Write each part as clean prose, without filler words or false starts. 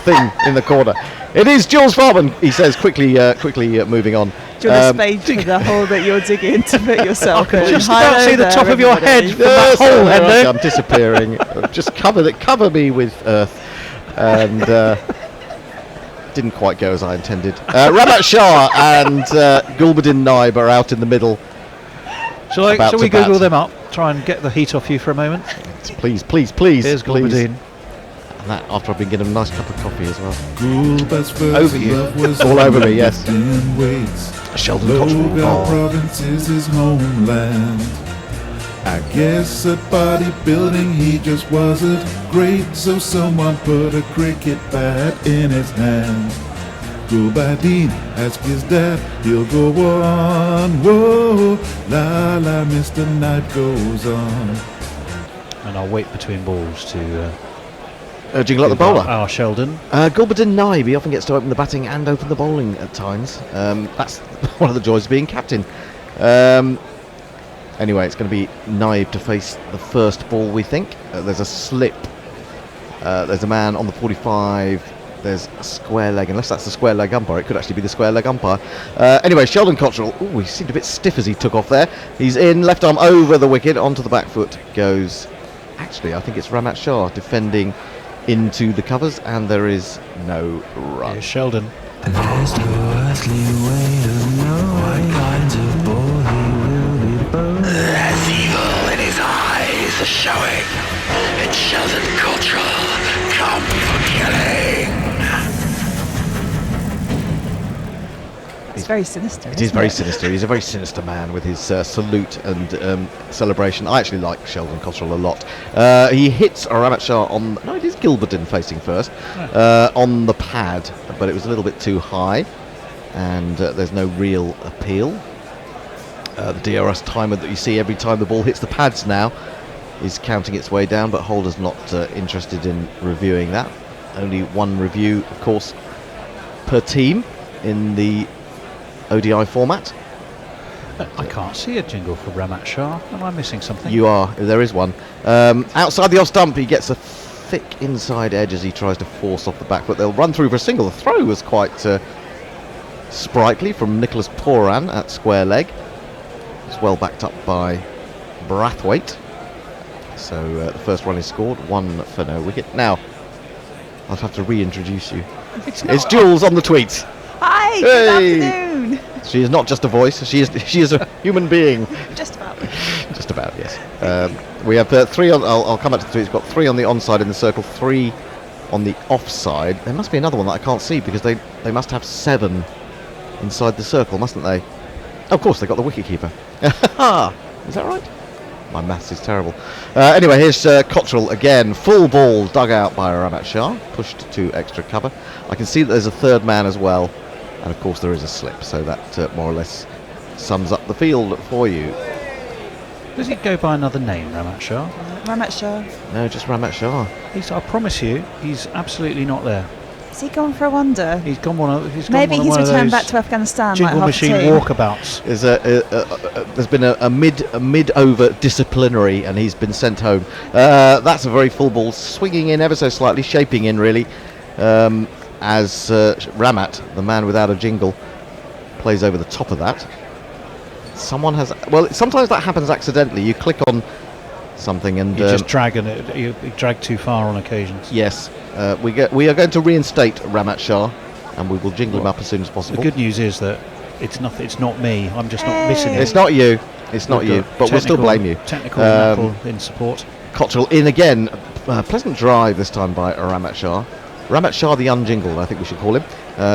thing in the corner. It is Jules Farman, he says, quickly moving on. Do you want a spade for the hole that you're digging to put yourself in? Just about see the top of your head from that hole, Henry. I'm disappearing. Just cover me with earth. And didn't quite go as I intended. Ramat Shah and Gulbuddin Naib are out in the middle. Shall we Google them up? Try and get the heat off you for a moment. Please. Here's Gulbuddin. And that after I've been getting a nice cup of coffee as well. Over you. All over me, yes. Sheldon Loga province is his homeland. I guess at bodybuilding he just wasn't great, so someone put a cricket bat in his hand. Gulbuddin, ask his dad, he'll go on. Whoa, la la, Mr. Knight goes on. And I'll wait between balls to jingle up the bowler. Our Sheldon. Gulbuddin Naib, he often gets to open the batting and open the bowling at times. That's one of the joys of being captain. Anyway, it's going to be Naib to face the first ball, we think. There's a slip. There's a man on the 45. There's a square leg. Unless that's the square leg umpire, it could actually be the square leg umpire. Anyway, Sheldon Cottrell. Ooh, he seemed a bit stiff as he took off there. He's in, left arm over the wicket, onto the back foot goes. Actually, I think it's Ramat Shah defending into the covers, and there is no run. Here's Sheldon. There's no earthly way to know what kind of ball he will be bowling. There's evil in his eyes showing. It's Sheldon Cottrell, come for killing. It's very sinister. It is very sinister. He's a very sinister man with his salute and celebration. I actually like Sheldon Cottrell a lot. He hits Ramat Shah on. No, it is Gulbuddin facing first on the pad, but it was a little bit too high, and there's no real appeal. The DRS timer that you see every time the ball hits the pads now is counting its way down, but Holder's not interested in reviewing that. Only one review, of course, per team in the ODI format. I can't see a jingle for Ramat Shah. Am I missing something? You are. There is one. Outside the off stump, he gets a thick inside edge as he tries to force off the back foot. They'll run through for a single. The throw was quite sprightly from Nicholas Poran at square leg. It's well backed up by Brathwaite. So the first run is scored, 1 for no wicket. Now, I'll have to reintroduce you. It's Jules on the tweets. Hi, good afternoon. She is not just a voice, she is a human being. Just about. Just about, yes. We have 3 on, I'll come back to the tweets. We've got 3 on the onside in the circle, 3 on the offside. There must be another one that I can't see because they must have 7 inside the circle, mustn't they? Of course, they got the wicketkeeper. Is that right? My maths is terrible. Anyway, here's Cottrell again. Full ball dug out by Ramat Shah. Pushed to extra cover. I can see that there's a third man as well. And of course there is a slip. So that more or less sums up the field for you. Does he go by another name, Ramat Shah? Ramat Shah. No, just Ramat Shah. I promise you, he's absolutely not there. Is he gone for a wonder? He's gone one of. Maybe he's one of returned those back to Afghanistan. jingle like machine walkabouts. There's been a mid-over disciplinary, and he's been sent home. That's a very full ball, swinging in ever so slightly, shaping in really, as Ramat, the man without a jingle, plays over the top of that. Someone has. Well, sometimes that happens accidentally. You click on something and you just drag, and you drag too far on occasions. Yes. We are going to reinstate Ramat Shah, and we will jingle him up as soon as possible. The good news is that it's not me. I'm just not missing it. It's not you. It's not you. But we'll still blame you. Technical knuckle in support. Cottrell in again. Pleasant drive this time by Ramat Shah. Ramat Shah the unjingled, I think we should call him.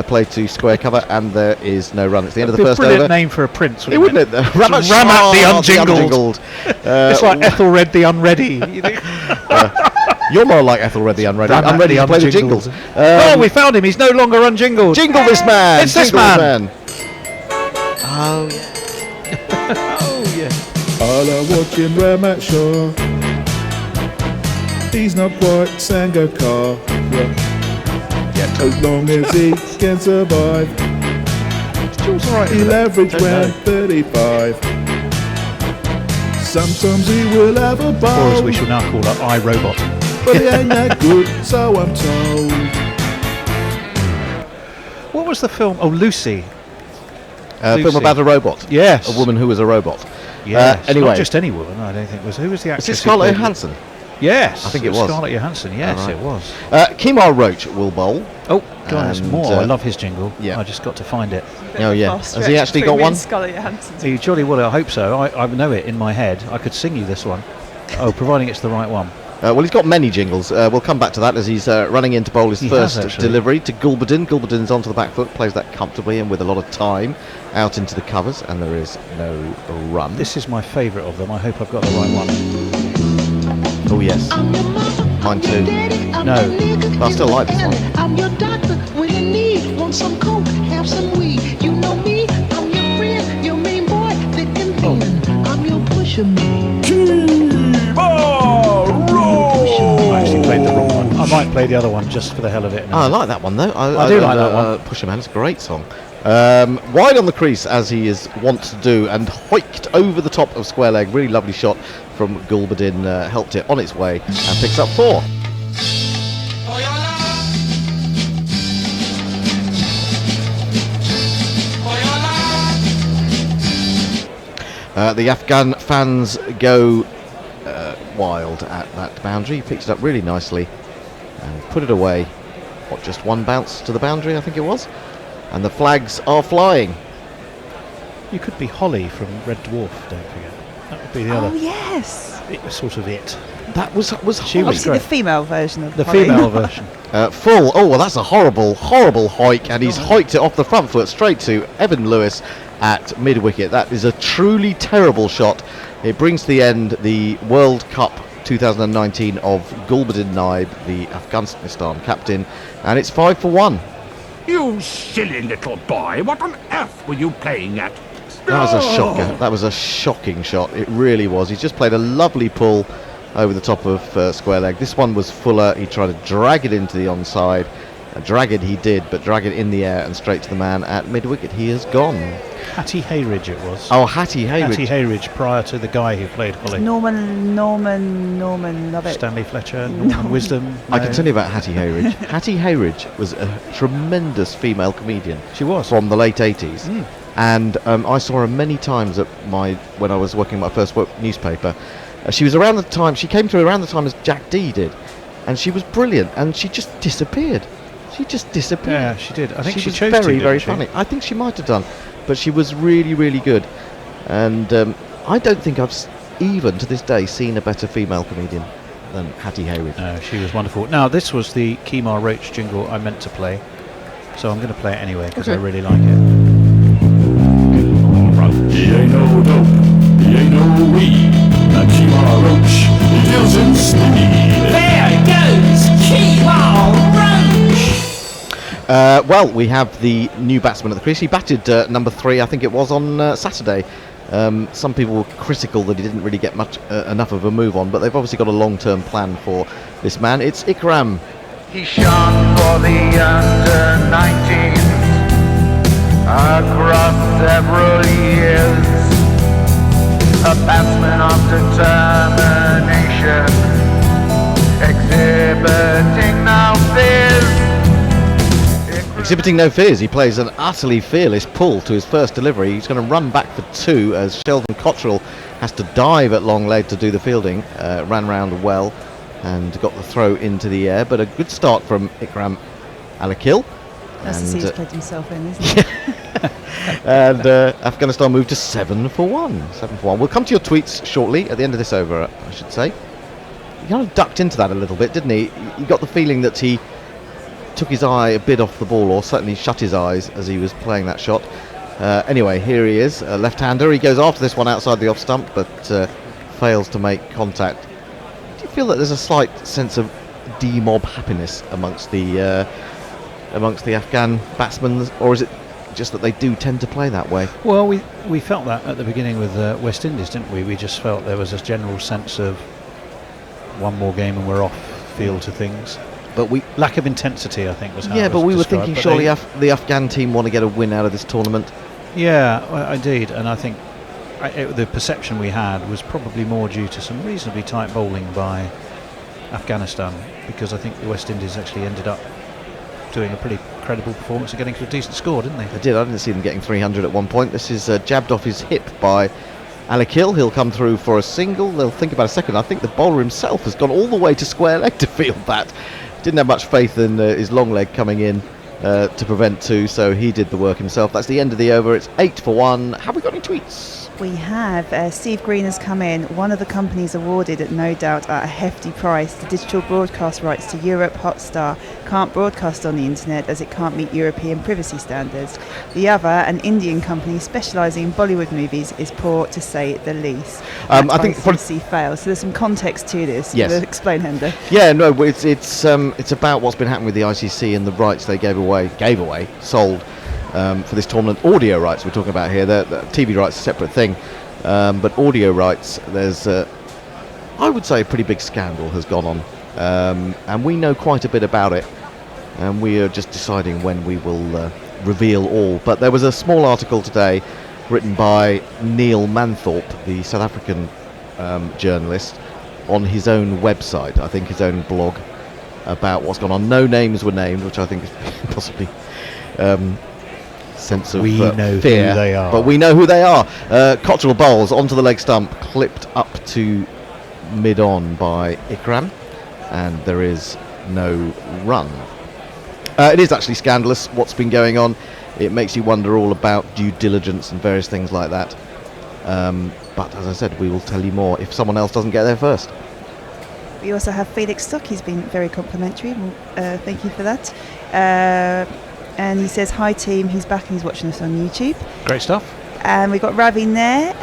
Played to square cover, and there is no run. It's the end of the first over. Brilliant name for a prince, wouldn't it? Ramat the unjingled. It's like Ethelred the unready. You're more like Ethelred the unready. Unready to play the jingles. We found him. He's no longer unjingled. Jingle this man. It's this man. Oh yeah. Oh yeah. All are watching Ramat Shah. He's not quite Sangakkar. As long as he can survive, he'll average around 35. Sometimes he will have a bowl, or as we shall now call her, iRobot. but he ain't that good, so I'm told. was the film? Oh, Lucy. Film Lucy. about a robot. Yes. A woman who was a robot. Yes. Anyway. Not just any woman, I don't think. Who was the actress? Is it who Scarlett played- Johansson? Yes. I think it was. Scarlett Johansson, yes, Alright. it was. Kemar Roach will bowl. Oh, God, there's And, more. I love his jingle. yeah. I just got to find it. Oh, yeah. Fast Has he stretch actually between got me one? and Scarlett Johansson. You jolly well, I hope so. I know it in my head. I could sing you this one. Oh, providing it's the right one. Well, he's got many jingles. We'll come back to that as he's running in to bowl his He first has, actually. delivery to Gulbadin. Gulbadin's onto the back foot, plays that comfortably and with a lot of time out into the covers, and there is no run. This is my favourite of them. I hope I've got the right one. Oh, yes. Mine too. No. But I still like this one. I'm your doctor when you need. Want some coke, have some weed. You know me, I'm your friend, your main boy, thick and thin. I'm your pusher man. I actually played the wrong one. I might play the other one just for the hell of it. Oh, I like that one though. I do like that one. Pusher Man, it's a great song. Wide on the crease as he is wont to do, and hoiked over the top of square leg. Really lovely shot from Gulbadin. Helped it on its way and picks up 4. The Afghan fans go wild at that boundary. He picked it up really nicely and put it away. What, just one bounce to the boundary, I think it was? And the flags are flying. You could be Holly from Red Dwarf, don't forget. That would be the Oh, other. yes. It was sort of it. That was She Holly. was Obviously, the great. female version of The Holly. female version. Full. Oh, well, that's a horrible hoik, and he's hoiked it off the front foot straight to Evan Lewis at mid-wicket. That is a truly terrible shot. It brings to the end the World Cup 2019 of Gulbadin Naib, the Afghanistan captain, and it's 5 for 1. You silly little boy, what on earth were you playing at? That was a shocker. That was a shocking shot. It really was. He's just played a lovely pull over the top of square leg. This one was fuller. He tried to drag it into the onside. Drag it he did, but drag it in the air and straight to the man at mid-wicket. He has gone. Hattie Hayridge it was. Oh, Hattie Hayridge. Hattie Hayridge prior to the guy who played Holly. Norman, love it. Stanley Fletcher, Norman Wisdom. I can no. tell you about Hattie Hayridge. Hattie Hayridge was a tremendous female comedian. She was. From the late 80s. Mm. And I saw her many times when I was working my first newspaper. She was around the time, she came through around the time as Jack Dee did. And she was brilliant, and she just disappeared. She just disappeared. Yeah, she did. I think she was chose very, to, very didn't she? funny. I think she might have done. But she was really, really good. And I don't think I've even to this day seen a better female comedian than Hattie Hayridge. No, she was wonderful. Now, this was the Kemar Roach jingle I meant to play. So I'm going to play it anyway because I really like it. He ain't no dope, he ain't no weed. That Kemar Roach, he deals in speed. There goes Kemar Roach. Well, we have the new batsman at the crease. He batted number 3, I think it was, on Saturday. Some people were critical that he didn't really get much enough of a move on, but they've obviously got a long-term plan for this man. It's Ikram. He shone for the under-19s across several years. A batsman of determination, exhibiting no fears. Exhibiting no fears, he plays an utterly fearless pull to his first delivery. He's going to run back for 2 as Sheldon Cottrell has to dive at long leg to do the fielding. Ran round well and got the throw into the air, but a good start from Ikram Alakil. That's the And, scene he's played himself in, isn't it? and Afghanistan moved to 7 for 1. 7 for 1. We'll come to your tweets shortly, at the end of this over, I should say. He kind of ducked into that a little bit, didn't he? You got the feeling that he took his eye a bit off the ball, or certainly shut his eyes as he was playing that shot. Anyway, here he is, a left-hander. He goes after this one outside the off-stump, but fails to make contact. Do you feel that there's a slight sense of D-mob happiness amongst the Afghan batsmen, or is it just that they do tend to play that way? Well, we felt that at the beginning with West Indies, didn't we? We just felt there was a general sense of one more game and we're off field to things. But lack of intensity, I think, was how yeah, it but was we were described. thinking But surely they- the Afghan team want to get a win out of this tournament. Yeah, well, indeed, and I think the perception we had was probably more due to some reasonably tight bowling by Afghanistan, because I think the West Indies actually ended up doing a pretty incredible performance and getting to a decent score, didn't they? They did. I didn't see them getting 300 at one point. This is jabbed off his hip by Alakil. He'll come through for a single. They'll think about a second. I think the bowler himself has gone all the way to square leg to field that. Didn't have much faith in his long leg coming in to prevent two, so he did the work himself. That's the end of the over. It's 8 for 1. Have we got any tweets? We have. Steve Green has come in. One of the companies awarded, at no doubt at a hefty price, the digital broadcast rights to Europe Hotstar can't broadcast on the internet as it can't meet European privacy standards. The other, an Indian company specialising in Bollywood movies, is poor to say the least. I think CC fails. So there's some context to this. Yes. You'll explain, Hender. Yeah, no, it's about what's been happening with the ICC and the rights they gave away, sold. For this tournament, audio rights we're talking about here. The TV rights are a separate thing, but audio rights, there's I would say a pretty big scandal has gone on, and we know quite a bit about it, and we are just deciding when we will reveal all. But there was a small article today written by Neil Manthorpe, the South African journalist, on his own website, I think his own blog, about what's gone on. No names were named, which I think is possibly sense of We know fear, who they are. but we know who they are. Cottrell bowls onto the leg stump, clipped up to mid-on by Ikram, and there is no run. It is actually scandalous what's been going on. It makes you wonder all about due diligence and various things like that. But as I said, we will tell you more if someone else doesn't get there first. We also have Felix Stock. He's been very complimentary. Thank you for that. And he says, hi team, he's back and he's watching us on YouTube. Great stuff. And we've got Ravi there.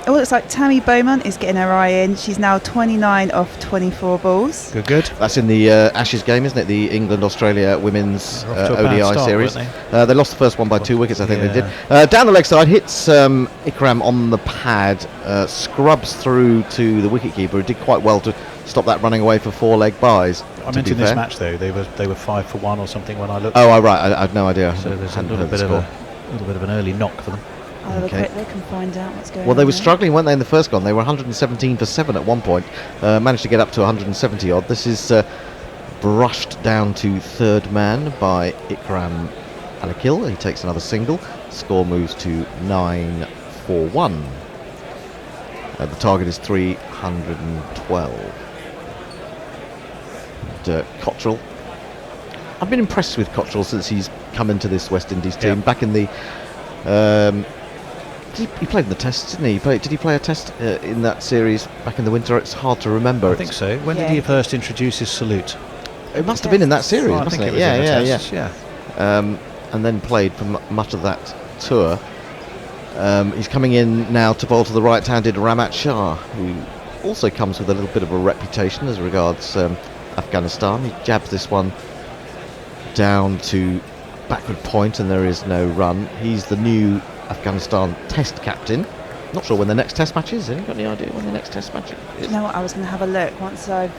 It looks like Tammy Beaumont is getting her eye in. She's now 29 off 24 balls. Good. That's in the Ashes game, isn't it? The England-Australia women's They're off to a bad ODI start, series. weren't They lost the first one by 2 wickets, I think Yeah. they did. Down the leg side, hits Ikram on the pad, scrubs through to the wicketkeeper, who did quite well to stop that running away for 4-leg buys. I meant in this match though, they were 5 for 1 or something when I looked. Oh, right. I had no idea. So there's a Hadn't little heard the bit of an early knock for them. I'll have a Okay. quick look and find out what's going on. Well, they were there. struggling, weren't they, in the first one? They were 117 for 7 at one point. Managed to get up to 170 odd. This is brushed down to third man by Ikram Alakil. He takes another single. Score moves to 9 for 1. The target is 312. And, Cottrell. I've been impressed with Cottrell since he's come into this West Indies team. Yeah. Back in the he played in the Test, didn't he? Did he play a Test in that series back in the winter? It's hard to remember. I think so. When did he first introduce his salute? It must have been in that series, Oh, I mustn't think it? it was in the Yeah. Tests, yeah. And then played for much of that tour. He's coming in now to bowl to the right-handed Ramat Shah, who also comes with a little bit of a reputation as regards Afghanistan. He jabs this one down to backward point, and there is no run. He's the new Afghanistan Test captain. Not sure when the next Test match is. Have you got any idea when the next Test match is? You know what? I was going to have a look once I've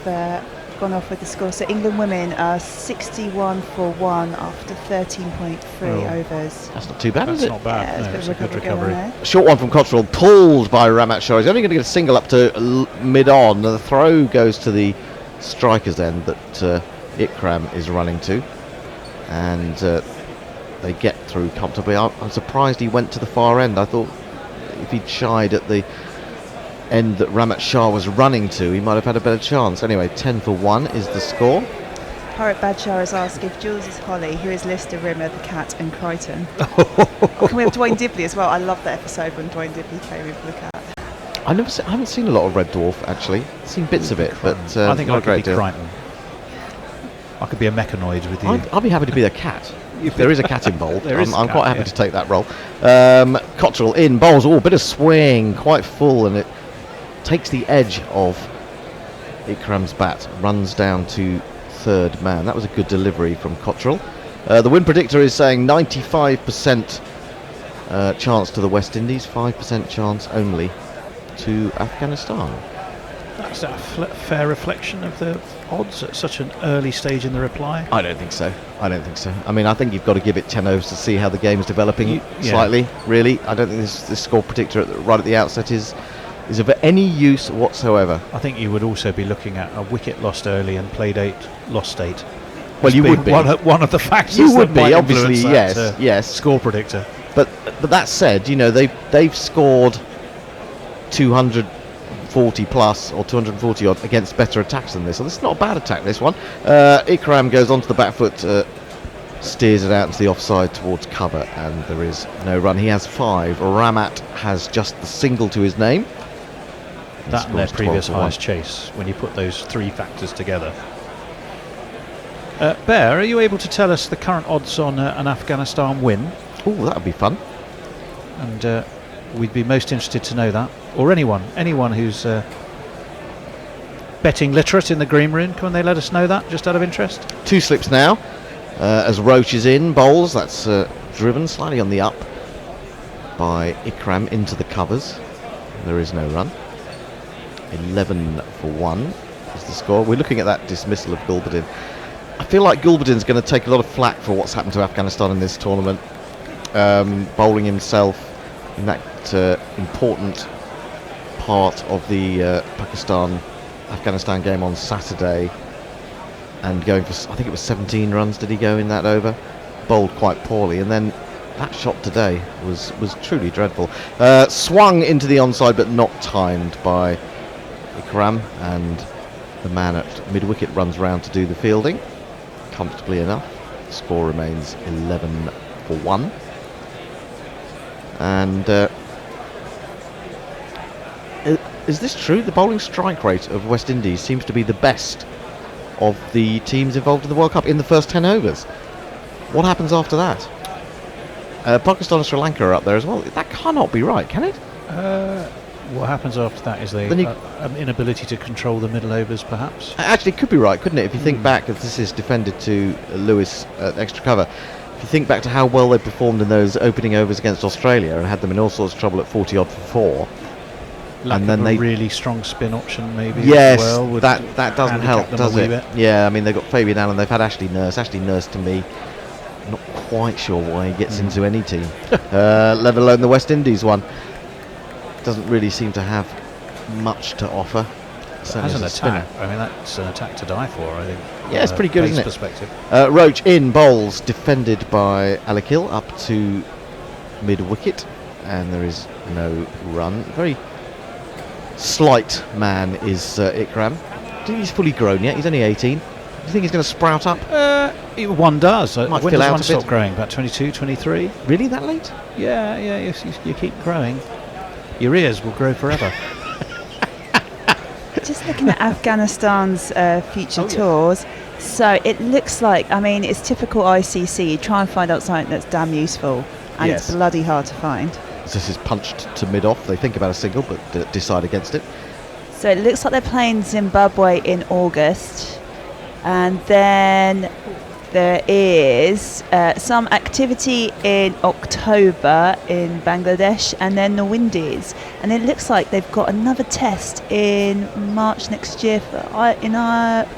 gone off with the score. So England women are 61 for 1 after 13.3 overs. That's not too bad, That's is it? not bad. Yeah, No, there's it's a a bit good of recovery going on recovery. there. Short one from Cottrell, pulled by Ramat Shah. He's only going to get a single up to mid-on. The throw goes to the striker's end that Ikram is running to. And they get through comfortably. I'm surprised he went to the far end. I thought if he'd shied at the end that Ramat Shah was running to, he might have had a better chance. Anyway, 10 for 1 is the score. Pirate Badshah has asked if Jules is Holly, who is Lister, Rimmer, the Cat and Crichton. Can we have Dwayne Dibley as well? I love that episode when Dwayne Dibley came in for the Cat. I haven't seen a lot of Red Dwarf, actually. I've seen bits of it, but I think not I a great could be deal. Crichton. I could be a mechanoid with you. I'll be happy to be the cat. If there is a cat involved, There is a I'm cat, quite happy yeah. to take that role. Cottrell in, bowls, a bit of swing, quite full, and it takes the edge of Ikram's bat, runs down to third man. That was a good delivery from Cottrell. The win predictor is saying 95% chance to the West Indies, 5% chance only to Afghanistan. That's a fair reflection of the odds at such an early stage in the reply. I don't think so. I mean, I think you've got to give it 10 overs to see how the game is developing slightly, really. I don't think this score predictor right at the outset is of any use whatsoever. I think you would also be looking at a wicket lost early and played 8, lost 8. Well, you would be. One of the factors. You would that be, might obviously, influence that, yes. Score predictor. But that said, you know, they've scored 240 plus or 240 odd against better attacks than this. So this is not a bad attack, this one. Ikram goes onto the back foot, steers it out into the offside towards cover, and there is no run. He has 5. Ramat has just the single to his name. That and their scores previous 12-1. highest chase, when you put those 3 factors together. Bear, are you able to tell us the current odds on an Afghanistan win? Oh, that would be fun. And we'd be most interested to know that. Or anyone who's betting literate in the green room, can they let us know that, just out of interest? 2 slips now, as Roach is in, bowls. That's driven slightly on the up by Ikram into the covers. There is no run. 11 for 1 is the score. We're looking at that dismissal of Gulbadin. I feel like Gulbadin's going to take a lot of flack for what's happened to Afghanistan in this tournament. Bowling himself in that important part of the Pakistan-Afghanistan game on Saturday, and going for, I think it was 17 runs did he go in that over, bowled quite poorly, and then that shot today was truly dreadful. Swung into the onside but not timed by Ikram, and the man at mid-wicket runs round to do the fielding comfortably enough. The score remains 11 for 1. And is this true? The bowling strike rate of West Indies seems to be the best of the teams involved in the World Cup in the first 10 overs. What happens after that? Pakistan and Sri Lanka are up there as well. That cannot be right, can it? What happens after that is an inability to control the middle overs, perhaps. Actually, it could be right, couldn't it? If you think back, if this is defended to Lewis at extra cover, if you think back to how well they performed in those opening overs against Australia and had them in all sorts of trouble at 40 odd for 4. Lack and then of a they really strong spin option, maybe. Yes, as well, that doesn't help, does it? Bit. Yeah, I mean, they've got Fabian Allen, they've had Ashley Nurse. Ashley Nurse, to me, not quite sure why he gets into any team, let alone the West Indies one. Doesn't really seem to have much to offer. As an attack, I mean, that's an attack to die for, I think. Yeah, it's pretty good, isn't it? Perspective. Roach in, bowls, defended by Alakil up to mid-wicket, and there is no run. Very slight man is Ikram. Do you think he's fully grown yet? He's only 18. Do you think he's going to sprout up? One does. Might when fill does out one a stop bit. growing? About 22, 23? Really, that late? Yeah, you keep growing. Your ears will grow forever. Just looking at Afghanistan's future tours, so it looks like, I mean, it's typical ICC. You try and find out something that's damn useful, and Yes. it's bloody hard to find. This is punched to mid-off. They think about a single, but decide against it. So it looks like they're playing Zimbabwe in August, and then there is some activity in October in Bangladesh, and then the Windies. And it looks like they've got another test in March next year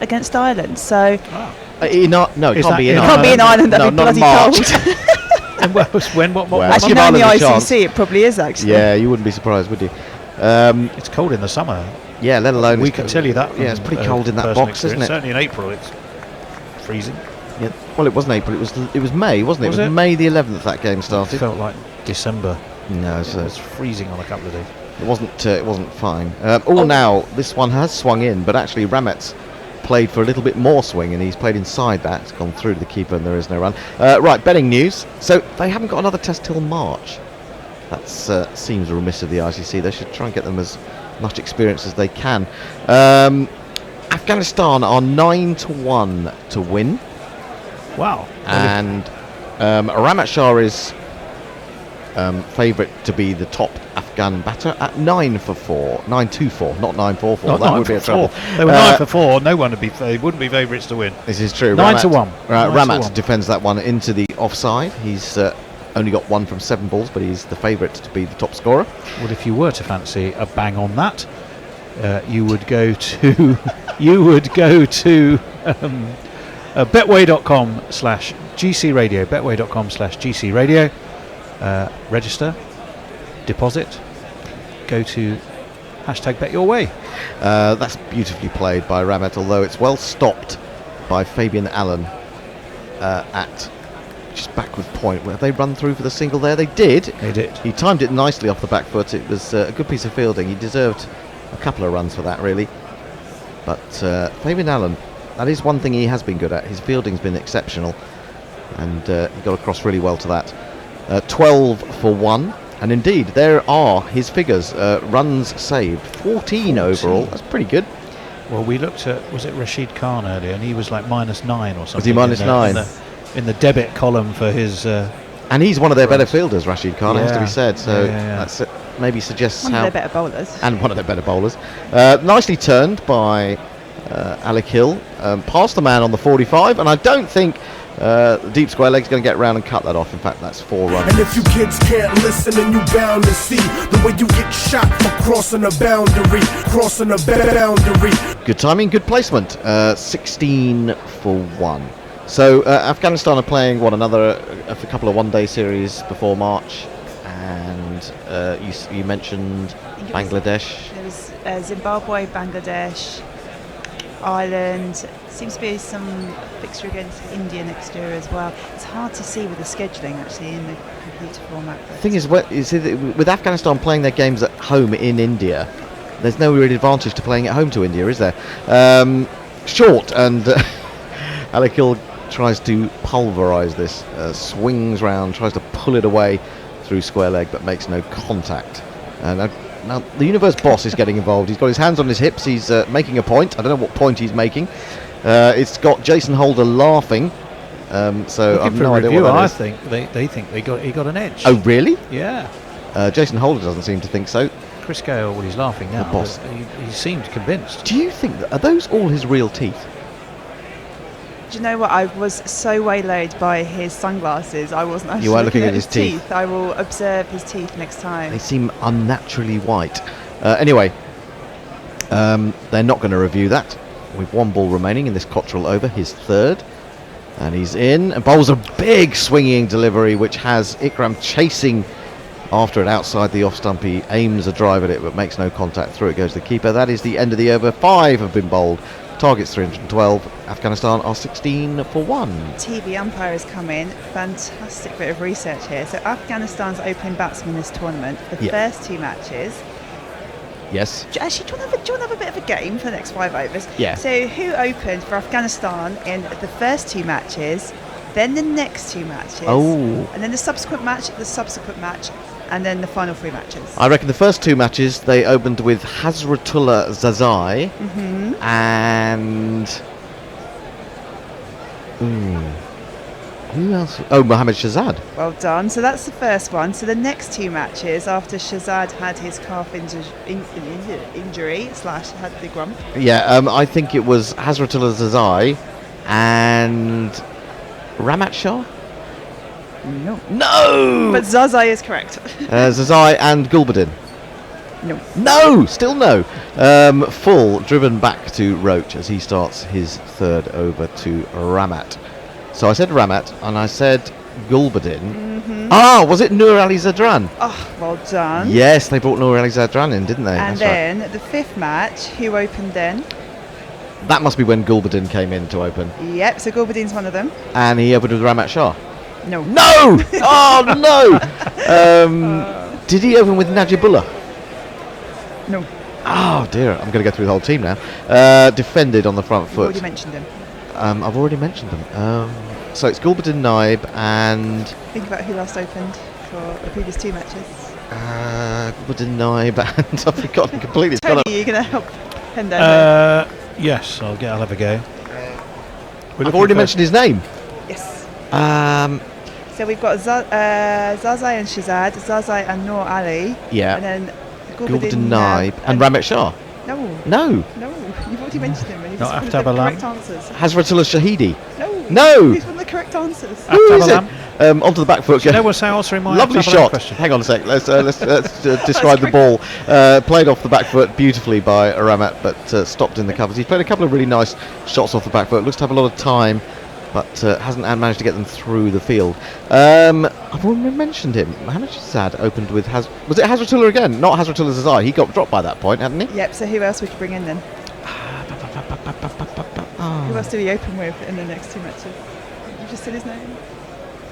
against Ireland. So No, it can't be in it Ireland. can't be in Ireland. That'd No, be not bloody in March. cold. And what Well, Actually, give now in the Ireland a chance. ICC, it probably is actually. Yeah, you wouldn't be surprised, would you? It's cold in the summer. Yeah, let alone... We can tell you that. Yeah, it's pretty cold in that personal box, isn't experience. it? Certainly in April, it's freezing. Yeah. Well, it wasn't April. It was May, wasn't it? Was It was it? May the 11th that game It started. felt like December. No, It so was freezing on a couple of days. it wasn't fine. Now this one has swung in, but actually Ramet's played for a little bit more swing, and he's played inside that. It's gone through to the keeper, and there is no run. Right, betting news. So they haven't got another test till March. That seems remiss of the ICC. They should try and get them as much experience as they can. Afghanistan are 9-1 to win. Wow. And Ramat Shah is favourite to be the top Afghan batter at 9-4, 9-2-4, not 9-4-4. Not That 9 would be a for trouble. 4. They were 9 for 4. No one would be. They wouldn't be favourites to win. This is true. 9 to 1. Ramat 1. defends that one into the offside. He's only got 1 from 7 balls, but he's the favourite to be the top scorer. Well, if you were to fancy a bang on that, you would go to betway.com/GC Radio. Betway.com/GC Radio. Register, deposit, go to #BetYourWay. That's beautifully played by Ramat, although it's well stopped by Fabian Allen, at just backward point. Where they run through for the single there? They did. They did. He timed it nicely off the back foot. It was a good piece of fielding. He deserved a couple of runs for that, really. But Fabian Allen, that is one thing he has been good at. His fielding's been exceptional, and he got across really well to that. 12 for 1, and indeed there are his figures. Runs saved 14 overall. That's pretty good. Well, we looked at, was it Rashid Khan earlier, and he was like -9 or something. Was he -9? In the debit column for his... and he's one of their better fielders, Rashid Khan, has to be said. So yeah. that's maybe suggests One how... of their better bowlers. And one of their better bowlers. Nicely turned by Alec Hill. Past the man on the 45, and I don't think the deep square leg's going to get round and cut that off. In fact, that's 4 runs. And if you kids can't listen, then you bound to see the way you get shot for crossing a boundary, crossing a boundary. Good timing, good placement. 16 for 1. So Afghanistan are playing a couple of one-day series before March, and you mentioned Bangladesh. There was Zimbabwe, Bangladesh, Ireland. Seems to be some fixture against India next year as well. It's hard to see with the scheduling actually in the computer format. The thing is, with Afghanistan playing their games at home in India, there's no real advantage to playing at home to India, is there? Short, and Alec Hill tries to pulverise this, swings round, tries to pull it away through square leg, but makes no contact. Now the Universe boss is getting involved. He's got his hands on his hips. He's making a point. I don't know what point he's making. It's got Jason Holder laughing. So I've no idea what that is. I think they think he got an edge. Oh really? Yeah. Jason Holder doesn't seem to think so. Chris Gale, well, he's laughing now. The boss. He seemed convinced. Do you think are those all his real teeth? Do you know what? I was so waylaid by his sunglasses. I wasn't actually You are looking at his teeth. I will observe his teeth next time. They seem unnaturally white. Anyway, they're not going to review that. With 1 ball remaining in this Cottrell over, his 3rd. And he's in and bowls a big swinging delivery, which has Ikram chasing after it outside the off stump. He aims a drive at it, but makes no contact. Through it goes the keeper. That is the end of the over. 5 have been bowled. Target's 312. Afghanistan are 16 for 1. TV umpires come in. Fantastic bit of research here. So Afghanistan's opening batsman this tournament, the first 2 matches. Yes. Actually, do you want to have a bit of a game for the next 5 overs? Yeah. So who opened for Afghanistan in the first 2 matches, then the next 2 matches, and then the subsequent match, and then the final 3 matches? I reckon the first 2 matches they opened with Hazratullah Zazai and who else? Oh, Mohammad Shahzad. Well done. So that's the first one. So the next 2 matches after Shahzad had his calf injury / had the grump. Yeah, I think it was Hazratullah Zazai and Ramat Shah. No. But Zazai is correct. Zazai and Gulbadin. No, still no. Full driven back to Roach as he starts his 3rd over to Ramat. So I said Ramat and I said Gulbadin. Was it Nur Ali Zadran? Oh, well done. Yes, they brought Nur Ali Zadran in, didn't they? And That's then right. the 5th match, who opened then? That must be when Gulbadin came in to open. Yep, so Gulbadin's one of them. And he opened with Ramat Shah. No. Oh no. Did he open with Najibullah? No. Oh dear, I'm going to go through the whole team now. Defended on the front foot. You've already mentioned him. I've already mentioned them. So it's Gulbadin Naib and... Think about who last opened for the previous 2 matches. Gulbadin Naib and I've forgotten completely. Tony, you're going to help pen down Yes, I'll have a go. I've already mentioned his name. Yes. So we've got Zazai and Shahzad, Zazai and Noor Ali. Yeah. And then Gulbadin Naib and Ramat Shah. No. You've already mentioned him. And Not one of the correct Aftab answers. Hazratullah Shahidi. No. He's one of the correct answers. Who is it? Onto the back foot. Do you know what's answering my lovely Aftab shot. question? Hang on a sec. Let's describe the ball. Played off the back foot beautifully by Ramat, but stopped in the covers. He's played a couple of really nice shots off the back foot. Looks to have a lot of time, but hasn't managed to get them through the field. I've already mentioned him. Mohammad Shahzad opened with was it Hazratullah again? Not Hazratullah Zazai. He got dropped by that point, hadn't he? Yep. So who else we could bring in then? Who else do we open with in the next 2 matches? You've just said his name.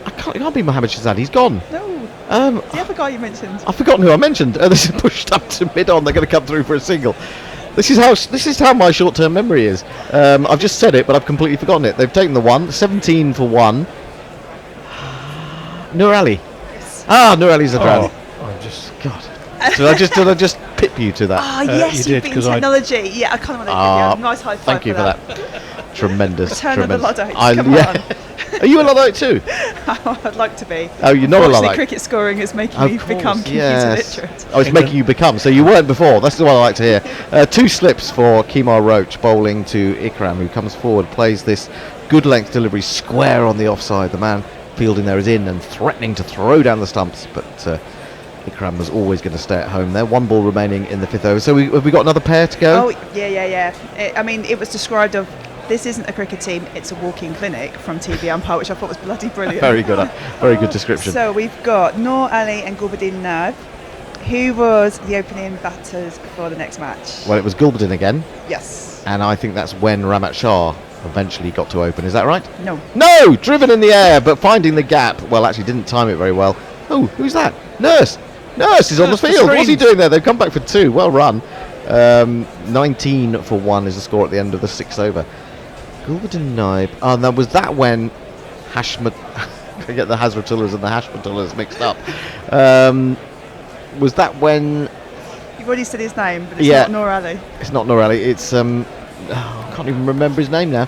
It can't be Mohamed Shahzad. He's gone. No. The other guy you mentioned. I've forgotten who I mentioned. This is pushed up to mid-on. They're going to come through for a single. This is how my short-term memory is. I've just said it, but I've completely forgotten it. They've taken the 1, 17 for 1. Nur Ali. Yes. Nur Ali Zadrani. I'm just God. Did I just pip you to that? Yes, you you've did, been 'cause technology. Yeah, I kind of want to give you a nice high five. Thank you for that. Tremendous. Return of the tremendous. Luddites, come on. Are you a Luddite too? I'd like to be. Oh, you're not a Unfortunately, Luddite. cricket scoring is making Of me course, become computer yes. literate. Oh, it's making you become. So you weren't before. That's what I like to hear. 2 slips for Kemar Roach, bowling to Ikram, who comes forward, plays this good length delivery square on the offside. The man fielding there is in and threatening to throw down the stumps, but Ikram was always going to stay at home there. 1 ball remaining in the 5th over. So have we got another pair to go? Oh, yeah. It was described of, this isn't a cricket team, it's a walking clinic from TV Umpire, which I thought was bloody brilliant. Very good description. So we've got Noor Ali and Gulbuddin Nab. Who was the opening batters for the next match? Well, it was Gulbuddin again, Yes. and I think that's when Ramat Shah eventually got to open. Is that right? No, driven in the air, but finding the gap. Well, actually didn't time it very well. Oh, who's that? Nurse is on the field. What's he doing there? They've come back for 2. Well run. 19 for 1 is the score at the end of the 6th over. Gulbuddin Naib. Oh, now was that when Hashmat? I get the Hazratullas and the Hashmatullas mixed up. Was that when? You've already said his name, but it's not Noor Ali. It's not Noor Ali. It's I can't even remember his name now.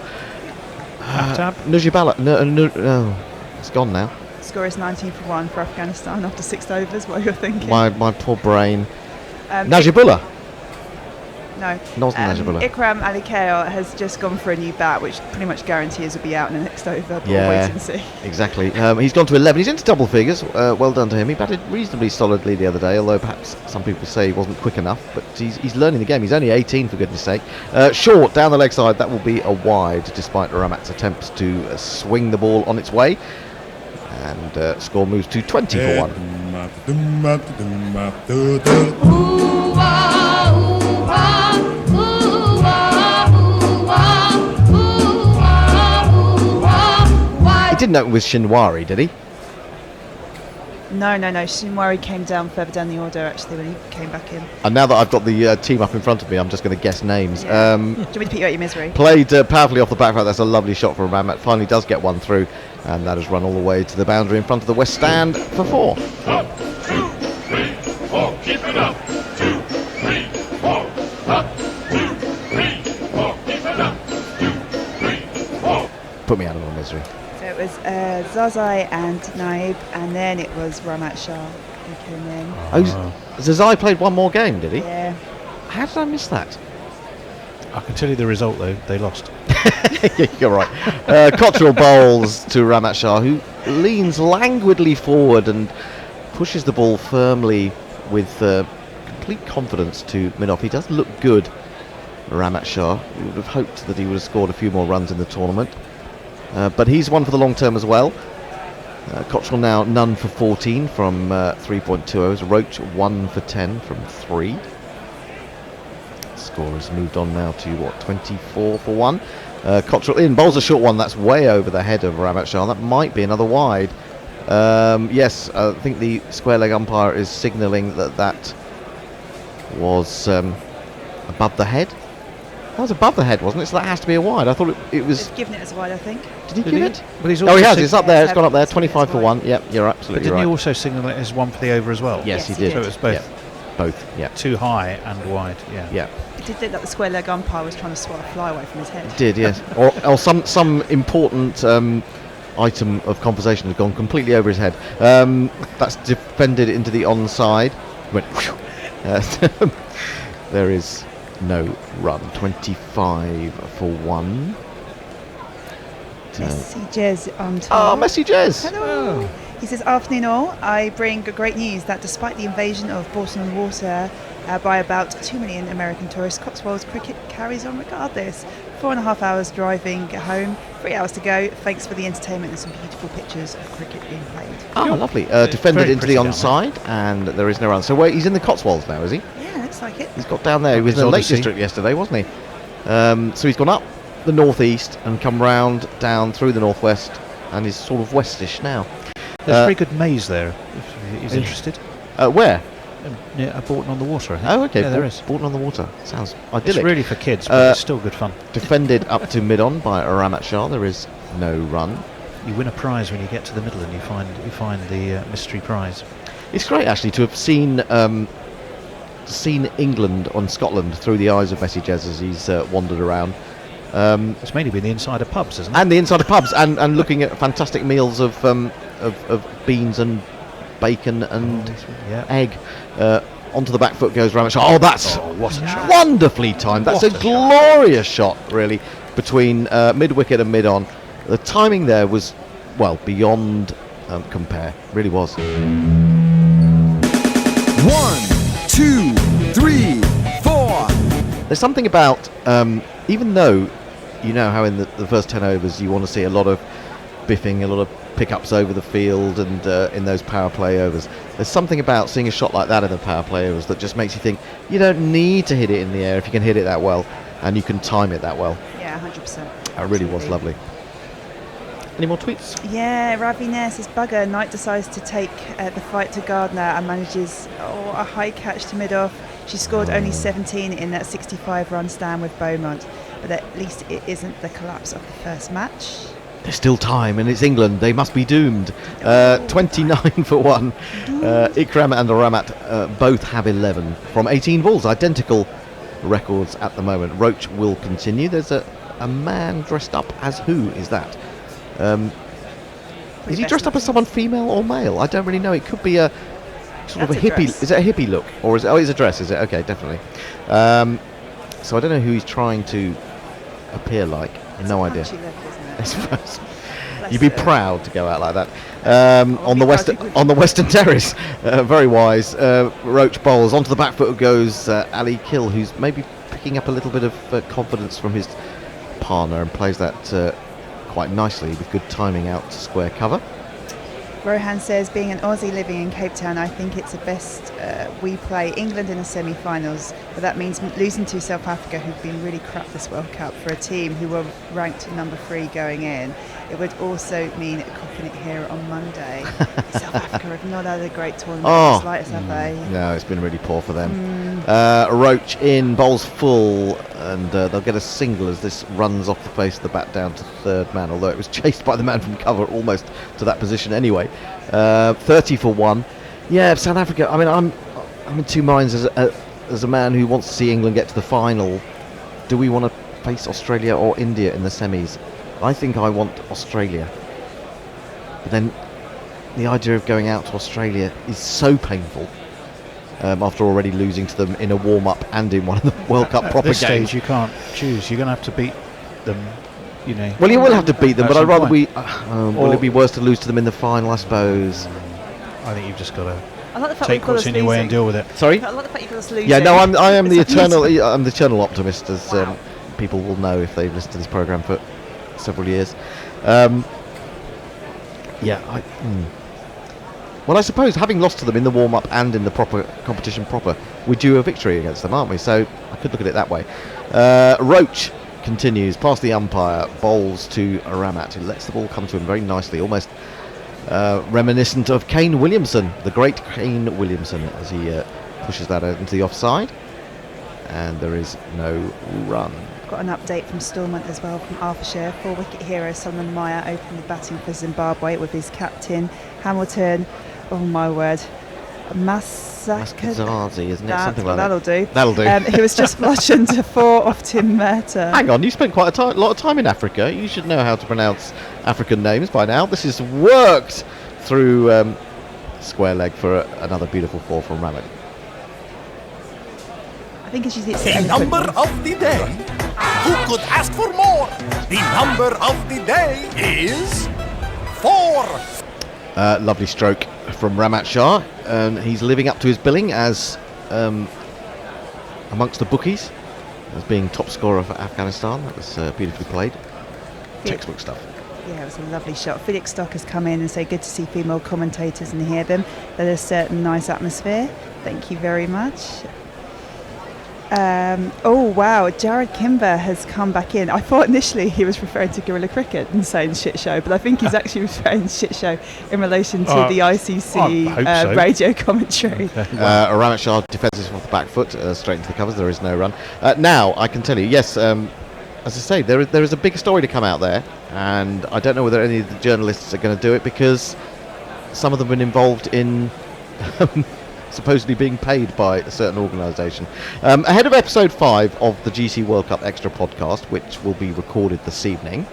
Nujibala. No, it's gone now. Score is 19 for 1 for Afghanistan after 6 overs. What you're thinking? My poor brain. Najibullah. No. Not Najibullah. Ikram Ali Khair has just gone for a new bat, which pretty much guarantees will be out in the next over. But we'll wait and see. Exactly. He's gone to 11. He's into double figures. Well done to him. He batted reasonably solidly the other day, although perhaps some people say he wasn't quick enough. But he's learning the game. He's only 18, for goodness sake. Short down the leg side. That will be a wide, despite Ramat's attempts to swing the ball on its way. And score moves to 20 for 1. He didn't open with Shinwari, did he? No. Shinwari came down further down the order, actually, when he came back in. And now that I've got the team up in front of me, I'm just going to guess names. Yeah. Do you want me to put you out your misery? Played powerfully off the back foot. That's a lovely shot from Ramat. Finally does get one through. And that has run all the way to the boundary in front of the West Stand for 4. 1, 2, 3, 4. Keep it up. 2, 3, 4. Up. 2, 3, 4. Keep it up. 2, 3, 4. Put me out of my misery. So it was Zazai and Naib, and then it was Ramat Shah who came in. Oh, Zazai played one more game, did he? Yeah. How did I miss that? I can tell you the result, though. They lost. You're right. Cottrell bowls to Ramat Shah, who leans languidly forward and pushes the ball firmly with complete confidence to Minoff. He does look good, Ramat Shah. We would have hoped that he would have scored a few more runs in the tournament. But he's one for the long term as well. Cottrell now none for 14 from 3.2 overs. Roach 1 for 10 from 3. Score has moved on now to 24 for 1. Cottrell in, bowls a short one. That's way over the head of Ramat Shah. That might be another wide. Yes, I think the square leg umpire is signalling that was above the head. That was above the head, wasn't it? So that has to be a wide. I thought it was. He's given it as a wide, I think. Did he give it? But he's Oh, he has. also It's up there. It's gone up there. 25 for 1. Yep, you're absolutely But didn't right. he also signal it as 1 for the over as well? Yes, he did. did. So it was both. Yep. Both. Yeah. Too high and wide. Yeah. Yeah. It did look like the square leg umpire was trying to swat a fly away from his head. It did. Yes. or some important item of conversation has gone completely over his head. That's defended into the onside. Went. There is no run. 25 for 1. Messi Jez on top. Oh, Messi Jez. Hello. He says, afternoon all. I bring great news that despite the invasion of Bolton Water by about 2 million American tourists, Cotswolds cricket carries on regardless. 4.5 hours driving home, 3 hours to go. Thanks for the entertainment and some beautiful pictures of cricket being played. Oh, lovely. Defended into the onside, and there is no run. So he's in the Cotswolds now, is he? Yeah, looks like it. He's got down there. He was in the Lake District yesterday, wasn't he? So he's gone up the northeast and come round down through the northwest and is sort of westish now. There's a very good maze there, if he's interested. Where? Near Bourton on the Water, I think. Oh, okay. Yeah, there is. Bourton on the Water. Sounds idyllic. It's really for kids, but it's still good fun. Defended up to mid-on by Ramat Shah. There is no run. You win a prize when you get to the middle and you find the mystery prize. It's great, actually, to have seen England on Scotland through the eyes of Messi Jez as he's wandered around. It's mainly been the inside of pubs, isn't it? And the inside of pubs, and looking at fantastic meals of beans and bacon and egg. Onto the back foot goes Ramat Shah. Oh, that's what a shot. Wonderfully timed. That's a glorious shot, really, between mid-wicket and mid-on. The timing there was, well, beyond compare. Really was. 1, 2, 3, 4. There's something about, even though you know how in the first 10 overs you want to see a lot of biffing, a lot of pickups over the field, and in those power play overs, there's something about seeing a shot like that in the power play overs that just makes you think you don't need to hit it in the air if you can hit it that well and you can time it that well. Yeah, 100%. It really was lovely. Any more tweets? Yeah, Ravi Nair says bugger. Knight decides to take the fight to Gardner and manages a high catch to mid-off. She scored only 17 in that 65-run stand with Beaumont, but at least it isn't the collapse of the first match. There's still time, and it's England. They must be doomed. 29 for one. Ikram and Ramat both have 11 from 18 balls. Identical records at the moment. Roach will continue. There's a man dressed up as who is that? Is he dressed up as someone female or male? I don't really know. It could be a sort of a hippie. Dress. Is it a hippie look, or is it? Oh, it's a dress. Is it? Okay, definitely. So I don't know who he's trying to appear like. No idea. Look, isn't it? I suppose. You'd be proud to go out like that. On the Western Terrace, very wise. Roach bowls onto the back foot goes Ali Kill, who's maybe picking up a little bit of confidence from his partner and plays that quite nicely with good timing out to square cover. Rohan says, being an Aussie living in Cape Town, I think it's the best we play England in the semi-finals, but that means losing to South Africa, who've been really crap this World Cup, for a team who were ranked number 3 going in. It would also mean cocking it here on Monday. South Africa have not had a great tournament in the slightest, have they? No, it's been really poor for them. Roach in, bowls full, and they'll get a single as this runs off the face of the bat down to third man, although it was chased by the man from cover almost to that position anyway. 30 for one. Yeah, South Africa, I mean, I'm in two minds as a man who wants to see England get to the final. Do we want to face Australia or India in the semis? I think I want Australia. But then the idea of going out to Australia is so painful after already losing to them in a warm-up and in one of the World Cup proper games. At this stage, you can't choose. You're going to have to beat them, you know. Well, you will have to beat them, but I'd rather will it be worse to lose to them in the final, I suppose? I think you've just got to like take what's in your way and deal with it. Sorry? I like the fact you've got us losing. Yeah, no, I am the eternal optimist, as people will know if they've listened to this programme for several years. Well, I suppose having lost to them in the warm-up and in the proper competition we're due a victory against them, aren't we? So I could look at it that way. Roach continues past the umpire, bowls to Ramat, who lets the ball come to him very nicely, almost reminiscent of Kane Williamson, the great Kane Williamson, as he pushes that out into the offside. And there is no run. Got an update from Stormont as well from Arthurshire. 4-wicket hero Solomon Meyer opened the batting for Zimbabwe with his captain Hamilton. Oh my word, Masakazazi, isn't it? Something like that'll that. That'll do. He was just bludgeoned to 4 off Tim Mehta. Hang on, you spent quite a lot of time in Africa. You should know how to pronounce African names by now. This is worked through square leg for another beautiful 4 from Ramat. I think she hits the number of the day. Who could ask for more? The number of the day is 4. Lovely stroke from Ramat Shah. He's living up to his billing as amongst the bookies as being top scorer for Afghanistan. That was beautifully played. Textbook stuff. Yeah, it was a lovely shot. Felix Stock has come in and said good to see female commentators and hear them. There's a certain nice atmosphere. Thank you very much. Oh wow, Jared Kimber has come back in. I thought initially he was referring to guerrilla cricket and saying shit show, but I think he's actually referring to shit show in relation to the ICC radio commentary. Okay. Ramat Shah defensive off the back foot, straight into the covers. There is no run. Now I can tell you, yes, as I say, there is a big story to come out there, and I don't know whether any of the journalists are going to do it because some of them have been involved in supposedly being paid by a certain organisation. Ahead of episode 5 of the GC World Cup Extra podcast, which will be recorded this evening.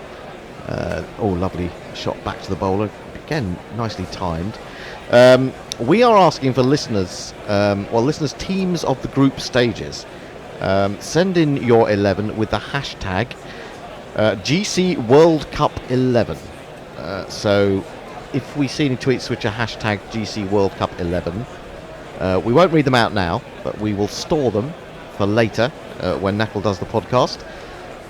Lovely shot back to the bowler. Again, nicely timed. We are asking for listeners, listeners' teams of the group stages. Send in your 11 with the hashtag GC World Cup 11. So if we see any tweets which are hashtag GC World Cup 11, we won't read them out now, but we will store them for later when Knackle does the podcast.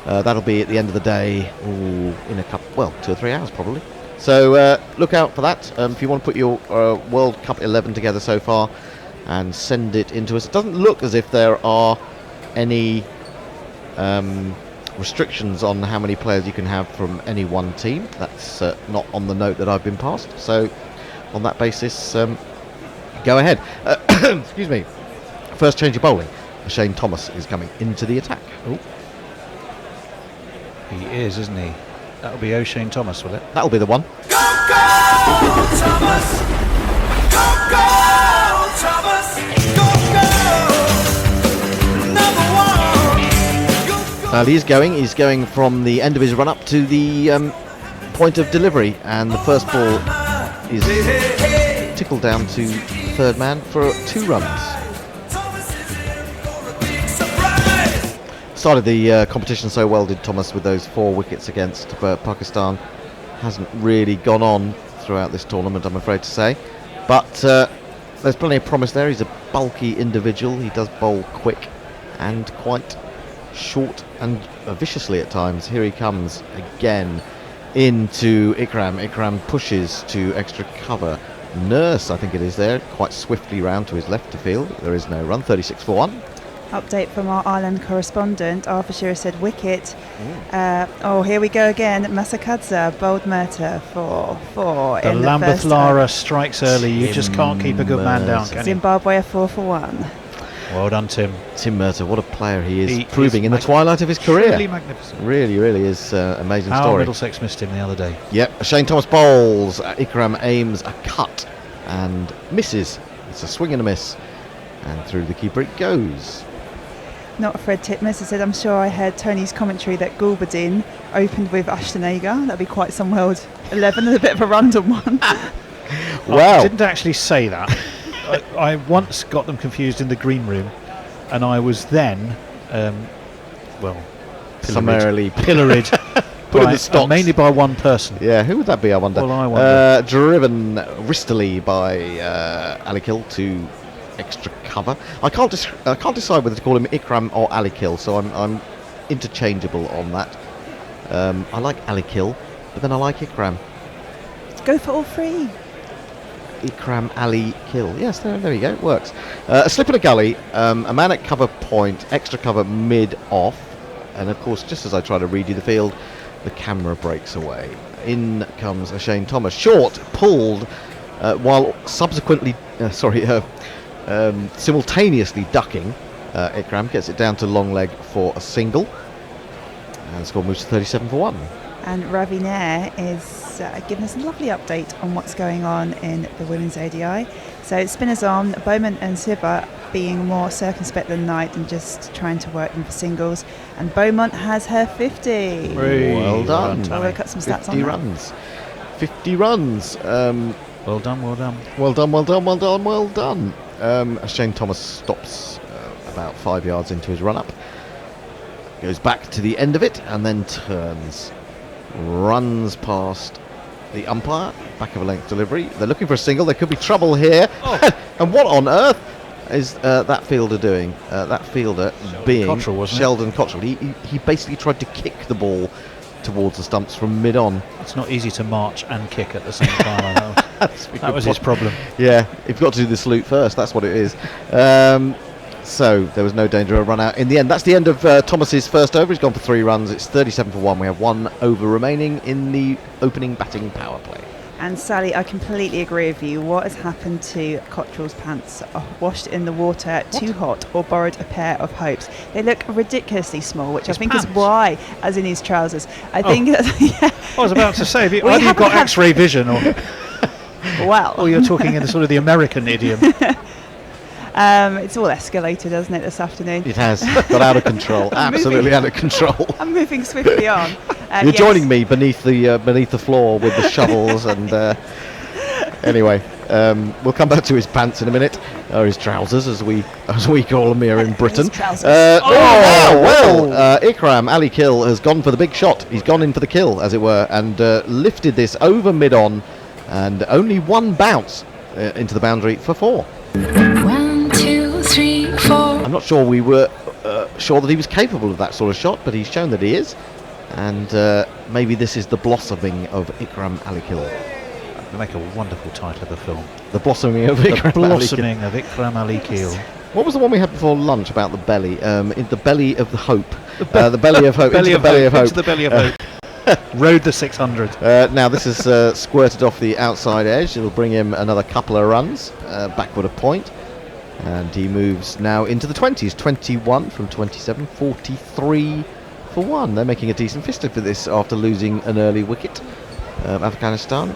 That'll be at the end of the day, in 2 or 3 hours probably. So look out for that. If you want to put your World Cup 11 together so far and send it into us. It doesn't look as if there are any restrictions on how many players you can have from any one team. That's not on the note that I've been passed. So on that basis, go ahead. Excuse me. First change of bowling. Shane Thomas is coming into the attack. Ooh. He is, isn't he? That'll be O'Shane Thomas, will it? That'll be the one. Go, go, Thomas! Go, go, Thomas! Go, go! Number one! Go, go. Well, he's going from the end of his run up to the point of delivery, and the first ball is tickled down to third man for 2 runs. Started the competition so well, did Thomas, with those 4 wickets against Pakistan. Hasn't really gone on throughout this tournament, I'm afraid to say, but there's plenty of promise there. He's a bulky individual. He does bowl quick and quite short and viciously at times. Here he comes again into Ikram. Ikram pushes to extra cover. Nurse, I think it is there, quite swiftly round to his left to field. There is no run. 36 for 1. Update from our Ireland correspondent. Arthur Shearer said wicket. Here we go again. Masakadza bowled Murtagh for 4 the in the Lambeth first Lara over. strikes early. You just can't keep a good man down, can you? Zimbabwe are 4 for 1. Well done, Tim. Tim Murtagh, what a player he is, He proving is in the twilight of his career. Truly magnificent. Really is amazing How story. Middlesex missed him the other day. Yep, Shane Thomas bowls. Ikram aims a cut and misses. It's a swing and a miss, and through the keeper it goes. Not Fred Titmus. I said, I'm sure I heard Tony's commentary that Gulbadin opened with Ashton Agar. That'd be quite some World 11 and a bit of a random one. Wow. I didn't actually say that. I once got them confused in the green room, and I was then, summarily pilloried. Put in the stocks. Mainly by one person. Yeah, who would that be, I wonder? Well, I wonder. Driven wristily by Alikil to extra cover. I can't decide whether to call him Ikram or Alikil, so I'm interchangeable on that. I like Alikil, but then I like Ikram. Go for all 3. Ikram Ali Kill. Yes, there you go. It works. A slip in a gully, a man at cover point, extra cover mid off, and of course, just as I try to read you the field, the camera breaks away. In comes Shane Thomas, short, pulled, while subsequently, simultaneously ducking. Ikram gets it down to long leg for a single, and the score moves to 37 for 1. And Ravi Nair is giving us a lovely update on what's going on in the women's ODI. So spinners on, Bowman and Siva being more circumspect than Knight and just trying to work them for singles. And Beaumont has her 50. Well done. We'll cut some stats 50 on runs. 50 runs. Well done. Well done. Shane Thomas stops about 5 yards into his run-up. Goes back to the end of it and then turns. Runs past the umpire, back of a length delivery. They're looking for a single. There could be trouble here. And what on earth is that fielder doing? That fielder being Cottrell, wasn't it? Sheldon Cottrell. He basically tried to kick the ball towards the stumps from mid-on. It's not easy to march and kick at the same time. I know. That was his problem. Yeah, you've got to do the salute first. That's what it is. So there was no danger of a run out in the end. That's the end of Thomas's first over. He's gone for 3 runs. It's 37 for 1. We have 1 over remaining in the opening batting power play. And Sally, I completely agree with you. What has happened to Cottrell's pants? Washed in the water, too hot, or borrowed a pair of hopes? They look ridiculously small, which His I think pants? is why, as in his trousers. I think, yeah. I was about to say, have you, We either you've haven't got had- X-ray vision, or Well, you're talking in the sort of the American idiom. it's all escalated, hasn't it, this afternoon? It has got out of control. Absolutely out of control. I'm moving swiftly on. You're Yes. joining me beneath the floor with the shovels and anyway, we'll come back to his pants in a minute, or his trousers as we call them here in Britain. trousers. Ikram Ali Kill has gone for the big shot. He's gone in for the kill, as it were, and lifted this over mid-on, and only 1 bounce into the boundary for 4. 1, 2, 3, 4. I'm not sure we were sure that he was capable of that sort of shot, but he's shown that he is. And maybe this is the blossoming of Ikram Ali Kill. That would make a wonderful title of the film. The blossoming of Ikram The Ali blossoming of Ikram Ali Kill. What was the one we had before lunch about the belly? In the belly of the hope. The belly of hope. Belly Into of the belly of hope. hope. Into the belly of hope. Rode the 600. Now this is squirted off the outside edge. It'll bring him another couple of runs, backward a point. And he moves now into the 20s. 21 from 27, 43 for 1. They're making a decent fist of this after losing an early wicket. Afghanistan.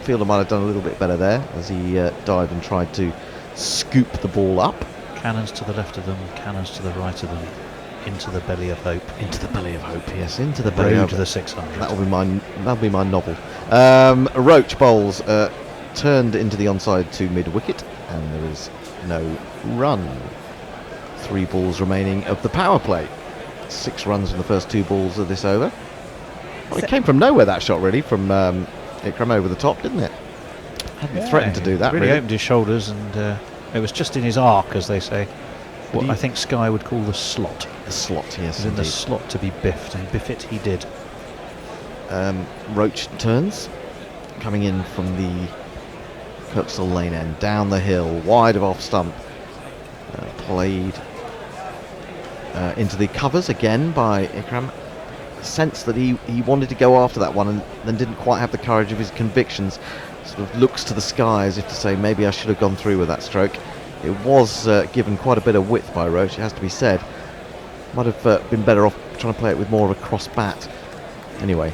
Fielder might have done a little bit better there as he dived and tried to scoop the ball up. Cannons to the left of them, cannons to the right of them, into the belly of hope. Into the belly of hope, yes, into the belly of Road the 600. That'll be my novel. Roach bowls turned into the onside to mid wicket, and there is no run. 3 balls remaining of the power play. 6 runs from the first 2 balls of this over. Well, it came from nowhere, that shot, really, from Ikram over the top, didn't it? Hadn't threatened to do that, really. really. Opened his shoulders, and it was just in his arc, as they say. What I think Sky would call the slot. The slot, yes, He's in the indeed. slot to be biffed, and biff it he did. Roach turns, coming in from the Kirkstall lane end, down the hill, wide of off stump. Played into the covers again by Ikram. Sense that he wanted to go after that one and then didn't quite have the courage of his convictions. Sort of looks to the sky as if to say, maybe I should have gone through with that stroke. It was given quite a bit of width by Roach, it has to be said. Might have been better off trying to play it with more of a cross bat. Anyway.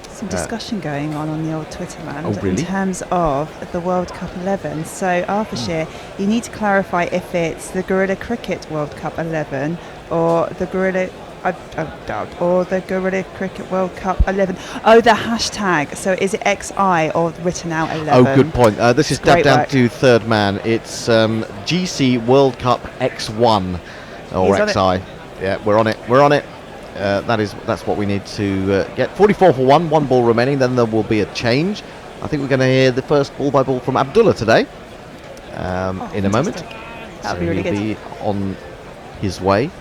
Some discussion going on the old Twitter land Oh, really? in terms of the World Cup 11. So, Arthurshire, you need to clarify if it's the Gorilla Cricket World Cup 11 or the Gorilla... or the Gorilla Cricket World Cup 11. Oh, the hashtag. So is it XI or written out 11? Oh, good point. This is Great down work. to third man. It's GC World Cup X1 or He's on XI. Yeah, we're on it. We're on it. That's what we need to get. 44 for 1. 1 ball remaining. Then there will be a change. I think we're going to hear the first ball by ball from Abdullah today. In a moment. That'll So be really he'll good. be on his way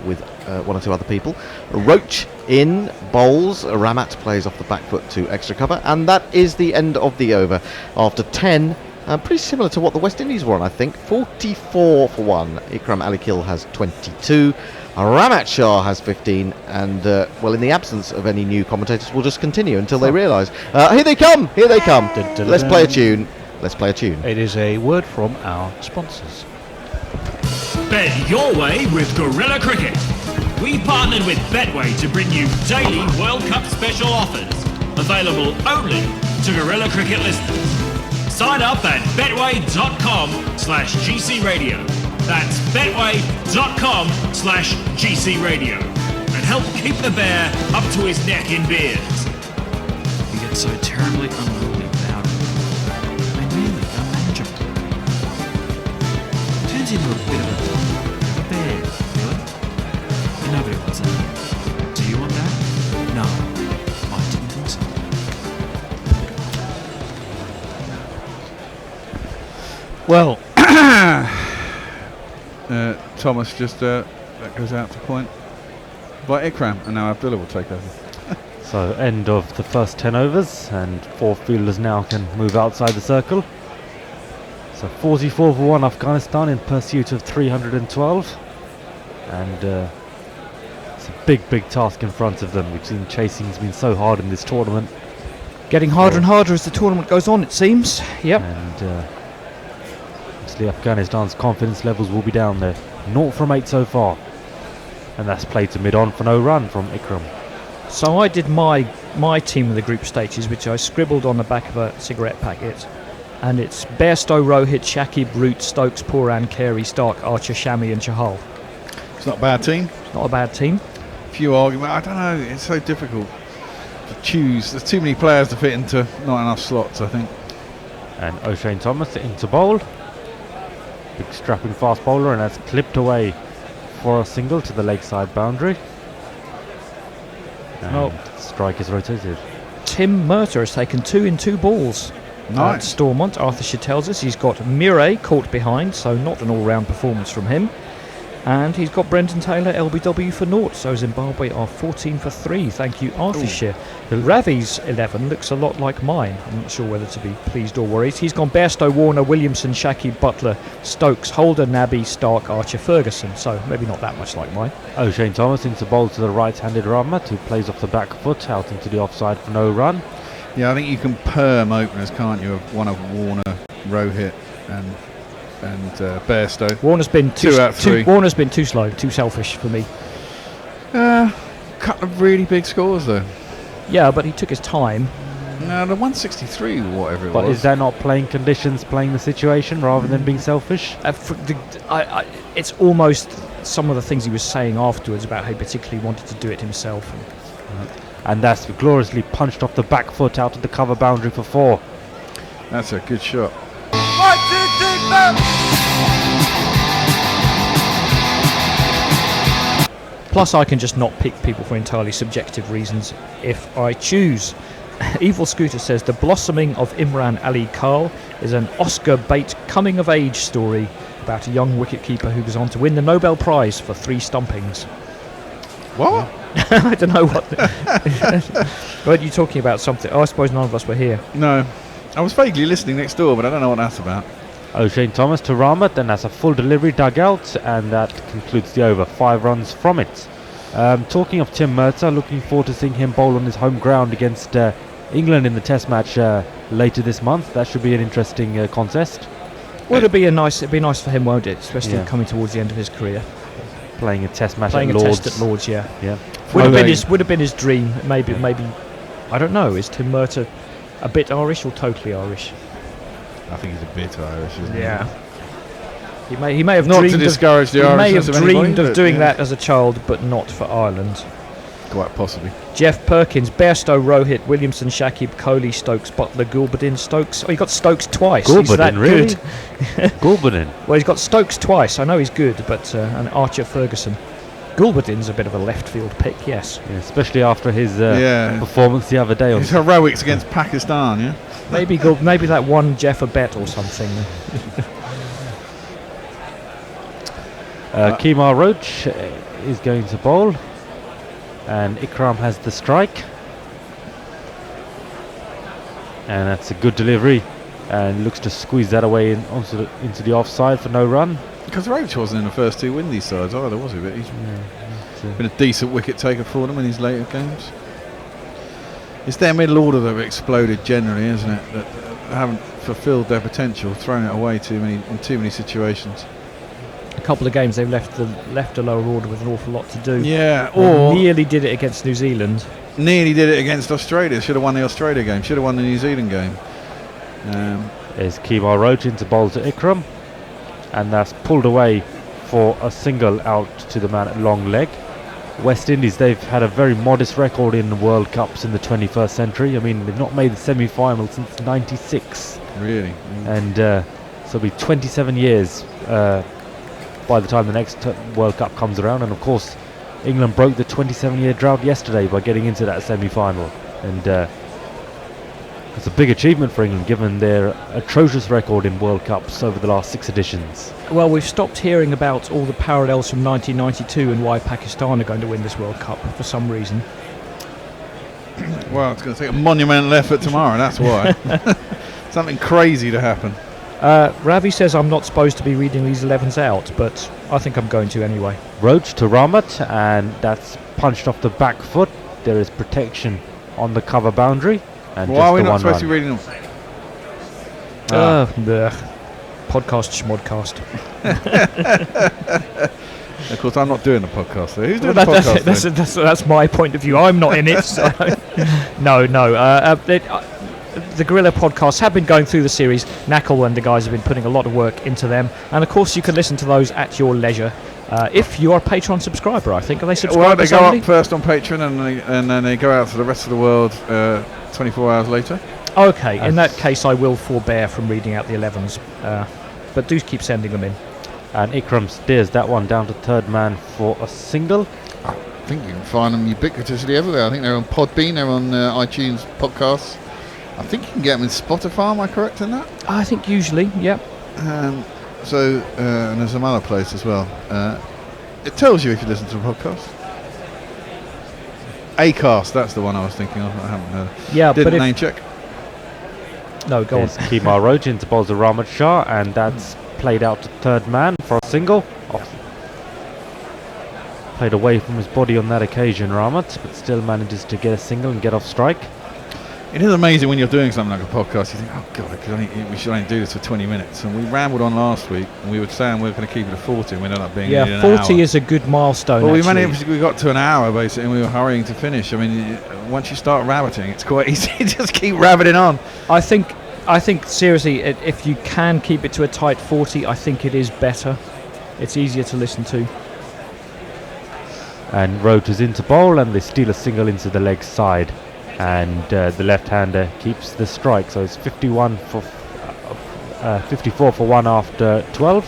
with 1 or 2 other people. Roach in, bowls. Ramat plays off the back foot to extra cover, and that is the end of the over. After 10, pretty similar to what the West Indies were on, I think. 44 for 1. Ikram Ali Kill has 22. Ramat Shah has 15, and well, in the absence of any new commentators, we'll just continue until they realise. Here they come! Here they come! Let's play a tune. Let's play a tune. It is a word from our sponsors. Bet your way with Gorilla Cricket. We partnered with Betway to bring you daily World Cup special offers, available only to Gorilla Cricket listeners. Sign up at betway.com/GC Radio. That's betway.com/GC Radio. And help keep the bear up to his neck in beers. You get so terribly unruly without it. And really unmanageable. Turns into a bit of a bear, really. And nobody wants that. Do you want that? No. I didn't think so. Well, Thomas just that goes out to point by Ikram, and now Abdullah will take over. So end of the first 10 overs, and 4 fielders now can move outside the circle. So 44-1 Afghanistan in pursuit of 312. And it's a big task in front of them. We've seen chasing's been so hard in this tournament. Getting harder and harder as the tournament goes on, it seems. Yep. And obviously Afghanistan's confidence levels will be down there. 0 from 8 so far. And that's played to mid-on for no run from Ikram. So I did my team of the group stages, which I scribbled on the back of a cigarette packet. And it's Bairstow, Rohit, Shakib, Root, Stokes, Pooran, Carey, Stark, Archer, Shami and Chahal. It's not a bad team. It's not a bad team. Few arguments. I don't know. It's so difficult to choose. There's too many players to fit into not enough slots, I think. And O'Shane Thomas into bowl. Big strapping fast bowler, and that's clipped away for a single to the lakeside boundary. And strike is rotated. Tim Murtagh has taken 2 in 2 balls. Nice. Stormont, Arthur Shea tells us he's got Murray caught behind, so not an all-round performance from him. And he's got Brendan Taylor LBW for naught, so Zimbabwe are 14 for 3. Thank you, Arthur Shea. Ravi's 11 looks a lot like mine. I'm not sure whether to be pleased or worried. He's gone Bairstow, Warner, Williamson, Shakib, Butler, Stokes, Holder, Nabby, Stark, Archer, Ferguson. So maybe not that much like mine. O'Shane Thomas into bowl to the right-handed Rahmat, who plays off the back foot out into the offside for no run. Yeah, I think you can perm openers, can't you? Of one of Warner, Rohit, and Bairstow. Warner's been 2 out of 3. Warner's been too slow, too selfish for me. Couple of really big scores though. Yeah, but he took his time. No, the 163 or whatever it was. But is that not playing conditions, playing the situation rather than being selfish? It's almost some of the things he was saying afterwards about how he particularly wanted to do it himself. And that's gloriously punched off the back foot out of the cover boundary for 4. That's a good shot. 1, 2, 3, 4. Plus, I can just not pick people for entirely subjective reasons if I choose. Evil Scooter says the blossoming of Imran Ali Khan is an Oscar bait coming of age story about a young wicketkeeper who goes on to win the Nobel Prize for 3 stumpings. What? I don't know what. Weren't you talking about something? Oh, I suppose none of us were here. No, I was vaguely listening next door, but I don't know what that's about. O'Shane Thomas to Rahmat, then that's a full delivery dugout, and that concludes the over. 5 runs from it. Talking of Tim Murtagh, looking forward to seeing him bowl on his home ground against England in the Test match later this month. That should be an interesting contest. Well, it'd be nice for him, won't it? Especially coming towards the end of his career. Playing a Test match Playing at a Lords. Test at Lords, yeah. Would have been his dream. Maybe. I don't know. Is Tim Murtagh a bit Irish or totally Irish? I think he's a bit Irish, isn't he? Yeah. He may have not dreamed to discourage the He may Irishness have of dreamed anybody, of doing that as a child, but not for Ireland. Quite possibly. Jeff Perkins, Bairstow, Rohit, Williamson, Shakib, Kohli, Stokes, Butler, Gulbadin, Stokes. Oh, he got Stokes twice. He's that really? good. Gulbadin. Well, he's got Stokes twice. I know he's good, but and Archer, Ferguson. Gulbadin's a bit of a left field pick, yes. Yeah, especially after his performance the other day. His heroics against Pakistan, yeah? Maybe that one Jeff a bet or something. Kemar Roach is going to bowl, and Ikram has the strike, and that's a good delivery, and looks to squeeze that away into the offside for no run. Because Roach wasn't in the first 2 Windies sides either, was he? But he's been a decent wicket taker for them in his later games. It's their middle order that have exploded generally, isn't it? That haven't fulfilled their potential, thrown it away in too many situations. A couple of games they've left the lower order with an awful lot to do. Yeah, or nearly did it against New Zealand. Nearly did it against Australia. Should have won the Australia game. Should have won the New Zealand game. There's Kemar Roach into bowl to Ikram, and that's pulled away for a single out to the man at long leg. West Indies, they've had a very modest record in the World Cups in the 21st century. I mean, they've not made the semi-final since '96. Really? And so it'll be 27 years by the time the next World Cup comes around. And of course, England broke the 27-year drought yesterday by getting into that semi-final. And it's a big achievement for England, given their atrocious record in World Cups over the last 6 editions. Well, we've stopped hearing about all the parallels from 1992 and why Pakistan are going to win this World Cup for some reason. Well, it's going to take a monumental effort tomorrow, that's why. Something crazy to happen. Ravi says I'm not supposed to be reading these 11s out, but I think I'm going to anyway. Roach to Ramat, and that's punched off the back foot. There is protection on the cover boundary. And Why are we the not one supposed to be reading them? Blech. Podcast schmodcast. Of course, I'm not doing the podcast though. Who's doing Well, the podcast? that's my point of view. I'm not in it. So. No. The Gorilla podcasts have been going through the series. Knackle and the guys have been putting a lot of work into them. And of course, you can listen to those at your leisure. If you are a Patreon subscriber, I think. Are they subscribers? Well, they go only? up first on Patreon and then they go out to the rest of the world 24 hours later. Okay, in that case, I will forbear from reading out the 11s. But do keep sending them in. And Ikram steers that one down to third man for a single. I think you can find them ubiquitously everywhere. I think they're on Podbean, they're on iTunes podcasts. I think you can get them in Spotify, am I correct in that? I think usually, yep. And there's some other place as well. It tells you if you listen to the podcast. Acast, that's the one I was thinking of. I haven't heard. Yeah, Didn't but name check. No, go on. Kemar Roach into balls of Ramat Shah, and that's played out to third man for a single. Played away from his body on that occasion, Ramat, but still manages to get a single and get off strike. It is amazing when you're doing something like a podcast, you think, oh God, we should only do this for 20 minutes. And we rambled on last week, and we were saying we were going to keep it at 40, and we ended up being an 40 hour. Is a good milestone. Well, we got to an hour, basically, and we were hurrying to finish. I mean, once you start rabbiting, it's quite easy to just keep rabbiting on. I think seriously, if you can keep it to a tight 40, I think it is better. It's easier to listen to. And Roach is into bowl, and they steal a single into the leg side. And the left-hander keeps the strike, so it's 54 for 1 after 12.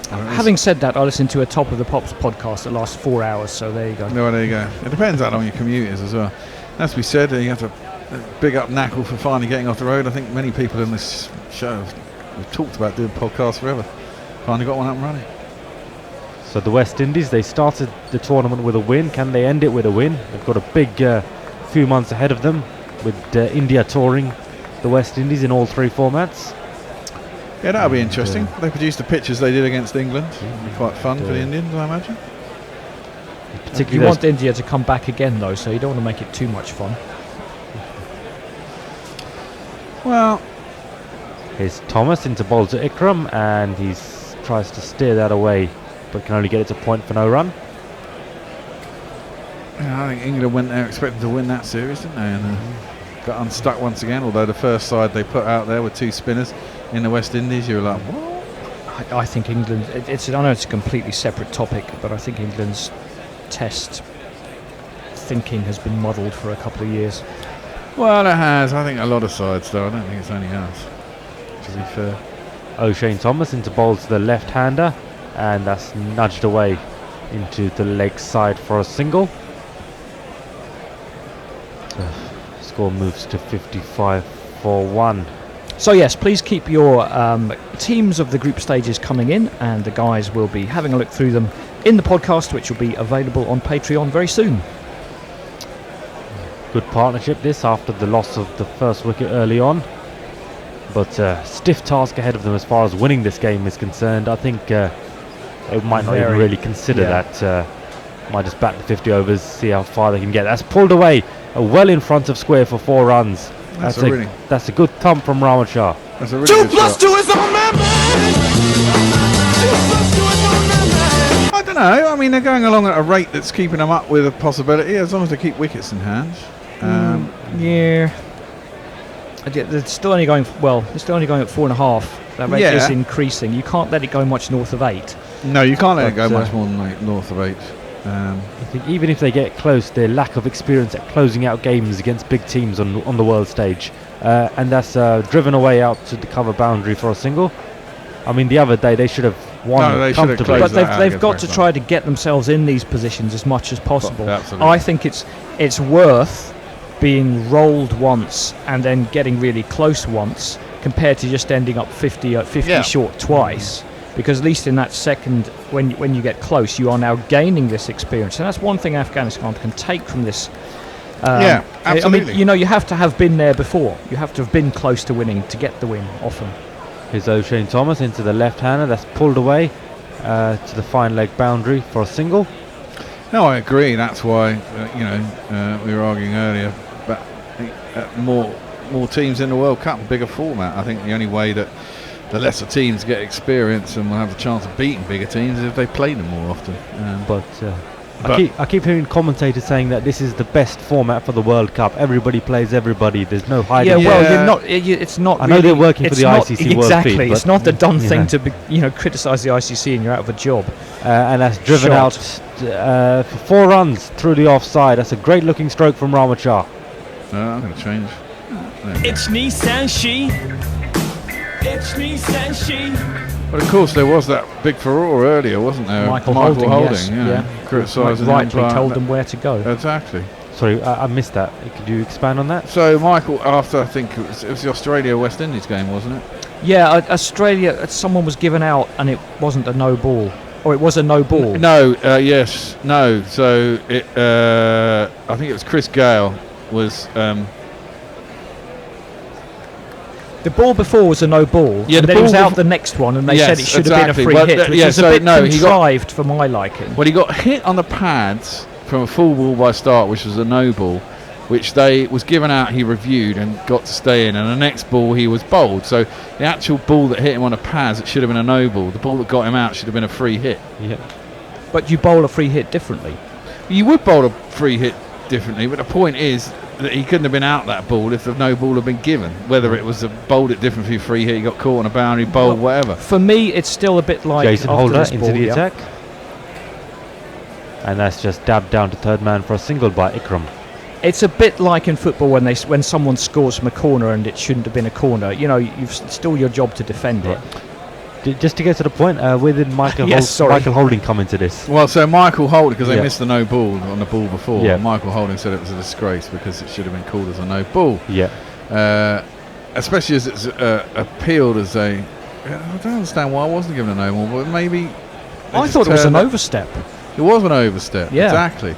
Having said that, I listened to a Top of the Pops podcast that lasts 4 hours, so there you go. No, there you go. It depends how long your commute is as well. As we said, you have to big up Knackle for finally getting off the road. I think many people in this show have talked about doing podcasts forever. Finally got one up and running. So the West Indies, they started the tournament with a win. Can they end it with a win? They've got a big few months ahead of them with India touring the West Indies in all 3 formats. Yeah, that'll be interesting. They produced the pictures they did against England. It'll be quite fun for the Indians, I imagine. You want India to come back again, though, so you don't want to make it too much fun. Well, here's Thomas into bowls to Ikram, and he tries to steer that away, but can only get it to point for no run. Yeah, I think England went there expecting to win that series, didn't they? And got unstuck once again. Although the first side they put out there with 2 spinners in the West Indies, you were like, what? I think England. I know it's a completely separate topic, but I think England's Test thinking has been muddled for a couple of years. Well, it has. I think a lot of sides, though. I don't think it's only us, to be fair. O'Shane Thomas into bowls to the left-hander, and that's nudged away into the leg side for a single. Score moves to 55 for 1. So yes, please keep your teams of the group stages coming in, and the guys will be having a look through them in the podcast, which will be available on Patreon very soon. Good partnership this after the loss of the first wicket early on, but stiff task ahead of them as far as winning this game is concerned. I think they might not even really consider that. Might just bat the 50 overs, see how far they can get. That's pulled away, well in front of square for 4 runs. That's a good thump from Ramat Shah. That's a really 2 good plus shot. 2 is on man. 2 plus 2 is on man. I don't know. I mean, they're going along at a rate that's keeping them up with a possibility, as long as they keep wickets in hand. Yeah. They're still only going. Well, they're still only going at 4.5. That rate is increasing. You can't let it go much north of 8. No, you can't let it go much more than north of 8. I think even if they get close, their lack of experience at closing out games against big teams on the world stage, and that's driven away out to the cover boundary for a single. I mean, the other day they should have won comfortably. But they've got to try to get themselves in these positions as much as possible. I think it's worth being rolled once and then getting really close once, compared to just ending up 50 short twice. Because at least in that second, when you get close, you are now gaining this experience, and that's one thing Afghanistan can take from this. Absolutely. I mean, you have to have been there before. You have to have been close to winning to get the win often. Here's O'Shane Thomas into the left-hander. That's pulled away to the fine leg boundary for a single. No, I agree. That's why we were arguing earlier about more teams in the World Cup, bigger format. I think the only way that the lesser teams get experience and will have the chance of beating bigger teams is if they play them more often. But I keep hearing commentators saying that this is the best format for the World Cup. Everybody plays everybody. There's no hiding. Yeah, well, you're not. It's not. I know they're working for the ICC World exactly. Feed, It's not the done thing to criticise the ICC and you're out of a job. And that's driven out for 4 runs through the offside. That's a great looking stroke from Ramachar. I'm going to change. It's Nissan Shi. It's Nissan Shi. But of course, there was that big furore earlier, wasn't there? Michael Holding, yes. Criticising rightly the told them where to go. Exactly. Sorry, I missed that. Could you expand on that? So Michael, after I think it was the Australia-West Indies game, wasn't it? Yeah, Australia. Someone was given out, and it wasn't a no ball, or it was a no ball. No. So it. I think it was Chris Gale was. The ball before was a no ball. Yeah, and then it was out the next one, and they said it should have been a free hit, which is a bit contrived for my liking. Well, he got hit on the pads from a full ball by start, which was a no ball, which was given out. He reviewed and got to stay in, and the next ball he was bowled. So the actual ball that hit him on the pads, it should have been a no ball. The ball that got him out should have been a free hit. Yeah. But you bowl a free hit differently. You would bowl a free hit differently, but the point is that he couldn't have been out that ball if the no ball had been given. Whether it was bowled it differently, free hit, he got caught on a boundary, bowled, whatever. For me, it's still a bit like Jason Holder into ball, the attack, and that's just dabbed down to third man for a single by Ikram. It's a bit like in football when someone scores from a corner and it shouldn't have been a corner. You've still your job to defend it. Just to get to the point, where did Michael Holding come into this? Well, so Michael Holding, because they missed the no ball on the ball before. Yeah. Michael Holding said it was a disgrace because it should have been called as a no ball. Yeah. Especially as it's appealed as a. I don't understand why I wasn't given a no ball, but maybe. I thought it was an overstep. It was an overstep. Yeah. Exactly.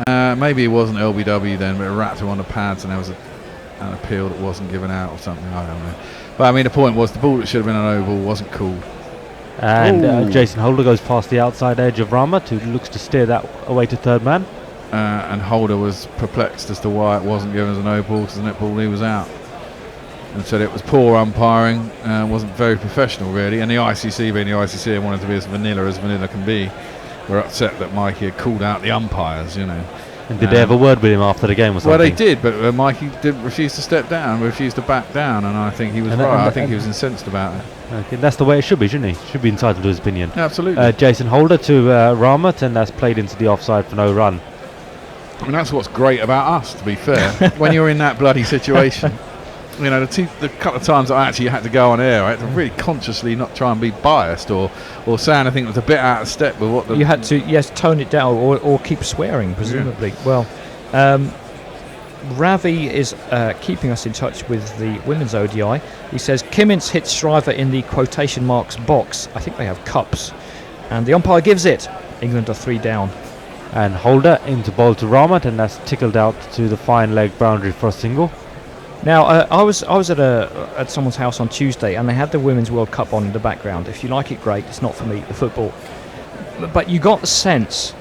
Maybe it wasn't LBW then, but it wrapped him on the pads, and there was an appeal that wasn't given out or something. I don't know. But I mean, the point was the ball that should have been an no ball wasn't called. And Jason Holder goes past the outside edge of Ramat, who looks to steer that away to third man. And Holder was perplexed as to why it wasn't given as a no ball, because the net ball he was out. And said it was poor umpiring, wasn't very professional really. And the ICC, being the ICC, and wanted to be as vanilla can be, were upset that Mikey had called out the umpires, And did they have a word with him after the game or something? Well, they did, but Mikey refused to step down, refused to back down, and I think he was right. I think he was incensed about it. Okay, that's the way it should be, shouldn't he? Should be entitled to his opinion. Absolutely. Jason Holder to Ramat, and that's played into the offside for no run. I mean, that's what's great about us, to be fair. When you're in that bloody situation, the couple of times I actually had to go on air, I had to really consciously not try and be biased or say anything that was a bit out of step with what the... You had to, tone it down or keep swearing, presumably. Yeah. Well, Ravi is keeping us in touch with the women's ODI. He says, Kimmins hits Shriver in the quotation marks box. I think they have cups. And the umpire gives it. England are 3 down. And Holder into bowl to Ramat, and that's tickled out to the fine leg boundary for a single. Now, I was at someone's house on Tuesday, and they had the Women's World Cup on in the background. If you like it, great. It's not for me, the football. But you got the sense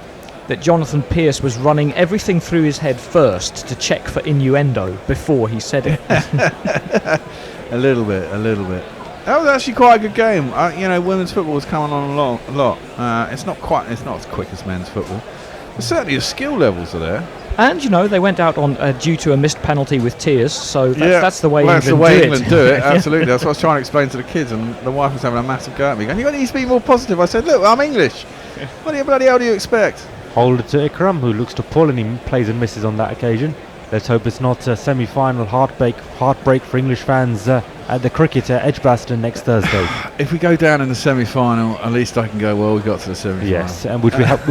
that Jonathan Pearce was running everything through his head first to check for innuendo before he said it. A little bit. That was actually quite a good game. Women's football was coming on a lot. It's not as quick as men's football. But certainly the skill levels are there. And they went out on due to a missed penalty with tears. So that's the way England do it. That's the way England do it. Yeah. Absolutely. That's what I was trying to explain to the kids, and the wife was having a massive go at me. And you need to be more positive. I said, look, I'm English. What the bloody hell do you expect? Holder to Ikram, who looks to pull, and he plays and misses on that occasion. Let's hope it's not a semi-final heartbreak for English fans at the cricket at Edgbaston next Thursday. If we go down in the semi-final, at least I can go, well, we got to the semi-final. Yes, and which we haven't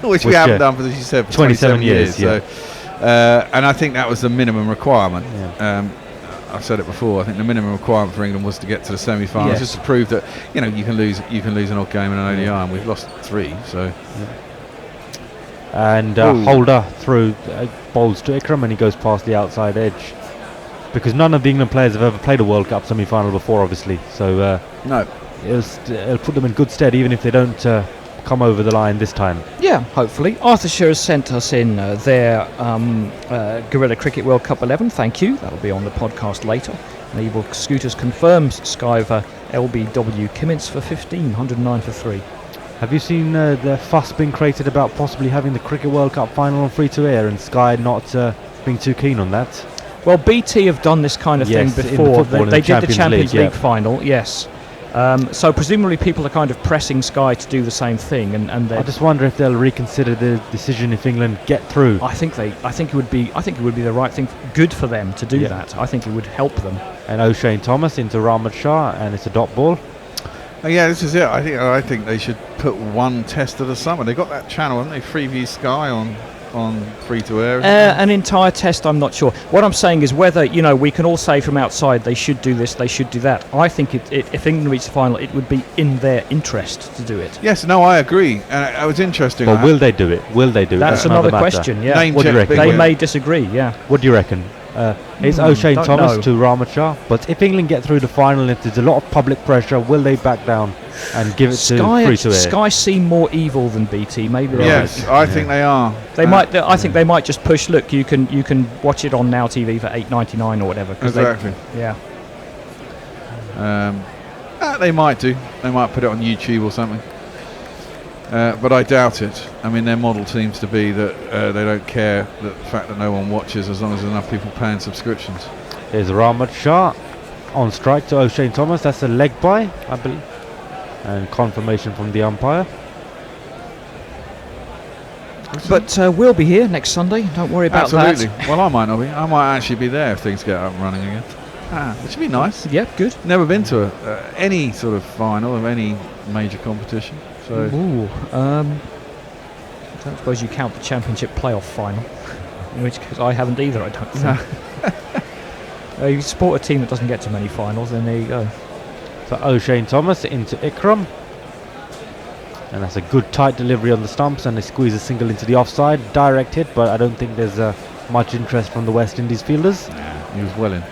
which we haven't done, as you said, for 27 years. Yeah. So, and I think that was the minimum requirement. Yeah. I've said it before. I think the minimum requirement for England was to get to the semi-finals, just to prove that you can lose an odd game in an ODI, and we've lost 3. So. Yeah. And Holder through bowls to Ikram, and he goes past the outside edge. because none of the England players have ever played a World Cup semi-final before, obviously. So no, it'll put them in good stead, even if they don't come over the line this time. Yeah, hopefully. Arthur Shearer has sent us in their Guerrilla Cricket World Cup 11. Thank you. That'll be on the podcast later. Evil Scooters confirms Skyver LBW Kimmins for 15, 109 for 3. Have you seen the fuss being created about possibly having the Cricket World Cup final on free-to-air and Sky not being too keen on that? Well, BT have done this kind of thing before. They did the Champions League final, yes. So presumably people are kind of pressing Sky to do the same thing, and I just wonder if they'll reconsider the decision if England get through. I think it would be the right thing, good for them to do that. I think it would help them. And O'Shane Thomas into Rahmat Shah, and it's a dot ball. Yeah, this is it. I think they should put one test of the summer. They got that channel, haven't they? Freeview Sky on free to air. An entire test, I'm not sure. What I'm saying is whether we can all say from outside they should do this, they should do that. I think if England reach the final, it would be in their interest to do it. Yes, no, I agree. And it was interesting. But will they do it? Will they do it? That's another question. Yeah. What do you reckon? They may disagree. Yeah. What do you reckon? It's O'Shane Thomas to Rahmat Shah, but if England get through the final, if there's a lot of public pressure, will they back down and give it to free to air? Sky seem more evil than BT, maybe. Yes, I think they are. They might. I think they might just push. Look, you can watch it on Now TV for $8.99 or whatever. Exactly. They might do. They might put it on YouTube or something. But I doubt it. I mean, their model seems to be that they don't care the fact that no one watches as long as there's enough people paying subscriptions. Here's Rahmat Shah on strike to O'Shane Thomas. That's a leg by, I believe. And confirmation from the umpire. But we'll be here next Sunday. Don't worry about Absolutely. that. Well, I might not be. I might actually be there if things get up and running again. It should be nice. Yeah, good. Never been to any sort of final of any major competition. So. Ooh, I don't suppose you count the Championship playoff final, in which case I haven't either, I don't think. You support a team that doesn't get to many finals, then there you go. So O'Shane Thomas into Ikram. And that's a good tight delivery on the stumps, and they squeeze a single into the offside. Direct hit, but I don't think there's much interest from the West Indies fielders. He was well in.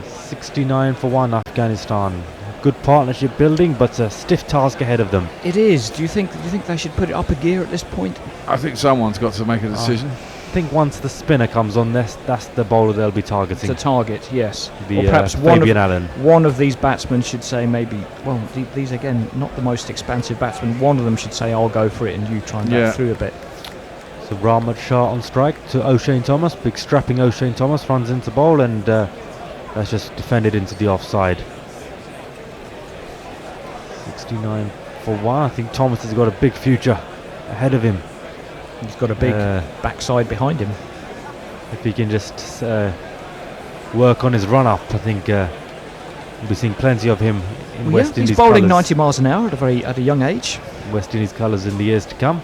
69 for 1 Afghanistan. Good partnership building, but a stiff task ahead of them. It is. Do you think they should put it up a gear at this point? I think someone's got to make a decision. I think once the spinner comes on, that's the bowler they'll be targeting. It's a target, yes. Or perhaps Allen. One of these batsmen should say maybe, well, these again, not the most expansive batsmen. One of them should say, I'll go for it, and you try and get through a bit. So Rahmat Shah on strike to O'Shane Thomas. Big strapping O'Shane Thomas runs into bowl, and that's just defended into the offside. 69 for 1. I think Thomas has got a big future ahead of him. He's got a big backside behind him. If he can just work on his run-up, I think we'll be seeing plenty of him in West Indies. He's bowling colours. 90 miles an hour at a young age. West Indies colours in the years to come.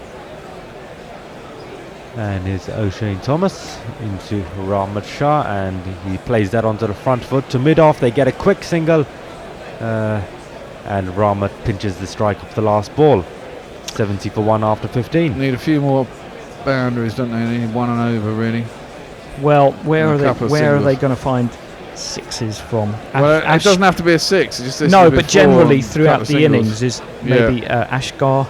And here's O'Shane Thomas into Rahmat Shah, and he plays that onto the front foot to mid-off. They get a quick single, and Rahmat pinches the strike off the last ball. 70 for 1 after 15. Need a few more boundaries, don't they? They need one and over, really. Well, where are they going to find sixes from? Well, it doesn't have to be a six. No, but generally throughout the innings is maybe Ashgar,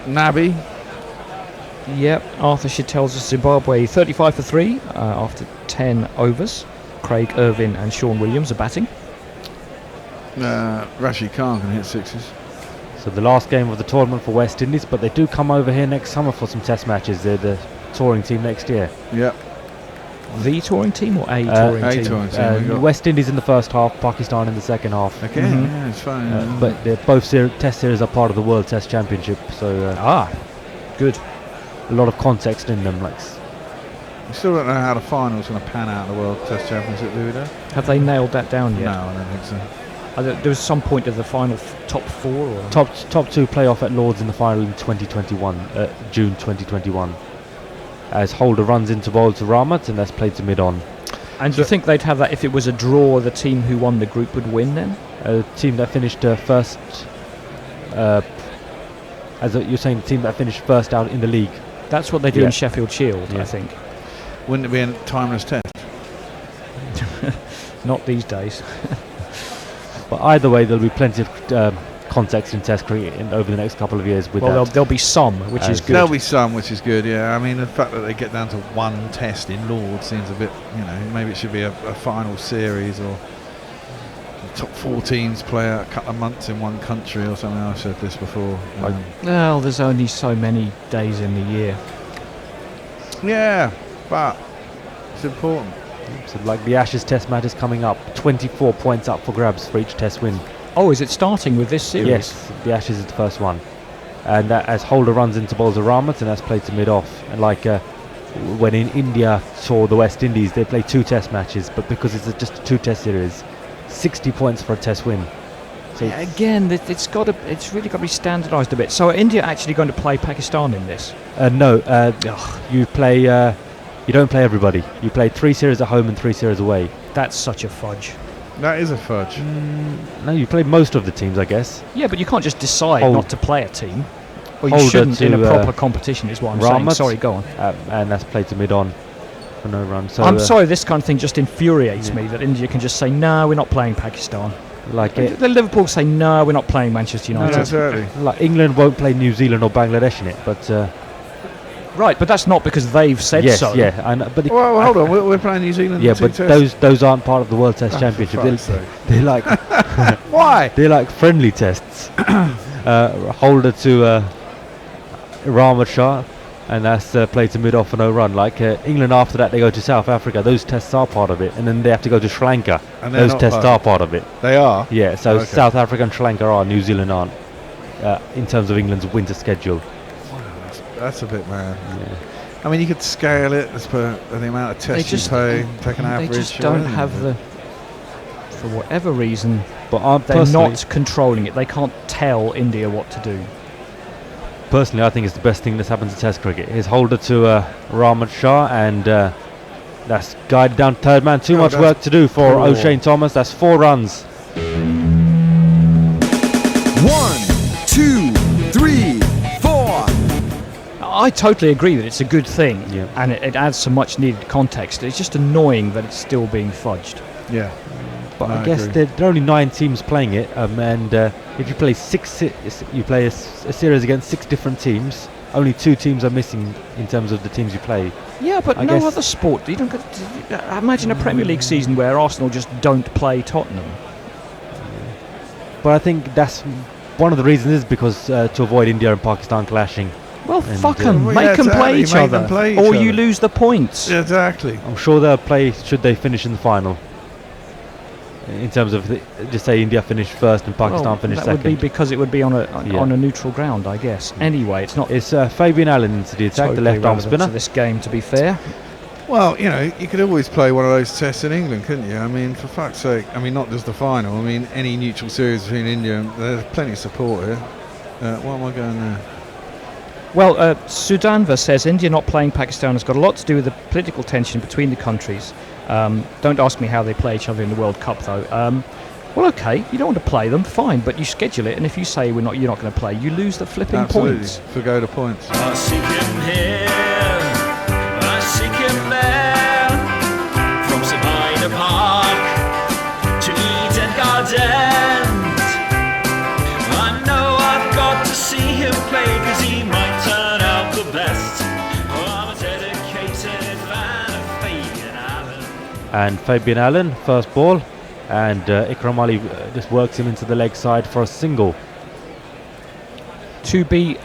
Nabi. Yep, Arthur tells us Zimbabwe 35 for 3 after 10 overs. Craig Irvin and Sean Williams are batting. Rashid Khan can hit sixes. So the last game of the tournament for West Indies, but they do come over here next summer for some test matches. They're the touring team next year. Yep. The touring team or a touring team? Touring team. West Indies in the first half, Pakistan in the second half. Okay, yeah, it's fine. But both test series are part of the World Test Championship, so good. A lot of context in them. We still don't know how the final's going to pan out in the World Test Championship, do we? Have they nailed that down yet? No, I don't think so. There was some point of the final top 4 or top 2 playoff at Lords in the final in 2021, June 2021. As Holder runs into bowl to Rahmat, and that's played to mid-on. And do you think they'd have that if it was a draw? The team who won the group would win then? A team that finished first. You're saying, the team that finished first out in the league. That's what they do in Sheffield Shield, I think. Wouldn't it be a timeless test? Not these days. But either way, there'll be plenty of context in Test cricket over the next couple of years. With there'll be some, which is good. There'll be some, which is good. Yeah, I mean, the fact that they get down to one test in Lords seems a bit. Maybe it should be a final series, or the top 4 teams play a couple of months in one country or something. I've said this before. Well, there's only so many days in the year. Yeah, but it's important. So like the Ashes Test match is coming up, 24 points up for grabs for each Test win. Oh, is it starting with this series? Yes, the Ashes is the first one. And as Holder runs into bowls of Ramat, and that's played to mid-off. And like when in India saw the West Indies, they play 2 Test matches, but because it's just a 2 Test series, 60 points for a Test win. So again, it's really got to be standardised a bit. So are India actually going to play Pakistan in this? No, you play. You don't play everybody. You play 3 series at home and 3 series away. That's such a fudge. That is a fudge. No, you play most of the teams, I guess. Yeah, but you can't just decide not to play a team. Or you Holder shouldn't in a to, proper competition, is what I'm saying. Sorry, go on. And that's played to mid-on for no run. So I'm sorry, this kind of thing just infuriates me, that India can just say, no, we're not playing Pakistan. The Liverpool say, no, we're not playing Manchester United. No, exactly. Like England won't play New Zealand or Bangladesh in it, but... Right, but that's not because they've said so. Yes, yeah. But well, hold on, we're playing New Zealand. Yeah, but those aren't part of the World Test Championship. They're like why? They're like friendly tests. Holder to Ramat Shah, and that's played to mid-off for no run. Like England, after that they go to South Africa. Those tests are part of it, and then they have to go to Sri Lanka. And those tests are part of it. They are. Yeah, so South Africa and Sri Lanka are. New Zealand aren't. In terms of England's winter schedule. That's a bit mad. Yeah. I mean, you could scale it as per the amount of tests you play, take an average. They just don't have for whatever reason, but they're not controlling it. They can't tell India what to do. Personally, I think it's the best thing that's happened to Test cricket. His Holder to Ramat Shah, and that's guided down to third man. Too much work to do for O'Shane Thomas. That's 4 runs. 1, 2, 3, 4. I totally agree that it's a good thing, and it adds some much needed context. It's just annoying that it's still being fudged. Yeah, but I guess there are only 9 teams playing it, and if you play a series against 6 different teams. Only 2 teams are missing in terms of the teams you play. Yeah, but no other sport. You don't imagine a Premier League season where Arsenal just don't play Tottenham. But I think that's one of the reasons is because to avoid India and Pakistan clashing. Well, fuck them. Make them play each other. Or you lose the points. Yeah, exactly. I'm sure they'll play should they finish in the final. In terms of, just say India finish first and Pakistan finish second. That would be because it would be on a neutral ground, I guess. Anyway, it's not... It's Fabian Allen into the attack, the left-arm spinner. To this game, to be fair. Well, you could always play one of those tests in England, couldn't you? I mean, for fuck's sake. I mean, not just the final. I mean, any neutral series between India and... There's plenty of support here. Why am I going there? Well, Sudanva says India not playing Pakistan has got a lot to do with the political tension between the countries. Don't ask me how they play each other in the World Cup, though. Well, okay, you don't want to play them, fine, but you schedule it, and if you say you're not going to play, you lose the flipping points. Forgo the points. I seek him here, I seek him there, from Sabina Park to Eden Gardens. I know I've got to see him play, 'cause he might turn out the best. I'm a dedicated fan of Fabian Allen. And Fabian Allen, first ball, and Ikram Ali just works him into the leg side for a single. To be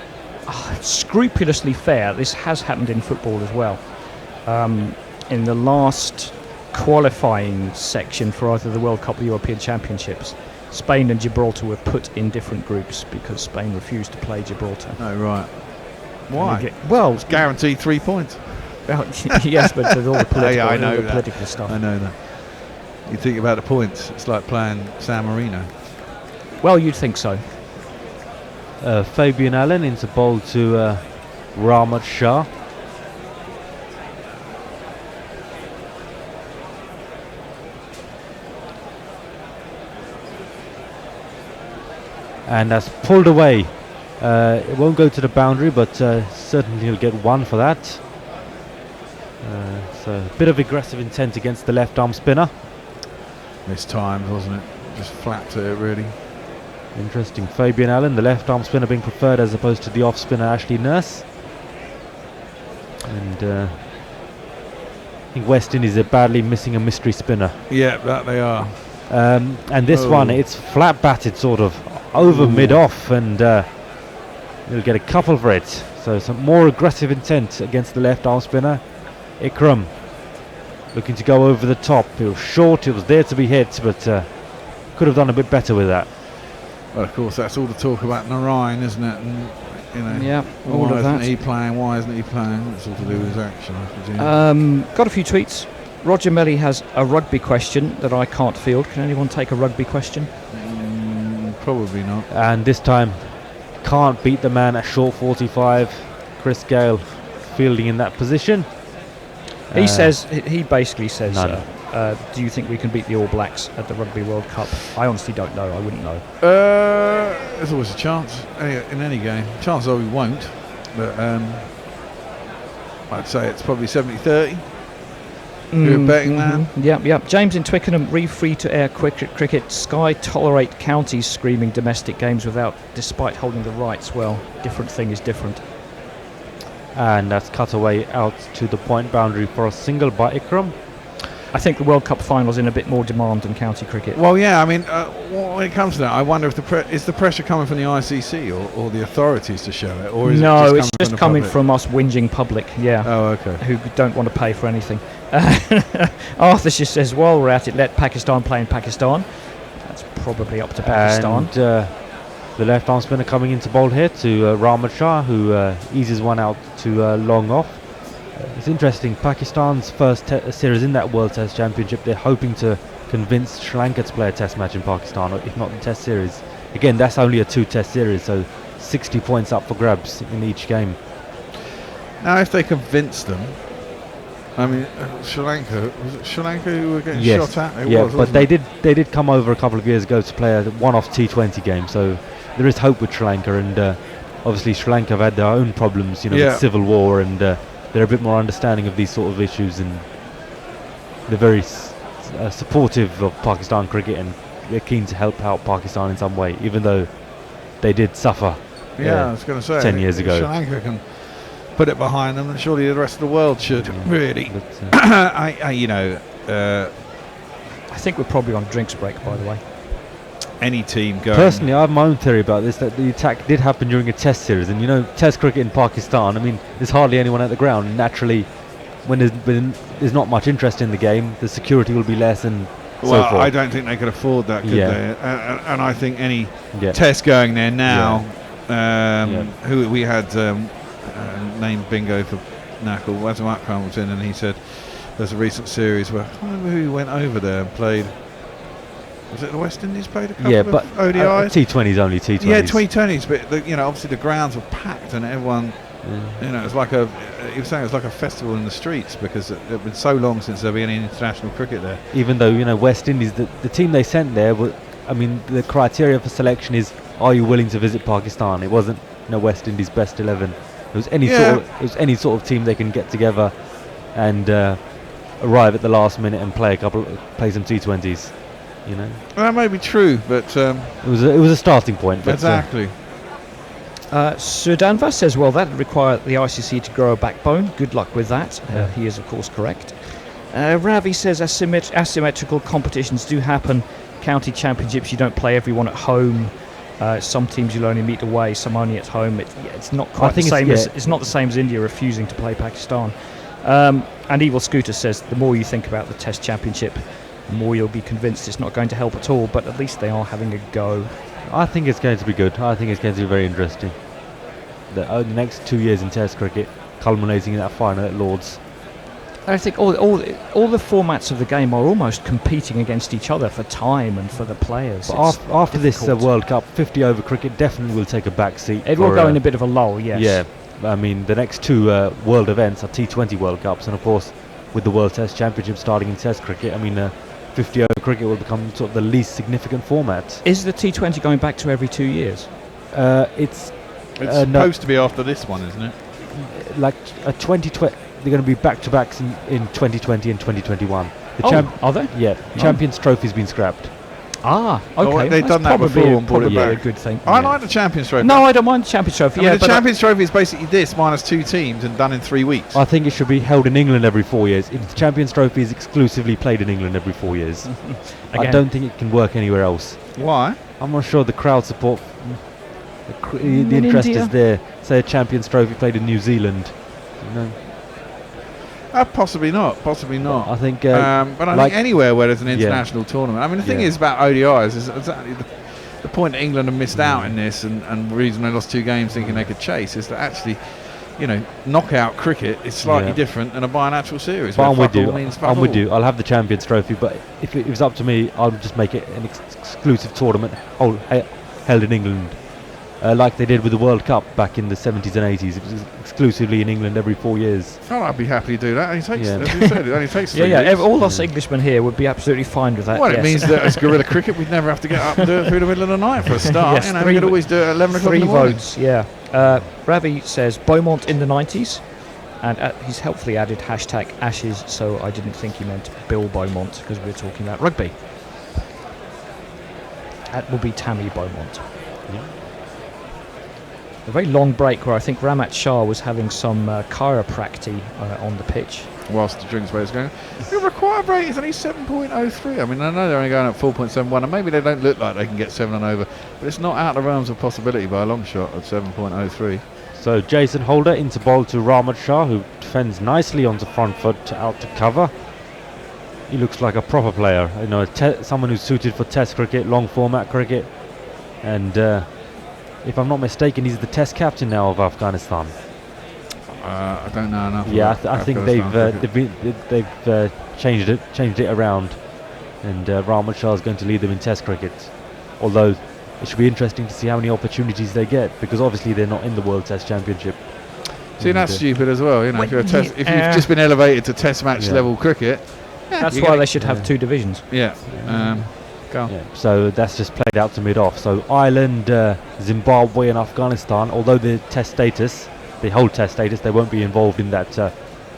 scrupulously fair, this has happened in football as well. In the last qualifying section for either the World Cup or the European Championships, Spain and Gibraltar were put in different groups because Spain refused to play Gibraltar. Oh, right. Why? Well, it's guaranteed 3 points. Well, yes, but with all the political, I know political stuff. I know that. You think about the points, it's like playing San Marino. Well, you'd think so. Fabian Allen into bowl to Ramat Shah. And that's pulled away It won't go to the boundary, but certainly he'll get one for that. So a bit of aggressive intent against the left arm spinner. Mistimed, wasn't it? Just flapped at it, really. Interesting. Fabian Allen, the left arm spinner, being preferred as opposed to the off spinner Ashley Nurse. And I think West Indies are badly missing a mystery spinner. Yeah, that they are. And this one, it's flat batted sort of over mid-off, and he'll get a couple for it. So some more aggressive intent against the left arm spinner. Ikram looking to go over the top. It was short, it was there to be hit, but could have done a bit better with that. Well, of course, that's all the talk about Narayan, isn't it? And, you know, yeah, all why of that. isn't he playing? Why isn't he playing? It's all to do with his action, I presume. Got a few tweets. Roger Melly has a rugby question that I can't field. Can anyone take a rugby question? Probably not. And this time, can't beat the man at short 45. Chris Gale fielding in that position. He says, he basically says, none. do you think we can beat the All Blacks at the Rugby World Cup? I honestly don't know. I wouldn't know. There's always a chance in any game. Chances are we won't, but I'd say it's probably 70-30. You're a betting man. Yep. James in Twickenham, free-to-air cricket. Sky tolerate counties screaming domestic games despite holding the rights. Well, different thing is different. And that's cut away out to the point boundary for a single by Ikram. I think the World Cup final's in a bit more demand than county cricket. Well, yeah, I mean, when it comes to that, I wonder if is the pressure coming from the ICC or the authorities to show it, or is it's just coming public? from us whinging public, yeah. Oh, okay. Who don't want to pay for anything. Arthur just says, while we're at it, let Pakistan play in Pakistan. That's probably up to Pakistan. And the left arm spinner coming into bowl here to Rahmat Shah, who eases one out to long off. It's interesting, Pakistan's first series in that World Test Championship, they're hoping to convince Sri Lanka to play a test match in Pakistan, or if not the test series. Again, that's only a 2-test series, so 60 points up for grabs in each game. Now, if they convince them, I mean, Sri Lanka, was it Sri Lanka who were getting shot at? But they did come over a couple of years ago to play a one-off T20 game, so there is hope with Sri Lanka, and obviously Sri Lanka have had their own problems, with civil war, and they're a bit more understanding of these sort of issues, and they're very supportive of Pakistan cricket, and they're keen to help out Pakistan in some way, even though they did suffer. I was going to say 10 years ago. Sri Lanka can put it behind them, and surely the rest of the world should really. But, I think we're probably on a drinks break, by the way. Any team going. Personally, I have my own theory about this, that the attack did happen during a test series, and test cricket in Pakistan, I mean, there's hardly anyone at the ground, and naturally when there's not much interest in the game, the security will be less, and so forth. I don't think they could afford that, could they? And I think any test going there now, who we had named bingo for Knuckle, Wazam Akram was in, and he said there's a recent series where I can't remember who went over there and played. Was it the West Indies played a couple of ODIs? T20s only, T20s. Yeah, T20s, but obviously the grounds were packed and everyone, it was like he was saying it was like a festival in the streets because it had been so long since there had been any international cricket there. Even though, West Indies, the team they sent there, the criteria for selection is, are you willing to visit Pakistan? It wasn't, West Indies best 11. It was any sort of team they can get together and arrive at the last minute and play some T20s. That may be true, but it was a starting point. But exactly. Sudanva says, well, that would require the ICC to grow a backbone. Good luck with that. He is, of course, correct. Ravi says asymmetrical competitions do happen. County championships, you don't play everyone at home. Some teams you'll only meet away, some only at home. It's not quite the same. It's not the same as India refusing to play Pakistan. And Evil Scooter says, the more you think about the Test Championship, the more you'll be convinced it's not going to help at all, but at least they are having a go. I think it's going to be good. I think it's going to be very interesting. The next 2 years in Test cricket, culminating in that final at Lords. I think all the formats of the game are almost competing against each other for time and for the players. But after this World Cup, 50-over cricket definitely will take a back seat. It will go in a bit of a lull, yes. Yeah, I mean, the next two world events are T20 World Cups, and of course, with the World Test Championship starting in Test cricket, I mean, 50-over cricket will become sort of the least significant format. Is the T20 going back to every 2 years? It's It's supposed to be after this one, isn't it? Like a 2020, they're going to be back-to-backs in 2020 and 2021. Are they? Yeah, Champions Trophy's been scrapped. Ah, okay. Oh, they've done that before and brought it back. A good thing. I like the Champions Trophy. No, I don't mind the Champions Trophy. I mean, the Champions Trophy is basically this minus 2 teams and done in 3 weeks. I think it should be held in England every 4 years. If the Champions Trophy is exclusively played in England every 4 years, I don't think it can work anywhere else. Why? I'm not sure the crowd support, the interest India? is there. Say a Champions Trophy played in New Zealand, you know. Possibly not. I think, but I think anywhere where there's an international tournament. I mean, the thing Yeah. is about ODIs is exactly the point that England have missed out in this, and the reason they lost 2 games thinking they could chase is that actually, you know, knockout cricket is slightly different than a bilateral series. But I'm where with you. fuck all means fuck I'm with all. you. I'll have the Champions Trophy, but if it was up to me, I'll just make it an exclusive tournament held in England. Like they did with the World Cup back in the 70s and 80s. It was exclusively in England every 4 years. Oh, I'd be happy to do that. As you said, it only takes 3 Yeah, weeks. all us Englishmen here would be absolutely fine with that. Well, yes. it means that as guerrilla cricket, we'd never have to get up and do it through the middle of the night for a start. Yes, you know, we could always do it at 11 o'clock in 3 the morning. votes, yeah. Ravi says Beaumont in the 90s, and he's helpfully added hashtag Ashes, so I didn't think he meant Bill Beaumont because we were talking about rugby. That will be Tammy Beaumont. Yeah. A very long break where I think Ramat Shah was having some chiropractic on the pitch. Whilst the drinks race going. The required rate is only 7.03. I mean, I know they're only going at 4.71, and maybe they don't look like they can get 7 and over, but it's not out of the realms of possibility by a long shot at 7.03. So Jason Holder into bowl to Rahmat Shah, who defends nicely on the front foot out to cover. He looks like a proper player, you know, someone who's suited for Test cricket, long format cricket, and if I'm not mistaken, he's the Test captain now of Afghanistan. I don't know enough. Yeah, about I think Afghanistan they've changed it around, and Rahmat Shah is going to lead them in Test cricket. Although it should be interesting to see how many opportunities they get, because obviously they're not in the World Test Championship. See, that's stupid as well. You know, if you've just been elevated to Test match level cricket, that's why they should have 2 divisions. Yeah. Go on. Yeah, so that's just played out to mid-off. So Ireland, Zimbabwe and Afghanistan, although they hold Test status, they won't be involved in that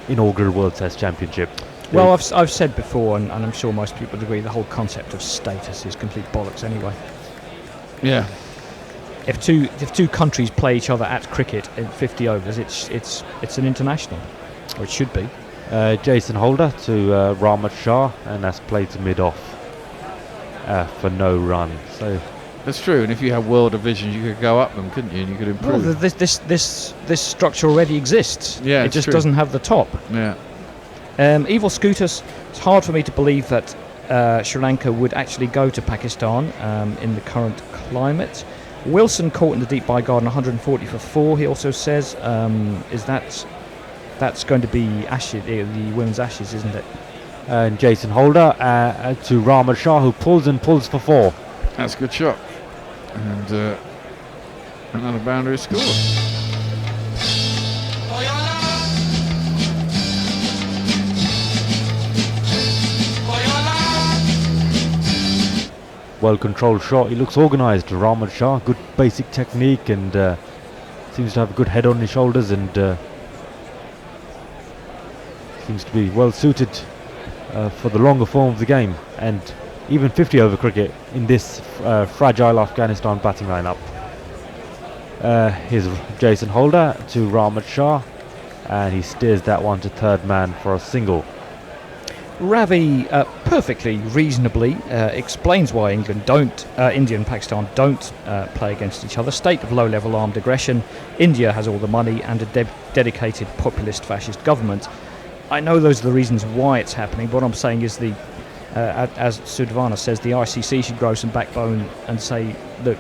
inaugural World Test Championship. Well, I've said before, and I'm sure most people would agree, the whole concept of status is complete bollocks anyway. Yeah. If two countries play each other at cricket in 50 overs, it's an international, or it should be. Jason Holder to Rahmat Shah, and that's played to mid-off. For no run. So that's true, and if you have world divisions, you could go up them, couldn't you? And you could improve. Well, this structure already exists. Yeah, it just doesn't have the top. Yeah. Evil Scooters. It's hard for me to believe that Sri Lanka would actually go to Pakistan in the current climate. Wilson caught in the deep by Garden, 140 for 4. He also says, "Is that's going to be Ashes, the women's Ashes, isn't it?" And Jason Holder to Rahmat Shah, who pulls for 4. That's a good shot. And another boundary scored. Well controlled shot. He looks organised. Rahmat Shah, good basic technique, and seems to have a good head on his shoulders, and seems to be well suited for the longer form of the game, and even 50 over cricket in this fragile Afghanistan batting lineup. Here's Jason Holder to Rahmat Shah, and he steers that one to third man for a single. Ravi perfectly reasonably explains why India and Pakistan don't play against each other. State of low-level armed aggression. India has all the money and a dedicated populist fascist government. I know those are the reasons why it's happening, but what I'm saying is as Sudhavana says, the ICC should grow some backbone and say, look,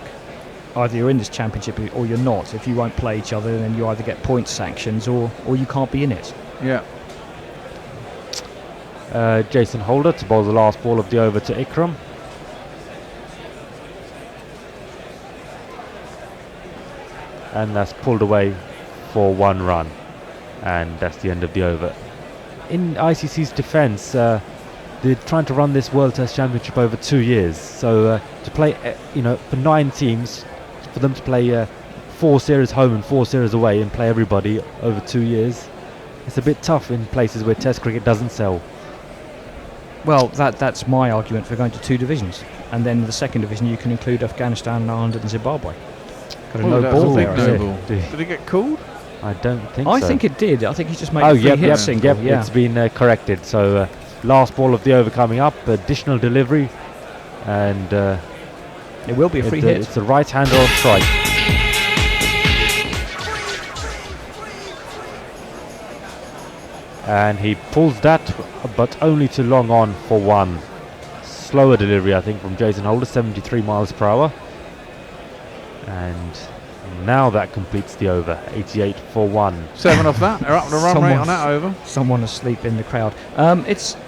either you're in this championship or you're not. If you won't play each other, then you either get points sanctions or you can't be in it. Yeah. Jason Holder to bowl the last ball of the over to Ikram. And that's pulled away for 1 run. And that's the end of the over. In ICC's defence, they're trying to run this World Test Championship over 2 years. So to play, for 9 teams, for them to play 4 series home and 4 series away and play everybody over 2 years. It's a bit tough in places where Test cricket doesn't sell. Well, that's my argument for going to 2 divisions, and then the second division you can include Afghanistan, Ireland, and Zimbabwe. Got a no ball there. No ball. Did it get called? I don't think so. I think it did. I think he just made a free hit single. Yep, it's been corrected. So last ball of the over coming up, additional delivery, and it will be a free hit. It's the right hander on strike. And he pulls that, but only too long on for 1. Slower delivery, I think, from Jason Holder, 73 miles per hour. And now that completes the over, 88 for 1. 7 off that. They're up the run rate on that over. Someone asleep in the crowd. It's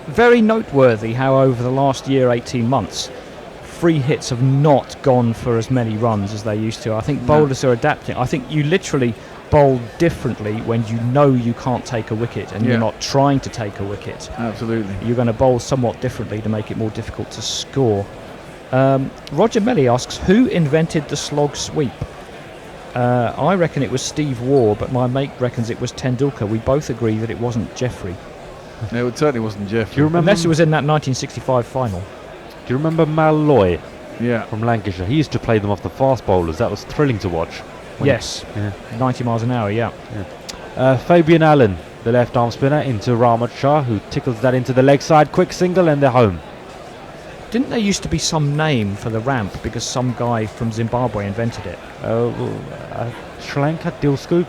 very noteworthy how over the last year, 18 months, free hits have not gone for as many runs as they used to. I think bowlers are adapting. I think you literally bowl differently when you know you can't take a wicket and you're not trying to take a wicket. Absolutely. You're going to bowl somewhat differently to make it more difficult to score. Roger Melly asks, who invented the slog sweep? I reckon it was Steve Waugh, but my mate reckons it was Tendulkar. We both agree that it wasn't Jeffrey. No, it certainly wasn't Jeffrey. Do you remember Unless it was in that 1965 final. Do you remember Mal Loy? Yeah. From Lancashire. He used to play them off the fast bowlers. That was thrilling to watch. Yes. 90 miles an hour, yeah. Fabian Allen, the left arm spinner, into Rahmat Shah, who tickles that into the leg side. Quick single and they're home. Didn't there used to be some name for the ramp because some guy from Zimbabwe invented it? Sri Lanka Dil Scoop?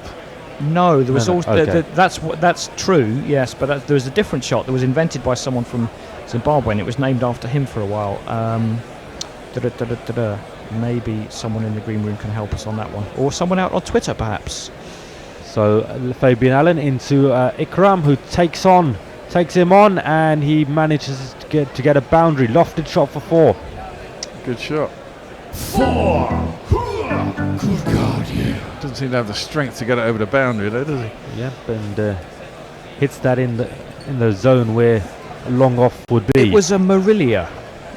No, there was also okay. that's true, yes, but there was a different shot that was invented by someone from Zimbabwe and it was named after him for a while. Maybe someone in the green room can help us on that one, or someone out on Twitter perhaps. So Fabian Allen into Ikram, who takes him on, and he manages to get a boundary. Lofted shot for 4. Good shot. 4. Good God, yeah. Doesn't seem to have the strength to get it over the boundary, though, does he? Yep, and hits that in the zone where a long off would be. It was a Marilia.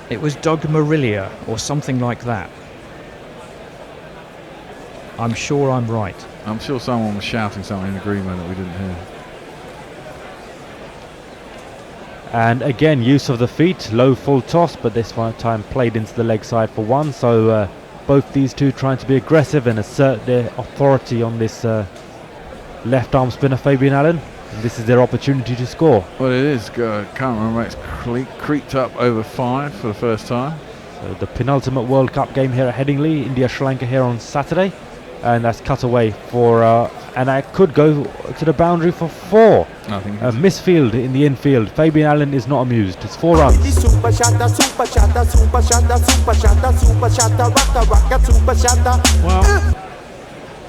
It was Doug Marilia or something like that. I'm sure I'm right. I'm sure someone was shouting something in the green room that we didn't hear. And again, use of the feet, low full toss, but this one time played into the leg side for 1. So both these two trying to be aggressive and assert their authority on this left arm spinner, Fabian Allen. And this is their opportunity to score. Well, it is. Can't remember. It's creeped up over 5 for the first time. So the penultimate World Cup game here at Headingley, India-Sri Lanka here on Saturday. And that's cut away for, and that could go to the boundary for 4. I think misfield in the infield. Fabian Allen is not amused. It's 4 runs. Well,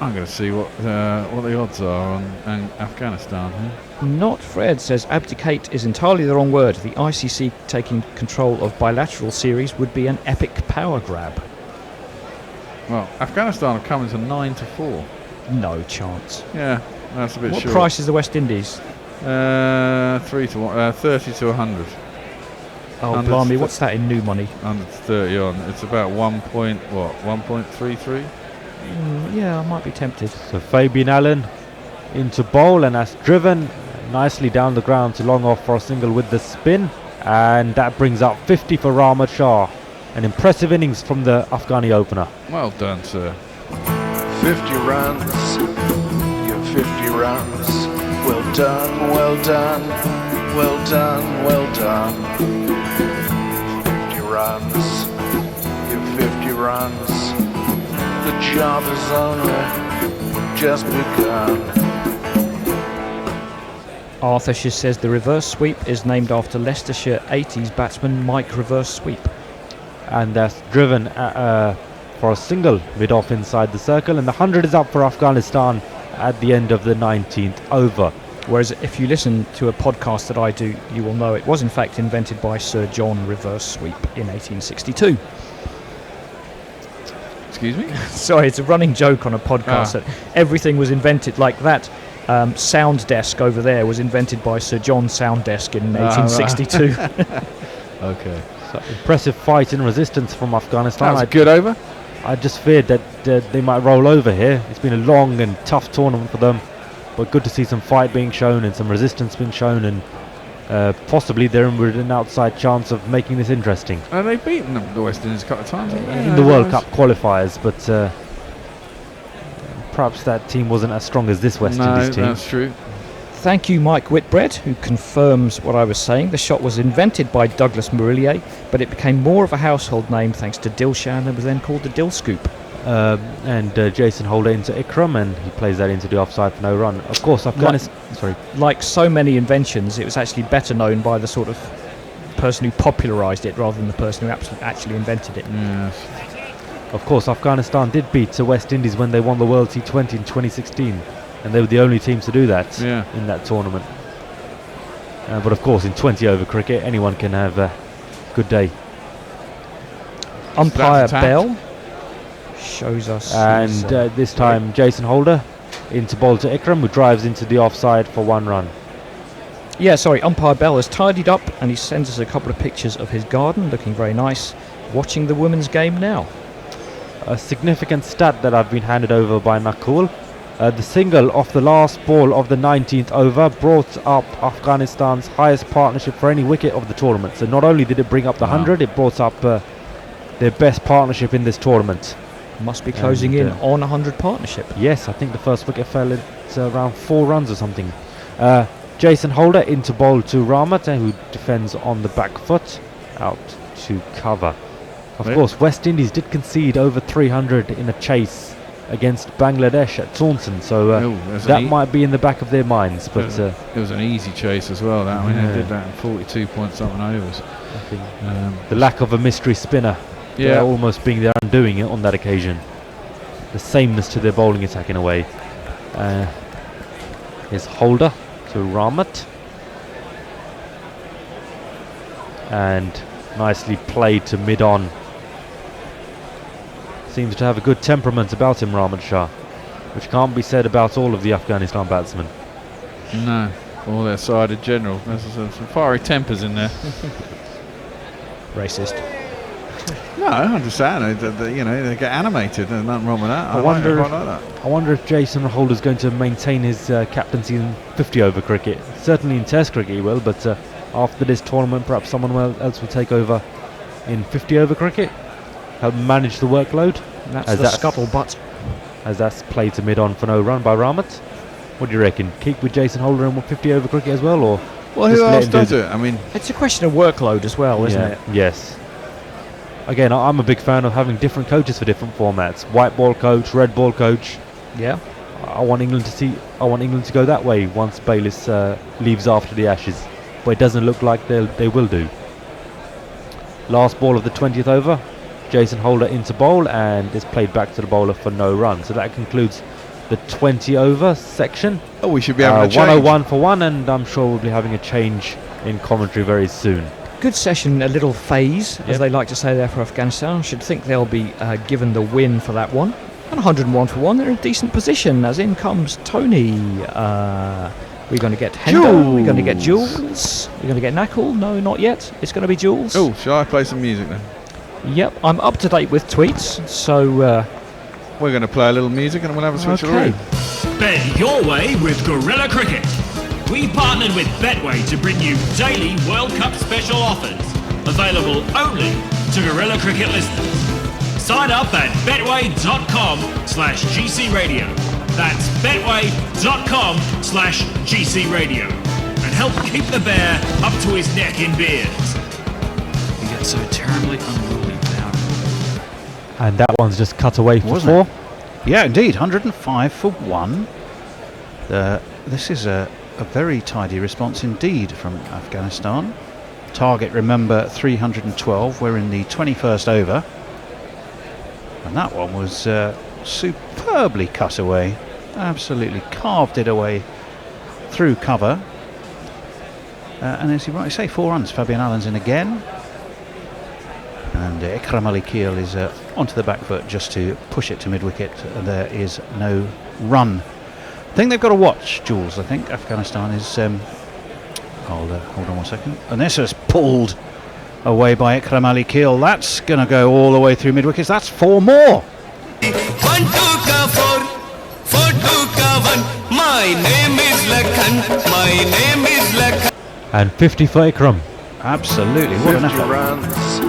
I'm going to see what the odds are on Afghanistan here. Not Fred says abdicate is entirely the wrong word. The ICC taking control of bilateral series would be an epic power grab. Well, Afghanistan have come into 9-4. No chance. Yeah, that's a bit short. What price is the West Indies? 30 to 100. Oh, blimey, what's that in new money? 130 on. It's about 1.33? Yeah, I might be tempted. So Fabian Allen into bowl, and that's driven nicely down the ground to long off for a single with the spin. And that brings up 50 for Rahmat Shah. An impressive innings from the Afghani opener. Well done, sir. 50 runs, your 50 runs. Well done, well done, well done, well done. 50 runs, your 50 runs. The job is only just begun. Arthur says the reverse sweep is named after Leicestershire 80s batsman Mike Reverse Sweep. And that's driven for a single mid-off inside the circle, and the 100 is up for Afghanistan at the end of the 19th over. Whereas if you listen to a podcast that I do, you will know it was in fact invented by Sir John Reverse Sweep in 1862. Excuse me? Sorry, it's a running joke on a podcast that everything was invented like that. Sound desk over there was invented by Sir John Sound Desk in 1862. Okay. So impressive fight in resistance from Afghanistan. That was a good over. I just feared that they might roll over here. It's been a long and tough tournament for them, but good to see some fight being shown and some resistance being shown, and possibly they're with an outside chance of making this interesting. And they've beaten the West Indies a couple of times, haven't they? In the World Cup qualifiers, but perhaps that team wasn't as strong as this West Indies team. That's true. Thank you, Mike Whitbread, who confirms what I was saying. The shot was invented by Douglas Murillier, but it became more of a household name thanks to Dilshan and was then called the Dill Scoop. And Jason Holder into Ikram, and he plays that into the offside for no run. Of course, Afghanistan. Like so many inventions, it was actually better known by the sort of person who popularised it rather than the person who actually invented it. Yes. Of course, Afghanistan did beat the West Indies when they won the World T20 in 2016. And they were the only teams to do that in that tournament. But of course, in 20 over cricket, anyone can have a good day. Umpire Bell shows us. And this time, Jason Holder into bowl to Ikram, who drives into the offside for 1 run. Yeah, sorry, Umpire Bell has tidied up and he sends us a couple of pictures of his garden, looking very nice. Watching the women's game now. A significant stat that I've been handed over by Nakul. The single off the last ball of the 19th over brought up Afghanistan's highest partnership for any wicket of the tournament. So not only did it bring up the 100, it brought up their best partnership in this tournament. Must be closing in on 100 partnership. Yes, I think the first wicket fell at around 4 runs or something. Jason Holder into bowl to Ramat, who defends on the back foot, out to cover. Of course, West Indies did concede over 300 in a chase against Bangladesh at Taunton, so that might be in the back of their minds. But it was an easy chase as well. That they did that in 42 point something overs. I think the lack of a mystery spinner, almost being their undoing on that occasion. The sameness to their bowling attack in a way. Is Holder to Ramat, and nicely played to mid-on. Seems to have a good temperament about him, Ramat Shah, which can't be said about all of the Afghanistan batsmen. No, all their side in general. There's some fiery tempers in there. Racist. No, I understand. They get animated. There's nothing wrong with that. I wonder if Jason Holder's going to maintain his captaincy in 50 over cricket. Certainly in Test cricket he will, but after this tournament perhaps someone else will take over in 50 over cricket. Help manage the workload. That's the scuttlebutt. As that's played to mid-on for no run by Ramat. What do you reckon? Keep with Jason Holder in 50 over cricket as well, or who else does it? I mean, it's a question of workload as well, isn't it? Yes. Again, I'm a big fan of having different coaches for different formats. White ball coach, red ball coach. Yeah. I want England to go that way once Bayliss leaves after the Ashes, but it doesn't look like they will do. Last ball of the 20th over. Jason Holder into bowl, and is played back to the bowler for no run. So that concludes the 20 over section. Oh, we should be having a change. 101 for 1, and I'm sure we'll be having a change in commentary very soon. Good session, a little phase, as they like to say there for Afghanistan. I should think they'll be given the win for that one. And 101 for 1, they're in a decent position, as in comes Tony. We're going to get Hendo, we're going to get Jules, we're going to get Nakul. No, not yet. It's going to be Jules. Oh, shall I play some music then? Yep, I'm up to date with tweets, so we're going to play a little music and we'll have a switch of the room. Bet your way with Gorilla Cricket. We partnered with Betway to bring you daily World Cup special offers, available only to Gorilla Cricket listeners. Sign up at betway.com/GC Radio. That's betway.com/GC Radio, and help keep the bear up to his neck in beers. You get so terribly unruly without it. And that one's just cut away for 4. Yeah, indeed, 105 for 1. This is a very tidy response indeed from Afghanistan. Target, remember, 312. We're in the 21st over. And that one was superbly cut away. Absolutely carved it away through cover. And as you rightly say, 4 runs. Fabian Allen's in again. And Ikram Ali Keel is onto the back foot just to push it to mid-wicket. There is no run. I think they've got to watch, Jules. I think Afghanistan is... hold on 1 second. And this has pulled away by Ikram Ali Keel. That's going to go all the way through mid-wickets. That's 4 more. 1 2 ka 4 4 2 ka 1. My name is Lakhan. My name is Lakhan. And 50 for Ikram. Absolutely, what an 50 effort. runs.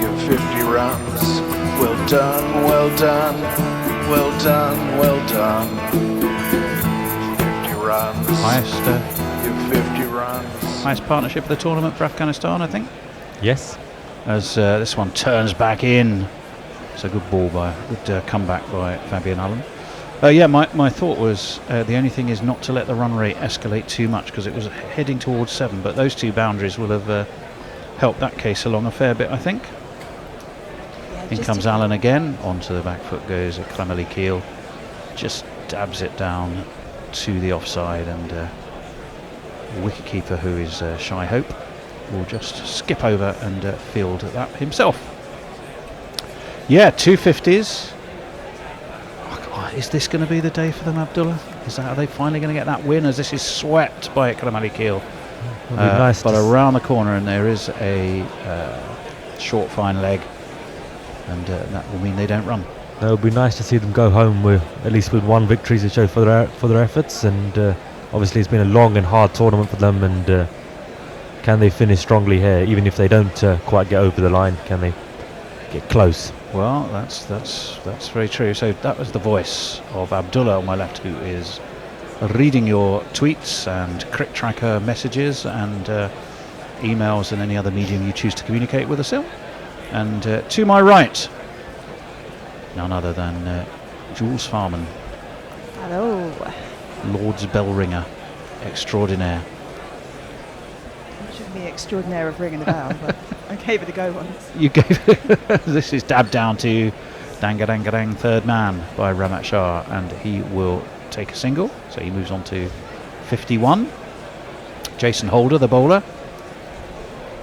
Your 50 runs. Well done, well done, well done, well done. 50 runs. Your 50 runs. Highest partnership of the tournament for Afghanistan, I think. Yes. As this one turns back in. It's a good ball by, good comeback by Fabian Allen. Yeah, my thought was the only thing is not to let the run rate escalate too much because it was heading towards 7, but those 2 boundaries will have helped that case along a fair bit, I think. In comes Allen again, onto the back foot goes Ikram Ali Keel, just dabs it down to the offside, and wicketkeeper, who is Shy Hope, will just skip over and field that himself. Yeah, 2 50s. Is this going to be the day for them, Abdullah? Are they finally going to get that win, as this is swept by Ikram Ali Keel? Nice but around the corner, and there is a short fine leg, and that will mean they don't run. It would be nice to see them go home with at least with 1 victory to show for their efforts, and obviously it's been a long and hard tournament for them, and can they finish strongly here? Even if they don't quite get over the line, can they get close? Well, that's very true. So that was the voice of Abdullah on my left, who is reading your tweets and Crick Tracker messages and emails and any other medium you choose to communicate with us in. And to my right, none other than Jules Farman. Hello. Lord's bell ringer extraordinaire. It shouldn't be extraordinaire of ringing the bell, but I gave it a go once. You gave this is dabbed down to Dangadang, third man by Ramat Shah, and he will take a single, so he moves on to 51. Jason Holder, the bowler.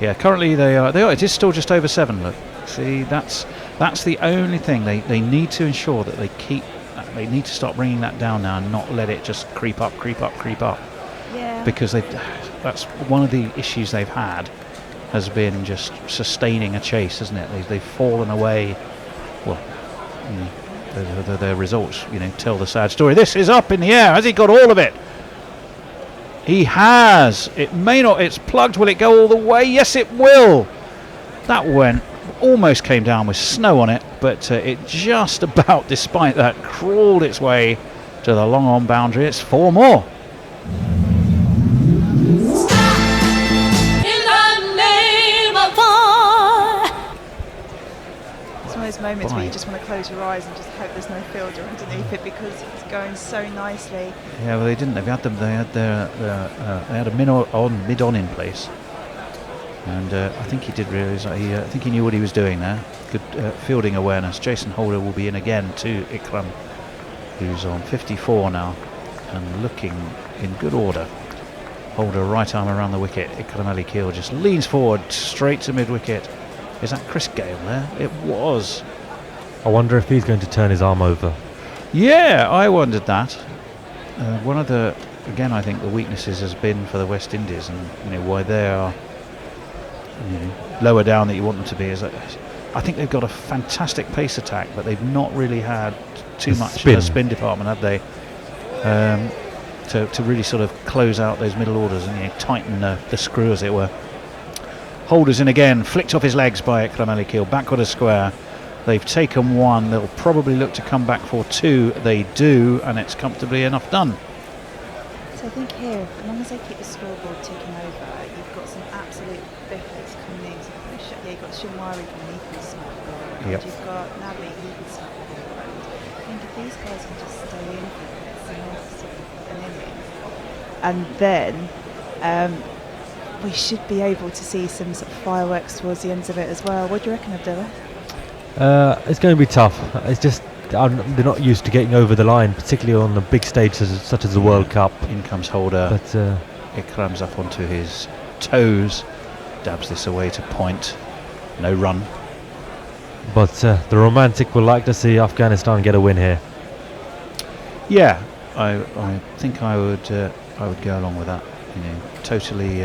Yeah, currently they are. It is still just over 7. Look, see, that's the only thing they need to ensure that they keep. They need to stop bringing that down now and not let it just creep up. Yeah. Because that's one of the issues they've had, has been just sustaining a chase, isn't it? They've fallen away. Well, their results, tell the sad story. This is up in the air. Has he got all of it? He has. It may not. It's plugged. Will it go all the way? Yes, it will. That almost came down with snow on it, but it just about, despite that, crawled its way to the long on boundary. It's 4 more. Those moments where you just want to close your eyes and just hope there's no fielder underneath it, because it's going so nicely. Yeah, well, they didn't. They had a mid-on in place, and I think he did realise. I think he knew what he was doing there. Good fielding awareness. Jason Holder will be in again to Ikram, who's on 54 now and looking in good order. Holder right arm around the wicket. Ikram Ali Keel just leans forward straight to mid-wicket. Is that Chris Gale there? It was. I wonder if he's going to turn his arm over. Yeah, I wondered that. One of the, again, I think the weaknesses has been for the West Indies, and why they are lower down that you want them to be, is that I think they've got a fantastic pace attack, but they've not really had too much in the spin department, have they? To really sort of close out those middle orders and tighten the screw, as it were. Holder's in again, flicked off his legs by Ikram Ali Keel, backward a square. They've taken 1, they'll probably look to come back for 2. They do, and it's comfortably enough done. So I think here, as long as they keep the scoreboard ticking over, you've got some absolute biffers coming in. So you've got Shinwari from Ethan Snap, and you've got Nabi, he can snap the ball around. I think if these guys can just stay in for a bit, it's a nice sort of an innings. And then we should be able to see some sort of fireworks towards the ends of it as well. What do you reckon, Abdullah? It's going to be tough. It's just they're not used to getting over the line, particularly on the big stages such as the World Cup. In comes Holder. But Ikram's up onto his toes, dabs this away to point. No run. But the romantic will like to see Afghanistan get a win here. Yeah, I think I would go along with that. Totally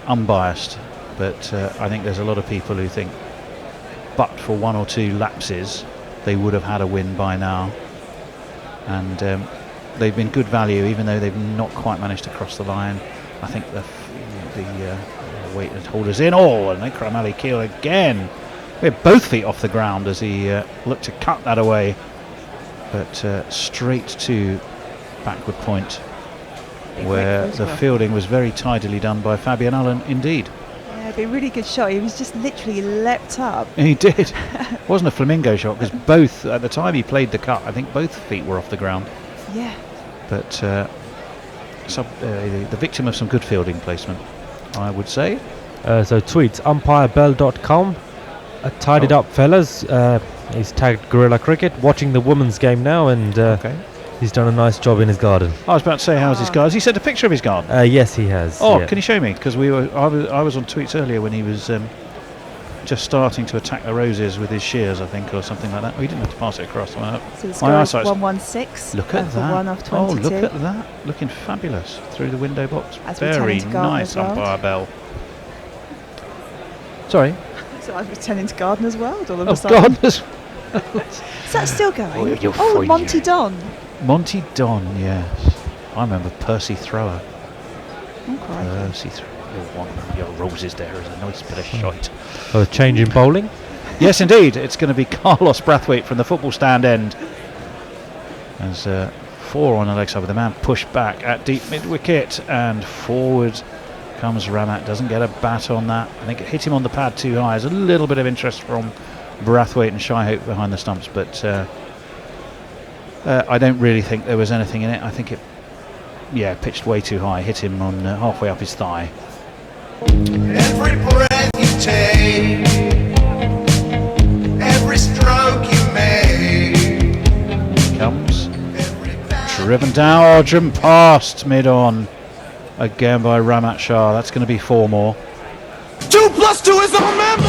unbiased. but I think there's a lot of people who think, but for 1 or 2 lapses, they would have had a win by now. And they've been good value, even though they've not quite managed to cross the line. I think the weight holders in. Oh, and Ikram Ali Keel again. With both feet off the ground as he looked to cut that away. But straight to backward point, where the fielding was very tidily done by Fabian Allen indeed. Yeah, it'd be a really good shot. He was just literally leapt up. He did. It wasn't a flamingo shot, because both, at the time he played the cut, I think both feet were off the ground. Yeah. But the victim of some good fielding placement, I would say. So tweets, umpirebell.com. Tidied up, fellas. He's tagged Gorilla Cricket, watching the women's game now, and he's done a nice job in his garden. I was about to say, how's his garden? Has he sent a picture of his garden? Yes, he has. Oh, yeah. Can you show me? Because I was on tweets earlier when he was just starting to attack the roses with his shears, I think, or something like that. Oh, he didn't have to pass it across. So the score is 116. Look at that. 1 of 22. Oh, look at that. Looking fabulous through the window box. As Very nice umpire Bell. Sorry? So I was returning to Gardener's World all of Oh, a sudden. Gardener's Is that still going? Oh, Monty Don. Monty Don, yes. I remember Percy Thrower. Percy Thrower. Your roses there is a nice bit of shite. Oh, a change in bowling? Yes, indeed. It's going to be Carlos Brathwaite from the football stand end. As 4 on the leg side with the man pushed back at deep mid-wicket, and forward comes Ramat. Doesn't get a bat on that. I think it hit him on the pad too high. There's a little bit of interest from Brathwaite and Shy-Hope behind the stumps, but I don't really think there was anything in it. I think it, pitched way too high. Hit him on halfway up his thigh. Every breath you take, every stroke you make, Comes driven down, driven past mid-on again by Ramat Shah. That's going to be 4 more. 2 + 2 is all member.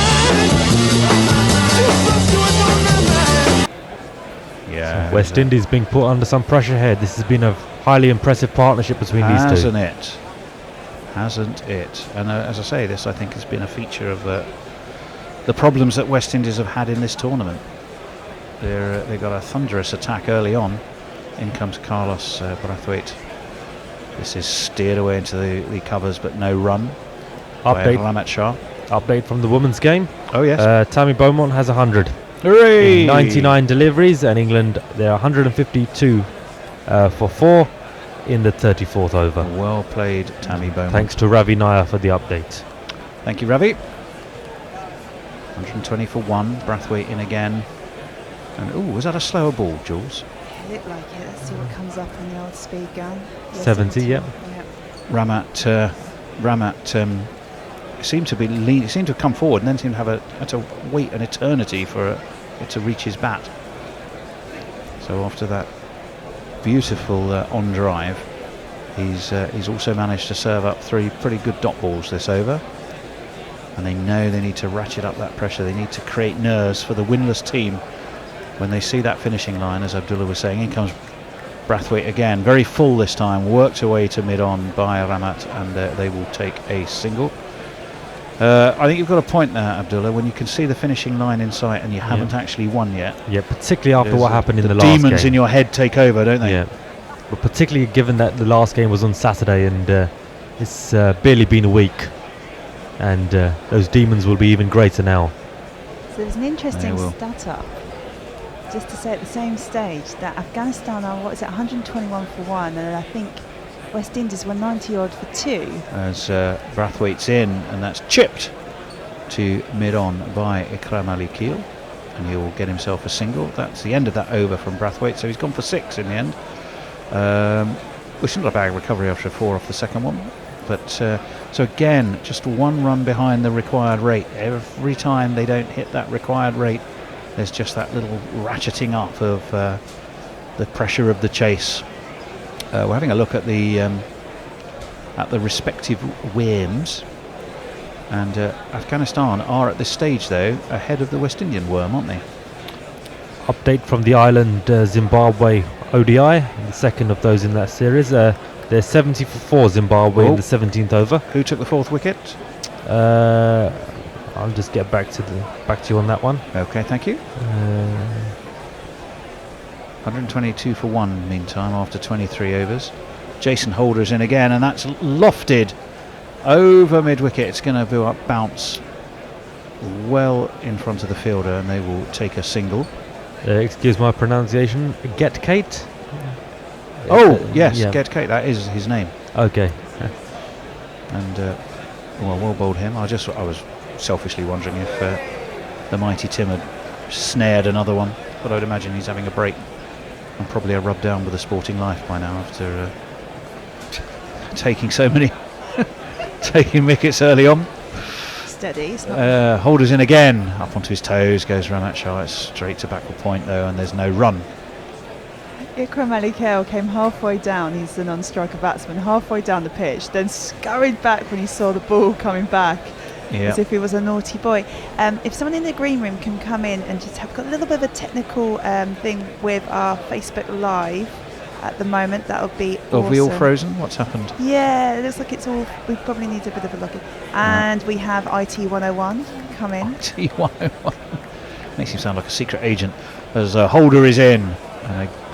Yeah, West Indies being put under some pressure here. This has been a highly impressive partnership between these two. Hasn't it? And as I say, this I think has been a feature of the problems that West Indies have had in this tournament. They got a thunderous attack early on. In comes Carlos Brathwaite. This is steered away into the covers, but no run. Update. Ramat Shah. Update from the women's game. Oh yes. Tammy Beaumont has 100. Hooray! 99 deliveries, and England, they're 152 for 4 in the 34th over. Well played, Tammy Beaumont. Thanks to Ravi Nair for the update. Thank you, Ravi. 120 for 1. Brathwaite in again. And was that a slower ball, Jules? It looked like it. Let's see what comes up on the old speed gun. 70, yeah. Ramat seemed to be lean. Seemed to have come forward and then seemed to had to wait an eternity for it to reach his bat. So after that beautiful on drive, he's also managed to serve up 3 pretty good dot balls this over. And they know they need to ratchet up that pressure. They need to create nerves for the winless team when they see that finishing line, as Abdullah was saying. In comes Brathwaite again, very full this time, worked away to mid-on by Ramat, and they will take a single. I think you've got a point there, Abdullah, when you can see the finishing line in sight and you haven't actually won yet. Yeah, particularly after what happened in the last game. The demons in your head take over, don't they? Yeah, but particularly given that the last game was on Saturday and it's barely been a week, and those demons will be even greater now. So there's an interesting stat up, just to say at the same stage, that Afghanistan are, 121 for 1, and I think West Indies were 90 odd for 2. As Brathwaite's in, and that's chipped to mid-on by Ikram Ali Keel, and he will get himself a single. That's the end of that over from Brathwaite, so he's gone for 6 in the end. Which is not a bad recovery after 4 off the second one. But so again, just 1 run behind the required rate. Every time they don't hit that required rate, there's just that little ratcheting up of the pressure of the chase. We're having a look at the respective worms, and Afghanistan are at this stage though ahead of the West Indian worm, aren't they? Update from the island Zimbabwe ODI, the second of those in that series. They're 70 for 4 Zimbabwe in the 17th over. Who took the 4th wicket? I'll just get back to you on that one. Okay, thank you. 122 for 1 meantime after 23 overs. Jason Holder's in again, and that's lofted over mid-wicket. It's going to bounce well in front of the fielder, and they will take a single. Excuse my pronunciation. Get Kate? Oh, yes, yeah. Get Kate. That is his name. Okay. And well bowled him. I was selfishly wondering if the mighty Tim had snared another one, but I'd imagine he's having a break and probably a rub down with the Sporting Life by now after taking so many taking wickets early on. Steady. Holder's in again, up onto his toes, goes Ramat Shah. It's straight to backward point though, and there's no run. Ikram Ali Kale came halfway down. He's the non-striker batsman. Halfway down the pitch, then scurried back when he saw the ball coming back, as if he was a naughty boy. If someone in the green room can come in and just have got a little bit of a technical thing with our Facebook Live at the moment, that would be awesome. Are we all frozen? What's happened? Yeah, it looks like it's all. We probably need a bit of a look. And we have IT 101 come in. IT 101 makes him sound like a secret agent. As Holder is in.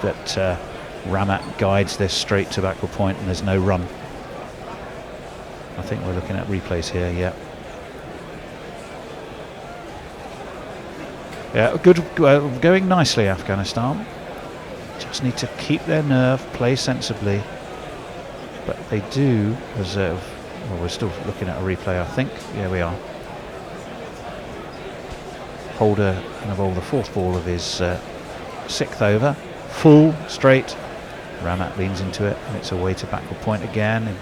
That Ramat guides this straight to backward point, and there's no run. I think we're looking at replays here. Yeah, good, going nicely, Afghanistan. Just need to keep their nerve, play sensibly, but they do reserve. Well, we're still looking at a replay, I think. Yeah, we are. Holder going to bowl the fourth ball of his sixth over. Full straight. Ramat leans into it, and it's away to backward point again. It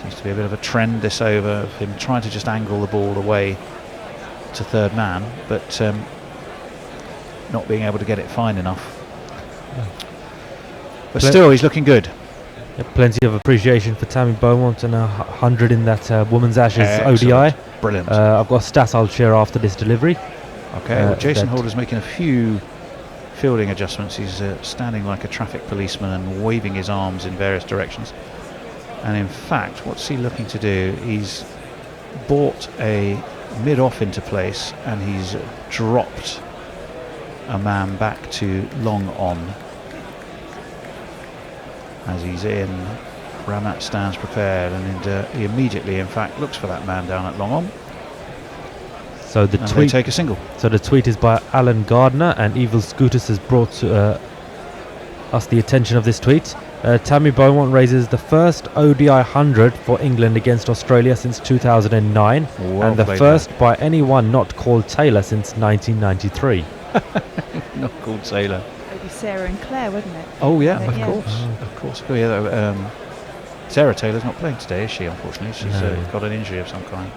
seems to be a bit of a trend this over of him trying to just angle the ball away to third man, but not being able to get it fine enough. But still, he's looking good. Plenty of appreciation for Tammy Beaumont and 100 in that Women's Ashes ODI. Brilliant. I've got stats I'll share after this delivery. Okay, well, Jason Holder's making a few fielding adjustments. He's standing like a traffic policeman and waving his arms in various directions. And in fact, what's he looking to do? He's brought a mid-off into place, and he's dropped a man back to long on. As he's in, Ramat stands prepared, and he immediately, in fact, looks for that man down at long on. So the tweet, take a single. So the tweet is by Alan Gardner, and Evil Scooters has brought to us the attention of this tweet. Tammy Beaumont raises the first ODI 100 for England against Australia since 2009, and the first by anyone not called Taylor since 1993. Not called Taylor. Maybe Sarah and Claire, wouldn't it? Oh yeah, of course. Oh, yeah, Sarah Taylor's not playing today, is she? Unfortunately, she's got an injury of some kind.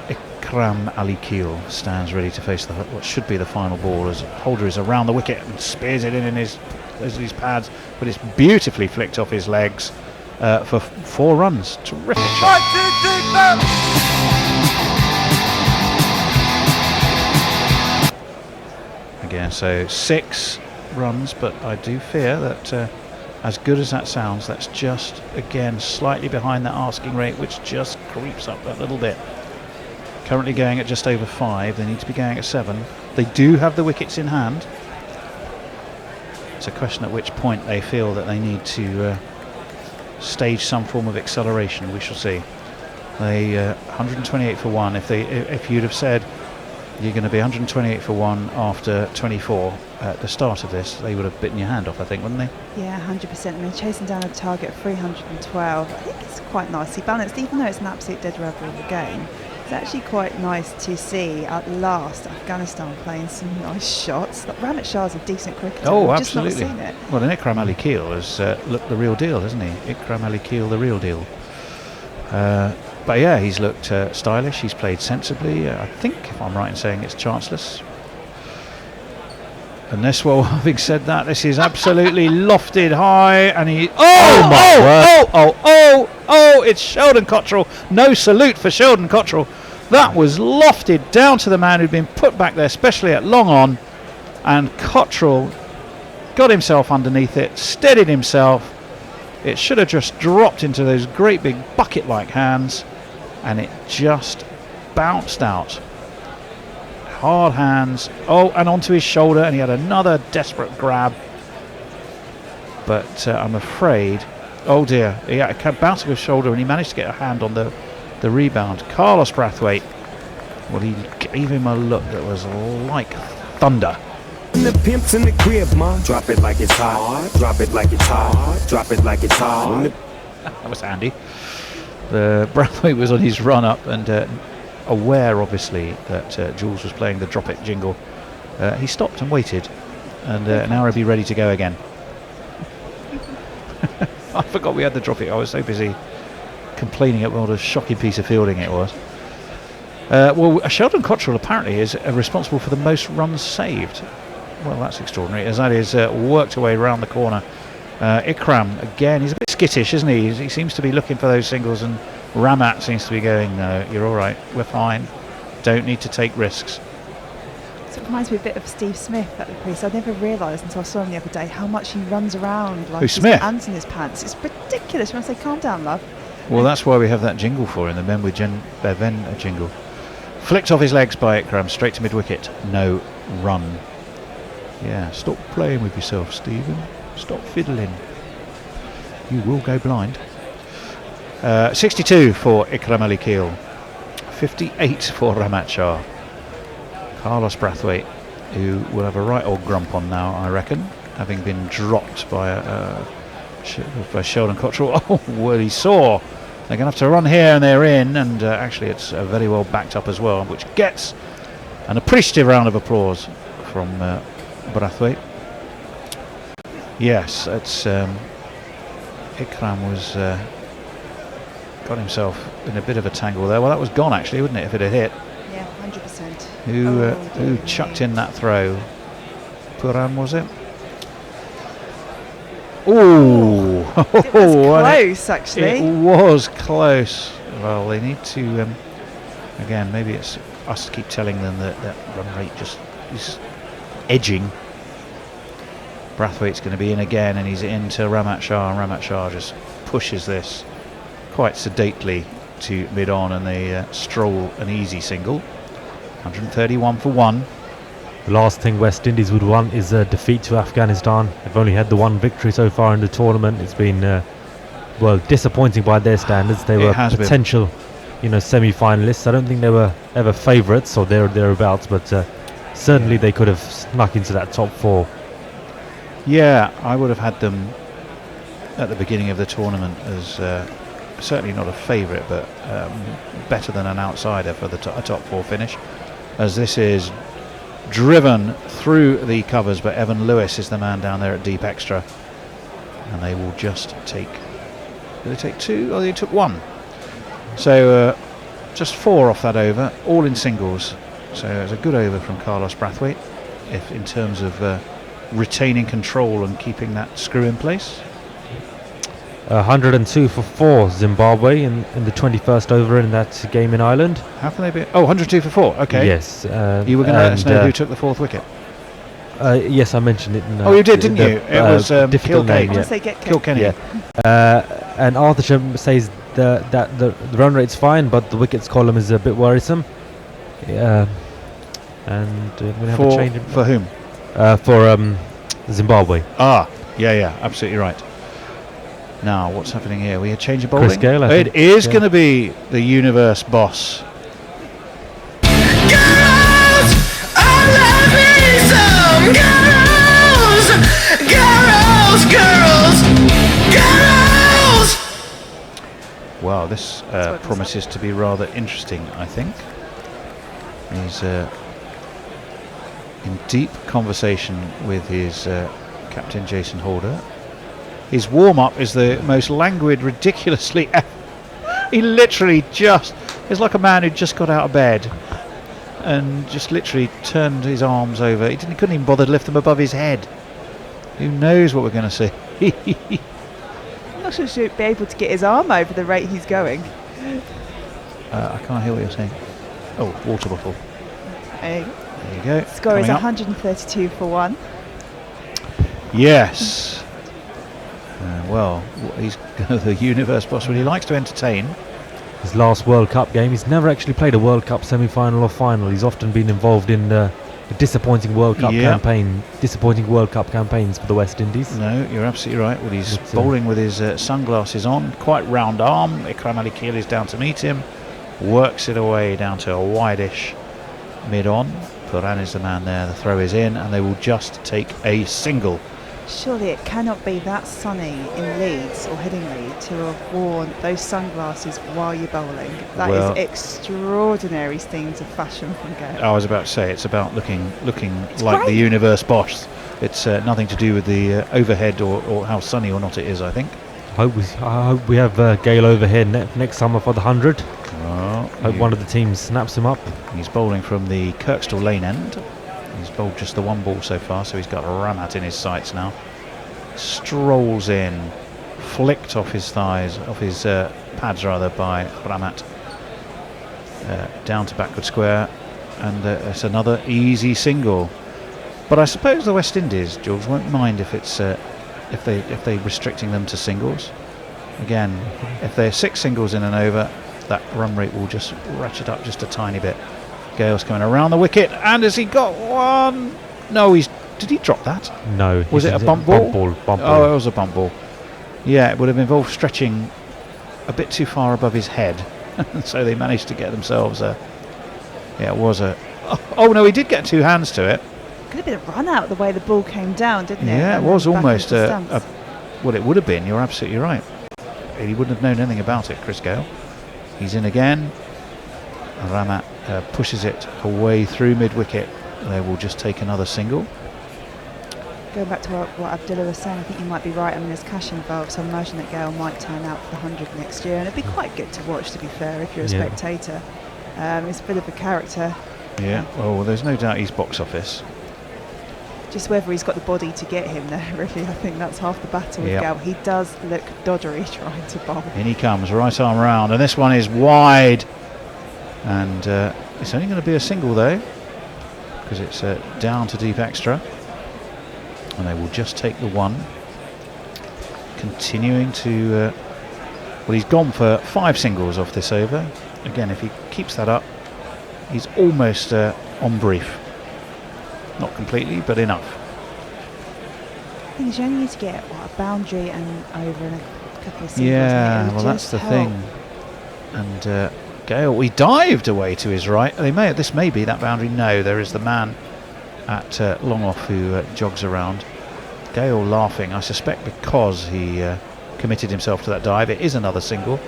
Ikram Ali Keel stands ready to face what should be the final ball as Holder is around the wicket and spears it in his pads, but it's beautifully flicked off his legs for 4 runs. Terrific shot. Again, so 6 runs, but I do fear that as good as that sounds, that's just again slightly behind that asking rate, which just creeps up that little bit. Currently going at just over 5. They need to be going at 7. They do have the wickets in hand. It's a question at which point they feel that they need to stage some form of acceleration. We shall see. They 128 for 1. If you'd have said you're going to be 128 for 1 after 24 at the start of this, they would have bitten your hand off, I think, wouldn't they? Yeah, 100%. I mean, chasing down a target of 312. I think it's quite nicely balanced, even though it's an absolute dead rubber of a game. It's actually quite nice to see at last Afghanistan playing some nice shots. Like, Ramat Shah's a decent cricketer. Oh, We've absolutely. Just not seen it. Well, and Ikram Ali Keel has looked the real deal, hasn't he? Ikram Ali Keel, the real deal. But yeah, he's looked stylish. He's played sensibly. I think, if I'm right in saying, it's chanceless. And this, well, having said that, this is absolutely lofted high, and he. Oh! It's Sheldon Cottrell. No salute for Sheldon Cottrell. That was lofted down to the man who'd been put back there, especially at long on, and Cottrell got himself underneath it, steadied himself. It should have just dropped into those great big bucket-like hands, and it just bounced out. Hard hands. Oh, and onto his shoulder, and he had another desperate grab. But I'm afraid, oh dear, he bounced off his shoulder, and he managed to get a hand on the rebound. Carlos Brathwaite, well, he gave him a look that was like thunder. The pimps in the crib, mom. Drop it like it's hot. Drop it like it's hot. Drop it like it's hot. That was handy. Brathwaite was on his run up and aware, obviously, that Jules was playing the Drop It jingle. He stopped and waited, and now he'll be ready to go again. I forgot we had the Drop It. I was so busy complaining about what a shocking piece of fielding it was. Well, Sheldon Cottrell apparently is responsible for the most runs saved. Well, that's extraordinary, as that is worked away around the corner. Ikram, again, he's a bit skittish, isn't he? He seems to be looking for those singles, and Ramat seems to be going, no, you're all right, we're fine. Don't need to take risks. So it reminds me a bit of Steve Smith at the crease. I never realised until I saw him the other day how much he runs around like he's got ants in his pants. It's ridiculous when I say, calm down, love. Well, that's why we have that jingle for him, the Men with Beven jingle. Flicked off his legs by Ikram, straight to mid-wicket. No run. Yeah, stop playing with yourself, Stephen. Stop fiddling. You will go blind. 62 for Ikram Ali Keel. 58 for Ramat Shah. Carlos Brathwaite, who will have a right old grump on now, I reckon, having been dropped by Sheldon Cottrell. Oh, well, he saw. They're going to have to run here, and they're in, and actually it's very well backed up as well, which gets an appreciative round of applause from Brathwaite. Yes, it's Ikram was got himself in a bit of a tangle there. Well, that was gone actually, wouldn't it, if it had hit? Yeah, 100%. Who chucked in that throw? Puran, was it? Ooh! It was close, actually. It was close. Well, they need to again, maybe it's us to keep telling them that run rate just is edging. Brathwaite's going to be in again, and he's into Ramat Shah, and Ramat Shah just pushes this quite sedately to mid-on, and they stroll an easy single. 131 for one. The last thing West Indies would want is a defeat to Afghanistan. They've only had the one victory so far in the tournament. It's been well, disappointing by their standards. They were potential, semi-finalists. I don't think they were ever favourites or thereabouts, but certainly they could have snuck into that top four. Yeah, I would have had them at the beginning of the tournament as certainly not a favourite, but better than an outsider for the a top four finish, as this is driven through the covers, but Evan Lewis is the man down there at deep extra, and they will just take, did they take two? Oh, they took one, so just four off that over, all in singles. So it's a good over from Carlos Brathwaite, if in terms of retaining control and keeping that screw in place. 102 for 4 Zimbabwe in the 21st over in that game in Ireland. How can they be? Oh, 102 for 4, okay. Yes. You were going to let us know who took the fourth wicket. Yes, I mentioned it. Oh, you did, didn't you? It was Kilkenny. Kilkenny. Yeah. And Arthurshire says that the run rate's fine, but the wickets column is a bit worrisome. And we're going to have a change. For whom? For Zimbabwe. Yeah, absolutely right. Now, what's happening here? We had change of bowling. Chris Gale, it is going to be the universe boss. Girls, I love me some girls. Wow, this promises to be rather interesting, I think. He's in deep conversation with his captain, Jason Holder. His warm-up is the most languid, ridiculously... he literally just... It's like a man who just got out of bed and just literally turned his arms over. He couldn't even bother to lift them above his head. Who knows what we're going to see? I'm not sure he'll be able to get his arm over the rate he's going. I can't hear what you're saying. Oh, water bottle. There you go. Score is 132 for 1. Yes. Well, he's the universe boss. Well, he likes to entertain. his last World Cup game. He's never actually played a World Cup semi-final or final. He's often been involved in a disappointing World Cup disappointing World Cup campaigns for the West Indies. No, you're absolutely right. Well, he's bowling with his sunglasses on, quite round arm. Ikram Ali Keel is down to meet him, works it away down to a wideish mid-on. Puran is the man there, the throw is in, and they will just take a single. Surely it cannot be that sunny in Leeds or Headingley to have worn those sunglasses while you're bowling. That is extraordinary things of fashion from Gale. I was about to say, it's about looking It's like great. the universe boss. It's nothing to do with the overhead or how sunny or not it is, I think. I hope we have Gale over here next summer for the 100. Well, Hope one of the teams snaps him up. He's bowling from the Kirkstall lane end. He's bowled just the one ball so far, so he's got Ramat in his sights now. Strolls in, flicked off his thighs, off his pads rather, by Ramat. Down to backward square, and it's another easy single. But I suppose the West Indies, George, won't mind if it's if they're restricting them to singles. Again, if they're 6 singles in an over, that run rate will just ratchet up just a tiny bit. Gale's coming around the wicket, and has he got one? No, did he drop that? No. Was it a bump ball? Bump ball. Oh, it was a bump ball. Yeah, it would have involved stretching a bit too far above his head, so they managed to get themselves a. Yeah, it was a. Oh no, he did get 2 hands to it. Could have been a run out the way the ball came down, didn't it? Yeah, it And was then back almost into the stumps. well, it would have been. You're absolutely right. He wouldn't have known anything about it, Chris Gale. He's in again. Ramat pushes it away through mid-wicket. They will just take another single. Going back to what Abdullah was saying, I think you might be right. I mean, there's cash involved, so I imagine that Gale might turn out for the 100 next year, and it'd be quite good to watch, to be fair, if you're a spectator. It's a bit of a character. Yeah, well, there's no doubt he's box office. Just whether he's got the body to get him there, really. I think that's half the battle with Yep. Gale. He does look doddery trying to bowl. In he comes, right arm round, and this one is wide. And it's only going to be a single though, because it's down to deep extra. And they will just take the one. Continuing to... well, he's gone for 5 singles off this over. Again, if he keeps that up, he's almost on brief. Not completely, but enough. I think you only need to get a boundary and over in a couple of singles. Yeah, and it would well, that's just the help. thing. And Gale, he dived away to his right. This may be that boundary. No, there is the man at long off who jogs around. Gale laughing, I suspect because he committed himself to that dive. It is another single.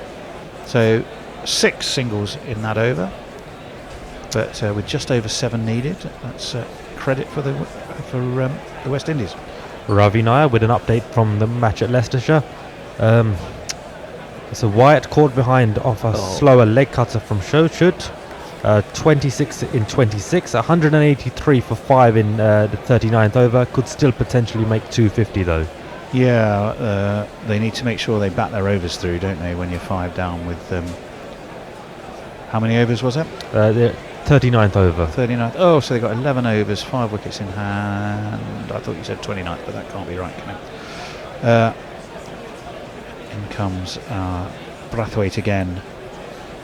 So 6 singles in that over. But with just over 7 needed, that's credit for the West Indies. Ravi Nair with an update from the match at Leicestershire. So Wyatt caught behind off a slower leg cutter from Shoshut. 26 in 26, 183 for 5 in the 39th over. Could still potentially make 250 though. Yeah, they need to make sure they bat their overs through, don't they, when you're 5 down with... how many overs was it? The 39th over. 39th. Oh, so they got 11 overs, 5 wickets in hand. I thought you said 29th, but that can't be right, can it? In comes Brathwaite again.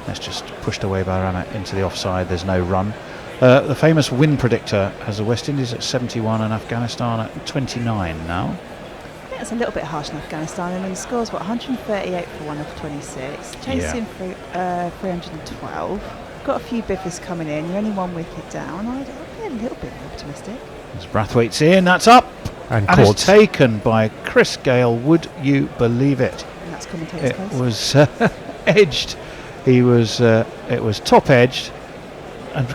That's just pushed away by Ramat into the offside. There's no run. The famous win predictor has the West Indies at 71 and Afghanistan at 29 now. I think that's a little bit harsh in Afghanistan. I mean, the score's 138 for 1 off 26. Chasing for 312. Got a few biffers coming in. You're only 1 wicket down. I'd be a little bit more optimistic. As Brathwaite's in, that's up and it's taken by Chris Gale. Would you believe it? And that's commentator's It close. was edged. He was. It was top edged, and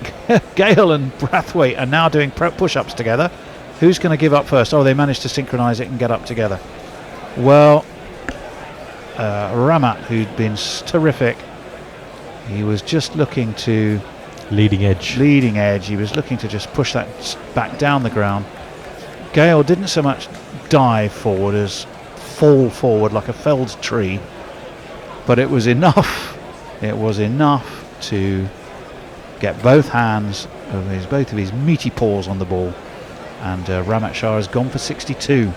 Gale and Brathwaite are now doing push-ups together. Who's going to give up first? Oh, they managed to synchronise it and get up together. Well, Ramat, who'd been terrific, he was just looking to leading edge. He was looking to just push that back down the ground. Gale didn't so much dive forward as fall forward like a felled tree, but it was enough. It was enough to get both hands of both of his meaty paws on the ball, and Ramat Shah has gone for 62.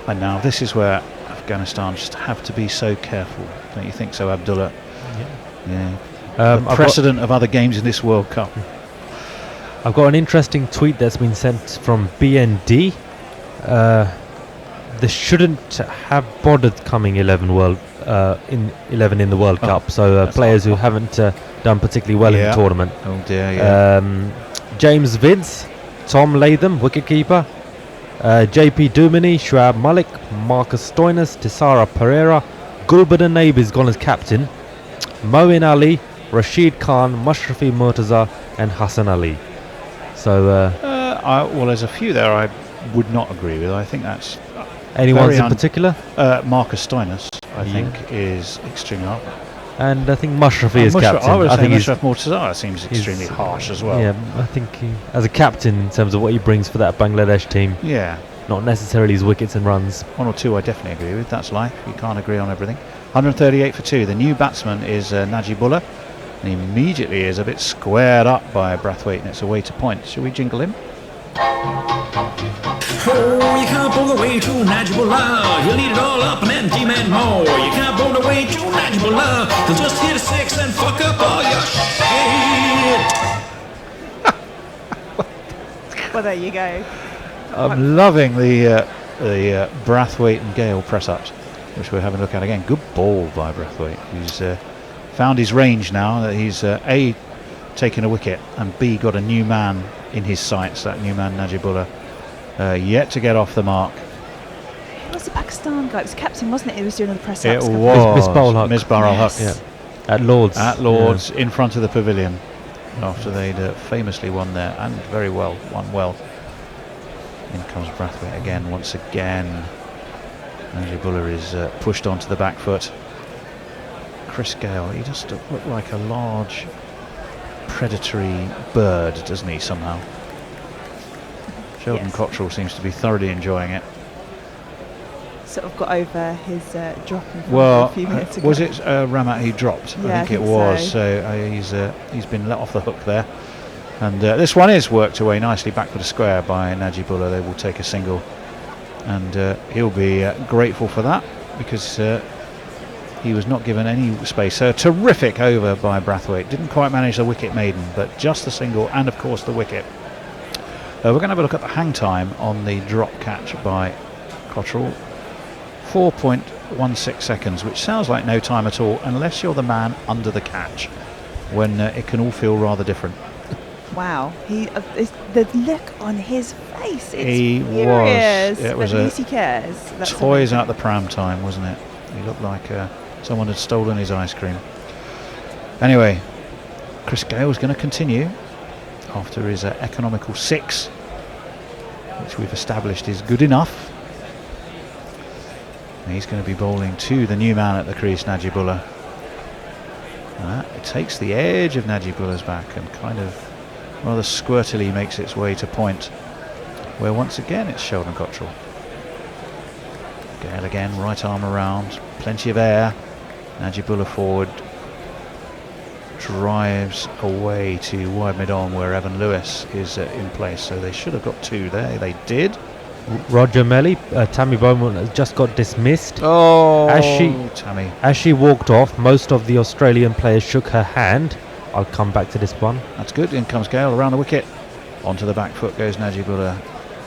And now this is where Afghanistan just have to be so careful. Don't you think so, Abdullah? Yeah. The precedent of other games in this World Cup. I've got an interesting tweet that's been sent from BND. They shouldn't have bothered coming 11 in the World Cup. So players who haven't done particularly well in the tournament. Oh dear. Yeah. James Vince, Tom Latham, wicketkeeper. JP Dumini, Shuaib Malik, Marcus Stoinis, Tisara Pereira, Gulbuddin Naib is gone as captain. Moeen Ali, Rashid Khan, Mashrafi Murtaza, and Hassan Ali. So, well, there's a few there I would not agree with. I think that's anyone in particular. Marcus Stoinis, I think, is extremely hard. And I think Mashrafi is captain. I would say Mashrafi Murtaza seems extremely harsh as well. Yeah, I think as a captain, in terms of what he brings for that Bangladesh team. Yeah. Not necessarily his wickets and runs. One or two I definitely agree with. That's life. You can't agree on everything. 138 for 2. The new batsman is Najibullah. And he immediately is a bit squared up by Brathwaite, and it's away to point. Shall we jingle him? Oh, you can't bowl away to Najibullah. He'll eat it all up and then demand more. You can't bowl away to Najibullah. He'll just hit a 6 and fuck up all your shit. Well, there you go. I'm loving the Brathwaite and Gale press-ups, which we're having a look at again. Good ball by Brathwaite. He's found his range now. That he's A, taken a wicket, and B, got a new man in his sights. That new man, Najibullah, yet to get off the mark. Who was the Pakistan guy? It was captain, wasn't it? He was doing all the press-ups. It was Misbah-ul-Haq. Haq. Yeah. At Lord's. At Lord's, in front of the pavilion, after they'd famously won there, and very well, won well. In comes Brathwaite again, once again. Najibullah is pushed onto the back foot. Chris Gale, he just look like a large predatory bird, doesn't he, somehow? Sheldon Cottrell seems to be thoroughly enjoying it. Sort of got over his dropping a few minutes ago. Was it Ramat he dropped? Yeah, I think it was. So he's been let off the hook there. And this one is worked away nicely back for the square by Najibullah. They will take a single, and he'll be grateful for that, because he was not given any space. So terrific over by Brathwaite. Didn't quite manage the wicket maiden, but just the single and of course the wicket. We're going to have a look at the hang time on the drop catch by Cottrell. 4.16 seconds, which sounds like no time at all, unless you're the man under the catch, when it can all feel rather different. Wow, the look on his face, it's he furious, was. It but was at least he cares. That's toys amazing. out the pram time, wasn't it? He looked like someone had stolen his ice cream. Anyway, Chris Gale's going to continue after his economical 6, which we've established is good enough. And he's going to be bowling to the new man at the crease, Najibullah. It takes the edge of Najibullah's back and kind of rather squirtily makes its way to point, where once again it's Sheldon Cottrell. Gale again, right arm around, plenty of air. Najibullah forward, drives away to wide mid-on where Evan Lewis is in place. So they should have got 2 there. They did. Roger Melly, Tammy Bowman has just got dismissed. Oh, Tammy. As she walked off, most of the Australian players shook her hand. I'll come back to this one. That's good. In comes Gale around the wicket. Onto the back foot goes Najibullah.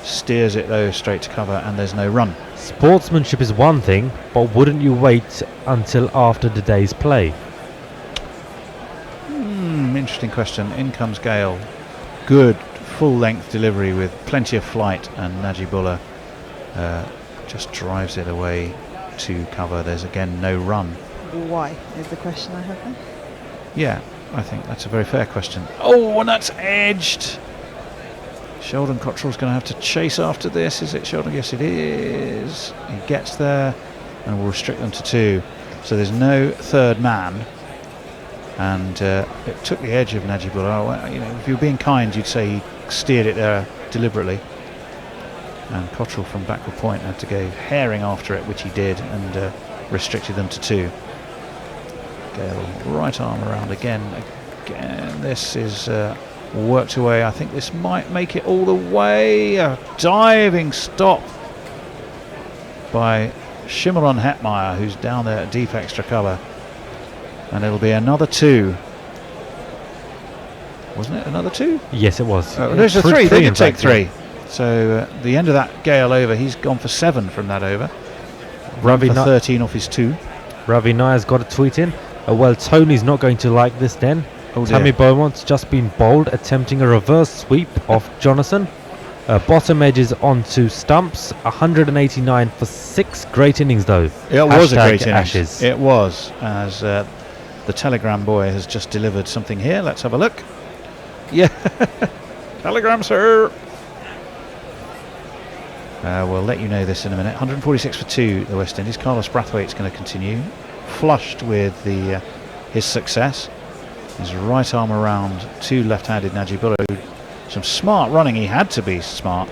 Steers it though straight to cover, and there's no run. Sportsmanship is one thing, but wouldn't you wait until after the day's play? Interesting question. In comes Gale. Good full length delivery with plenty of flight, and Najibullah just drives it away to cover. There's again no run. Why is the question I have then? Yeah, I think that's a very fair question. Oh, and that's edged. Sheldon Cottrell's going to have to chase after this. Is it Sheldon? Yes, it is. He gets there and will restrict them to 2. So there's no third man. And it took the edge of Najibullah. Well, you know, if you were being kind, you'd say he steered it there deliberately. And Cottrell from backward point had to go herring after it, which he did, and restricted them to 2. Gale, right arm around again. This is worked away. I think this might make it all the way. A diving stop by Shimron Hetmeyer, who's down there at deep extra cover. And it'll be another 2. Wasn't it another 2? Yes, it was. There's a 3. They did take 3. So the end of that Gale over, he's gone for 7 from that over. Ravi for 13 off his 2. Ravi Nayar's got a tweet in. Well, Tony's not going to like this then. Oh dear. Tammy Beaumont's just been bowled, attempting a reverse sweep off Jonathan. Bottom edges onto stumps. 189 for 6. Great innings, though. It was a great innings. Ashes. It was, as the Telegram boy has just delivered something here. Let's have a look. Yeah. Telegram, sir. We'll let you know this in a minute. 146 for 2, the West Indies. Carlos Brathwaite's going to continue. Flushed with his success. His right arm around 2 left-handed Najibullah. Some smart running. He had to be smart.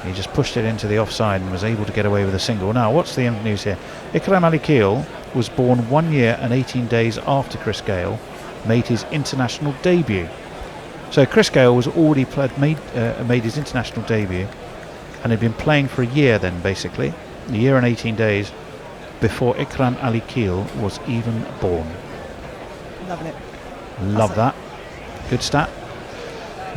He just pushed it into the offside and was able to get away with a single. Now, what's the news here? Ikram Ali Keel was born 1 year and 18 days after Chris Gale made his international debut. So Chris Gale was already made his international debut and had been playing for a year then, basically. A year and 18 days before Ikram Ali Keel was even born. Love it. Love that. Good stat.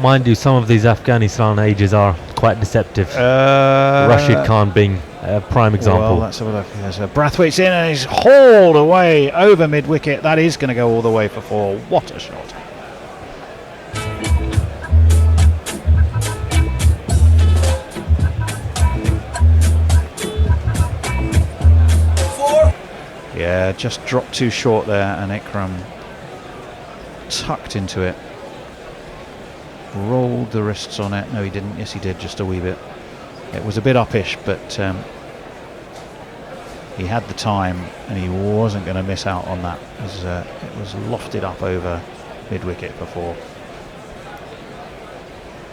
Mind you, some of these Afghanistan ages are quite deceptive. Rashid Khan being a prime example. Well, let's have a look. There's Brathwaite's in and he's hauled away over mid-wicket. That is going to go all the way for 4. What a shot. Yeah, just dropped too short there, and Ikram tucked into it. Rolled the wrists on it. No, he didn't. Yes, he did, just a wee bit. It was a bit uppish, but he had the time, and he wasn't going to miss out on that. It was lofted up over mid-wicket for 4.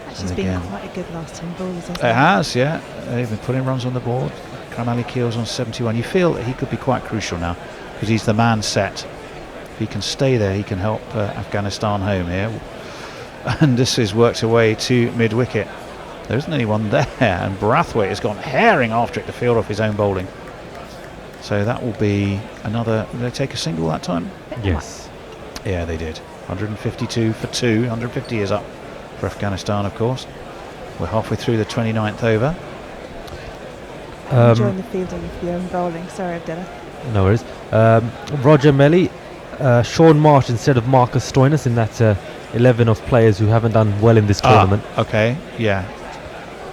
Actually, it's been quite a good last 10 balls, hasn't it? It has, yeah. They've been putting runs on the board. Ikram Ali Keel's on 71. You feel that he could be quite crucial now because he's the man set. If he can stay there, he can help Afghanistan home here. And this has worked away to mid-wicket. There isn't anyone there, and Brathwaite has gone herring after it to field off his own bowling. So that will be another. Did they take a single that time? Yes. Yeah, they did. 152 for 2. 150 is up for Afghanistan, of course. We're halfway through the 29th over. Enjoying the fielding of your own bowling. Sorry, Abdullah. No worries. Roger Melly, Sean Marsh instead of Marcus Stoinis in that 11 of players who haven't done well in this tournament. Okay, yeah.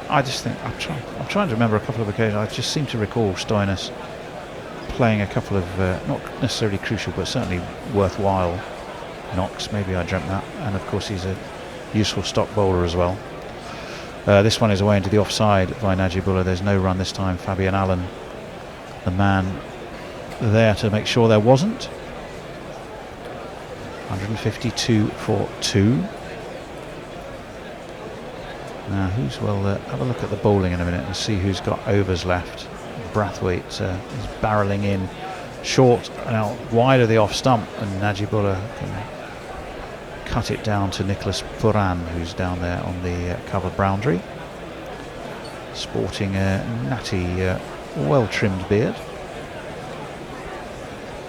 I just think I'm trying to remember a couple of occasions. I just seem to recall Stoinis playing a couple of not necessarily crucial, but certainly worthwhile knocks. Maybe I dreamt that. And of course, he's a useful stock bowler as well. This one is away into the offside by Najibullah. There's no run this time. Fabian Allen, the man there to make sure there wasn't. 152 for 2. Now, we'll have a look at the bowling in a minute and see who's got overs left. Brathwaite is barrelling in short and out wide of the off stump, and Najibullah can cut it down to Nicholas Puran, who's down there on the covered boundary, sporting a natty, well-trimmed beard.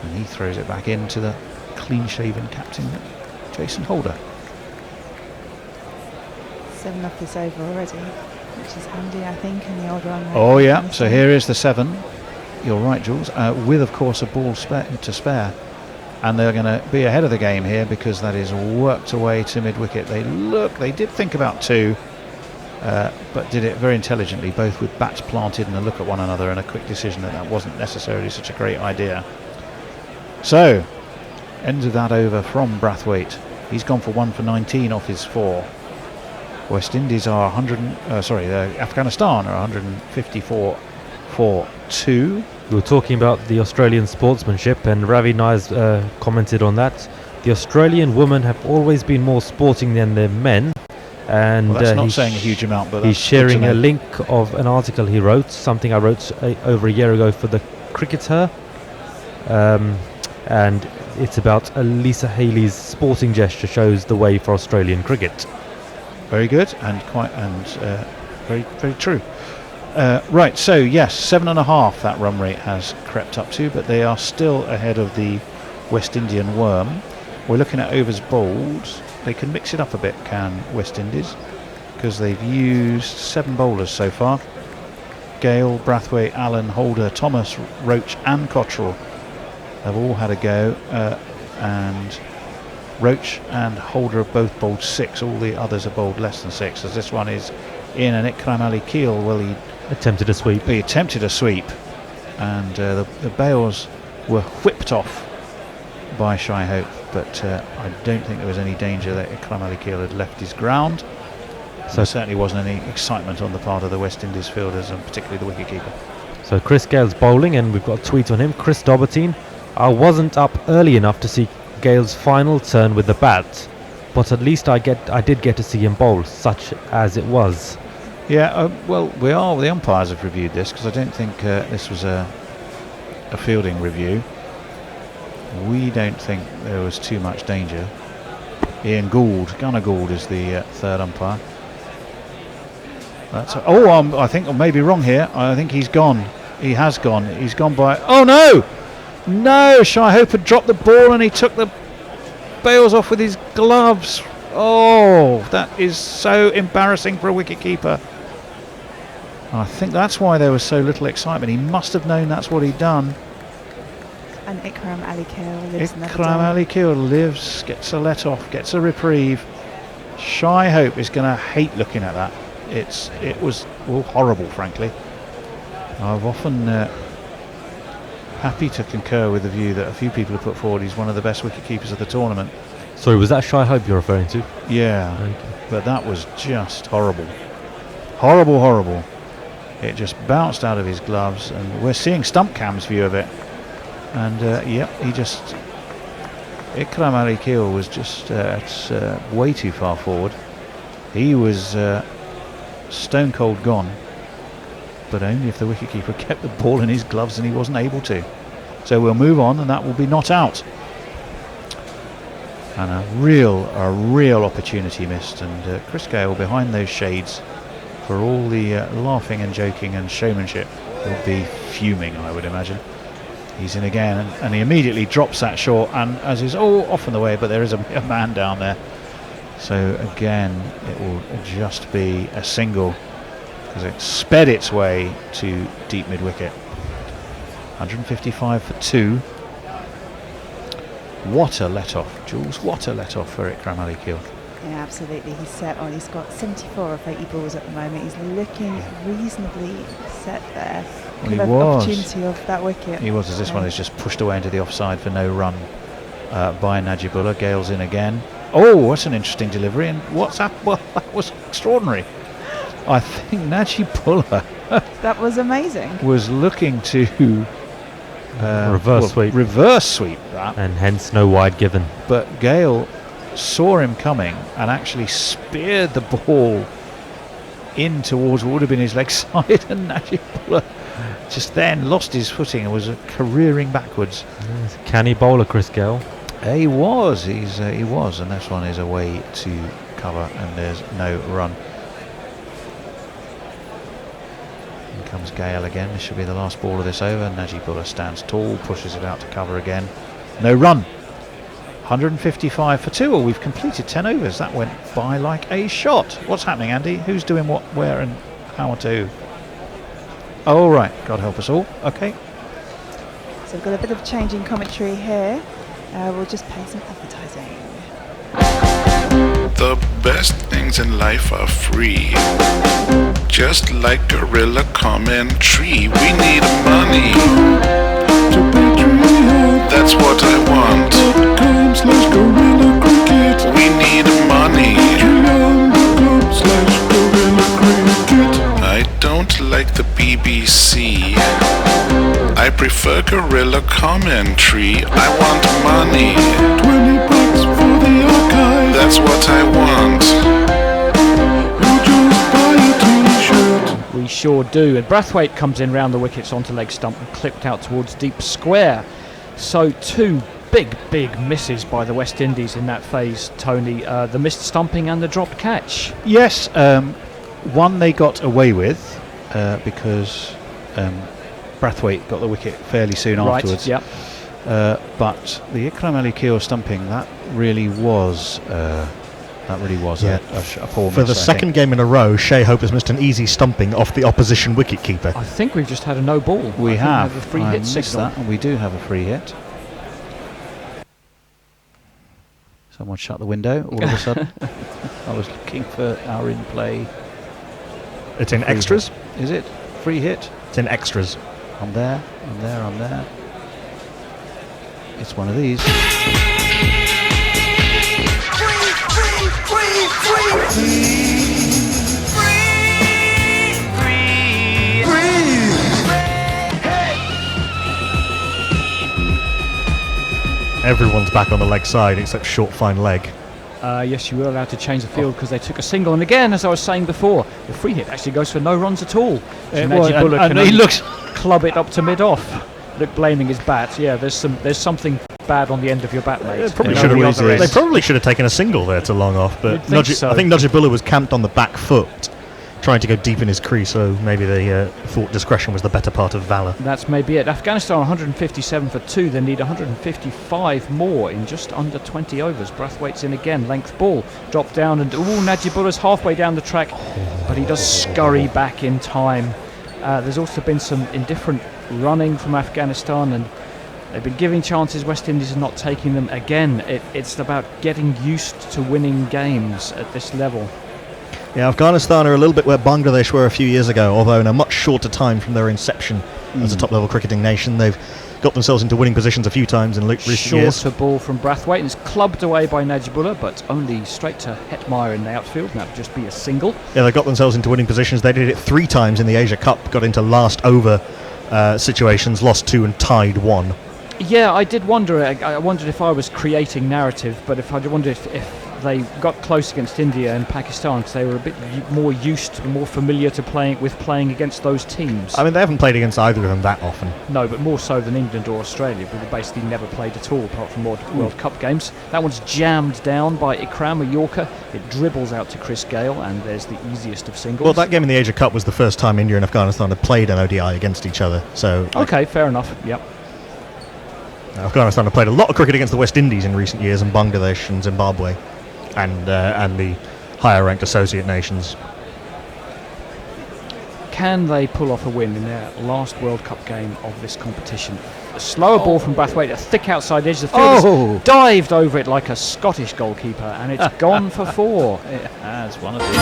And he throws it back into the clean-shaven captain, Jason Holder. 7 off this over already, which is handy, I think, in the old run. Oh yeah, so here is the 7. You're right, Jules, with of course a ball to spare. And they're going to be ahead of the game here because that is worked away to mid-wicket. They did think about 2, but did it very intelligently, both with bats planted and a look at one another and a quick decision that wasn't necessarily such a great idea. So, end of that over from Brathwaite. He's gone for 1 for 19 off his 4. West Indies are Afghanistan are 154 for 2. We were talking about the Australian sportsmanship, and Ravi Nai's commented on that. The Australian women have always been more sporting than their men, and well, that's not saying a huge amount, but he's sharing a link of an article he wrote, something I wrote over a year ago for the Cricketer, and it's about Lisa Haley's sporting gesture shows the way for Australian cricket. Very good and very, very true. Right, so yes, 7.5 that run rate has crept up to, but they are still ahead of the West Indian Worm. We're looking at overs bowled. They can mix it up a bit, can West Indies, because they've used 7 bowlers so far. Gale, Brathwaite, Allen, Holder, Thomas, Roach and Cottrell have all had a go, and Roach and Holder have both bowled 6. All the others have bowled less than 6, as this one is in. And Ikram Ali Keel, well, he attempted a sweep. He attempted a sweep, and the bails were whipped off by Shy Hope, but I don't think there was any danger that Ikram Ali Keel had left his ground. So there certainly wasn't any excitement on the part of the West Indies fielders, and particularly the wicketkeeper. So Chris Gale's bowling, and we've got a tweet on him. Chris Dobertine, I wasn't up early enough to see Gale's final turn with the bat, but at least I did get to see him bowl, such as it was. Yeah, well, the umpires have reviewed this, because I don't think this was a fielding review. We don't think there was too much danger. Ian Gould, Gunnar Gould, is the third umpire. I think I may be wrong here. I think he's gone. He has gone. He's gone by. Oh no! No! Shy Hope had dropped the ball and he took the bails off with his gloves. Oh, that is so embarrassing for a wicketkeeper. I think that's why there was so little excitement. He must have known that's what he'd done. And Ikram Ali Keel lives another day. Ikram Ali Keel lives, gets a let off, gets a reprieve. Shy Hope is going to hate looking at that. It was horrible, frankly. I've often happy to concur with the view that a few people have put forward he's one of the best wicketkeepers of the tournament. Sorry, was that Shy Hope you're referring to? Yeah, but that was just horrible. Horrible. It just bounced out of his gloves, and we're seeing Stump Cam's view of it. And Ikram Ali Keel was just way too far forward. He was stone cold gone, but only if the wicketkeeper kept the ball in his gloves, and he wasn't able to. So we'll move on, and that will be not out. And a real opportunity missed, and Chris Gale, behind those shades, for all the laughing and joking and showmanship, will be fuming, I would imagine. He's in again, and he immediately drops that short, and as is often the way, but there is a man down there. So again, it will just be a single, because it sped its way to deep mid-wicket. 155 for 2. What a let-off, Jules, what a let-off for Ikram Ali Keel. Yeah, absolutely. He's set on. He's got 74 of 80 balls at the moment. He's looking reasonably set there. Well, he Good was. opportunity of that wicket. He was, as this one is just pushed away into the offside for no run by Najibullah. Gale's in again. Oh, that's an interesting delivery. And what's happened? Well, that was extraordinary. I think Najibullah that was amazing. was looking to reverse sweep that, and hence no wide given. But Gale saw him coming and actually speared the ball in towards what would have been his leg side, and Najibullah just then lost his footing and was careering backwards. He's a canny bowler, Chris Gale. He was, and this one is away to cover, and there's no run. Here comes Gale again. This should be the last ball of this over. Najibullah stands tall, pushes it out to cover again. No run. 155 for 2. Well, we've completed 10 overs. That went by like a shot. What's happening, Andy? Who's doing what, where, and how to? Oh, right. God help us all. Okay. So we've got a bit of change in commentary here. We'll just play some advertising. The best things in life are free. Just like Gorilla Commentary, we need money. That's what I want. /Gorilla Cricket. We need money. I don't like the BBC. I prefer Gorilla Commentary. I want money. $20 for the archive. That's what I want. You just buy a t-shirt. We sure do. And Brathwaite comes in round the wickets onto leg stump and clipped out towards deep square. So 2 big misses by the West Indies in that phase, Tony. The missed stumping and the dropped catch. Yes, one they got away with. because Brathwaite got the wicket fairly soon Right, afterwards. yep. But the Ikram Ali Keel stumping, that really was a poor For miss, the I second think. game in a row, Shea Hope has missed an easy stumping off the opposition wicketkeeper. I think we've just had a no ball. We have a free I hit missed signal. that, and we do have a free hit. Someone shut the window all of a sudden. I was looking for our in play. It's in extras? Is it? Free hit? It's in extras. I'm there, I'm there, I'm there. It's one of these. Everyone's back on the leg side except short fine leg. Yes, you were allowed to change the field because they took a single. And again, as I was saying before, the free hit actually goes for no runs at all. So Najibullah and can he only looks club it up to mid-off. Look, blaming his bat. Yeah, there's something bad on the end of your bat, mate. They probably should have taken a single there to long off, but You'd think so. I think Najibullah was camped on the back foot, trying to go deep in his crease, so maybe they thought discretion was the better part of valour. That's maybe it. Afghanistan 157 for 2. They need 155 more in just under 20 overs. Brathwaite's in again. Length ball. Drop down and Najibullah's halfway down the track, but he does scurry back in time. There's also been some indifferent running from Afghanistan, and they've been giving chances. West Indies are not taking them. Again, it's about getting used to winning games at this level. Yeah, Afghanistan are a little bit where Bangladesh were a few years ago, although in a much shorter time from their inception as a top-level cricketing nation. They've got themselves into winning positions a few times in recent years. Shorter ball from Brathwaite, and it's clubbed away by Najibullah, but only straight to Hetmeyer in the outfield, and that would just be a single. Yeah, they got themselves into winning positions. They did it 3 times in the Asia Cup, got into last over situations, lost 2 and tied 1. Yeah, I did wonder. I wondered if I was creating narrative, but I wondered if they got close against India and Pakistan because they were a bit more used, more familiar to playing against those teams. I mean, they haven't played against either of them that often. No, but more so than England or Australia, but they basically never played at all apart from World Cup games. That one's jammed down by Ikram, a Yorker. It dribbles out to Chris Gale, and there's the easiest of singles. Well, that game in the Asia Cup was the first time India and Afghanistan had played an ODI against each other. So okay, fair enough. Yep. Afghanistan have played a lot of cricket against the West Indies in recent years, and Bangladesh and Zimbabwe, and the higher-ranked associate nations. Can they pull off a win in their last World Cup game of this competition? A slower ball from Brathwaite, a thick outside edge. The field dived over it like a Scottish goalkeeper, and it's gone for 4. It has one of these.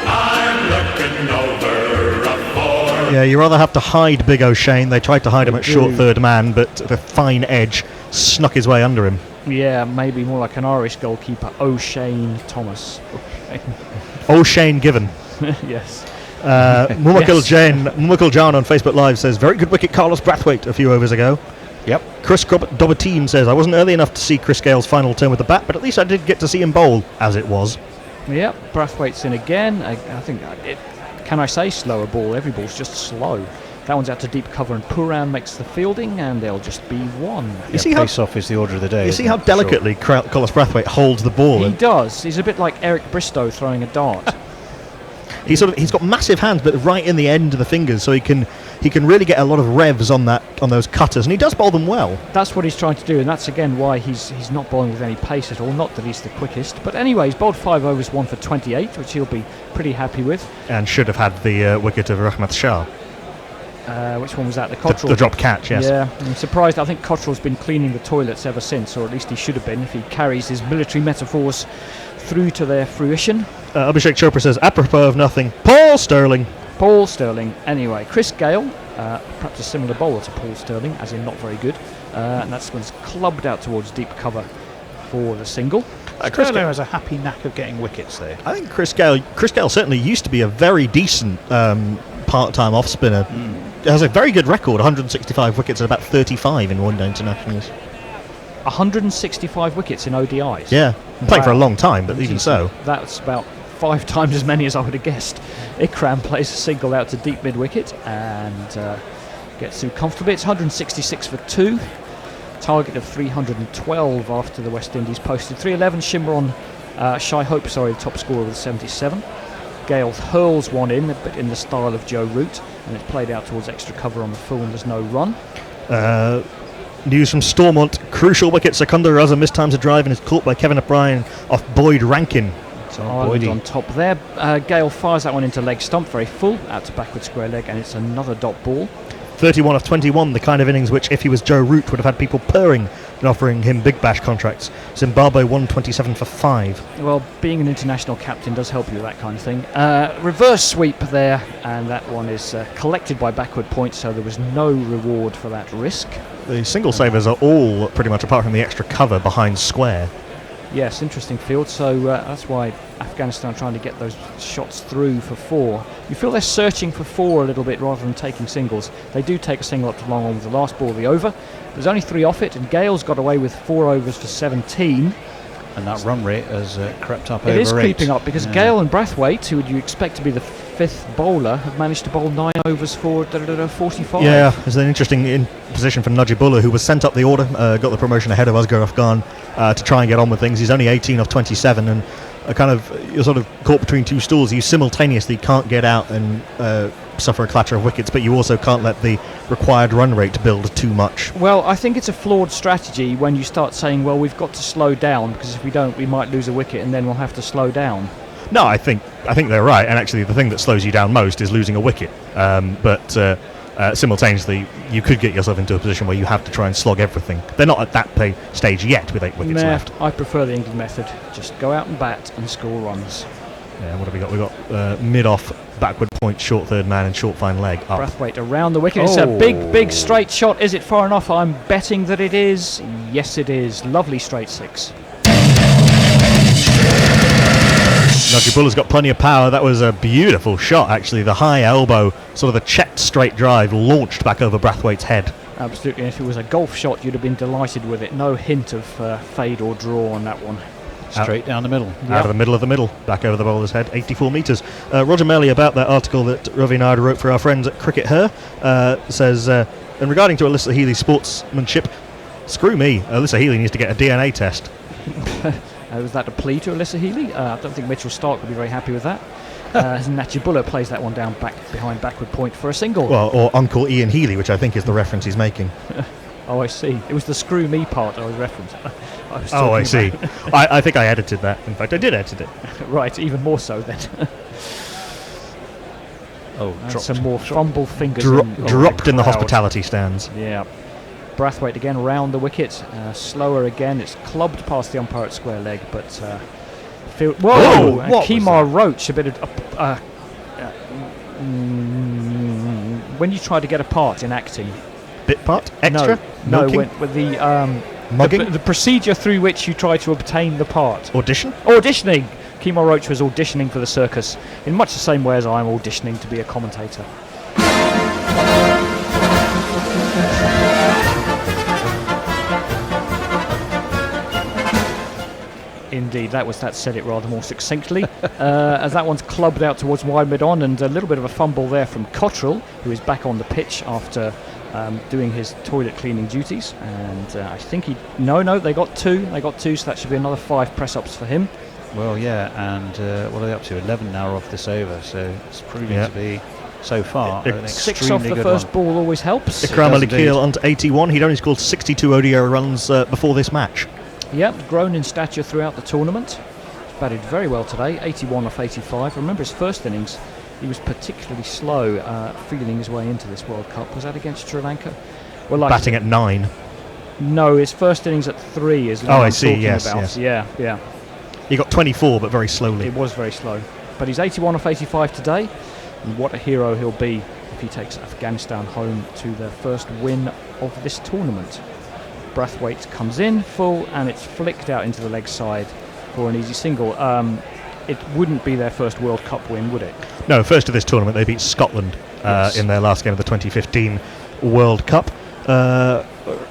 I'm looking over a 4. Yeah, you rather have to hide Big O'Shane. They tried to hide him at short third man, but the fine edge snuck his way under him. Yeah, maybe more like an Irish goalkeeper, O'Shane Thomas. O'Shane Given. Yes. Mumakil Jan on Facebook Live says, very good wicket Carlos Brathwaite a few overs ago. Yep. Chris Dobberteam says, I wasn't early enough to see Chris Gale's final turn with the bat, but at least I did get to see him bowl, as it was. Yep, Brathwaite's in again. I think, can I say slower ball? Every ball's just slow. That one's out to deep cover, and Puran makes the fielding, and they'll just be 1. You see face-off is the order of the day. You see how delicately Carlos Brathwaite holds the ball? He does. He's a bit like Eric Bristow throwing a dart. He's got massive hands, but right in the end of the fingers, so he can really get a lot of revs on those cutters, and he does bowl them well. That's what he's trying to do, and that's again why he's not bowling with any pace at all. Not that he's the quickest, but anyway, he's bowled 5 overs, 1 for 28, which he'll be pretty happy with. And should have had the wicket of Rahmat Shah. Which one was that? The Cottrell? The drop catch, yes. Yeah, I'm surprised. I think Cottrell's been cleaning the toilets ever since, or at least he should have been if he carries his military metaphors through to their fruition. Abhishek Chopra says, apropos of nothing, Paul Sterling. Paul Sterling. Anyway, Chris Gale, perhaps a similar bowler to Paul Sterling, as in not very good. And that's when it's clubbed out towards deep cover for the single. Chris Gale has a happy knack of getting wickets there. I think Chris Gale certainly used to be a very decent part-time off-spinner. Has a very good record, 165 wickets at about 35 in one-day internationals. 165 wickets in ODIs? Yeah, playing for a long time, but even so. That's about 5 times as many as I would have guessed. Ikram plays a single out to deep mid-wicket and gets through comfortably. It's 166 for 2. Target of 312 after the West Indies posted 311. Shimron Shai Hope, the top scorer with 77. Gale hurls one in, a bit in the style of Joe Root, and it's played out towards extra cover on the full, and there's no run. News from Stormont. Crucial wicket. Secunda Raza mistimes a drive and is caught by Kevin O'Brien off Boyd Rankin. Ireland on top there. Gale fires that one into leg stump, very full, out to backward square leg, and it's another dot ball. 31 of 21, the kind of innings which, if he was Joe Root, would have had people purring and offering him big bash contracts. Zimbabwe 127 for 5. Well, being an international captain does help you with that kind of thing. Reverse sweep there, and that one is collected by backward point, so there was no reward for that risk. The single savers are all pretty much, apart from the extra cover, behind square. Yes, interesting field, so that's why Afghanistan are trying to get those shots through for 4. You feel they're searching for 4 a little bit rather than taking singles. They do take a single up to long on with the last ball of the over. There's only 3 off it, and Gale's got away with 4 overs for 17. And that run rate has crept up over 8. It is creeping up, because Gale and Brathwaite, who you expect to be the 5th bowler, have managed to bowl 9 overs for 45. Yeah, there's an interesting position for Najibullah, who was sent up the order, got the promotion ahead of Asghar Afghan to try and get on with things. He's only 18 of 27, and you're sort of caught between two stools. You simultaneously can't get out and suffer a clatter of wickets, but you also can't let the required run rate build too much. Well, I think it's a flawed strategy when you start saying, well, we've got to slow down, because if we don't, we might lose a wicket, and then we'll have to slow down. No, I think they're right, and actually the thing that slows you down most is losing a wicket. But simultaneously, you could get yourself into a position where you have to try and slog everything. They're not at that stage yet with 8 wickets left. I prefer the England method. Just go out and bat and score runs. Yeah, what have we got? We've got mid-off, backward point, short third man and short fine leg up. Brathwaite around the wicket. It's a big straight shot. Is it far enough? I'm betting that it is. Yes, it is. Lovely straight 6. Najibullah's got plenty of power. That was a beautiful shot, actually. The high elbow, sort of a checked straight drive, launched back over Brathwaite's head. Absolutely. And if it was a golf shot, you'd have been delighted with it. No hint of fade or draw on that one. Straight down the middle. Out of the middle of the middle, back over the bowler's head, 84 metres. Roger Melly, about that article that Ravi Naidu wrote for our friends at Cricket Her, says, and regarding to Alyssa Healy's sportsmanship, screw me, Alyssa Healy needs to get a DNA test. Was that a plea to Alyssa Healy? I don't think Mitchell Stark would be very happy with that. Najibullah plays that one down behind backward point for a single. Well, or Uncle Ian Healy, which I think is the reference he's making. Oh, I see. It was the screw me part I was referencing. I see. I think I edited that. In fact, I did edit it. Right, even more so then. Dropped. Some more fumble fingers. Dropped in the hospitality stands. Yeah. Brathwaite again round the wicket. Slower again. It's clubbed past the umpire at square leg, but whoa! Kemar Roach, a bit of when you try to get a part in acting. Bit part? Extra? No, with the mugging? The procedure through which you try to obtain the part. Auditioning. Kemar Roach was auditioning for the circus in much the same way as I'm auditioning to be a commentator. Indeed, that said it rather more succinctly. As that one's clubbed out towards wide mid-on, and a little bit of a fumble there from Cottrell, who is back on the pitch after doing his toilet cleaning duties. And I think they got 2. They got 2, so that should be another 5 press-ups for him. Well, yeah, and what are they up to? 11 now off this over, so it's proving to be, so far, an 6 off the first ball always helps. Ikram Ali Keel onto 81. He'd only scored 62 ODI runs before this match. Yep, grown in stature throughout the tournament. He's batted very well today, 81 off 85. Remember his first innings, he was particularly slow feeling his way into this World Cup. Was that against Sri Lanka? Well, batting at 9. No, his first innings at 3 is what I'm talking about. Yeah. He got 24, but very slowly. It was very slow. But he's 81 off 85 today. And what a hero he'll be if he takes Afghanistan home to their first win of this tournament. Brathwaite comes in full, and it's flicked out into the leg side for an easy single. It wouldn't be their first World Cup win, would it? No, first of this tournament. They beat Scotland in their last game of the 2015 World Cup.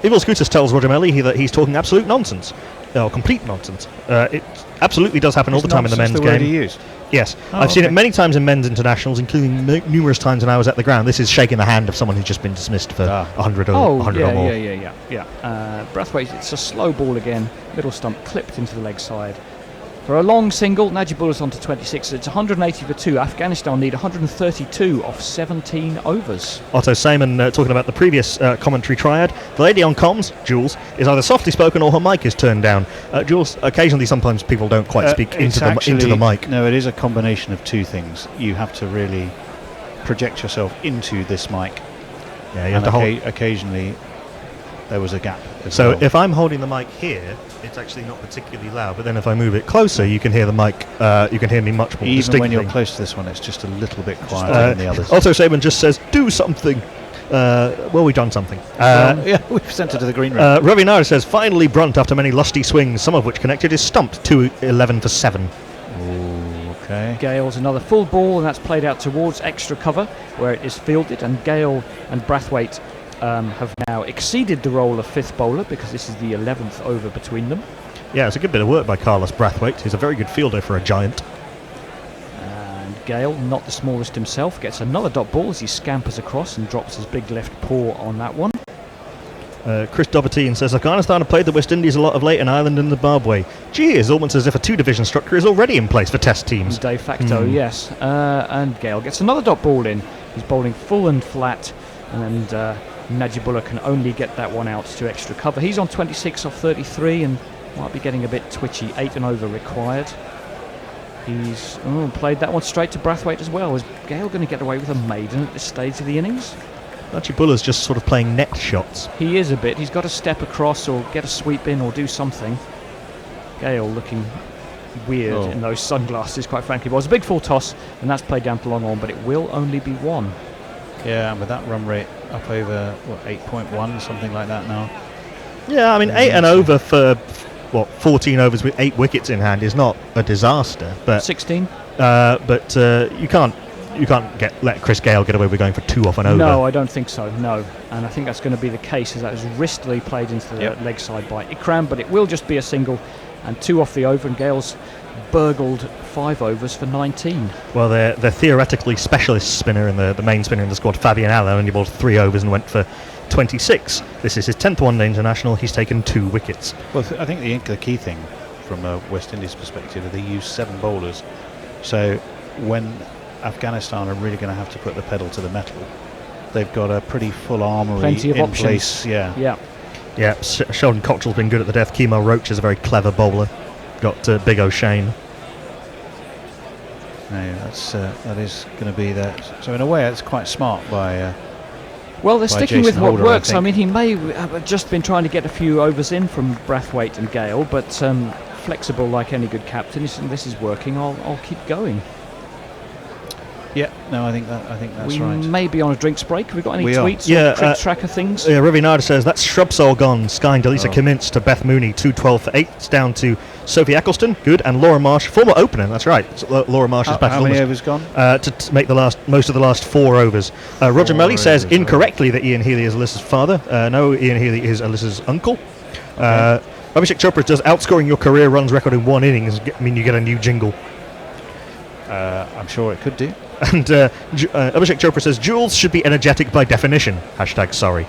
Evil Scootus tells Roger Melly that he's talking absolute nonsense. Complete nonsense. It absolutely does happen all the time in the men's game. Word he used? Yes, I've seen it many times in men's internationals, including numerous times when I was at the ground. This is shaking the hand of someone who's just been dismissed for 100 or 100 or more. Yeah. Brathwaite, it's a slow ball again. Middle stump clipped into the leg side. For a long single, Najibullah's on to 26. It's 180 for 2. Afghanistan need 132 off 17 overs. Otto Seaman talking about the previous commentary triad. The lady on comms, Jules, is either softly spoken or her mic is turned down. Jules, occasionally sometimes people don't quite speak into the mic. No, it is a combination of two things. You have to really project yourself into this mic. Yeah, you have to hold. Occasionally there was a gap. So if I'm holding the mic here, it's actually not particularly loud. But then if I move it closer, you can hear the mic. You can hear me much more even distinctly. when you're close to this one, it's just a little bit quieter than the others. Otto Seaman just says, "Do something." Well, we've done something. Yeah, we've sent it to the green room. Ravi Nara says, "Finally, Brunt, after many lusty swings, some of which connected, is stumped to 11 for 7." Okay. Gale's another full ball, and that's played out towards extra cover, where it is fielded, and Gale and Brathwaite have now exceeded the role of fifth bowler because this is the 11th over between them. Yeah, it's a good bit of work by Carlos Brathwaite. He's a very good fielder for a giant. And Gale, not the smallest himself, gets another dot ball as he scampers across and drops his big left paw on that one. Chris Dobertine says, Afghanistan have played the West Indies a lot of late in Ireland and Zimbabwe. Gee, it's almost as if a two-division structure is already in place for test teams. De facto, yes. And Gale gets another dot ball in. He's bowling full and flat, and Najibullah can only get that one out to extra cover. He's on 26 off 33 and might be getting a bit twitchy. 8 and over required. He's played that one straight to Brathwaite as well. Is Gale going to get away with a maiden at this stage of the innings? Najibullah's just sort of playing net shots. He is a bit. He's got to step across or get a sweep in or do something. Gale looking weird in those sunglasses, quite frankly. Well, it was a big full toss, and that's played down to long on, but it will only be one. Yeah, and with that run rate up over 8.1, something like that now. Yeah, I mean 8 and over for 14 overs with 8 wickets in hand is not a disaster. But 16. But you can't let Chris Gale get away with going for 2 off and over. No, I don't think so. No, and I think that's going to be the case, as that was wristily played into the leg side by Ikram, but it will just be a single and 2 off the over, and Gale's burgled 5 overs for 19. Well, the theoretically specialist spinner and the main spinner in the squad, Fabian Haller, only bowled 3 overs and went for 26. This is his 10th one-day international. He's taken 2 wickets. Well, I think the key thing from a West Indies perspective is they use 7 bowlers. So when Afghanistan are really going to have to put the pedal to the metal, they've got a pretty full armoury Plenty of in options. place. Yeah. Sheldon Cottrell's been good at the death. Kemal Roach is a very clever bowler. Got Big O'Shane. No, that is going to be that. So in a way, it's quite smart by. Well, they're sticking Jason with what Holder, works. I I mean, he may have just been trying to get a few overs in from Brathwaite and Gale, but flexible like any good captain. This is working. I'll keep going. Yeah, no, I think that's we right. We may be on a drinks break. Have we got any we tweets or trick tracker things? Yeah, Ravi Nada says, that's Shrubsole gone. Sky and Delisa Cummins to Beth Mooney, 2-12 for 8. It's down to Sophie Eccleston, good, and Laura Marsh, former opener, that's right. So, Laura Marsh is batted how many overs gone? To make most of the last 4 overs. Roger Melly says incorrectly that Ian Healy is Alyssa's father. No, Ian Healy is Alyssa's uncle. Abhishek Chopra does outscoring your career runs record in 1 innings mean you get a new jingle? I'm sure it could do. And Abhishek Chopra says, Jules should be energetic by definition. #sorry.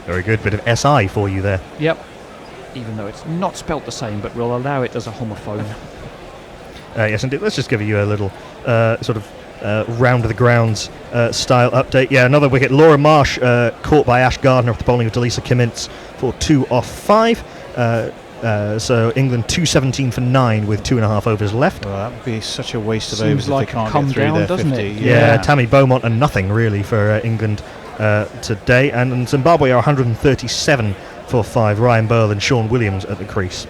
Very good. Bit of SI for you there. Yep. Even though it's not spelt the same, but we'll allow it as a homophone. Yes, indeed. Let's just give you a little sort of round of the grounds style update. Yeah, another wicket. Laura Marsh caught by Ash Gardner off the bowling of Delisa Cummins for 2 off 5. So England 217 for 9 with 2.5 overs left. Well, that would be such a waste of Seems overs like if they can't come get through down, their doesn't 50. it? Yeah, Tammy Beaumont and nothing really for England today. And Zimbabwe are 137 for 5. Ryan Burl and Sean Williams at the crease.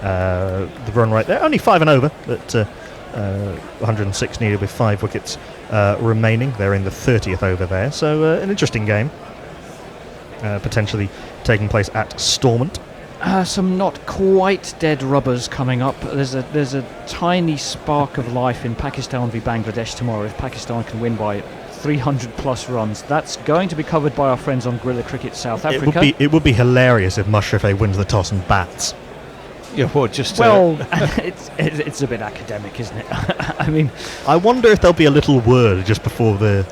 The run right there, only 5 and over, but 106 needed with 5 wickets remaining. They're in the 30th over there, so an interesting game, potentially taking place at Stormont. Some not quite dead rubbers coming up. There's a tiny spark of life in Pakistan v Bangladesh tomorrow if Pakistan can win by 300 plus runs. That's going to be covered by our friends on Guerrilla Cricket South Africa. It would be hilarious if Mushriffe wins the toss and bats. Yeah, well, it's a bit academic, isn't it? I mean, I wonder if there'll be a little word just before the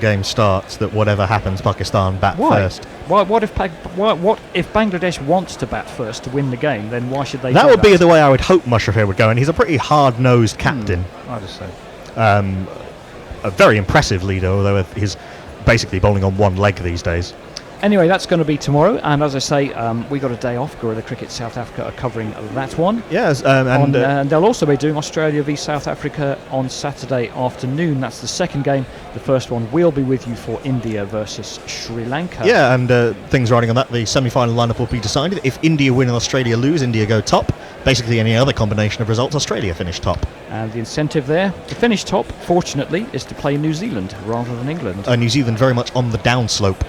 game starts that whatever happens, Pakistan bat first. What if Bangladesh wants to bat first to win the game? Then why should they? That do would be the way I would hope Mushrafir would go, and he's a pretty hard-nosed captain. I just say. A very impressive leader, although he's basically bowling on one leg these days. Anyway, that's going to be tomorrow, and as I say, we got a day off. Gorilla Cricket South Africa are covering that one. Yes, and they'll also be doing Australia v South Africa on Saturday afternoon. That's the second game. The first one we'll be with you for India versus Sri Lanka. Yeah, and things riding on that. The semi-final lineup will be decided. If India win and Australia lose, India go top. Basically, any other combination of results, Australia finish top. And the incentive there to finish top, fortunately, is to play New Zealand rather than England. New Zealand very much on the downslope.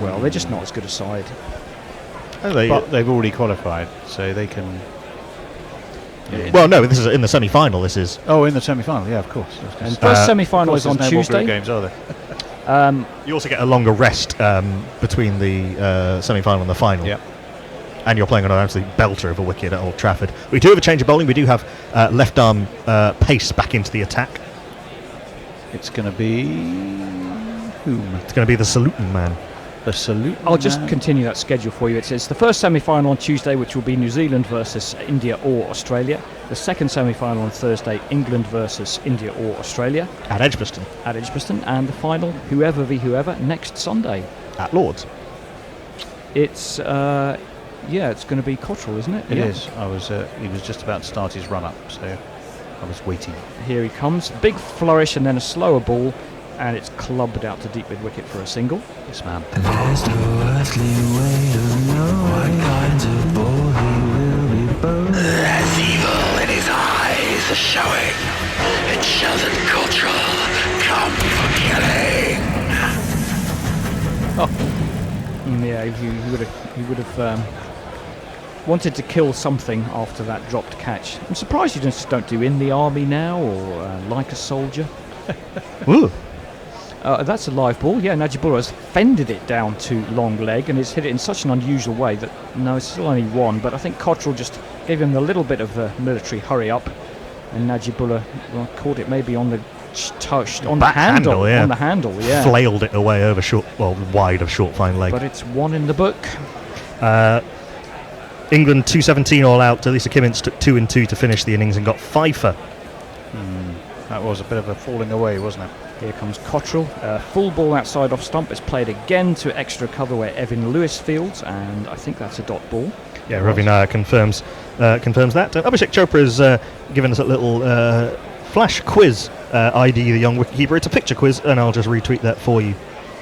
Well, they're just not as good a side. But they've already qualified, so they can. Well, no, this is in the semi-final. This is. Oh, in the semi-final, yeah, of course. And first semi-final is on Tuesday. No games, are there? You also get a longer rest between the semi-final and the final. Yeah. And you're playing on an absolute belter of a wicket at Old Trafford. We do have a change of bowling. We do have left arm pace back into the attack. It's going to be whom? It's going to be the saluting man. The salute. I'll just continue that schedule for you. It says the first semi-final on Tuesday, which will be New Zealand versus India or Australia. The second semi-final on Thursday, England versus India or Australia. At Edgbaston. And the final, whoever v whoever, next Sunday. At Lord's. It's it's going to be Cottrell, isn't it? It is. He was just about to start his run-up, so I was waiting. Here he comes. Big flourish and then a slower ball. And it's clubbed out to deep mid wicket for a single. Yes, ma'am. There's no earthly way to know what kind of ball he will be bowling. There's evil in his eyes showing. It shows in culture. Come for killing. Yeah, he would have wanted to kill something after that dropped catch. I'm surprised you just don't do in the army now or like a soldier. Ooh. That's a live ball. Yeah, Najibullah has fended it down to long leg and has hit it in such an unusual way that, no, it's still only one, but I think Cottrell just gave him a little bit of the military hurry up, and Najibullah caught it maybe on the handle. Yeah. On the handle, yeah. Flailed it away over wide of short fine leg. But it's one in the book. England 217 all out. Lisa Kimmins took 2 and 2 to finish the innings and got 5 for. That was a bit of a falling away, wasn't it? Here comes Cottrell. Full ball outside off stump. It's played again to extra cover where Evan Lewis fields, and I think that's a dot ball. Yeah, Ravi Nair confirms that. Abhishek Chopra has given us a little flash quiz. ID the young wicketkeeper. It's a picture quiz, and I'll just retweet that for you.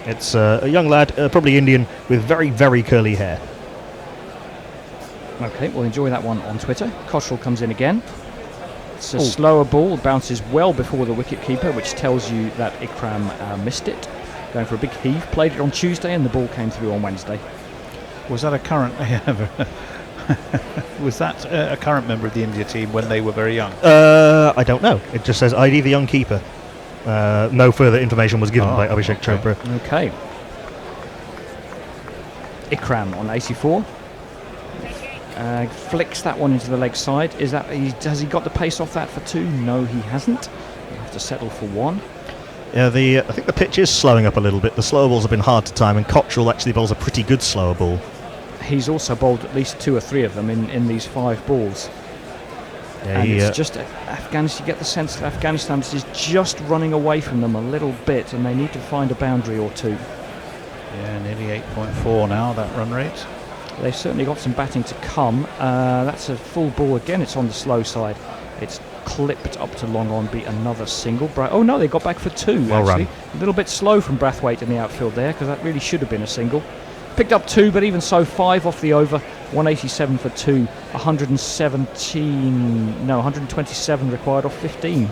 It's a young lad, probably Indian, with very, very curly hair. Okay, we'll enjoy that one on Twitter. Cottrell comes in again. It's a slower ball, bounces well before the wicketkeeper, which tells you that Ikram missed it. Going for a big heave, played it on Tuesday, and the ball came through on Wednesday. Was that a current? Was that a current member of the India team when they were very young? I don't know. It just says ID the young keeper. No further information was given by Abhishek Chopra. Okay. Ikram on 84. Flicks that one into the leg side. Has he got the pace off that for 2? No, he hasn't. He'll have to settle for 1. Yeah, I think the pitch is slowing up a little bit. The slower balls have been hard to time, and Cottrell actually bowls a pretty good slower ball. He's also bowled at least 2 or 3 of them in these 5 balls. Yeah, and it's just Afghanistan. You get the sense that Afghanistan is just running away from them a little bit, and they need to find a boundary or 2. Yeah, nearly 8.4 now, that run rate. They've certainly got some batting to come. That's a full ball again. It's on the slow side. It's clipped up to long on, beat another single. Oh no, they got back for 2. Well actually. run. A little bit slow from Brathwaite in the outfield there, because that really should have been a single. Picked up 2, but even so, 5 off the over. 187 for 2. 127 required off 15.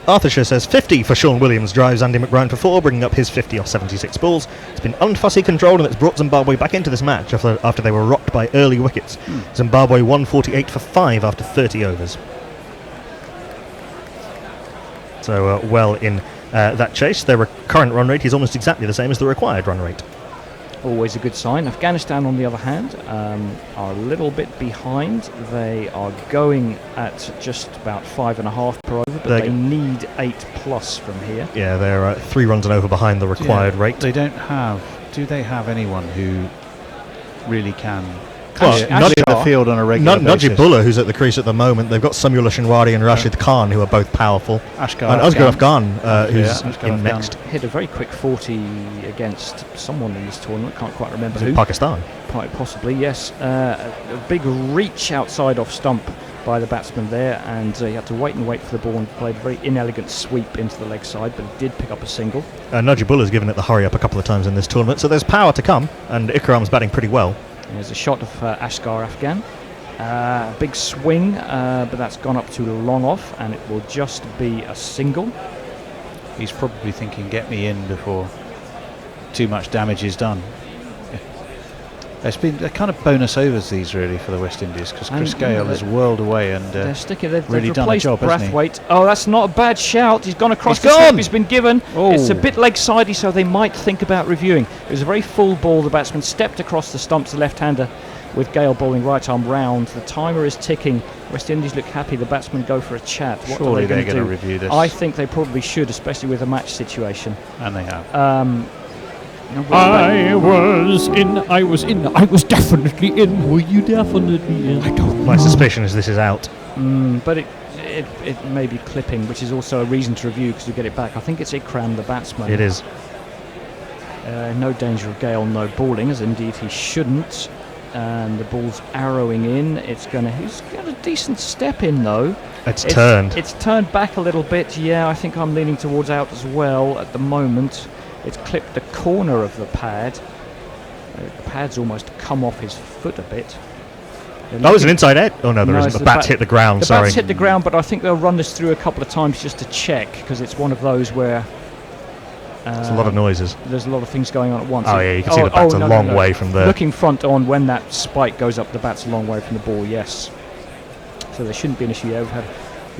Arthurshire says 50 for Sean Williams, drives Andy McBride for 4, bringing up his 50 off 76 balls. It's been unfussy controlled, and it's brought Zimbabwe back into this match after they were rocked by early wickets. Zimbabwe 148 for 5 after 30 overs. So well in that chase. Their current run rate is almost exactly the same as the required run rate. always a good sign. Afghanistan, on the other hand, are a little bit behind. They are going at just about 5.5 per over, but they need 8+ from here. Yeah, they're 3 runs and over behind the required rate. They don't have. Do they have anyone who really can Well, clear the field on a regular basis? Najibullah, who's at the crease at the moment. They've got Samula Shinwari and Rashid Khan, who are both powerful. Asghar Afghan, who's in next. Hit a very quick 40 against someone in this tournament. Can't quite remember who. Pakistan. Quite possibly, yes. A big reach outside off stump by the batsman there, and he had to wait for the ball and played a very inelegant sweep into the leg side, but he did pick up a single. Najibullah's given it the hurry up a couple of times in this tournament, so there's power to come, and Ikram's batting pretty well. There's a shot of Asghar Afghan. Big swing, but that's gone up too long off, and it will just be a single. He's probably thinking, get me in before too much damage is done. It's been a kind of bonus overs, these, really, for the West Indies, because Chris Gayle has whirled away and they've really done a job, hasn't he? Brathwaite. Oh, that's not a bad shout. He's gone across the slip he's been given. Oh. It's a bit leg-sidey, so they might think about reviewing. It was a very full ball. The batsman stepped across the stumps, the left-hander, with Gayle bowling right arm round. The timer is ticking. West Indies look happy. The batsmen go for a chat. What Surely are they they're going to do? review this. I think they probably should, especially with a match situation. And they have. I was definitely in. Were you definitely in? I don't know. My suspicion is this is out. But it may be clipping, which is also a reason to review because you get it back. I think it's Ikram, the batsman. It is. No danger of Gayle, no balling, as indeed he shouldn't. And the ball's arrowing in. He's got a decent step in, though. It's turned. It's turned back a little bit. Yeah, I think I'm leaning towards out as well at the moment. It's clipped the corner of the pad. The pad's almost come off his foot a bit. That was an inside edge. Oh no, there isn't. The bat's hit the ground. The bat's hit the ground, but I think they'll run this through a couple of times just to check, because it's one of those where there's a lot of noises. There's a lot of things going on at once. Oh yeah, you can see the bat's a long way from there. Looking front on, when that spike goes up, the bat's a long way from the ball. Yes. So there shouldn't be an issue there. We've had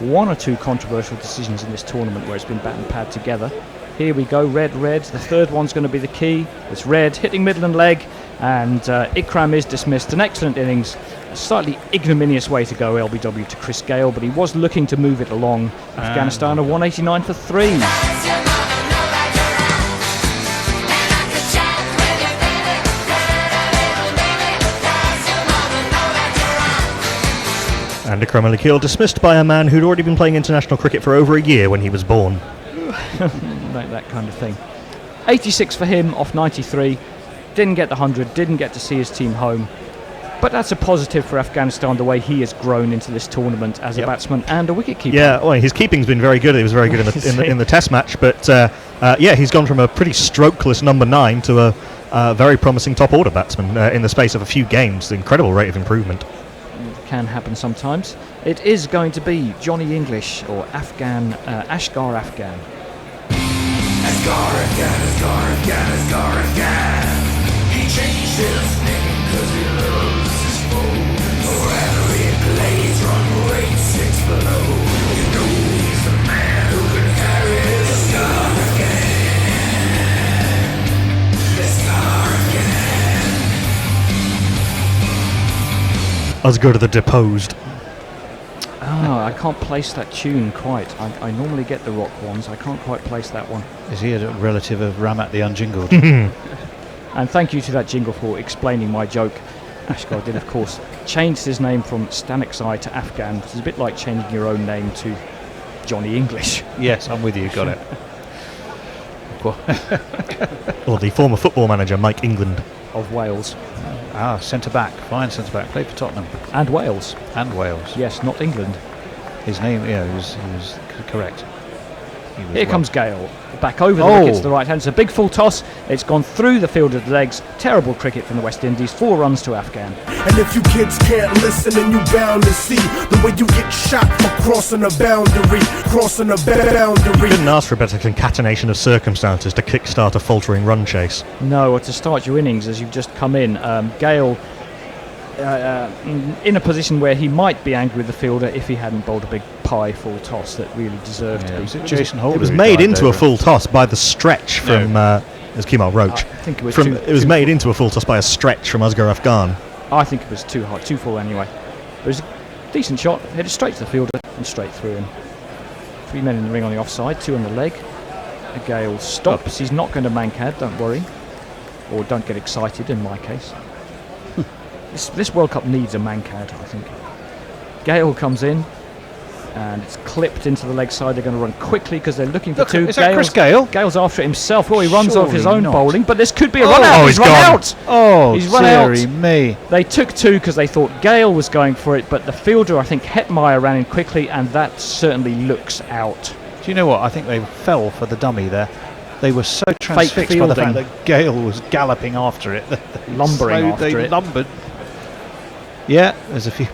1 or 2 controversial decisions in this tournament where it's been bat and pad together. Here we go, red. The third one's going to be the key. It's red, hitting middle and leg, and Ikram is dismissed. An excellent innings. A slightly ignominious way to go, LBW, to Chris Gayle, but he was looking to move it along. Afghanistan are 189 for 3. And Ikram Ali Keel dismissed by a man who'd already been playing international cricket for over a year when he was born. Like that kind of thing. 86 for him off 93. Didn't get the 100, didn't get to see his team home. But that's a positive for Afghanistan, the way he has grown into this tournament as a batsman and a wicketkeeper. Yeah, well, his keeping's been very good. He was very good in the Test match. But he's gone from a pretty strokeless number 9 to a very promising top order batsman in the space of a few games. Incredible rate of improvement. It can happen sometimes. It is going to be Johnny English or Asghar Afghan. Asghar Afghan. He changed his name because he loves his foe. Wherever he plays, run rate 6 below. You know he's the man who can carry the Asghar Afghan. Asghar Afghan. Asghar the deposed. Oh, I can't place that tune quite. I normally get the rock ones. I can't quite place that one. Is he a relative of Ramat the Unjingled? And thank you to that jingle for explaining my joke. Asghar did, of course, changed his name from Staniksai to Afghan, which is a bit like changing your own name to Johnny English. Yes, I'm with you. Got it. Or the former football manager Mike England of Wales. Centre back, fine centre back, played for Tottenham and Wales. Yes, not England. His name, he was correct. Here comes Gayle, back over the wicket to the right hand. It's a big full toss. It's gone through the field of the legs. Terrible cricket from the West Indies. 4 runs to Afghan. And if you kids can't listen, then you bound to see the way you get shot for crossing a boundary. Couldn't ask for a better concatenation of circumstances to kickstart a faltering run chase. No, or to start your innings as you've just come in. Gayle in a position where he might be angry with the fielder if he hadn't bowled a big pie full toss that really deserved to be. Was it Jason Holder? It was made into a full toss by the stretch from It was Kemal Roach. I think it was It was made into a full toss by a stretch from Asghar Afghan. I think it was too high, too full anyway. It was a decent shot, headed straight to the fielder and straight through him. 3 men in the ring on the offside, 2 on the leg. Gale stops, he's not going to mankad, don't worry. Or don't get excited in my case. This World Cup needs a mankad, I think. Gale comes in, and it's clipped into the leg side. They're going to run quickly because they're looking for Look, 2. is that Chris Gale? Gale's after it himself. Oh, he runs off his Surely own not. bowling, but this could be a run out. Oh, He's he's run gone. out. Oh, He's run out. dearie me. They took 2 because they thought Gale was going for it, but the fielder, I think Hetmeyer, ran in quickly, and that certainly looks out. Do you know what? I think they fell for the dummy there. They were so transfixed by the fact that Gale was galloping after it. Lumbering after they it. lumbered. Yeah, there's a few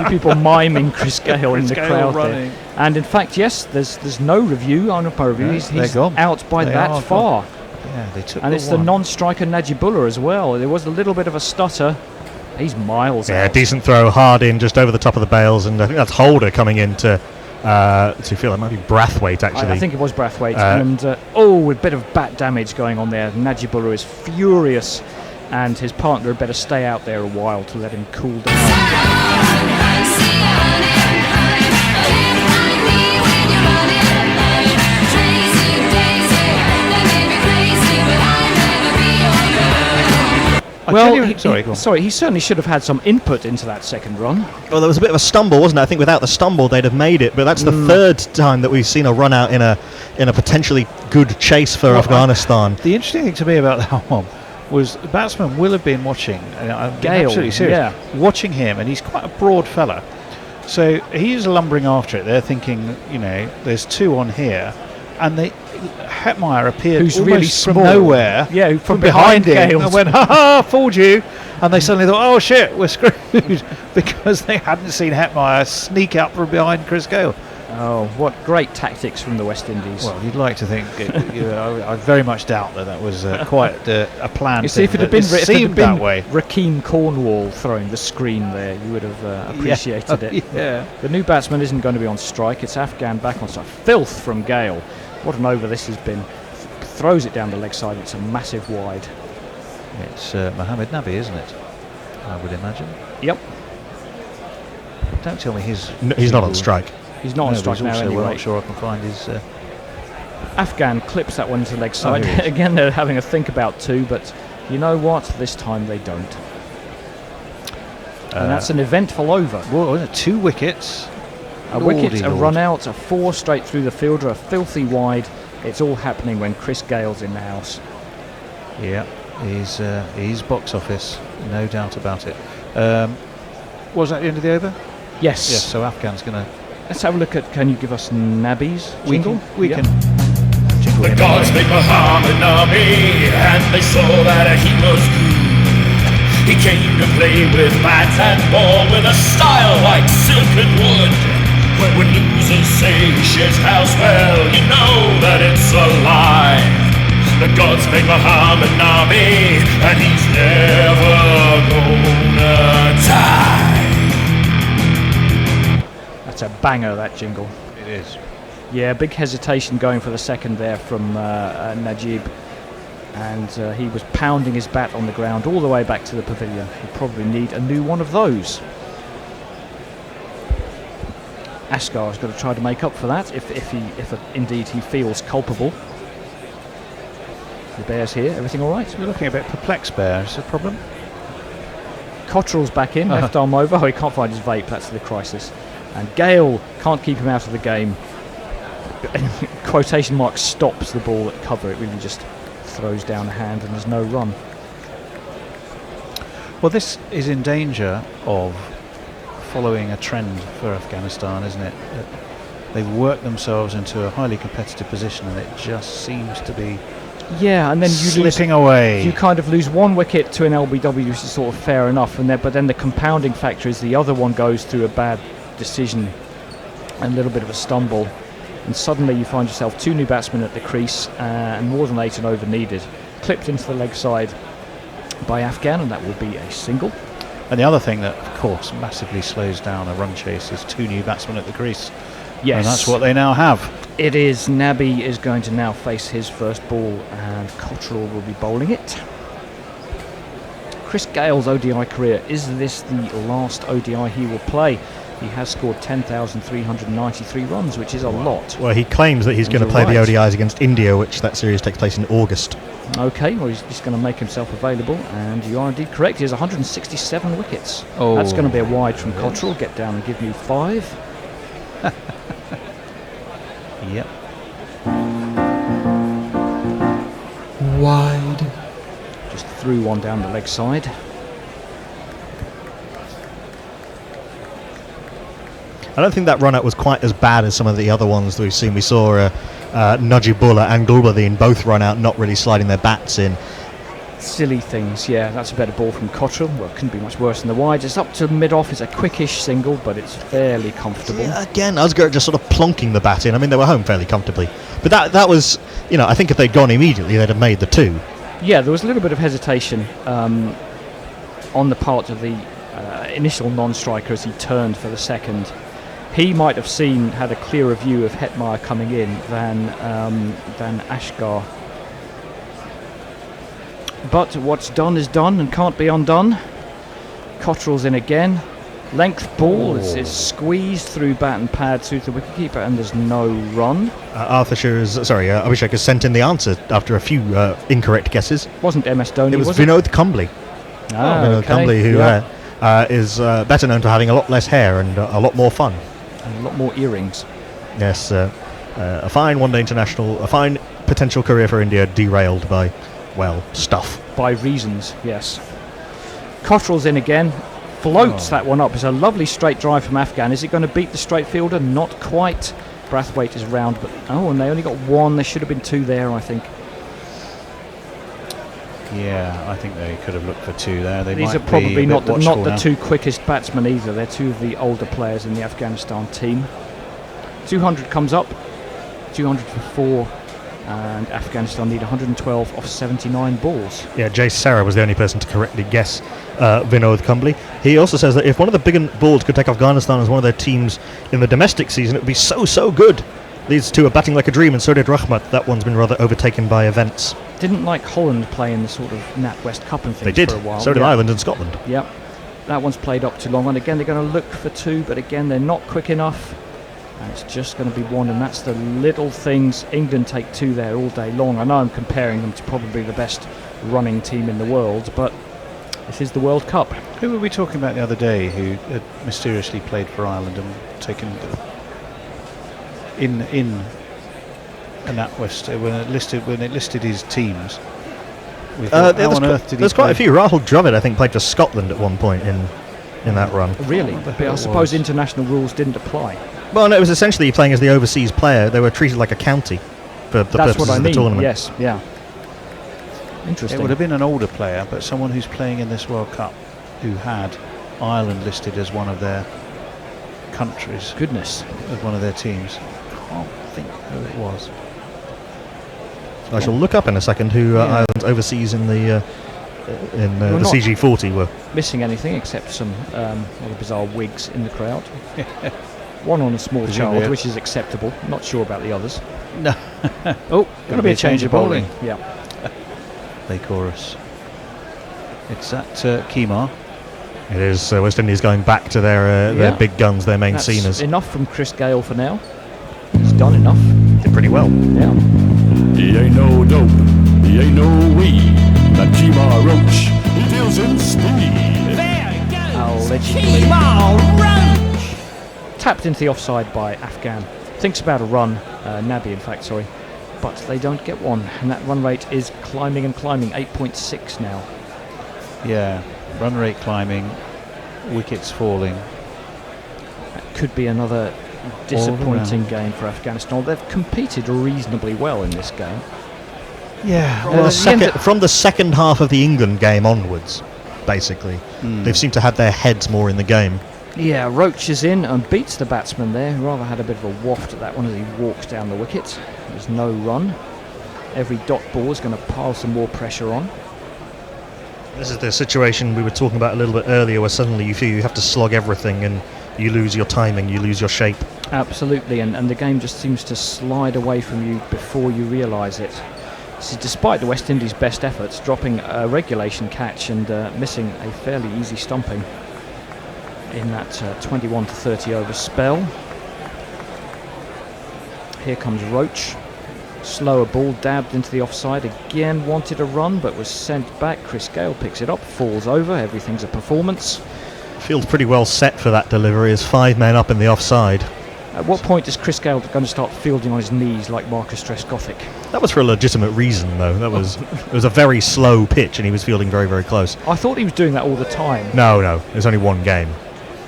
people miming Chris Gale in Chris the Gale crowd running. there. And in fact, yes, there's no review, umpire review. No, he's they're gone. out by They that are far. Yeah, they took And the it's one. the non-striker Najibullah as well. There was a little bit of a stutter. He's miles Yeah, out. decent throw, hard in, just over the top of the bails, and I think that's Holder coming in to feel it might be Brathwaite actually. I think it was Brathwaite. Uh, A bit of bat damage going on there. Najibullah is furious, and his partner had better stay out there a while to let him cool down. Well, he certainly should have had some input into that second run. Well, there was a bit of a stumble, wasn't it? I think without the stumble, they'd have made it. But that's the third time that we've seen a run out in a potentially good chase for Afghanistan. The interesting thing to me about that one was the batsman will have been watching. I'm being Gale, absolutely serious. yeah. Watching him, and he's quite a broad fella. So he's lumbering after it. They're thinking, there's 2 on here, and Hetmeyer appeared Who's almost really from small. nowhere. Yeah, from behind him, Gale. and went, "Ha ha, fooled you!" And they suddenly thought, "Oh shit, we're screwed," because they hadn't seen Hetmeyer sneak up from behind Chris Gale. Oh, what great tactics from the West Indies. Well, you'd like to think. I very much doubt that was quite a plan. You see, if it had been, that way. Rakeem Cornwall throwing the screen there, you would have appreciated it. Yeah. The new batsman isn't going to be on strike. It's Afghan back on strike. Filth from Gale. What an over this has been. Throws it down the leg side. It's a massive wide. It's Mohammed Nabi, isn't it? I would imagine. Yep. Don't tell me he's not on strike. He's not on strike now also, anyway. We're not sure I can find his... Afghan clips that one to the leg side. here it is. Again, they're having a think about 2, but you know what? This time they don't. And that's an eventful over. Well, wasn't it? 2 wickets. A wicket, a run out, a 4 straight through the fielder, a filthy wide. It's all happening when Chris Gale's in the house. Yeah, he's box office, no doubt about it. Was that the end of the over? Yes. Yes, so Afghan's going to... Let's have a look at, can you give us Nabi's jingle? We can. The gods made Muhammad Nabi, and they saw that he was good. He came to play with bats and ball with a style like silk and wood. When losers say he shares house, well, you know that it's a lie. The gods made Muhammad Nabi, and he's never gonna die. That's a banger, that jingle. It is. Yeah, big hesitation going for the second there from Najib. And he was pounding his bat on the ground all the way back to the pavilion. He'll probably need a new one of those. Asghar is going to try to make up for that if indeed he feels culpable. The Bears here, everything all right? We're looking a bit perplexed, Bear. Is there a problem? Cottrell's back in, left arm over. Oh, he can't find his vape, that's the crisis. And Gale can't keep him out of the game. Quotation mark stops the ball at cover. It really just throws down a hand and there's no run. Well, this is in danger of following a trend for Afghanistan, isn't it? They've worked themselves into a highly competitive position and it just seems to be and then you slipping away. You kind of lose 1 wicket to an LBW, which is sort of fair enough, but then the compounding factor is the other one goes through a bad decision and a little bit of a stumble, and suddenly you find yourself 2 new batsmen at the crease and more than 8 and over needed. Clipped into the leg side by Afghan, and that will be a single. And the other thing that, of course, massively slows down a run chase is 2 new batsmen at the crease. Yes. And that's what they now have. It is. Nabi is going to now face his first ball, and Cottrell will be bowling it. Chris Gale's ODI career, is this the last ODI he will play? He has scored 10,393 runs, which is a lot. Well, he claims that he's going to play the ODIs against India, which that series takes place in August. Okay, well, he's just going to make himself available, and you are indeed correct. He has 167 wickets. Oh. That's going to be a wide from Cottrell. Get down and give you 5. Yep. Wide. Just threw one down the leg side. I don't think that run out was quite as bad as some of the other ones that we've seen. We saw Najibullah and Gulbuddin both run out, not really sliding their bats in. Silly things, yeah. That's a better ball from Cottrell. Well, it couldn't be much worse than the wide. It's up to mid-off. It's a quickish single, but it's fairly comfortable. Yeah, again, Asghar just sort of plonking the bat in. I mean, they were home fairly comfortably. But that was, I think if they'd gone immediately, they'd have made the 2. Yeah, there was a little bit of hesitation on the part of the initial non-striker as he turned for the second. He might have had a clearer view of Hetmeyer coming in than Asghar. But what's done is done and can't be undone. Cottrell's in again. Length ball is squeezed through bat and pad through the wicketkeeper, and there's no run. Abhishek has sent in the answer after a few incorrect guesses. Wasn't MS Dhoni, It was Vinod Kambli. Vinod Kambli, who is better known for having a lot less hair and a lot more fun. And a lot more earrings. Yes, a fine one-day international, a fine potential career for India derailed by, stuff. By reasons, yes. Cottrell's in again. Floats that one up. It's a lovely straight drive from Afghan. Is it going to beat the straight fielder? Not quite. Brathwaite is round, but and they only got 1. There should have been 2 there, I think. Yeah, I think they could have looked for 2 there. These are probably not the 2 quickest batsmen either. They're 2 of the older players in the Afghanistan team. 200 comes up. 200 for 4. And Afghanistan need 112 off 79 balls. Yeah, Jay Sarah was the only person to correctly guess Vinod Kambli. He also says that if one of the big balls could take Afghanistan as one of their teams in the domestic season, it would be so good. These 2 are batting like a dream, and so did Rahmat. That one's been rather overtaken by events. Didn't like Holland play in the sort of NatWest Cup and things they did. For a while. So did Ireland and Scotland. Yep. That one's played up too long, and again they're going to look for 2, but again they're not quick enough. And it's just going to be 1, and that's the little things. England take 2 there all day long. I know I'm comparing them to probably the best running team in the world, but this is the World Cup. Who were we talking about the other day who had mysteriously played for Ireland and taken in NatWest when it listed his teams? There's quite a few. Rahul Dravid, I think, played for Scotland at one point in that run. Really? But I suppose international rules didn't apply. Well, no, it was essentially playing as the overseas player. They were treated like a county for the purposes of the tournament. Yes, yeah. Interesting. It would have been an older player, but someone who's playing in this World Cup who had Ireland listed as one of their countries. Goodness. As one of their teams. Can't think who it was. I shall look up in a second who Ireland's overseas in the CG40 were. Missing anything except some rather bizarre wigs in the crowd. One on a small child, which is acceptable. Not sure about the others. No. Oh, going to be a change of bowling. Yeah. They chorus. It's at Kemar. It is West Indies going back to their big guns, their main That's seamers. Enough from Chris Gale for now. He's done enough. Did pretty well. Yeah. He ain't no dope, he ain't no weed. That Kemar Roach, he deals in speed. Allegedly. Tapped into the offside by Afghan. Thinks about a run, Nabi in fact, sorry. But they don't get one, and that run rate is climbing and climbing, 8.6 now. Yeah, run rate climbing, wickets falling. That could be another disappointing game for Afghanistan. They've competed reasonably well in this game. Yeah, from the second half of the England game onwards, basically. They've seemed to have their heads more in the game. Yeah, Roach is in and beats the batsman there, who rather had a bit of a waft at that one as he walks down the wicket. There's no run. Every dot ball is going to pile some more pressure on. This is the situation we were talking about a little bit earlier, where suddenly you feel you have to slog everything and you lose your timing, you lose your shape. Absolutely, and the game just seems to slide away from you before you realise it. This is despite the West Indies' best efforts, dropping a regulation catch and missing a fairly easy stumping in that 21 to 30 over spell. Here comes Roach. Slower ball dabbed into the offside. Again wanted a run but was sent back. Chris Gale picks it up, falls over. Everything's a performance. Feels pretty well set for that delivery as 5 men up in the offside. At what point is Chris Gale going to start fielding on his knees like Marcus Trescothic? That was for a legitimate reason, though. That was it was a very slow pitch, and he was fielding very, very close. I thought he was doing that all the time. No, it was only one game.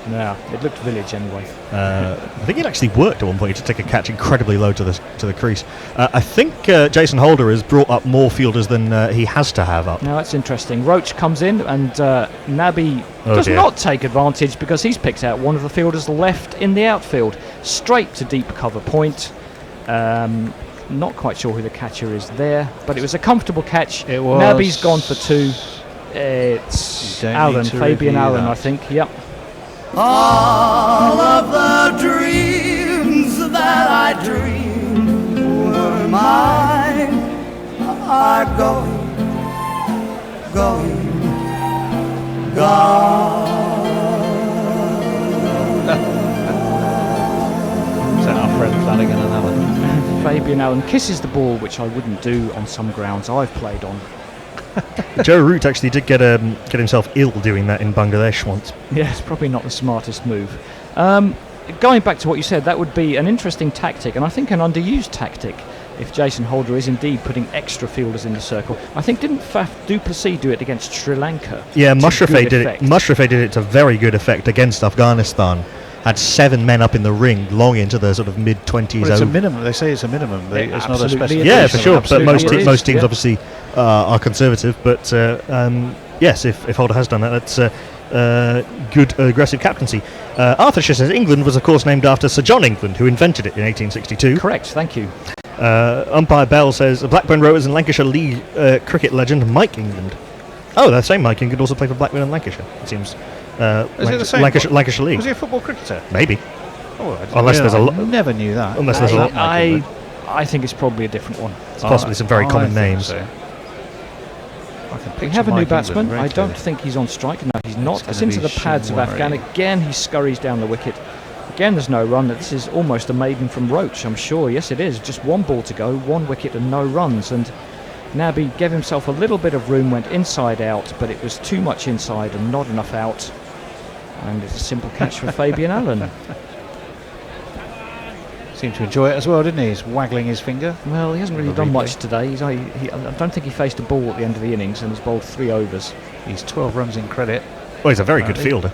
No, it looked village anyway. I think it actually worked at one point to take a catch incredibly low to the crease. I think Jason Holder has brought up more fielders than he has to have up. Now that's interesting. Roach comes in and Nabi does not take advantage because he's picked out one of the fielders left in the outfield, straight to deep cover point. Not quite sure who the catcher is there, but it was a comfortable catch. It was. Nabi's gone for 2. It's Allen, Fabian Allen, I think. Yep. All of the dreams that I dreamed were mine are going, gone. Is that our friend Flanagan and Allen? Fabian Allen kisses the ball, which I wouldn't do on some grounds I've played on. Joe Root actually did get himself ill doing that in Bangladesh once. Yeah, it's probably not the smartest move. Going back to what you said, that would be an interesting tactic, and I think an underused tactic if Jason Holder is indeed putting extra fielders in the circle. I think didn't Faf du Plessis do it against Sri Lanka? Yeah, Mushrafeh did it. Mushrafeh did it to very good effect against Afghanistan. Had 7 men up in the ring long into the sort of mid-20s. Well, it's a minimum. They say it's a minimum. It's not a special. Yeah, for sure. But most teams obviously are conservative. But yes, if Holder has done that, that's good aggressive captaincy. Arthurshire says England was of course named after Sir John England, who invented it in 1862. Correct, thank you. Umpire Bell says Blackburn Rovers and Lancashire League cricket legend Mike England. Oh, that same Mike England also played for Blackburn and Lancashire, it seems. Is it the same? Lancashire League. Was he a football cricketer? Maybe. Oh, unless there's a lot. Never knew that. Unless there's a lot. I think it's probably a different one. It's possibly some very common names. So. We have a new batsman. I don't think he's on strike. No, he's not. It's into the pads of Afghan. Again, he scurries down the wicket. Again, there's no run. This is almost a maiden from Roach, I'm sure. Yes, it is. Just 1 ball to go, 1 wicket and no runs. And Nabi gave himself a little bit of room, went inside out, but it was too much inside and not enough out. And it's a simple catch for Fabian Allen. Seemed to enjoy it as well, didn't he? He's waggling his finger. Well, he hasn't really done much today. I don't think he faced a ball at the end of the innings, and he's bowled 3 overs. He's 12 runs in credit. Well, he's a very good fielder.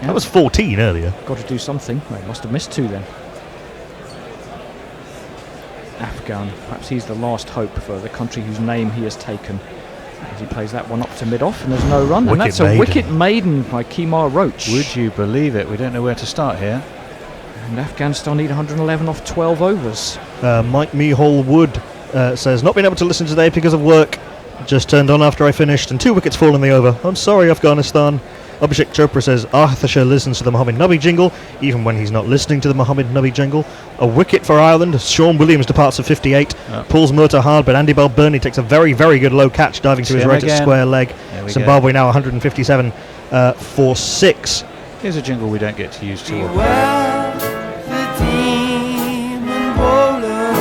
Yeah. That was 14 earlier. Got to do something. Well, he must have missed 2 then. Afghan. Perhaps he's the last hope for the country whose name he has taken. As he plays that one up to mid-off, and there's no run. And that's a wicket maiden by Kemar Roach. Would you believe it? We don't know where to start here. And Afghanistan need 111 off 12 overs. Mike Mehall Wood says, not been able to listen today because of work. Just turned on after I finished, and 2 wickets fall in the over. I'm sorry, Afghanistan. Abhishek Chopra says, Arthurshire listens to the Mohammed Nabi jingle, even when he's not listening to the Mohammed Nabi jingle. A wicket for Ireland. Sean Williams departs at 58. Pulls motor hard, but Andy Balbirnie takes a very, very good low catch, diving to his right at square leg. Zimbabwe now 157 for 6. Here's a jingle we don't get to use too often. Beware the demon bowler.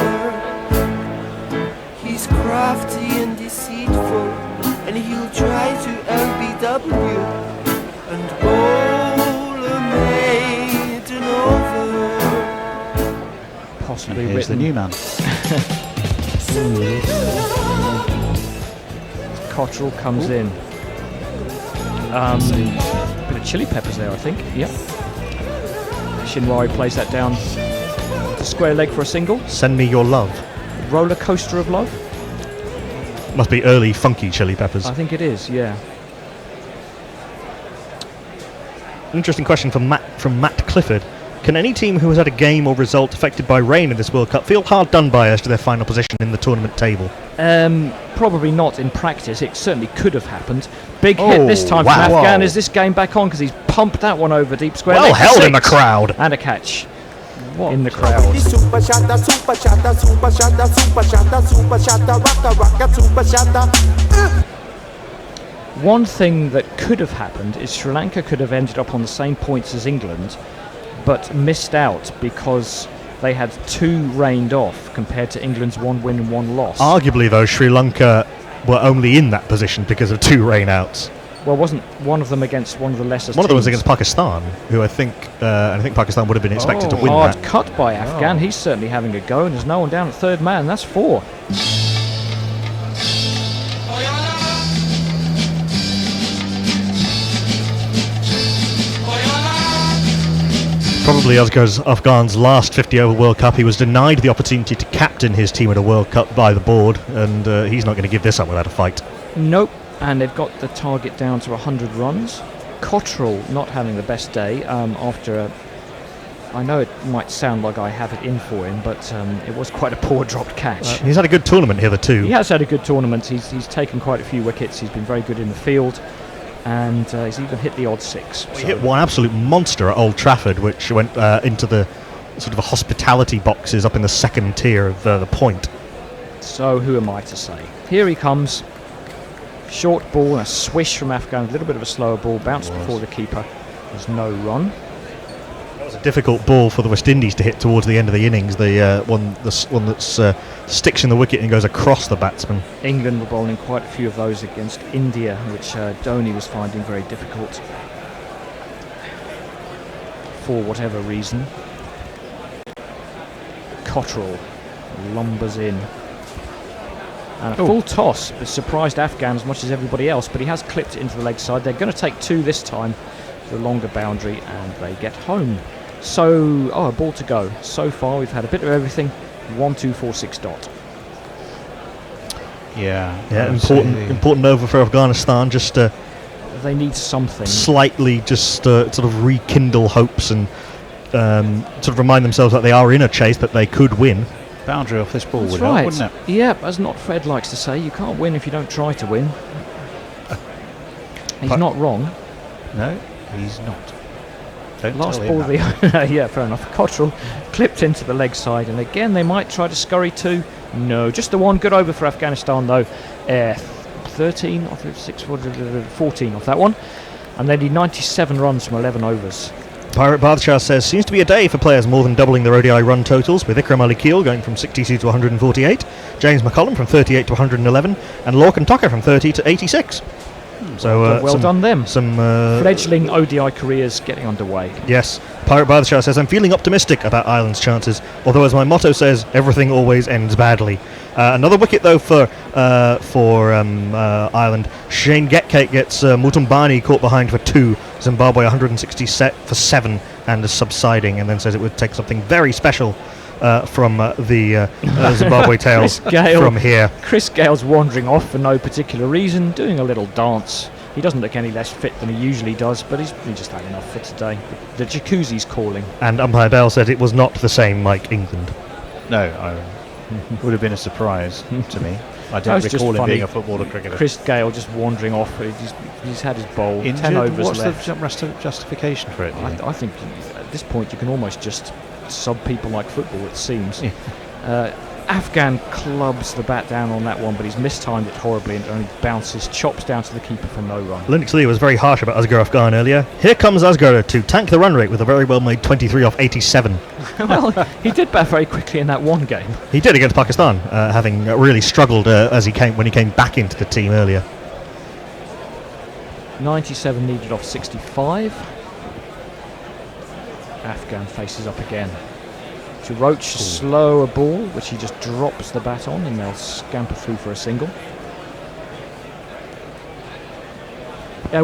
He's crafty and deceitful, and he'll try to LBW. And bowl a maiden over. Possibly here's written. the new man. Cottrell comes in. Bit of chili peppers there, I think. Yep. Shinwari plays that down to square leg for a single. Send me your love. Roller coaster of love. Must be early funky chili peppers. I think it is, yeah. Interesting question from Matt Clifford. Can any team who has had a game or result affected by rain in this World Cup feel hard done by as to their final position in the tournament table? Probably not in practice. It certainly could have happened. Big hit this time from Afghan. Is this game back on? Because he's pumped that one over deep square. Well held in the crowd. And a catch. in the crowd. Super shatta, super shatta, super shatta, super shatta, super shatta, rocka, rocka, super shatta. One thing that could have happened is Sri Lanka could have ended up on the same points as England, but missed out because they had 2 rained off compared to England's 1 win and 1 loss. Arguably, though, Sri Lanka were only in that position because of 2 rain-outs. Well, wasn't one of them against one of the lesser teams? One of them was against Pakistan, who I think Pakistan would have been expected to win hard that. cut by Afghan. He's certainly having a go, and there's no one down at third man. That's 4. Probably Asghar Afghan's last 50-over World Cup. He was denied the opportunity to captain his team at a World Cup by the board, and he's not going to give this up without a fight. Nope, and they've got the target down to 100 runs. Cottrell not having the best day after I know it might sound like I have it in for him, but it was quite a poor dropped catch. He's had a good tournament hitherto. He has had a good tournament. He's taken quite a few wickets. He's been very good in the field. And he's even hit the odd 6. He hit one absolute monster at Old Trafford, which went into the sort of a hospitality boxes up in the second tier of the point. So who am I to say? Here he comes. Short ball, a swish from Afghan, a little bit of a slower ball, bounced before the keeper. There's no run. That was a difficult ball for the West Indies to hit towards the end of the innings. The one that sticks in the wicket and goes across the batsman. England were bowling quite a few of those against India, which Dhoni was finding very difficult for whatever reason. Cottrell lumbers in. And a full toss has surprised Afghan as much as everybody else, but he has clipped it into the leg side. They're going to take 2 this time, the longer boundary, and they get home. So, a ball to go. So far, we've had a bit of everything. 1, 2, 4, 6 dot. Yeah, important over for Afghanistan. Just they need something. Slightly, just sort of rekindle hopes and sort of remind themselves that they are in a chase, that they could win. Boundary off this ball That's would right. help, wouldn't it? Yeah, as not Fred likes to say, you can't win if you don't try to win. He's not wrong. No, he's not. Don't Last tell him ball of the yeah, fair enough. Cottrell clipped into the leg side, and again they might try to scurry 2. No, just the one. Good over for Afghanistan though. 13 off 6, 14 off that one, and they need 97 runs from 11 overs. Pirate Badshah says, seems to be a day for players more than doubling their ODI run totals, with Ikram Ali Keel going from 62 to 148, James McCollum from 38 to 111, and Lorcan Tucker from 30 to 86. So well done them. Some fledgling ODI careers getting underway. Yes. Pirate Badshah says, I'm feeling optimistic about Ireland's chances, although as my motto says, everything always ends badly. Another wicket though for Ireland. Shane Getcake gets Mutumbani caught behind for 2. Zimbabwe 160 set for 7 and is subsiding, and then says it would take something very special from the Zimbabwe tails from here. Chris Gale's wandering off for no particular reason, doing a little dance. He doesn't look any less fit than he usually does, but he's just had enough for today. The jacuzzi's calling. And umpire Bell said it was not the same like England. No, would have been a surprise to me. I don't recall him being a footballer cricketer. Chris Gale just wandering off. He's had his bowl. Injured? 10 overs What's left. the justification for it? I think at this point you can almost just sub people like football, it seems. Yeah. Afghan clubs the bat down on that one, but he's mistimed it horribly and only bounces, chops down to the keeper for no run. Linux Lee was very harsh about Asghar Afghan earlier. Here comes Asghar to tank the run rate with a very well made 23 off 87. Well, he did bat very quickly in that one game. He did against Pakistan, having really struggled when he came back into the team earlier. 97 needed off 65. Afghan faces up again. To Roach, slower ball, which he just drops the bat on, and they'll scamper through for a single.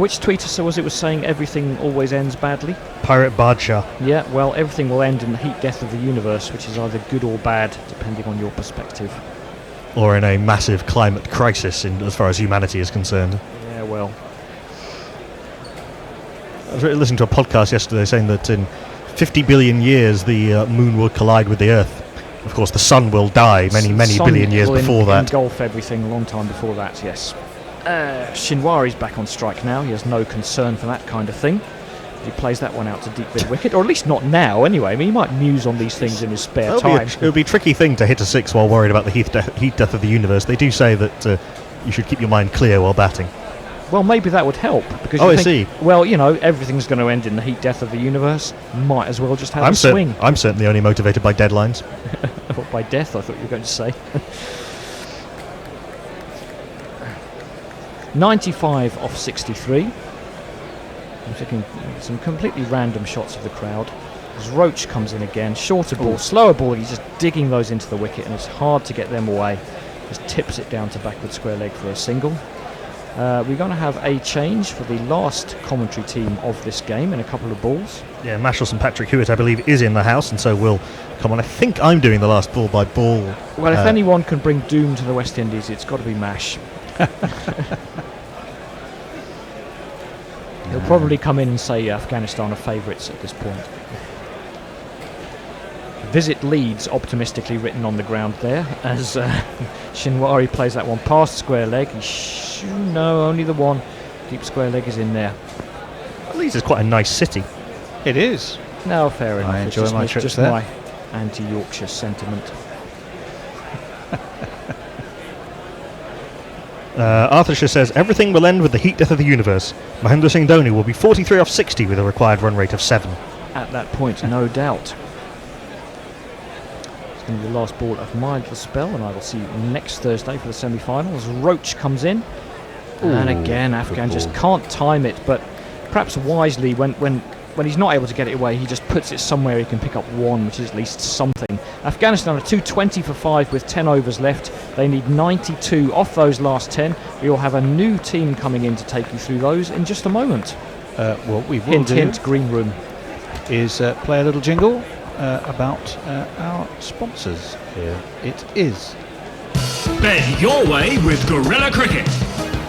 Which tweeter was saying everything always ends badly? Pirate Badshah. Yeah, well, everything will end in the heat death of the universe, which is either good or bad, depending on your perspective. Or in a massive climate crisis, as far as humanity is concerned. Yeah, well. I was listening to a podcast yesterday saying that in 50 billion years the moon will collide with the earth. Of course, the sun will die many billion years before that. Engulf everything a long time before that, yes. Shinwari's back on strike now. He has no concern for that kind of thing. He plays that one out to deep mid wicket, or at least not now anyway. I mean, he might muse on these things in his spare time. It would be a tricky thing to hit a 6 while worried about the heat death of the universe. They do say that you should keep your mind clear while batting. Well, maybe that would help. Because I think, see. Well, everything's going to end in the heat death of the universe. Might as well just have a swing. I'm certainly only motivated by deadlines. Or by death, I thought you were going to say. 95 off 63. I'm taking some completely random shots of the crowd. As Roach comes in again, shorter ball, slower ball, he's just digging those into the wicket and it's hard to get them away. Just tips it down to backward square leg for a single. We're going to have a change for the last commentary team of this game in a couple of balls. Yeah, Mashels and Patrick Hewitt, I believe, is in the house and so will come on. I think I'm doing the last ball by ball. Well, if anyone can bring doom to the West Indies, it's got to be Mash. He'll probably come in and say Afghanistan are favourites at this point. Visit Leeds, optimistically written on the ground there, as Shinwari plays that one past square leg. No, only the one. Deep square leg is in there. Leeds is quite a nice city. It is. No, fair enough. I enjoy my trips just there. my anti-Yorkshire sentiment. Arthurshire says, everything will end with the heat death of the universe. Mahendra Singh Dhoni will be 43 off 60 with a required run rate of 7. At that point, no doubt. It's going to be the last ball of my little spell, and I will see you next Thursday for the semi-finals. Roach comes in, and again, Afghan just can't time it, but perhaps wisely, when he's not able to get it away, he just puts it somewhere he can pick up one, which is at least something. Afghanistan are 220 for 5 with 10 overs left. They need 92 off those last 10. We will have a new team coming in to take you through those in just a moment. What we will hint, do hint, green room. Is play a little jingle about our sponsors here. It is Bet your way with Gorilla Cricket.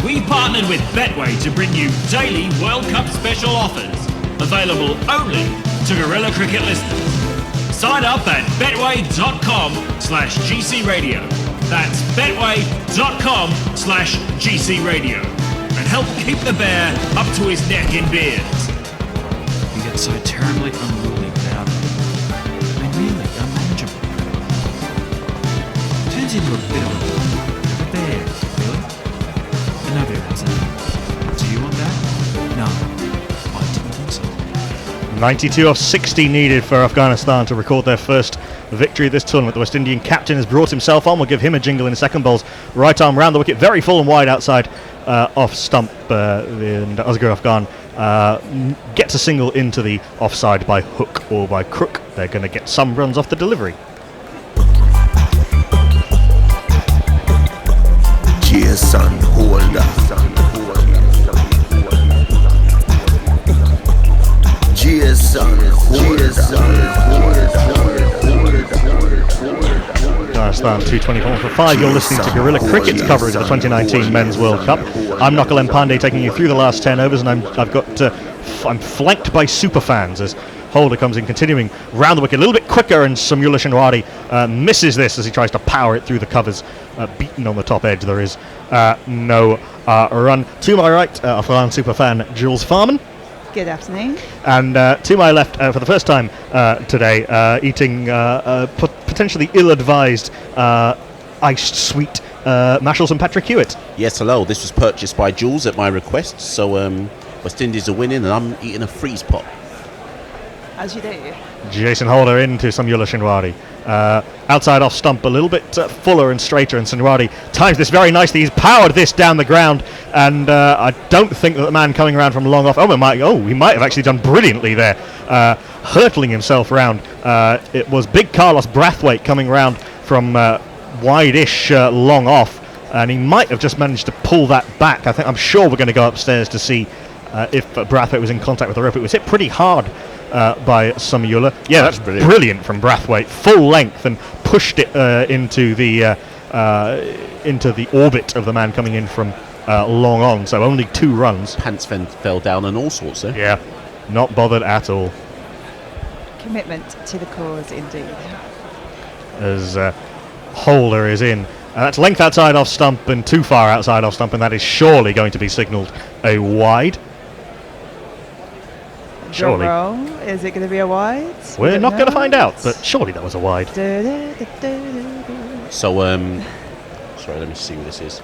We've partnered with Betway to bring you daily World Cup special offers, available only to Gorilla Cricket listeners. Sign up at betway.com/GC Radio. That's betway.com/GC Radio. And help keep the bear up to his neck in beers. You get so terribly unruly without it. I mean, really unmanageable. Turns into a bit of a bear, really. And nobody has that. Do you want that? No. I didn't think so. 92 off 60 needed for Afghanistan to record their first victory of this tournament. The West Indian captain has brought himself on. We'll give him a jingle in the second bowls. Right arm round the wicket, very full and wide outside off stump. And Asghar Afghan gets a single into the offside by hook or by crook. They're going to get some runs off the delivery. Jason Holder. Afghanistan 224 for 5. You're listening to Gorilla Cricket's coverage of the 2019 Men's World Cup. I'm Nakul M. Pandey taking you through the last 10 overs, and I'm flanked by super fans as Holder comes in, continuing round the wicket a little bit quicker, and Samula Shinwari misses this as he tries to power it through the covers, beaten on the top edge. There is no run. To my right, Afghan super fan Jules Farman. Good afternoon. And to my left, for the first time today, eating potentially ill-advised iced sweet Mashels and Patrick Hewitt. Yes, hello. This was purchased by Jules at my request. So West Indies are winning, and I'm eating a freeze pop. As you do. Jason Holder into Samula Shinwari. Outside off stump, a little bit fuller and straighter, and Shinwari times this very nicely. He's powered this down the ground, and I don't think that the man coming around from long off, he might have actually done brilliantly there, hurtling himself round. It was big Carlos Brathwaite coming round from wide-ish long off, and he might have just managed to pull that back. I'm sure we're going to go upstairs to see if Brathwaite was in contact with the rope. It was hit pretty hard by Samula. Yeah, that's brilliant from Brathwaite, full length, and pushed it into the orbit of the man coming in from long on. So only 2 runs. Pants fell down and all sorts. Yeah, not bothered at all. Commitment to the cause, indeed. As Holder is in. That's length outside off stump and too far outside off stump, and that is surely going to be signalled a wide. Surely. Roll. Is it going to be a wide? We're not going to find out, but surely that was a wide. So, sorry, let me see what this is.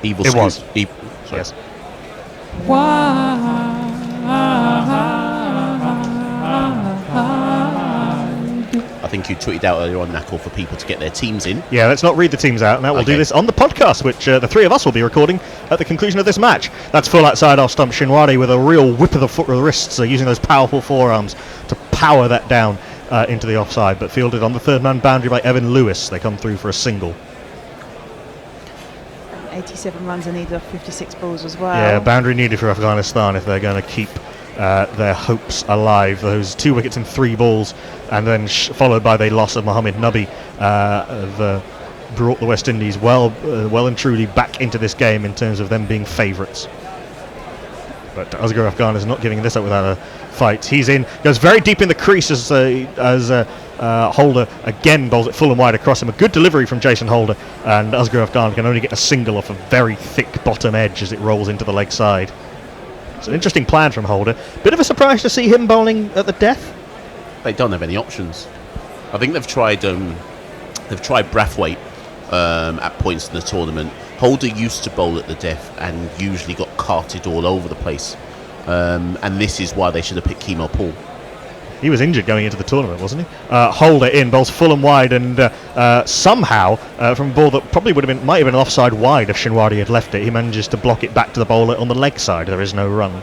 Evil It was. Sorry. Yes. I think you tweeted out earlier on, Knuckle, for people to get their teams in. Yeah, let's not read the teams out. Now we'll do this on the podcast, which the three of us will be recording at the conclusion of this match. That's full outside off stump. Shinwari with a real whip of the foot with the wrists, using those powerful forearms to power that down into the offside, but fielded on the third man boundary by Evan Lewis. They come through for a single. 87 runs are needed off 56 balls as well. Yeah, boundary needed for Afghanistan if they're going to keep their hopes alive. Those 2 wickets in 3 balls, and then followed by the loss of Mohammed Nabi, have brought the West Indies well and truly back into this game in terms of them being favourites. But Asghar Afghan is not giving this up without a fight. He's in, goes very deep in the crease as Holder again bowls it full and wide across him. A good delivery from Jason Holder, and Asghar Afghan can only get a single off a very thick bottom edge as it rolls into the leg side. It's an interesting plan from Holder. Bit of a surprise to see him bowling at the death. They don't have any options. I think they've tried Brathwaite at points in the tournament. Holder used to bowl at the death and usually got carted all over the place. And this is why they should have picked Kemo Paul. He was injured going into the tournament, wasn't he? Holder in, bowls full and wide, and somehow, from a ball that probably might have been an offside wide if Shinwari had left it, he manages to block it back to the bowler on the leg side. There is no run.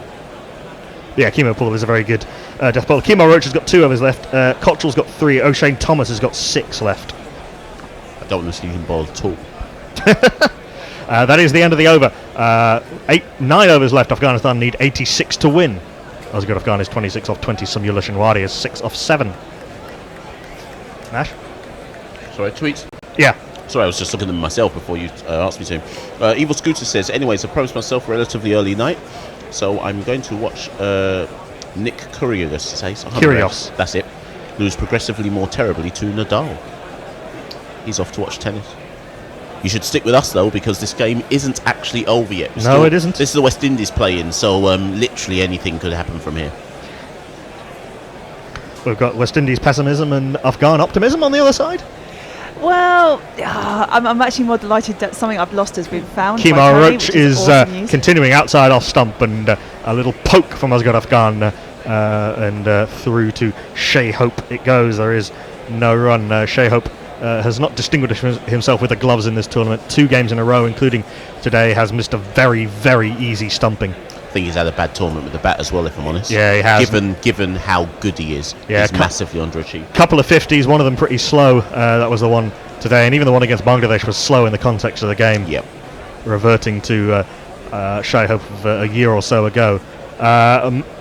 Yeah, Kemo Paul is a very good death bowler. Kemo Roach has got 2 overs left. Cottrell's got 3. O'Shane Thomas has got 6 left. I don't want to see him bowl at all. That is the end of the over. 9 overs left. Afghanistan need 86 to win. Asghar Afghan is 26 off 20. Samyullah Shinwari is 6 off 7. Nash? Sorry, tweets? Yeah. Sorry, I was just looking at them myself before you asked me to. Evil Scooter says, anyways, I promised myself a relatively early night, so I'm going to watch Nick Kyrgios, that's it, lose progressively more terribly to Nadal. He's off to watch tennis. You should stick with us, though, because this game isn't actually over yet. No, it isn't. This is the West Indies playing, so literally anything could happen from here. We've got West Indies pessimism and Afghan optimism on the other side. Well, I'm actually more delighted that something I've lost has been found. Kemo Roach is awesome continuing outside off stump, and a little poke from Asghar Afghan and through to Shea Hope it goes. There is no run. Shea Hope has not distinguished himself with the gloves in this tournament. 2 games in a row, including today, has missed a very, very easy stumping. I think he's had a bad tournament with the bat as well, if I'm honest. Yeah, he has. Given how good he is, yeah, he's massively underachieved. Couple of 50s, one of them pretty slow. That was the one today, and even the one against Bangladesh was slow in the context of the game. Yep. Reverting to Shea Hope of a year or so ago.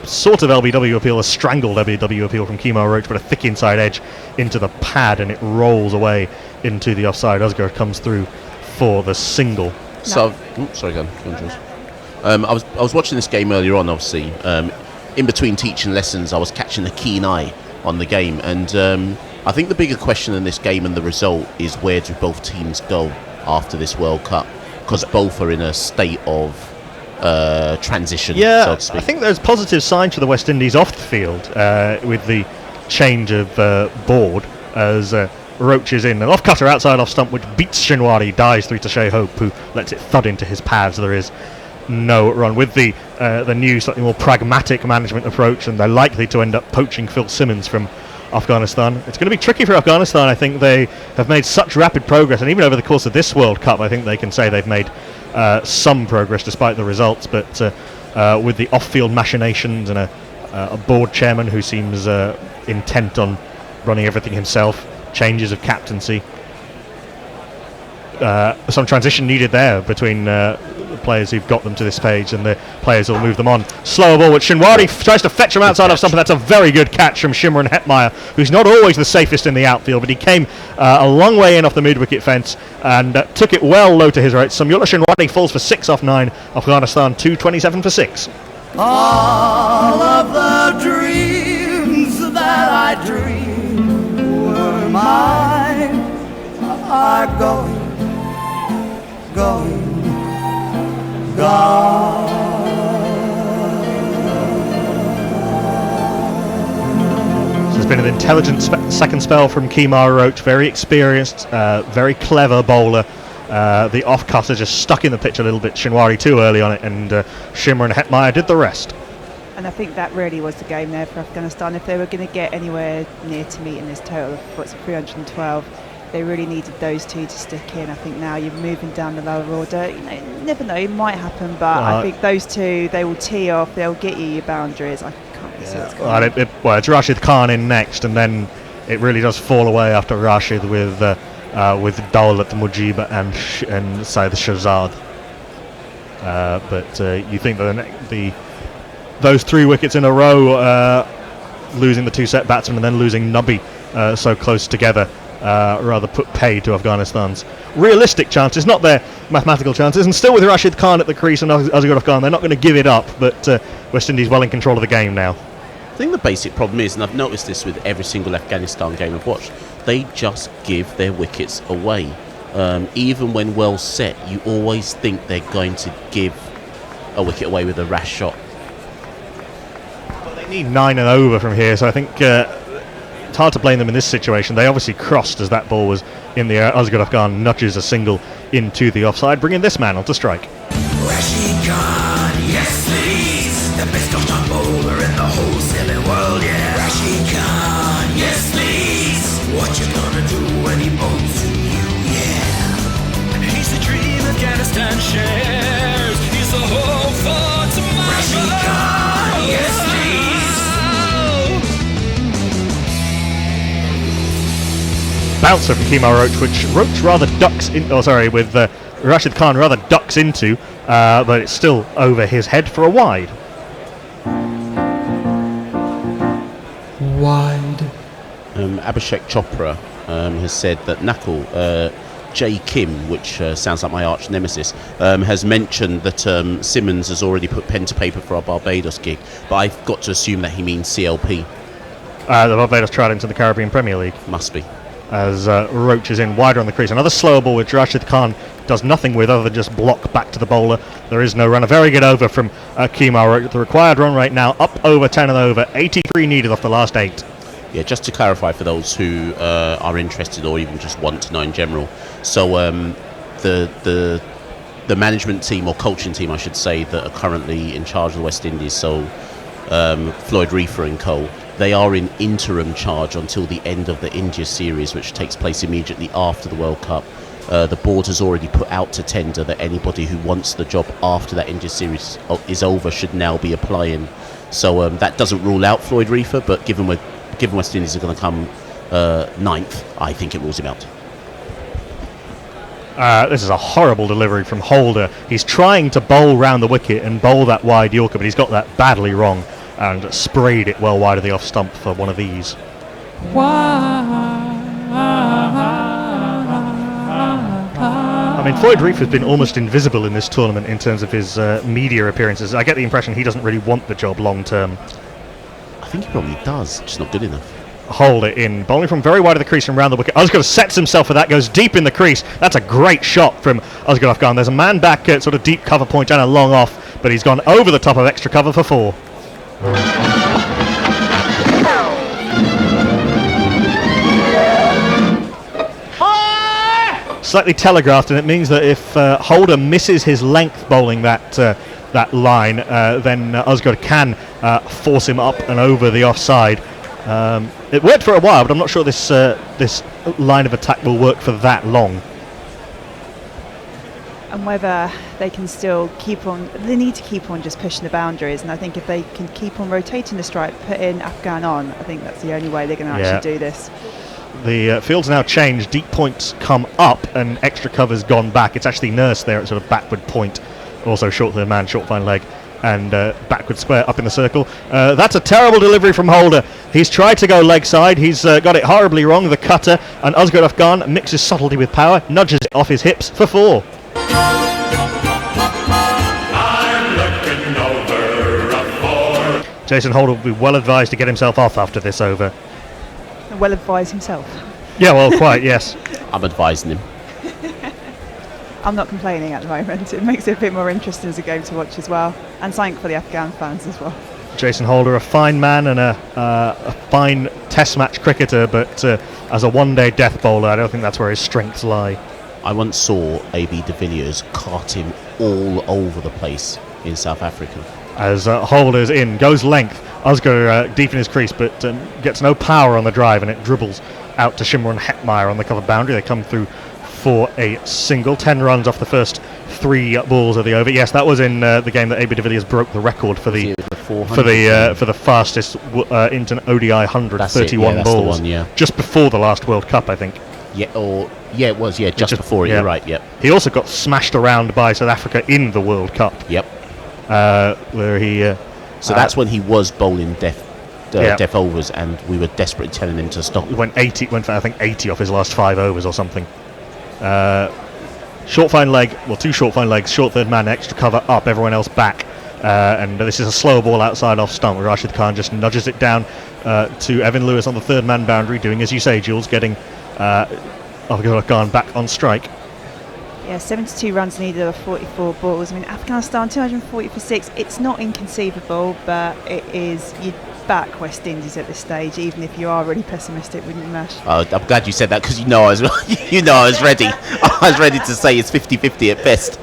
Sort of LBW appeal, a strangled LBW appeal from Kemo Roach, but a thick inside edge into the pad, and it rolls away into the offside. Asghar comes through for the single. So, sorry, go on, Jules. I was watching this game earlier on, obviously. In between teaching lessons, I was catching a keen eye on the game, and I think the bigger question in this game and the result is where do both teams go after this World Cup? Because both are in a state of transition, so to speak. I think there's positive signs for the West Indies off the field with the change of board as Roach is in. An off cutter outside off stump which beats Shinwari, dies through to Shea Hope, who lets it thud into his pads. There is no run. With the new, slightly more pragmatic management approach, and they're likely to end up poaching Phil Simmons from Afghanistan. It's going to be tricky for Afghanistan. I think they have made such rapid progress, and even over the course of this World Cup, I think they can say they've made some progress despite the results, but with the off-field machinations and a board chairman who seems intent on running everything himself, changes of captaincy, some transition needed there between the players who've got them to this page and the players who'll move them on. Slower ball, which Shinwari tries to fetch him outside of something. That's a very good catch from Shimron Hetmeyer, who's not always the safest in the outfield, but he came a long way in off the mid-wicket fence and took it well low to his right. Samyullah Shinwari falls for 6 off 9. Afghanistan 227 for 6. All of the dreams that I dreamed were mine are going, gone. been an intelligent second spell from Kemar Roach, very experienced, very clever bowler. The off-cutter just stuck in the pitch a little bit, Shinwari too early on it, and Shimmer and Hetmeyer did the rest. And I think that really was the game there for Afghanistan. If they were going to get anywhere near to meeting this total of 312, they really needed those two to stick in. I think now you're moving down the lower order. You never know, it might happen, but I think those two, they will tee off, they'll get you your boundaries. I can't really see what's going on. It's Rashid Khan in next, and then it really does fall away after Rashid with Dawlat Mujiba and say the Shahzad. But you think that those 3 wickets in a row, losing the 2 set batsmen and then losing Nabi so close together, rather put paid to Afghanistan's realistic chances, not their mathematical chances. And still with Rashid Khan at the crease and Asghar Khan, they're not going to give it up, but West Indies well in control of the game now. I think the basic problem is, and I've noticed this with every single Afghanistan game I've watched, they just give their wickets away. Even when well set, you always think they're going to give a wicket away with a rash shot. Well, they need 9 and over from here, so I think it's hard to blame them in this situation. They obviously crossed as that ball was in the air. Asghar Khan nudges a single into the offside, bringing this man on to strike. Rashid Khan, yes please, the best off-stump bowler in the whole silly world, yeah. Rashid Khan, yes please, what you gonna do when he bowls to you, yeah. He's the dream Afghanistan shares. He's the hope for tomorrow. Rashid Khan, yes please. Bouncer from Kemar Roach, which Roach rather ducks in. With Rashid Khan rather ducks into, but it's still over his head for a wide. Wide. Abhishek Chopra has said that Knuckle, J. Kim, which sounds like my arch nemesis, has mentioned that Simmons has already put pen to paper for our Barbados gig, but I've got to assume that he means CLP. The Barbados tried into the Caribbean Premier League. Must be. As Roach is in wider on the crease. Another slower ball which Rashid Khan does nothing with other than just block back to the bowler. There is no run. A very good over from Kemar Roach. The required run right now up over 10 and over. 83 needed off the last 8. Yeah, just to clarify for those who are interested or even just want to know in general. So the management team or coaching team, I should say, that are currently in charge of the West Indies, so Floyd Reefer and co., they are in interim charge until the end of the India series, which takes place immediately after the World Cup. The board has already put out to tender that anybody who wants the job after that India series is over should now be applying. So that doesn't rule out Floyd Reefer, but given West Indies are going to come 9th, I think it rules him out. This is a horrible delivery from Holder. He's trying to bowl round the wicket and bowl that wide Yorker, but he's got that badly wrong and sprayed it well wide of the off stump for one of these. I mean, Floyd Reef has been almost invisible in this tournament in terms of his media appearances. I get the impression he doesn't really want the job long term. I think he probably does, just not good enough. Holder in, bowling from very wide of the crease and round the wicket. Asghar sets himself for that, goes deep in the crease. That's a great shot from Asghar Khan. There's a man back at sort of deep cover point and a long off, but he's gone over the top of extra cover for 4. Slightly telegraphed, and it means that if Holder misses his length bowling that line, then Asghar can force him up and over the offside. It worked for a while, but I'm not sure this line of attack will work for that long. And whether they can still keep on, they need to keep on just pushing the boundaries. And I think if they can keep on rotating the strike, putting Afghan on, I think that's the only way they're going to actually do this. The field's now changed. Deep points come up and extra cover's gone back. It's actually Nurse there at sort of backward point, also short to the man, short fine leg, and backward square up in the circle. That's a terrible delivery from Holder. He's tried to go leg side. He's got it horribly wrong, the cutter, and Asghar Khan mixes subtlety with power, nudges it off his hips for 4. Jason Holder will be well advised to get himself off after this over. Well advised himself. Yeah, well, quite, yes. I'm advising him. I'm not complaining at the moment. It makes it a bit more interesting as a game to watch as well, and something for the Afghan fans as well. Jason Holder, a fine man and a fine Test match cricketer, but as a one-day death bowler, I don't think that's where his strengths lie. I once saw A.B. de Villiers cart him all over the place in South Africa. As Holders in, goes length. Oscar deep in his crease, but gets no power on the drive, and it dribbles out to Shimron Hetmeyer on the cover boundary. They come through for a single. 10 runs off the first 3 balls of the over. Yes, that was in the game that A.B. de Villiers broke the record for the fastest into an ODI 100, That's 31 it, yeah, that's the balls. one, yeah. Just before the last World Cup, I think. Yeah, it was, just before it, yeah. You're right, yep. He also got smashed around by South Africa in the World Cup. Yep. Where he... so that's when he was bowling death overs, and we were desperately telling him to stop. He went for, I think, 80 off his last 5 overs or something. Short fine leg, well, 2 short fine legs, short third man, extra cover up, everyone else back. And this is a slow ball outside off stump. Rashid Khan just nudges it down to Evan Lewis on the third man boundary, doing as you say, Jules, getting Khan back on strike. Yeah, 72 runs needed of 44 balls. I mean, Afghanistan 240 for 6. It's not inconceivable, but it is. You'd back West Indies at this stage, even if you are really pessimistic, wouldn't you, Mash? I'm glad you said that, because I was ready. I was ready to say it's 50-50 at best.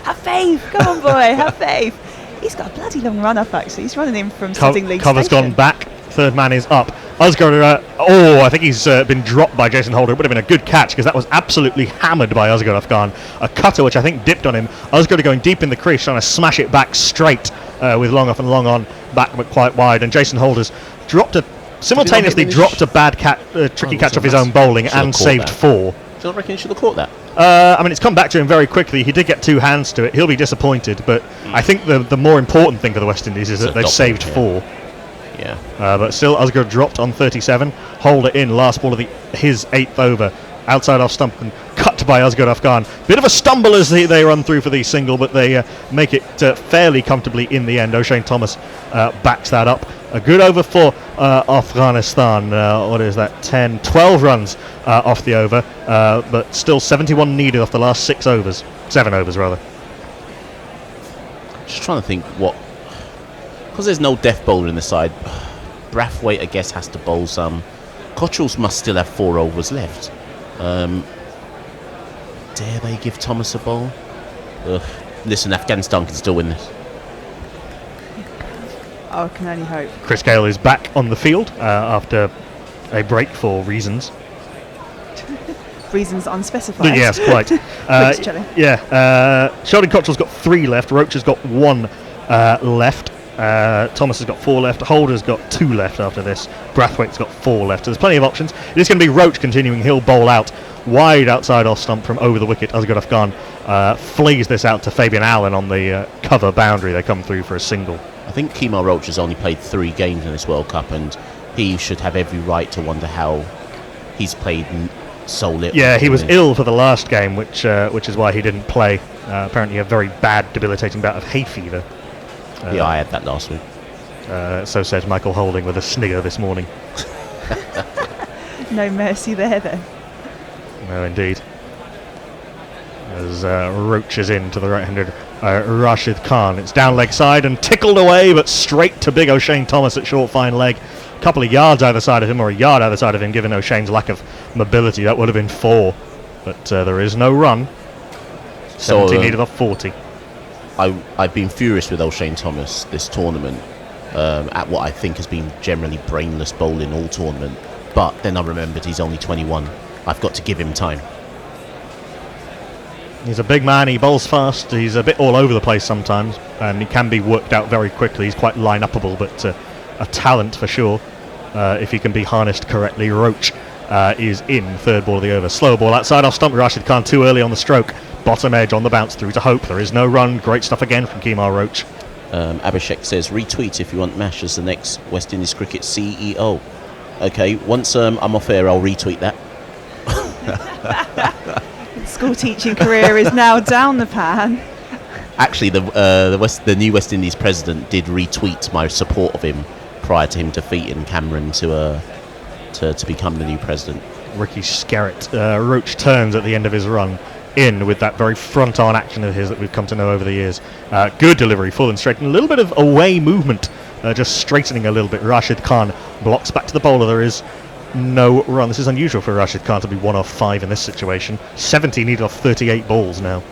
Have faith, come on, boy, have faith. He's got a bloody long run up. Actually, he's running in from Headingley Cover's station. gone back. Third man is up. Asghar, I think he's been dropped by Jason Holder. It would have been a good catch, because that was absolutely hammered by Asghar Afghan. A cutter which I think dipped on him. Asghar going deep in the crease, trying to smash it back straight with long off and long on, back but quite wide. And Jason Holder's simultaneously dropped a bad tricky catch off his own bowling and saved 4. Do you reckon he should have caught that? I mean, it's come back to him very quickly. He did get 2 hands to it. He'll be disappointed, but I think the more important thing for the West Indies is that they've saved 4. Yeah. But still, Asghar dropped on 37. Holder in, last ball of his 8th over. Outside off stump and cut by Asghar Afghan. Bit of a stumble as they run through for the single, but they make it fairly comfortably in the end. O'Shane Thomas backs that up. A good over for Afghanistan. What is that? 10, 12 runs off the over, but still 71 needed off the last 6 overs. 7 overs, rather. Just trying to think what... Because there's no death bowler in the side, Brathwaite, I guess, has to bowl some. Cottrell's must still have 4 overs left. Dare they give Thomas a bowl? Listen, Afghanistan can still win this. I can only hope. Chris Gale is back on the field after a break for reasons. Reasons unspecified. Yes, quite. Sheldon Cottrell's got 3 left. Roach has got 1 left. Thomas has got 4 left. Holder's got 2 left after this. Brathwaite's got 4 left. So there's plenty of options. It is going to be Roach continuing. He'll bowl out wide outside off stump from over the wicket. Asghar Afghan flees this out to Fabian Allen on the cover boundary. They come through for a single. I think Kemar Roach has only played 3 games in this World Cup, and he should have every right to wonder how he's played so little. Yeah, he was ill for the last game, which is why he didn't play. Apparently a very bad, debilitating bout of hay fever. Yeah, I had that last week. So said Michael Holding with a snigger this morning. No mercy there, then. No, indeed. As Roach is in to the right-handed Rashid Khan. It's down leg side and tickled away, but straight to big O'Shane Thomas at short fine leg. A couple of yards either side of him, or a yard either side of him, given O'Shane's lack of mobility. That would have been 4. But there is no run. 17 needed off 40. I've been furious with O'Shane Thomas this tournament at what I think has been generally brainless bowling all tournament. But then I remembered he's only 21. I've got to give him time. He's a big man, he bowls fast, he's a bit all over the place sometimes, and he can be worked out very quickly. He's quite line-upable, but a talent for sure, if he can be harnessed correctly. Roach is in, third ball of the over. Slow ball outside off stump, Rashid Khan too early on the stroke. Bottom edge on the bounce through to Hope. There is no run. Great stuff again from Kemar Roach. Abhishek says, retweet if you want Mash as the next West Indies cricket CEO. Okay, once I'm off air, I'll retweet that. School teaching career is now down the pan. Actually, the new West Indies president did retweet my support of him prior to him defeating Cameron to become the new president. Ricky Scarrett. Roach turns at the end of his run in with that very front-on action of his that we've come to know over the years. Good delivery, full and straight, and a little bit of away movement just straightening a little bit. Rashid Khan blocks back to the bowler. There is no run. This is unusual for Rashid Khan to be 1 off 5 in this situation. 70 needed off 38 balls now.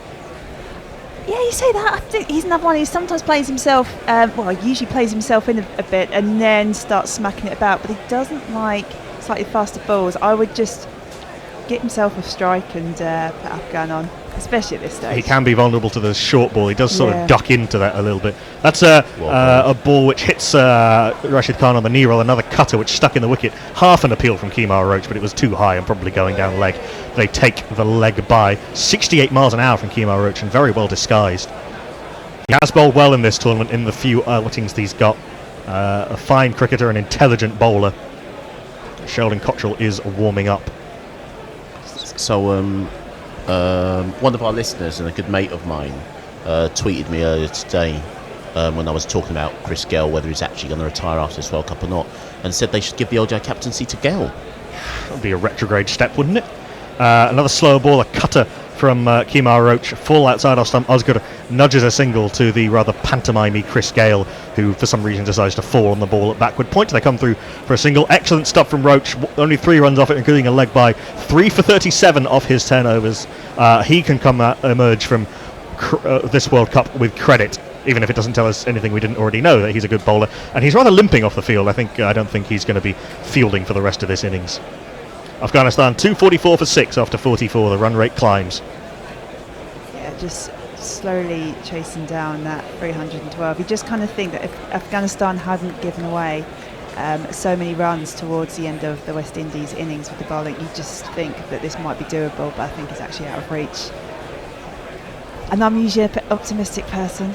Yeah, you say that. I think he's another one who sometimes plays himself, usually plays himself in a bit and then starts smacking it about, but he doesn't like slightly faster balls. I would just get himself a strike and put Afghan on, especially at this stage. He can be vulnerable to the short ball. He does sort Yeah. of duck into that a little bit. That's a ball which hits Rashid Khan on the knee roll, another cutter which stuck in the wicket. Half an appeal from Kemar Roach, but it was too high and probably going down leg. They take the leg by 68 miles an hour from Kemar Roach, and very well disguised. He has bowled well in this tournament in the few outings he's got. A fine cricketer, an intelligent bowler. Sheldon Cottrell is warming up. So, one of our listeners and a good mate of mine tweeted me earlier today when I was talking about Chris Gale, whether he's actually going to retire after this World Cup or not, and said they should give the ODI captaincy to Gale. That would be a retrograde step, wouldn't it? Another slow ball, a cutter from Kemar Roach, full outside off stump. Osgood nudges a single to the rather pantomimey Chris Gale, who for some reason decides to fall on the ball at backward point. They come through for a single. Excellent stuff from Roach. Only 3 runs off it, including a leg by. 3 for 37 off his 10 overs. He can emerge from this World Cup with credit, even if it doesn't tell us anything we didn't already know, that he's a good bowler. And he's rather limping off the field. I don't think he's going to be fielding for the rest of this innings. Afghanistan 244 for 6 after 44. The run rate climbs. Yeah, just slowly chasing down that 312. You just kind of think that if Afghanistan hadn't given away so many runs towards the end of the West Indies innings with the bowling, you just think that this might be doable, but I think it's actually out of reach. And I'm usually an optimistic person.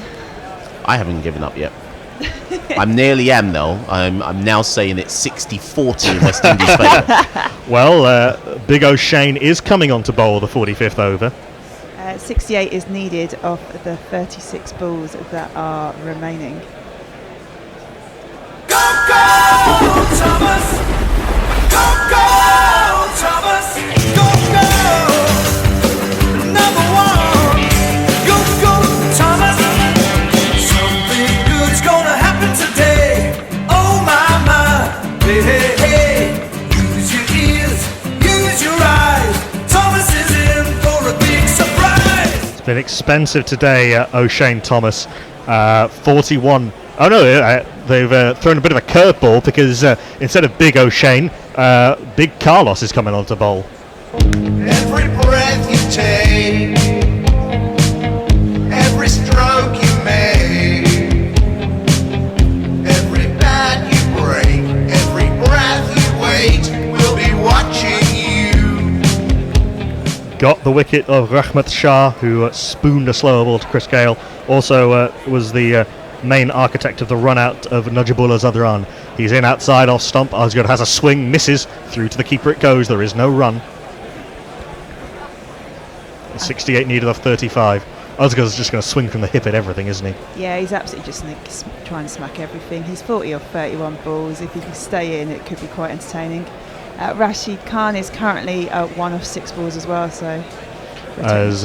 I haven't given up yet. I nearly am, though. I'm now saying it's 60-40 in West Indies' favour. Well, Big O'Shane is coming on to bowl the 45th over. 68 is needed of the 36 balls that are remaining. Thomas! Go, Thomas! Go, number 1! Go, Thomas! Something good's gonna happen today. Oh my, hey, hey, hey. Use your ears, use your eyes. Thomas is in for a big surprise. It's been expensive today, O'Shane Thomas. 41. Oh no, they've thrown a bit of a curveball because instead of Big O'Shane, Big Carlos is coming on to bowl. Every breath you take, every stroke you make, every bat you break, every breath you wait, we'll be watching you. Got the wicket of Rahmat Shah, who spooned a slower ball to Chris Gale. Also was the main architect of the run out of Najibullah Zadran. He's in outside off stump. Osgood has a swing, misses, through to the keeper it goes. There is no run. 68 needed off 35. Osgood's just going to swing from the hip at everything, isn't he? Yeah, he's absolutely just trying to smack everything. He's 40 off 31 balls. If he can stay in, it could be quite entertaining. Rashid Khan is currently 1 off 6 balls as well, so... As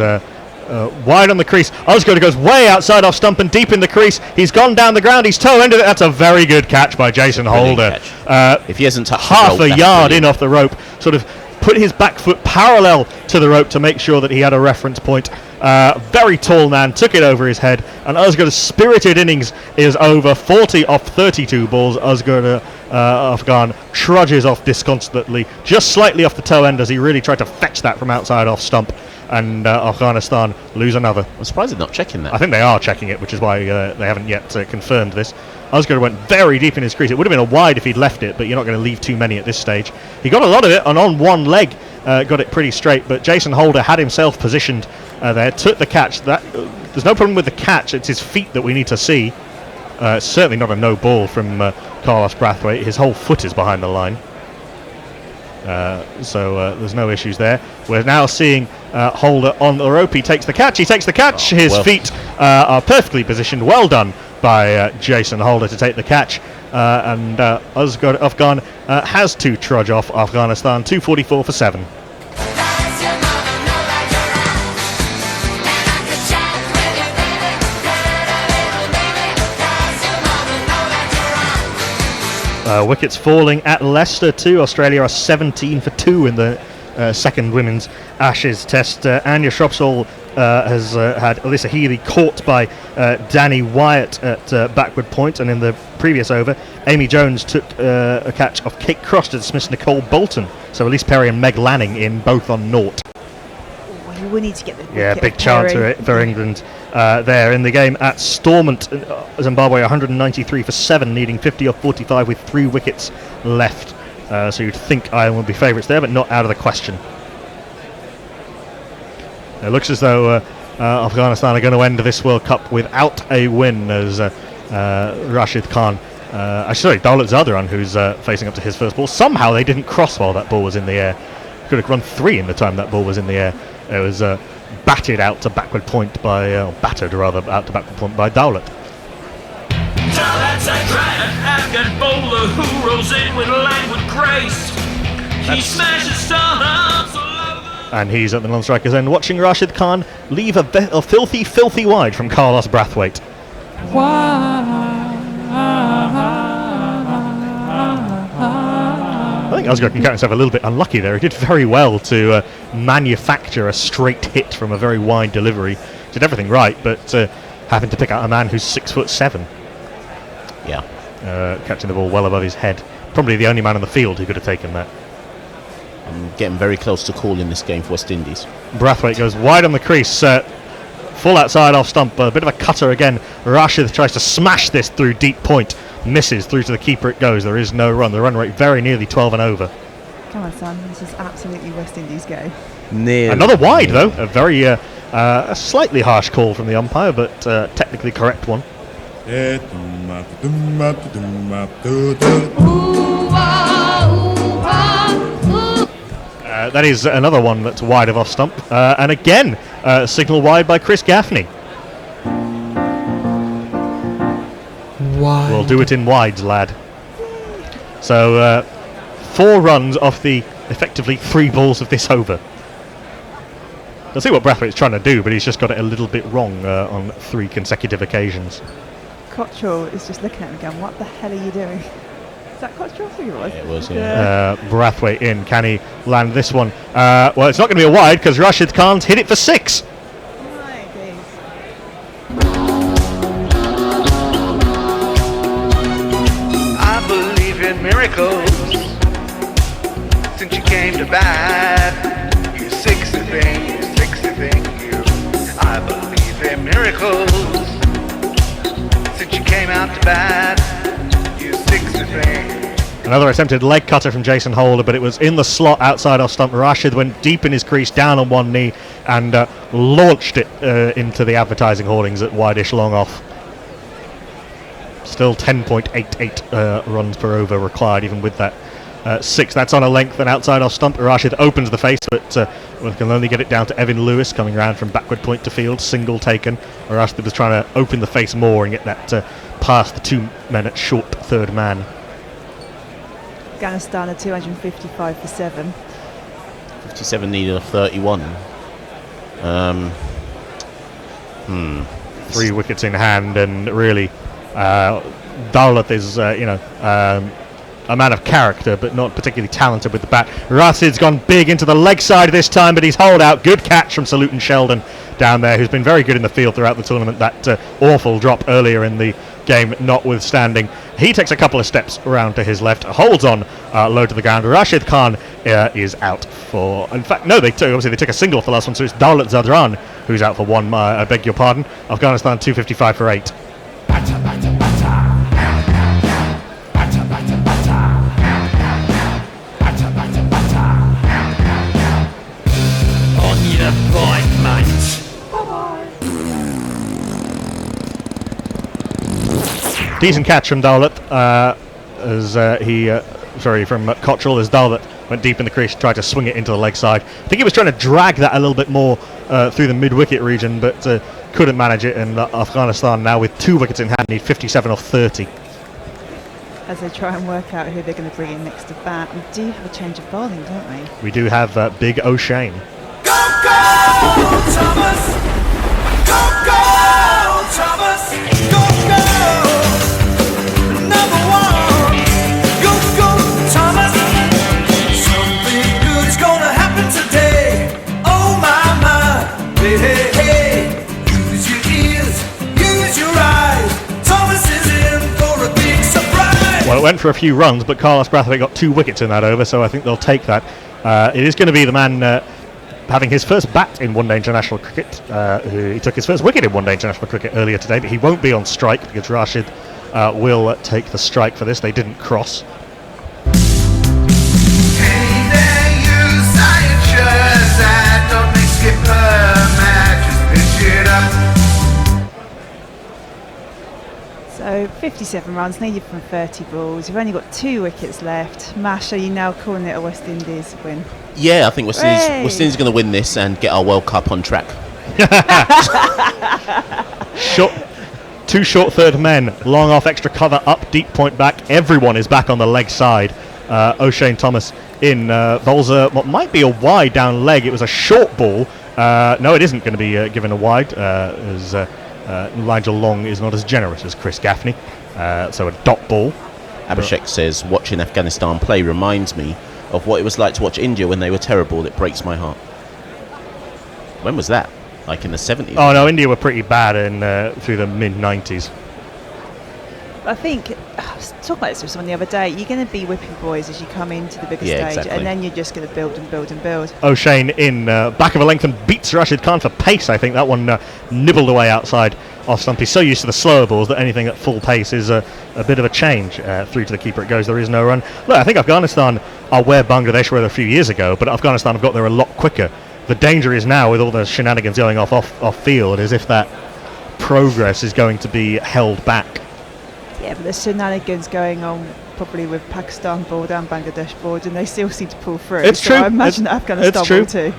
wide on the crease, Osgood goes way outside off stump and deep in the crease. He's gone down the ground, he's toe-ended it. That's a very good catch by Jason Holder. If he hasn't touched half the rope, a yard in off the rope, sort of put his back foot parallel to the rope to make sure that he had a reference point. Very tall man, took it over his head, and Osgood's spirited innings is over. 40 off 32 balls. Osgood Afghan trudges off disconsolately, just slightly off the toe end as he really tried to fetch that from outside off stump. And Afghanistan lose another. I'm surprised they're not checking that. I think they are checking it, which is why they haven't yet confirmed this. Osgood went very deep in his crease. It would have been a wide if he'd left it, but you're not going to leave too many at this stage. He got a lot of it, and on one leg got it pretty straight, but Jason Holder had himself positioned there, took the catch. There's no problem with the catch, it's his feet that we need to see. Certainly not a no ball from Carlos Brathwaite. His whole foot is behind the line. So there's no issues there. We're now seeing Holder on the rope. He takes the catch. His feet are perfectly positioned. Well done by Jason Holder to take the catch. And Osgood Afghan has to trudge off Afghanistan. 244 for 7. Wickets falling at Leicester too. Australia are 17 for 2 in the second women's Ashes test. Anya Shropshall has had Alyssa Healy caught by Danny Wyatt at backward point, and in the previous over Amy Jones took a catch off Kate Cross to dismiss Nicole Bolton. So Elise Perry and Meg Lanning in both on naught. We need to get the big chance for England there in the game at Stormont. Zimbabwe 193 for 7, needing 50 off 45 with 3 wickets left. So you'd think Ireland would be favourites there, but not out of the question. It looks as though Afghanistan are going to end this World Cup without a win, as Rashid Khan, Daulat Zadran, who's facing up to his first ball. Somehow they didn't cross while that ball was in the air. Could have run 3 in the time that ball was in the air. It was batted out to backward point by, out to backward point by Daulat. Daulat's a giant Afghan bowler who rolls in with languid grace. He smashes stumps all over. And he's at the non-striker's end, watching Rashid Khan leave a filthy, filthy wide from Carlos Brathwaite. I think Asghar can count himself a little bit unlucky there. He did very well to manufacture a straight hit from a very wide delivery. Did everything right, but having to pick out a man who's 6'7". Yeah. Catching the ball well above his head. Probably the only man on the field who could have taken that. I'm getting very close to calling this game for West Indies. Brathwaite goes wide on the crease. Full outside off stump. A bit of a cutter again. Rashid tries to smash this through deep point. Misses. Through to the keeper it goes. There is no run. The run rate very nearly 12 and over. Come on, son. This is absolutely West Indies go. Another wide, though. A very a slightly harsh call from the umpire, but technically correct one. That is another one that's wide of off stump. And again, signal wide by Chris Gaffney. Wide. We'll do it in wides, lad. So 4 runs off the effectively 3 balls of this over. I'll see what Brathwaite's trying to do, but he's just got it a little bit wrong on 3 consecutive occasions. Cottrell is just looking at him going, what the hell are you doing? Is that Cottrell? I think it was. Yeah, it was, yeah. Brathwaite in. Can he land this one? Well, it's not going to be a wide because Rashid Khan's hit it for 6. I believe in miracles. Since you came to bat, you 60 thing, you 60 thing, you. I believe in miracles. Since you came out to bat, you 60 thing. Another attempted leg cutter from Jason Holder, but it was in the slot outside off stump. Rashid went deep in his crease, down on one knee, and launched it into the advertising hoardings at wide-ish long off. Still 10.88 runs per over required, even with that 6. That's on a length and outside off stump. Rashid opens the face, but we can only get it down to Evan Lewis coming around from backward point to field. Single taken. Rashid was trying to open the face more and get that past the 2 men at short third man. Afghanistan are 255 for 7. 57 needed of 31. 3 wickets in hand, and really Daulat is a man of character, but not particularly talented with the bat. Rashid's gone big into the leg side this time, but he's holed out. Good catch from Salutin Sheldon down there, who's been very good in the field throughout the tournament. That awful drop earlier in the game notwithstanding. He takes a couple of steps around to his left, holds on low to the ground. Rashid Khan is out for... In fact, no, they took a single off the last one, so it's Daulat Zadran who's out for 1. I beg your pardon. Afghanistan 255 for 8. On your bike, mate. Decent catch from Daulat from Cottrell as Daulat went deep in the crease, tried to swing it into the leg side. I think he was trying to drag that a little bit more through the mid-wicket region, but couldn't manage it, and Afghanistan now with 2 wickets in hand need 57 off 30. As they try and work out who they're going to bring in next to bat. We do have a change of bowling, don't we? We do have Big O'Shane. Thomas! Go, Thomas! Go, number 1! went for a few runs, but Carlos Brathwaite got 2 wickets in that over, so I think they'll take that. It is going to be the man having his first bat in one-day international cricket. He took his first wicket in one-day international cricket earlier today, but he won't be on strike because Rashid will take the strike for this. They didn't cross. So 57 runs needed from 30 balls. You've only got 2 wickets left. Mash, are you now calling it a West Indies win? Yeah, I think West Indies are going to win this and get our World Cup on track. Two short third men, long off extra cover, up deep point back. Everyone is back on the leg side. O'Shane Thomas in bowls what might be a wide down leg. It was a short ball. No, it isn't going to be given a wide, as Nigel Long is not as generous as Chris Gaffney. So a dot ball. Abhishek says, watching Afghanistan play reminds me of what it was like to watch India when they were terrible. It breaks my heart. When was that? Like in the 70s? Oh no, India were pretty bad in through the mid-90s. I think, I was talking about this with someone the other day, you're going to be whipping boys as you come into the bigger Yeah, stage, exactly. and then you're just going to build and build and build. O'Shane in back of a length and beats Rashid Khan for pace. I think that one nibbled away outside off stump. He's so used to the slower balls that anything at full pace is a bit of a change. Through to the keeper it goes, there is no run. Look, I think Afghanistan are where Bangladesh were a few years ago, but Afghanistan have got there a lot quicker. The danger is now, with all the shenanigans going off field, is if that progress is going to be held back. Yeah, but there's shenanigans going on probably with Pakistan board and Bangladesh board, and they still seem to pull through. It's so true. I imagine that Afghanistan will too.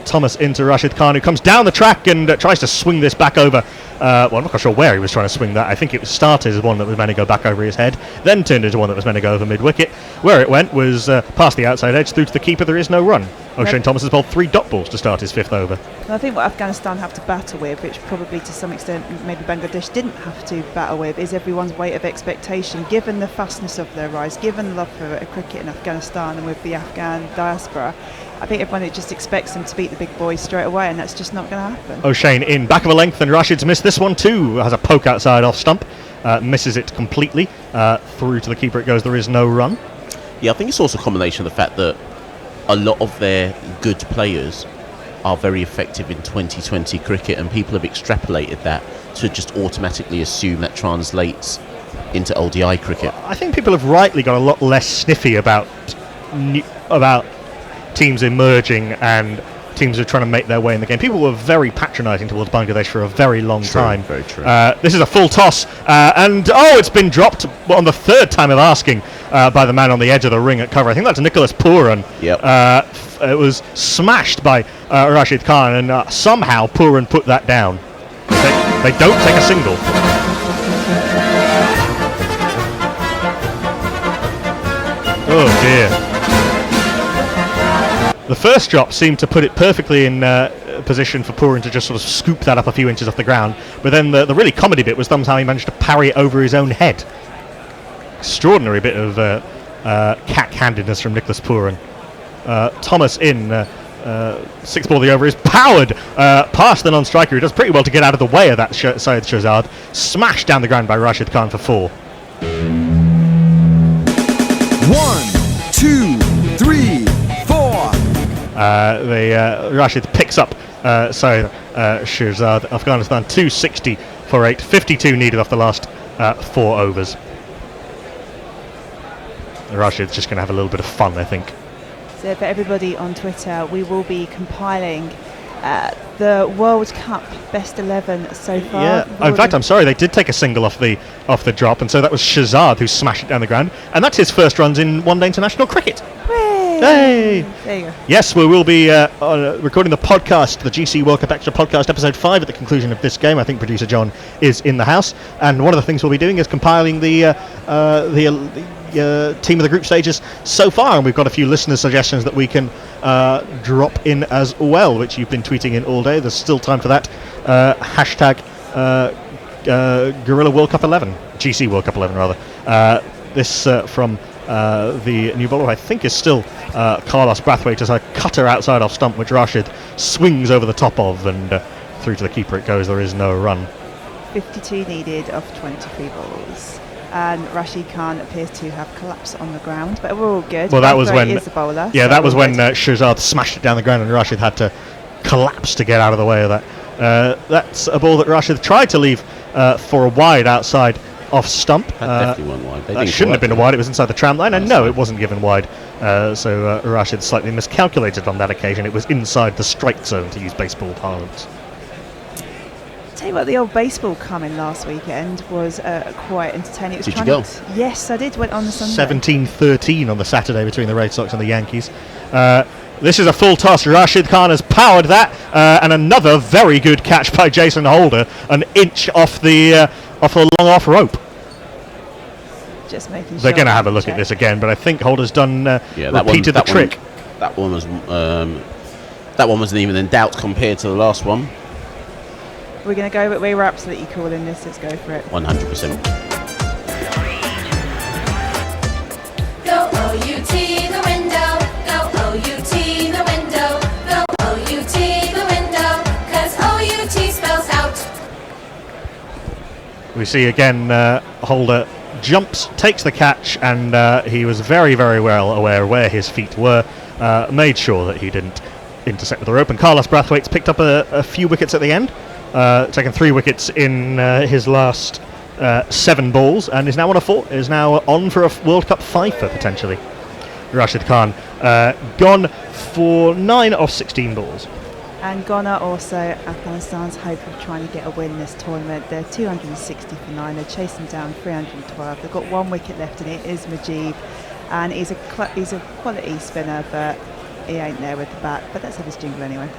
Thomas into Rashid Khan, who comes down the track and tries to swing this back over. Well, I'm not quite sure where he was trying to swing that. I think it started as one that was meant to go back over his head, then turned into one that was meant to go over mid-wicket. Where it went was past the outside edge, through to the keeper. There is no run. O'Shane Thomas has bowled 3 dot balls to start his 5th over. And I think what Afghanistan have to battle with, which probably to some extent maybe Bangladesh didn't have to battle with, is everyone's weight of expectation. Given the fastness of their rise, given the love for cricket in Afghanistan and with the Afghan diaspora, I think everyone just expects them to beat the big boys straight away, and that's just not going to happen. O'Shane in back of a length, and Rashid's missed this one too. Has a poke outside off stump, misses it completely. Through to the keeper it goes. There is no run. Yeah, I think it's also a combination of the fact that a lot of their good players are very effective in 2020 cricket, and people have extrapolated that to just automatically assume that translates into ODI cricket. I think people have rightly got a lot less sniffy about teams emerging and teams who are trying to make their way in the game. People were very patronising towards Bangladesh for a very long time. Very true. This is a full toss, and it's been dropped on the 3rd time of asking by the man on the edge of the ring at cover. I think that's Nicholas Pooran. Yep. It was smashed by Rashid Khan, and somehow Pooran put that down. They don't take a single. Oh dear. The first drop seemed to put it perfectly in position for Pooran to just sort of scoop that up a few inches off the ground, but then the really comedy bit was somehow he managed to parry it over his own head. Extraordinary bit of cack-handedness from Nicholas Pooran. Thomas in 6th ball of the over is powered past the non-striker, who does pretty well to get out of the way of that Syed Shahzad. Smashed down the ground by Rashid Khan for 4. 1, 2, 3, 4. Rashid picks up Syed Shahzad. Afghanistan 260 for 8. 52 needed off the last 4 overs. Rashid's just going to have a little bit of fun, I think. So for everybody on Twitter, we will be compiling the World Cup best 11 so far. Yeah. In fact, I'm sorry, they did take a single off the drop, and so that was Shahzad who smashed it down the ground, and that's his first runs in one-day international cricket. Hey! There you go. Yes, we will be recording the podcast, the GC World Cup Extra podcast, episode 5, at the conclusion of this game. I think producer John is in the house, and one of the things we'll be doing is compiling the team of the group stages so far, and we've got a few listener suggestions that we can drop in as well, which you've been tweeting in all day. There's still time for that. Hashtag Guerrilla World Cup 11, GC World Cup 11 rather. This from the new bowler, I think, is still Carlos Brathwaite, as a cutter outside off stump, which Rashid swings over the top of, and through to the keeper it goes. There is no run. 52 needed off 23 balls. And Rashid Khan appears to have collapsed on the ground, but we're all good. Well, that was when is the bowler. Yeah, so that was we're when good. Shahzad smashed it down the ground, and Rashid had to collapse to get out of the way of that. That's a ball that Rashid tried to leave for a wide outside off stump. That definitely went wide. They That didn't shouldn't go have been wide. wide. It was inside the tram line, and no, it wasn't given wide. So Rashid slightly miscalculated on that occasion. It was inside the strike zone, to use baseball parlance. Tell you what, the old baseball coming last weekend was quite entertaining. It was Did you trying go? to- yes, I did. Went on the Sunday. 17-13 on the Saturday between the Red Sox and the Yankees. This is a full toss. Rashid Khan has powered that, and another very good catch by Jason Holder, an inch off the long off rope. Just making sure. They're going to have a look check. at this again, but I think Holder's done That repeated the trick. That one was. That one wasn't even in doubt compared to the last one. We're going to go, but we were absolutely calling this. Let's go for it. 100%. Go OUT the window, go OUT the window, go OUT the window, 'cause OUT spells out. We see again Holder jumps, takes the catch, and he was very, very well aware where his feet were, made sure that he didn't intercept with the rope. And Carlos Brathwaite's picked up a few wickets at the end, taken 3 wickets in his last 7 balls, and is now on a 4, is now on for a World Cup fifer potentially. Rashid Khan gone for 9 of 16 balls. And Ghana also, Afghanistan's hope of trying to get a win this tournament. They're 260 for 9. They're chasing down 312. They've got 1 wicket left, and it is Mujeeb. And he's a quality spinner, but he ain't there with the bat. But let's have his jingle anyway.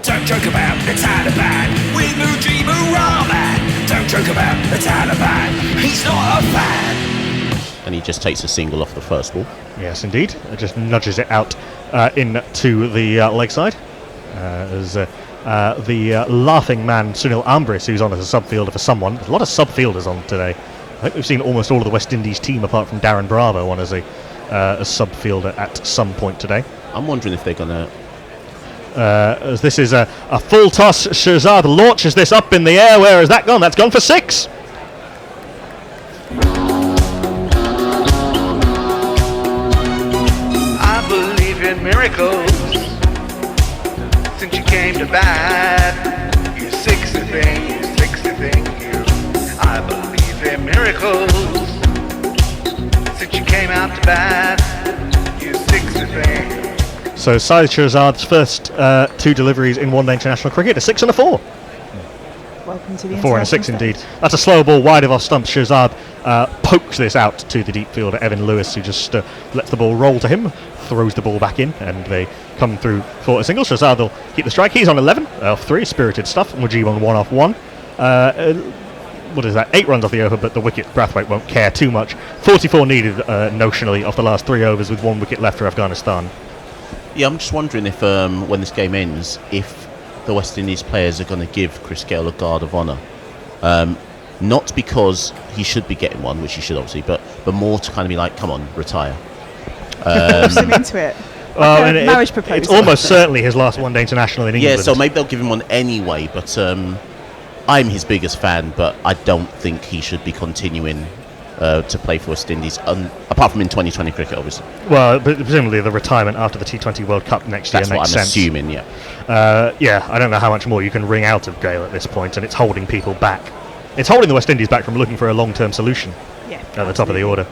Don't joke about the Taliban with Mujibur Rahman. Don't joke about the Taliban. He's not a fan. And he just takes a single off the first ball. Yes, indeed. It just nudges it out into the leg side. As the laughing man Sunil Ambris, who's on as a subfielder for someone. There's a lot of subfielders on today. I think we've seen almost all of the West Indies team, apart from Darren Bravo, on as a subfielder at some point today. I'm wondering if they're going to... As this is a full toss, Shahzad launches this up in the air. Where has that gone? That's gone for 6. I believe in miracles. Since you came to bat, you 60 thing, you. I believe in miracles. Since you came out to bat, you 60 thing. So Syed Shahzad's first 2 deliveries in one-day international cricket, a 6 and a 4. Welcome to the 4 and a 6 international indeed. That's a slow ball wide of off stump. Shahzad pokes this out to the deep fielder Evan Lewis, who just lets the ball roll to him, throws the ball back in, and they come through for a single. Shahzad will keep the strike. He's on 11 off 3, spirited stuff. Mujib on 1 off 1. What is that? 8 runs off the over, but the wicket Brathwaite won't care too much. 44 needed notionally off the last 3 overs with 1 wicket left for Afghanistan. Yeah, I'm just wondering if when this game ends, if the West Indies players are going to give Chris Gale a guard of honour. Not because he should be getting one, which he should obviously, but more to kind of be like, come on, retire. Force him into it. Well, Like a and marriage proposal. it's almost certainly his last one-day international in England. Yeah, so maybe they'll give him one anyway, but I'm his biggest fan, but I don't think he should be continuing to play for West Indies, apart from in 2020 cricket, obviously. Well, presumably the retirement after the T20 World Cup next That's year what makes I'm sense. assuming, yeah. Yeah, I don't know how much more you can wring out of Gale at this point, and it's holding people back. It's holding the West Indies back from looking for a long-term solution at the top of the order.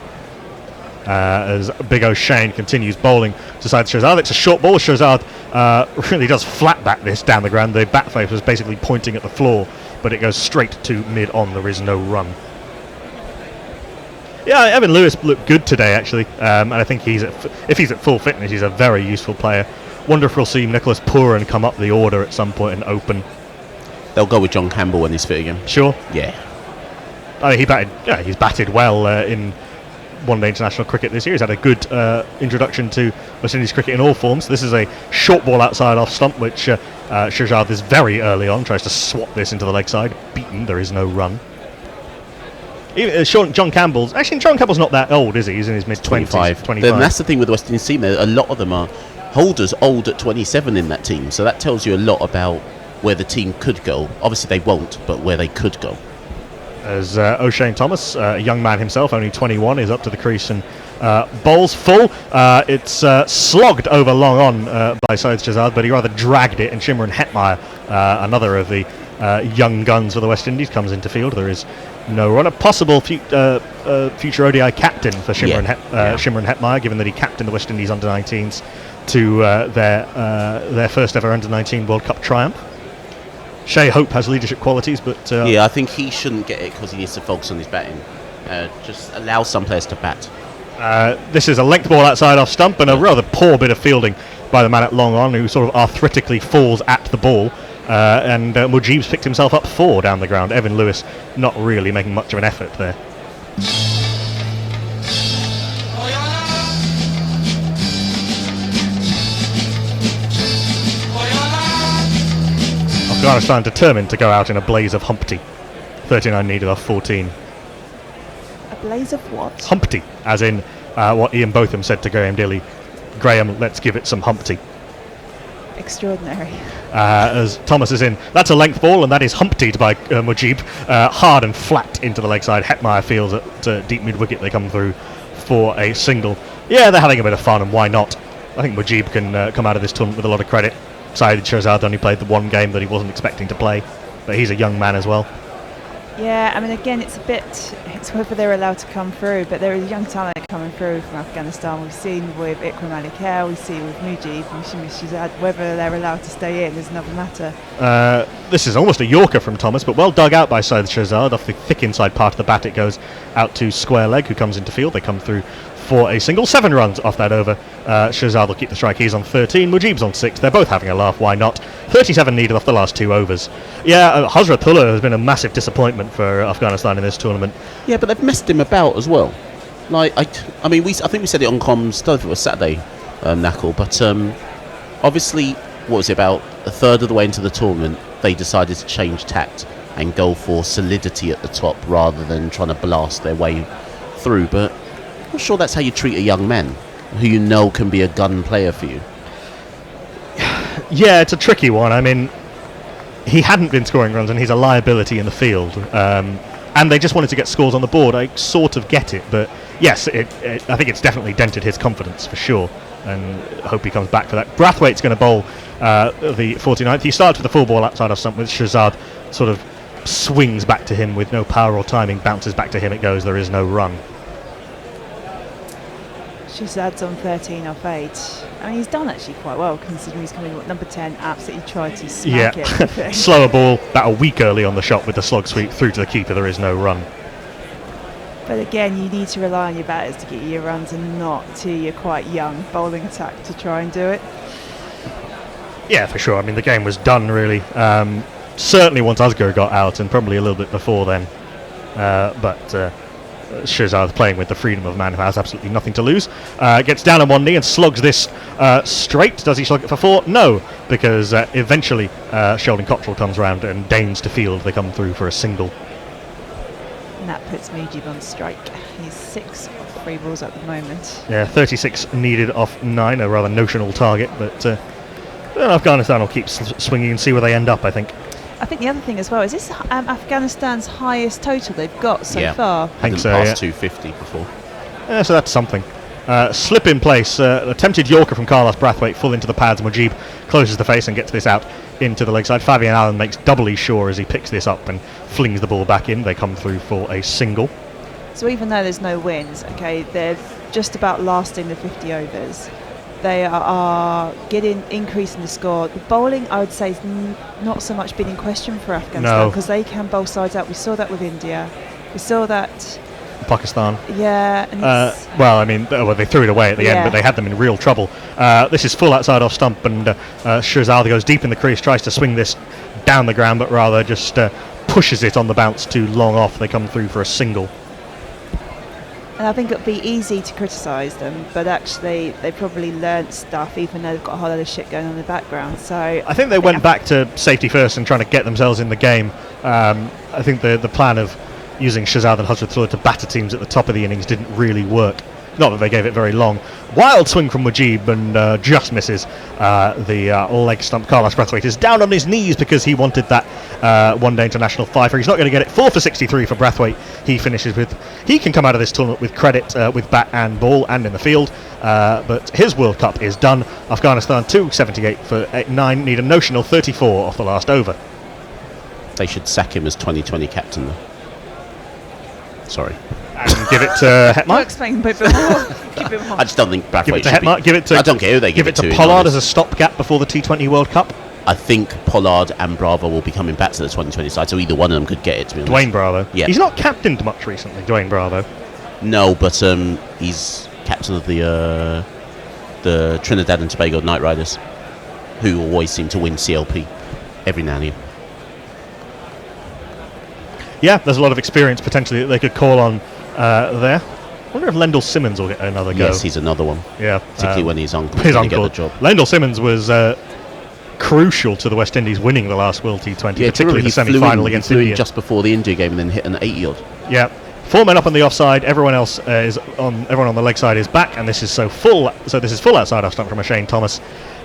As Big O'Shane continues bowling to Syed Shahzad. It's a short ball. Shahzad really does flat back this down the ground. The bat face was basically pointing at the floor, but it goes straight to mid-on. There is no run. Yeah, Evan Lewis looked good today, actually, and I think if he's at full fitness, he's a very useful player. Wonder if we'll see Nicholas Pooran come up the order at some point and open. They'll go with John Campbell when he's fit again. Sure. Yeah. I mean, he's batted well in one-day international cricket this year. He's had a good introduction to West Indies cricket in all forms. This is a short ball outside off stump, which Shahzad is very early on, tries to swap this into the leg side. Beaten, there is no run. John Campbell's not that old, is he? He's in his mid-20s. 25. Then that's the thing with the West Indies team. A lot of them are holders old at 27 in that team, so that tells you a lot about where the team could go. Obviously they won't, but where they could go. as O'Shane Thomas, a young man himself, only 21, is up to the crease and bowls full. It's slogged over long on by Syed Shahzad, but he rather dragged it, and Shimron Hetmeyer, another of the young guns for the West Indies, comes into field. There is no run. A possible future ODI captain for Shimron Hetmeyer, given that he captained the West Indies under-19s to their first ever under-19 World Cup triumph. Shea Hope has leadership qualities, but yeah, I think he shouldn't get it because he needs to focus on his batting. Just allow some players to bat. This is a length ball outside off stump, and a rather poor bit of fielding by the man at long on, who sort of arthritically falls at the ball. And Mujib's picked himself up 4 down the ground. Evan Lewis not really making much of an effort there. Afghanistan determined to go out in a blaze of Humpty. 39 needed off 14. A blaze of what? Humpty, as in what Ian Botham said to Graham Dilley. Graham, let's give it some Humpty. Extraordinary. As Thomas is in, that's a length ball, and that is Humptied by Mujib, hard and flat into the leg side. Hetmeyer feels at deep mid-wicket. They come through for a single. Yeah, they're having a bit of fun, and why not? I think Mujib can come out of this tournament with a lot of credit. Syed Shahzad only played the one game that he wasn't expecting to play, but he's a young man as well. Yeah, I mean, again, it's whether they're allowed to come through, but there is young talent coming through from Afghanistan. We've seen with Ikram Ali Khair, we see with Mujib, and Shahzad. Whether they're allowed to stay in is another matter. This is almost a Yorker from Thomas, but well dug out by Syed Shahzad. Off the thick inside part of the bat, it goes out to square leg, who comes into field. They come through for a single. 7 runs off that over. Shahzad will keep the strike. He's on 13. Mujib's on 6. They're both having a laugh. Why not? 37 needed off the last 2 overs. Yeah, Hazratullah has been a massive disappointment for Afghanistan in this tournament. Yeah, but they've messed him about as well. Like, I think we said it on comms. I don't know if it was Saturday, Knuckle, but obviously, what was it, about a third of the way into the tournament, they decided to change tact and go for solidity at the top rather than trying to blast their way through. But I'm not sure that's how you treat a young man who you know can be a gun player for you. Yeah, it's a tricky one. I mean, he hadn't been scoring runs, and he's a liability in the field. And they just wanted to get scores on the board. I sort of get it, but yes, I think it's definitely dented his confidence for sure, and I hope he comes back for that. Brathwaite's going to bowl the 49th. He starts with the full ball outside of stump, with Shahzad sort of swings back to him with no power or timing, bounces back to him, it goes, there is no run. Shahzad's on 13 off 8. I mean, he's done actually quite well, considering he's coming number 10, absolutely tried to smack it. Slower ball, about a week early on the shot with the slog sweep through to the keeper, there is no run. But again, you need to rely on your batters to get your runs, and not to your quite young bowling attack to try and do it. Yeah, for sure. I mean, the game was done, really. Certainly once Asghar got out, and probably a little bit before then. But Shahzad playing with the freedom of a man who has absolutely nothing to lose. Gets down on one knee and slugs this straight. Does he slug it for 4? No, because eventually Sheldon Cottrell comes round and deigns to field. They come through for a single. And that puts Mujib on strike. He's 6 off 3 balls at the moment. Yeah, 36 needed off 9, a rather notional target, but Afghanistan will keep swinging and see where they end up, I think. I think the other thing as well is this Afghanistan's highest total they've got so far. I think so, past 250 before. Yeah, so that's something. Slip in place, attempted Yorker from Carlos Brathwaite, full into the pads. Mujib closes the face and gets this out into the leg side. Fabian Allen makes doubly sure as he picks this up and flings the ball back in. They come through for a single. So even though there's no wins, okay, they're just about lasting the 50 overs. They are increasing the score. The bowling, I would say, is not so much been in question for Afghanistan, because they can bowl sides out. We saw that with India. We saw that. Pakistan. Yeah. And well, I mean, they threw it away at the end, but they had them in real trouble. This is full outside off stump, and Shahzad goes deep in the crease, tries to swing this down the ground, but rather just pushes it on the bounce too long off. They come through for a single. And I think it would be easy to criticise them, but actually they probably learnt stuff, even though they've got a whole lot of shit going on in the background. So I think they went back to safety first and trying to get themselves in the game. I think the plan of using Shahzad and Hazratullah to batter teams at the top of the innings didn't really work Not that they gave it very long. Wild swing from Mujib and just misses the leg stump. Carlos Brathwaite is down on his knees because he wanted that one-day international fifer. He's not going to get it. 4 for 63 for Brathwaite. He finishes with... He can come out of this tournament with credit with bat and ball and in the field, but his World Cup is done. Afghanistan 278 for 9, need a notional 34 off the last over. They should sack him as 2020 captain, though. Sorry. And give it to Hetmark. Explain a bit more. Keep it I just don't think Brathwaite Give it to should be- Hetmark. Give it to... I don't care who they give it to. Give it in to Pollard honest. as a stopgap before the T20 World Cup. I think Pollard and Bravo will be coming back to the 2020 side, so either one of them could get it, to be honest. Dwayne Bravo. Yeah. He's not captained much recently, Dwayne Bravo. No, but he's captain of the Trinidad and Tobago Knight Riders, who always seem to win CLP every now and again. Yeah, there's a lot of experience potentially that they could call on there. I wonder if Lendl Simmons will get another go. Yes, he's another one. Yeah, particularly when his uncle his didn't get uncle. the job. Lendl Simmons was crucial to the West Indies winning the last World T20, Yeah, particularly the he semi-final against flew in India. just before the India game and then hit an 80-odd. Yeah, 4 men up on the offside. Everyone else everyone on the leg side is back, and this is full. So this is full outside off stump from Shane Thomas,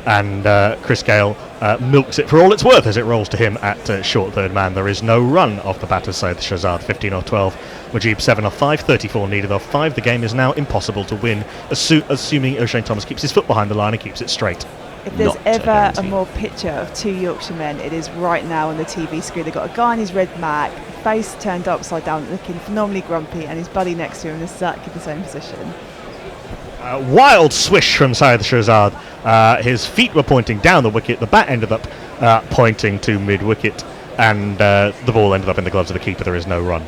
and Chris Gale milks it for all it's worth as it rolls to him at short third man. There is no run off the batter's side. Shahzad 15 off 12. Mujib 7 off 5. 34 needed off 5. The game is now impossible to win, assuming O'Shane Thomas keeps his foot behind the line and keeps it straight. If there's ever a more picture of 2 Yorkshiremen, it is right now on the TV screen. They've got a guy in his red Mac, face turned upside down, looking phenomenally grumpy, and his buddy next to him in exactly the same position. Wild swish from Syed Shahzad. His feet were pointing down the wicket. The bat ended up pointing to mid-wicket, and the ball ended up in the gloves of the keeper. There is no run.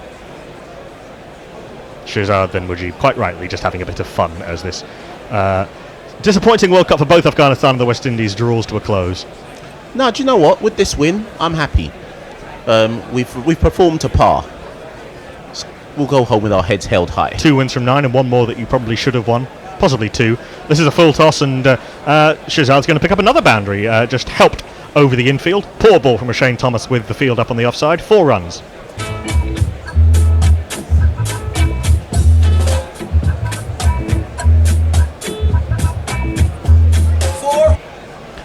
Shahzad then Mujib, quite rightly, just having a bit of fun as this disappointing World Cup for both Afghanistan and the West Indies draws to a close. No, do you know what? With this win, I'm happy. We've performed to par. We'll go home with our heads held high. 2 wins from 9 and 1 more that you probably should have won. Possibly 2. This is a full toss, and Shahzad's going to pick up another boundary. Just helped over the infield. Poor ball from Shane Thomas with the field up on the offside. 4 runs.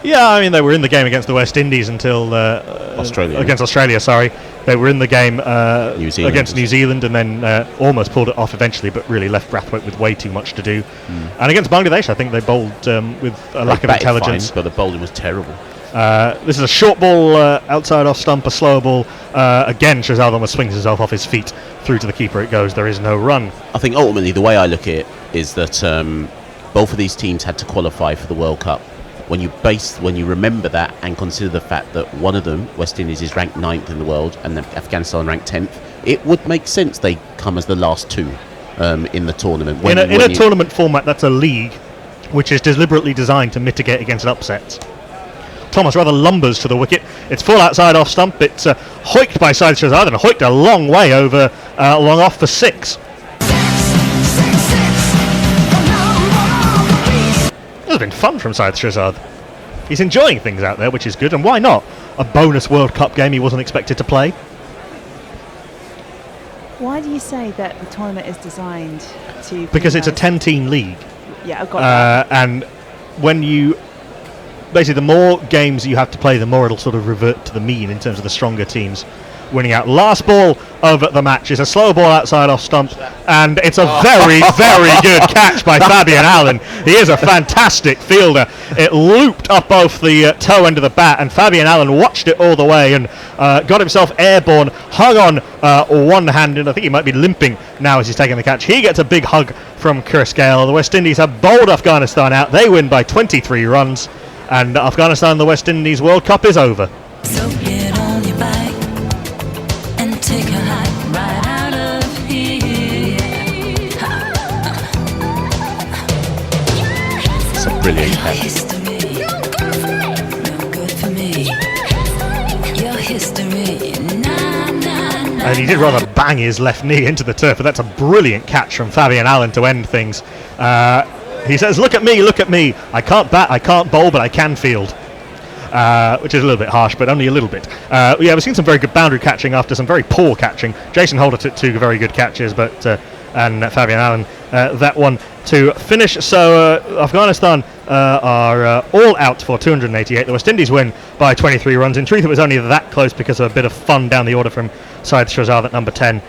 Yeah, I mean, they were in the game against the West Indies until... Australia. Against Australia, sorry. They were in the game Against New Zealand and then almost pulled it off eventually, but really left Brathwaite with way too much to do. And against Bangladesh, I think they bowled with a lack of intelligence. Fine, but the bowling was terrible. This is a short ball outside off stump, a slower ball. Again, Shahzad almost swings himself off his feet. Through to the keeper it goes. There is no run. I think ultimately the way I look at it is that both of these teams had to qualify for the World Cup. When you remember that and consider the fact that one of them, West Indies, is ranked 9th in the world and then Afghanistan ranked 10th, it would make sense they come as the last 2 in the tournament. In a tournament format, that's a league which is deliberately designed to mitigate against upsets. Thomas rather lumbers to the wicket. It's full outside off stump. It's hoiked by Syed Shahzad and hoiked a long way over, long off for 6. It's been fun from Syed Shahzad. He's enjoying things out there, which is good, and why not? A bonus World Cup game he wasn't expected to play. Why do you say that the tournament is designed to... Because it's a 10-team league. Yeah, I've got that. And when you... Basically, the more games you have to play, the more it'll sort of revert to the mean in terms of the stronger teams winning out. Last ball of the match is a slow ball outside off stump, and it's a very, very good catch by Fabian Allen. He is a fantastic fielder. It looped up off the toe end of the bat, and Fabian Allen watched it all the way and got himself airborne, hung on one hand, and I think he might be limping now as he's taking the catch. He gets a big hug from Chris Gale. The West Indies have bowled Afghanistan out. They win by 23 runs, and Afghanistan, the West Indies World Cup is over. So get on your bike and take a hike right out of here. It's a brilliant catch. History, no good for me. Your history, And he did rather bang his left knee into the turf, but that's a brilliant catch from Fabian Allen to end things. He says, look at me, I can't bat, I can't bowl, but I can field. Which is a little bit harsh, but only a little bit. Yeah, we've seen some very good boundary catching after some very poor catching. Jason Holder took 2 very good catches, but and Fabian Allen that one to finish. So Afghanistan are all out for 288. The West Indies win by 23 runs. In truth, it was only that close because of a bit of fun down the order from Syed Shahzad at number 10,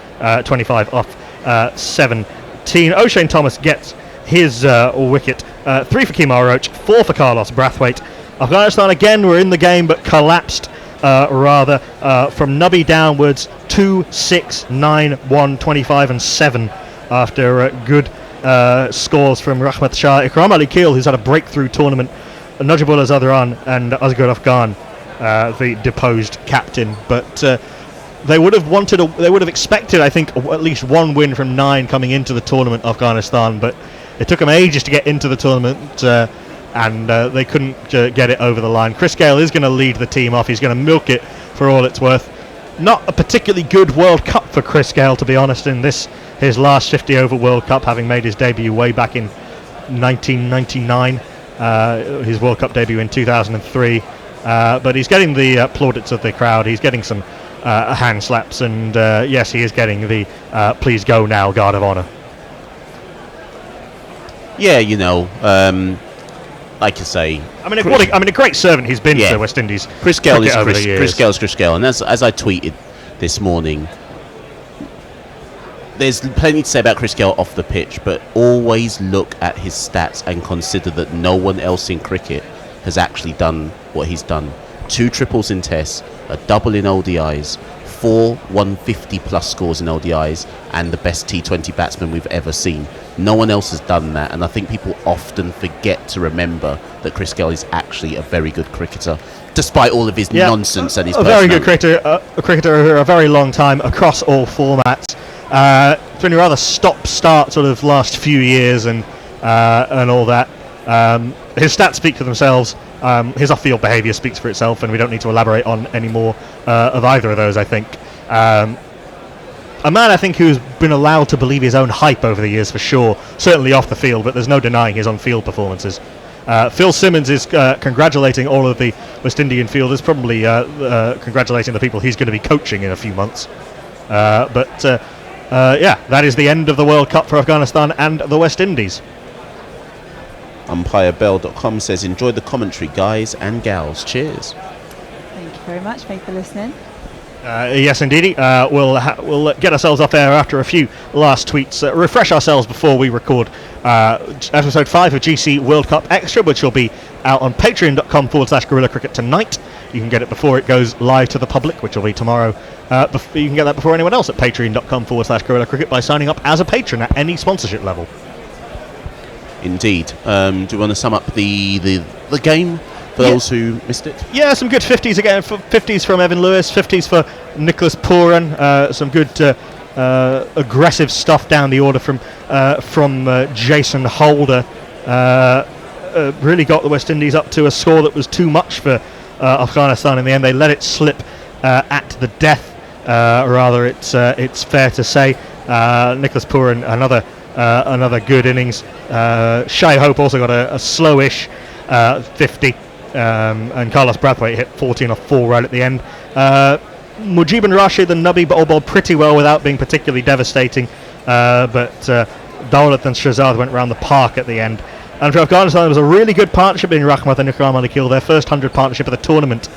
25 off 17. O'Shane Thomas gets his wicket. 3 for Kemar Roach, 4 for Carlos Brathwaite. Afghanistan again were in the game but collapsed from Nubby downwards. 2, 6, 9, 1, 25 and 7 after good scores from Rahmat Shah, Ikram Ali Keel, who's had a breakthrough tournament, Najibullah Zadran and Asghar Afghan, the deposed captain. But they would have expected, I think, at least one win from 9 coming into the tournament, Afghanistan, but it took them ages to get into the tournament, and they couldn't get it over the line. Chris Gale is going to lead the team off. He's going to milk it for all it's worth. Not a particularly good World Cup for Chris Gale, to be honest, in this his last 50 over World Cup, having made his debut way back in 1999, his World Cup debut in 2003. But he's getting the plaudits of the crowd. He's getting some hand slaps, and yes, he is getting the please go now guard of honour. Yeah, like I say, a great servant he's been to West Indies. Chris Gale is over the years. Chris Gale's Chris Gale, and as I tweeted this morning, there's plenty to say about Chris Gale off the pitch, but always look at his stats and consider that no one else in cricket has actually done what he's done. 2 triples in tests, a double in ODIs, 4 150 plus scores in ODIs, and the best T20 batsman we've ever seen. No one else has done that, and I think people often forget to remember that Chris Gale is actually a very good cricketer, despite all of his nonsense and his very good cricketer for a very long time across all formats. It's been a rather stop-start sort of last few years and all that. His stats speak for themselves. His off-field behaviour speaks for itself, and we don't need to elaborate on any more of either of those, I think. A man, I think, who's been allowed to believe his own hype over the years, for sure. Certainly off the field, but there's no denying his on-field performances. Phil Simmons is congratulating all of the West Indian fielders, probably congratulating the people he's going to be coaching in a few months. That is the end of the World Cup for Afghanistan and the West Indies. UmpireBell.com says, enjoy the commentary, guys and gals. Cheers. Thank you very much. Thank you for listening. Yes, indeedy. We'll get ourselves off air after a few last tweets. Refresh ourselves before we record episode 5 of GC World Cup Extra, which will be out on patreon.com/Gorilla Cricket tonight. You can get it before it goes live to the public, which will be tomorrow. You can get that before anyone else at patreon.com/Gorilla Cricket by signing up as a patron at any sponsorship level. Indeed. Do you want to sum up the game for those who missed it? Yeah, some good 50s again. 50s from Evan Lewis, 50s for Nicholas Pooran. Some good aggressive stuff down the order from Jason Holder. Really got the West Indies up to a score that was too much for Afghanistan in the end. They let it slip at the death. Rather, it's fair to say. Nicholas Pooran, another good innings. Shai Hope also got a slowish 50. And Carlos Brathwaite hit 14 off 4 right at the end. Mujib and Rashid and Nubby bowled pretty well without being particularly devastating, but Dawlat and Shahzad went round the park at the end. And for Afghanistan, there was a really good partnership between Rahmat and Ikram Ali Keel, their first 100 partnership of the tournament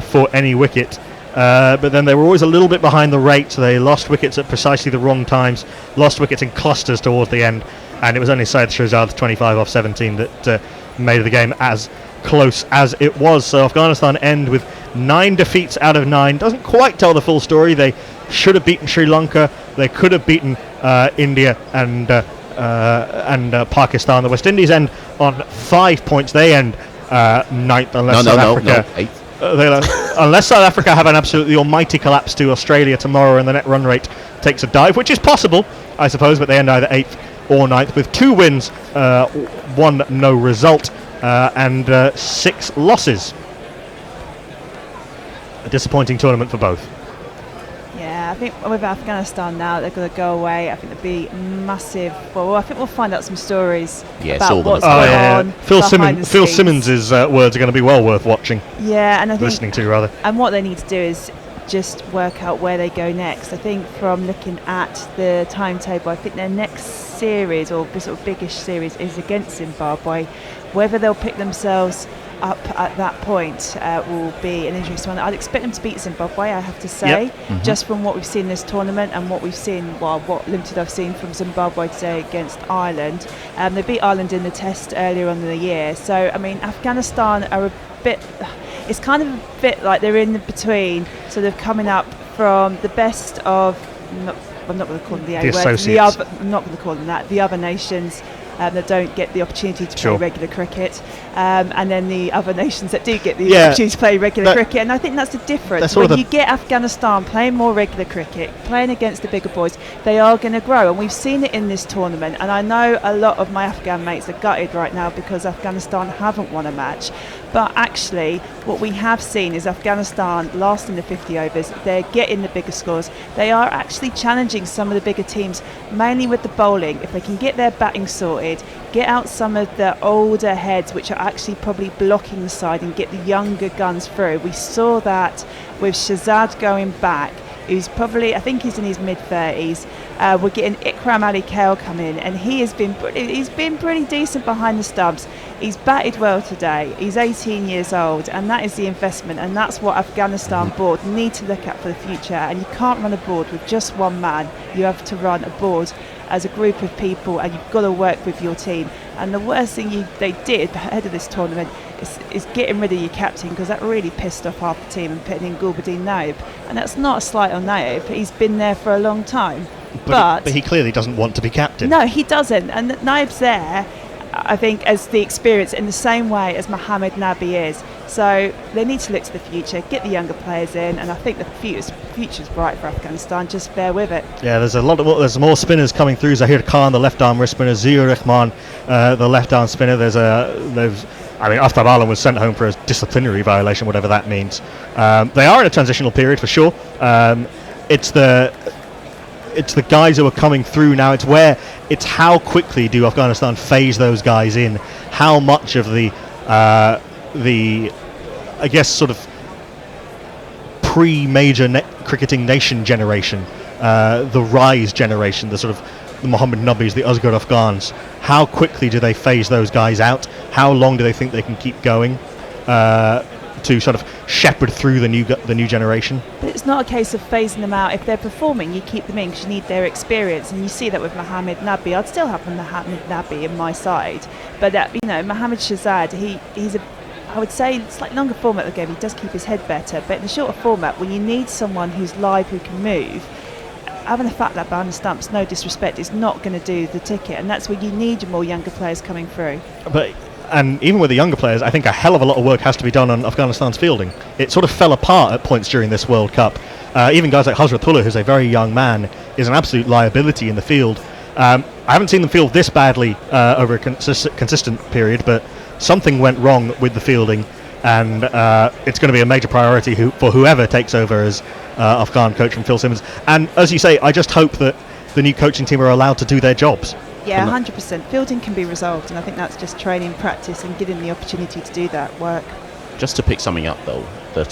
for any wicket. But then they were always a little bit behind the rate, so they lost wickets at precisely the wrong times, lost wickets in clusters towards the end, and it was only Syed Shahzad's 25 off 17 that made the game as close as it was. So Afghanistan end with 9 defeats out of 9. Doesn't quite tell the full story. They should have beaten Sri Lanka. They could have beaten India and Pakistan. The West Indies end on 5 points. They end 9th unless South Africa. 8th. Unless South Africa have an absolutely almighty collapse to Australia tomorrow and the net run rate takes a dive, which is possible, I suppose, but they end either 8th or 9th with 2 wins, 1 no result, and 6 losses. A disappointing tournament for both. Yeah, I think with Afghanistan now, they're going to go away. I think there'll be massive. Well, I think we'll find out some stories about what's going on. Phil Simmons' words are going to be well worth watching. Yeah, and I think listening to rather. And what they need to do is just work out where they go next. I think from looking at the timetable, I think their next series, or the sort of biggish series, is against Zimbabwe. Whether they'll pick themselves up at that point will be an interesting one. I'd expect them to beat Zimbabwe, I have to say, just from what we've seen in this tournament and what we've seen, well, what limited I've seen from Zimbabwe today against Ireland. They beat Ireland in the test earlier on in the year. So, I mean, Afghanistan are a bit, it's kind of a bit like they're in between, sort of coming up from the best of, I'm not going to call them the A word, I'm not going to call them that, the other nations that don't get the opportunity to play regular cricket, and then the other nations that do get the opportunity to play regular cricket. And I think that's the difference. When you get Afghanistan playing more regular cricket, playing against the bigger boys, they are going to grow. And we've seen it in this tournament. And I know a lot of my Afghan mates are gutted right now because Afghanistan haven't won a match. But actually, what we have seen is Afghanistan lasting the 50 overs. They're getting the bigger scores. They are actually challenging some of the bigger teams, mainly with the bowling. If they can get their batting sorted, get out some of the older heads, which are actually probably blocking the side, and get the younger guns through. We saw that with Shahzad going back, who's probably, I think he's in his mid-30s. We're getting Ikram Ali Kale come in, and he's been pretty decent behind the stumps. He's batted well today. He's 18 years old, and that is the investment, and that's what Afghanistan board need to look at for the future. And you can't run a board with just one man. You have to run a board as a group of people, and you've got to work with your team. And the worst thing they did ahead of this tournament is getting rid of your captain, because that really pissed off half the team, and putting in Gulbuddin Naib. And that's not a slight on Naib. He's been there for a long time. But he clearly doesn't want to be captain. No, he doesn't. And Naib's there, I think, as the experience, in the same way as Mohammed Nabi is. So they need to look to the future, get the younger players in, and I think the future's bright for Afghanistan. Just bear with it. Yeah, there's more spinners coming through. Zahir Khan, the left arm wrist spinner, Ziur Rahman, the left arm spinner. Aftab Alam was sent home for a disciplinary violation, whatever that means. They are in a transitional period for sure. It's the guys who are coming through now. It's how quickly do Afghanistan phase those guys in? How much of the I guess sort of pre-major cricketing nation generation, the rise generation, the sort of the Mohammed Nabis, the Asghar Afghans, how quickly do they phase those guys out? How long do they think they can keep going to sort of shepherd through the new generation? But it's not a case of phasing them out. If they're performing, you keep them in because you need their experience, and you see that with Mohammed Nabi. I'd still have Mohammed Nabi in my side, but Mohammed Shahzad, he's I would say it's like longer format of the game. He does keep his head better, but in the shorter format, when you need someone who's live who can move, having a fat lad behind the stumps, no disrespect, is not going to do the ticket, and that's where you need your more younger players coming through. And even with the younger players, I think a hell of a lot of work has to be done on Afghanistan's fielding. It sort of fell apart at points during this World Cup. Even guys like Hazratullah, who's a very young man, is an absolute liability in the field. I haven't seen them field this badly over a consistent period, but something went wrong with the fielding, and it's going to be a major priority for whoever takes over as Afghan coach from Phil Simmons. And as you say, I just hope that the new coaching team are allowed to do their jobs. Yeah, 100%. Fielding can be resolved, and I think that's just training, practice, and giving the opportunity to do that work. Just to pick something up, though, that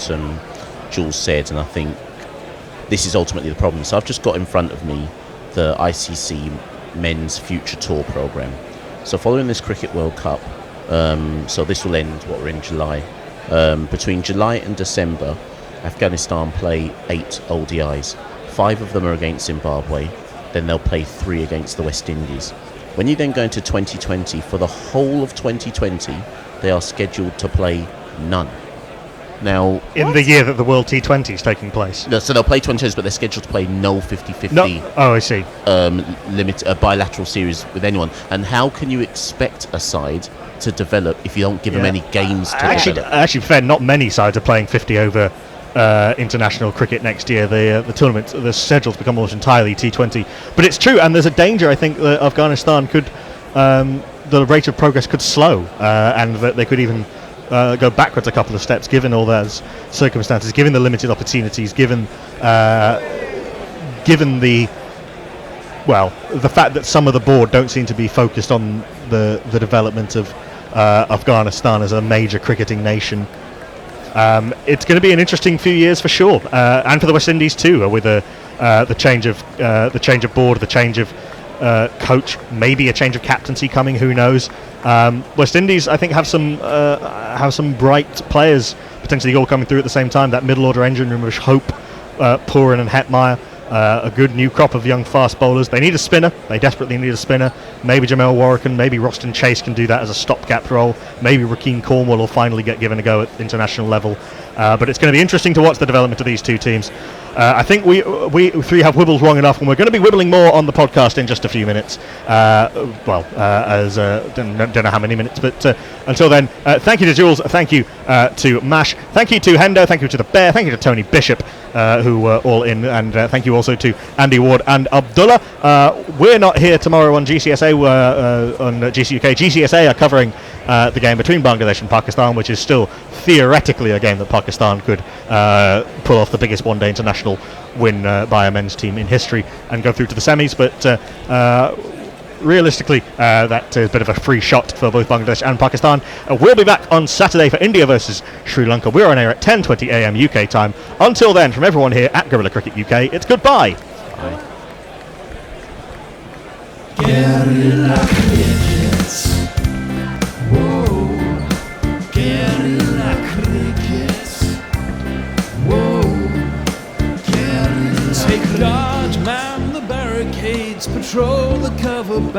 Jules said, and I think this is ultimately the problem. So I've just got in front of me the ICC Men's Future Tour programme. So following this Cricket World Cup, so this will end, we're in July. Between July and December, Afghanistan play 8 ODIs. 5 of them are against Zimbabwe. Then they'll play 3 against the West Indies. When you then go into 2020, for the whole of 2020, they are scheduled to play none. Now, in the year that the World T20 is taking place. No, so they'll play 20s, but they're scheduled to play no 50-50. No. Oh, I see. Bilateral series with anyone. And how can you expect a side to develop if you don't give them any games to develop? Actually, fair, not many sides are playing 50 over international cricket next year. The tournament, the schedule's become almost entirely T20. But it's true, and there's a danger, I think, that Afghanistan could, the rate of progress could slow, and that they could even go backwards a couple of steps, given all those circumstances, given the limited opportunities, given the fact that some of the board don't seem to be focused on the development of Afghanistan as a major cricketing nation. It's going to be an interesting few years for sure, and for the West Indies too, with the change of board, the change of coach, maybe a change of captaincy coming. Who knows? West Indies, I think, have some bright players potentially all coming through at the same time. That middle order engine room of Hope, Pooran and Hetmeyer. A good new crop of young fast bowlers. They need a spinner. They desperately need a spinner. Maybe Jamel Warrican, maybe Roston Chase can do that as a stopgap role. Maybe Rakeem Cornwall will finally get given a go at international level. But it's going to be interesting to watch the development of these two teams. I think we three have wibbled long enough, and we're going to be wibbling more on the podcast in just a few minutes. Don't know how many minutes, but until then, thank you to Jules, thank you to Mash, thank you to Hendo, thank you to the Bear, thank you to Tony Bishop, who were all in, and thank you also to Andy Ward and Abdullah. We're not here tomorrow on GCSA, on GCUK. GCSA are covering the game between Bangladesh and Pakistan, which is still theoretically a game that Pakistan could pull off the biggest one-day international win by a men's team in history and go through to the semis, but realistically that's a bit of a free shot for both Bangladesh and Pakistan. We'll be back on Saturday for India versus Sri Lanka. We're on air at 10:20 a.m. UK time. Until then, from everyone here at Gorilla Cricket UK, it's goodbye. Bye. Guerrilla crickets. Whoa. Guerrilla crickets. Whoa. Guerrilla. Take guard, man the barricades, patrol the cover.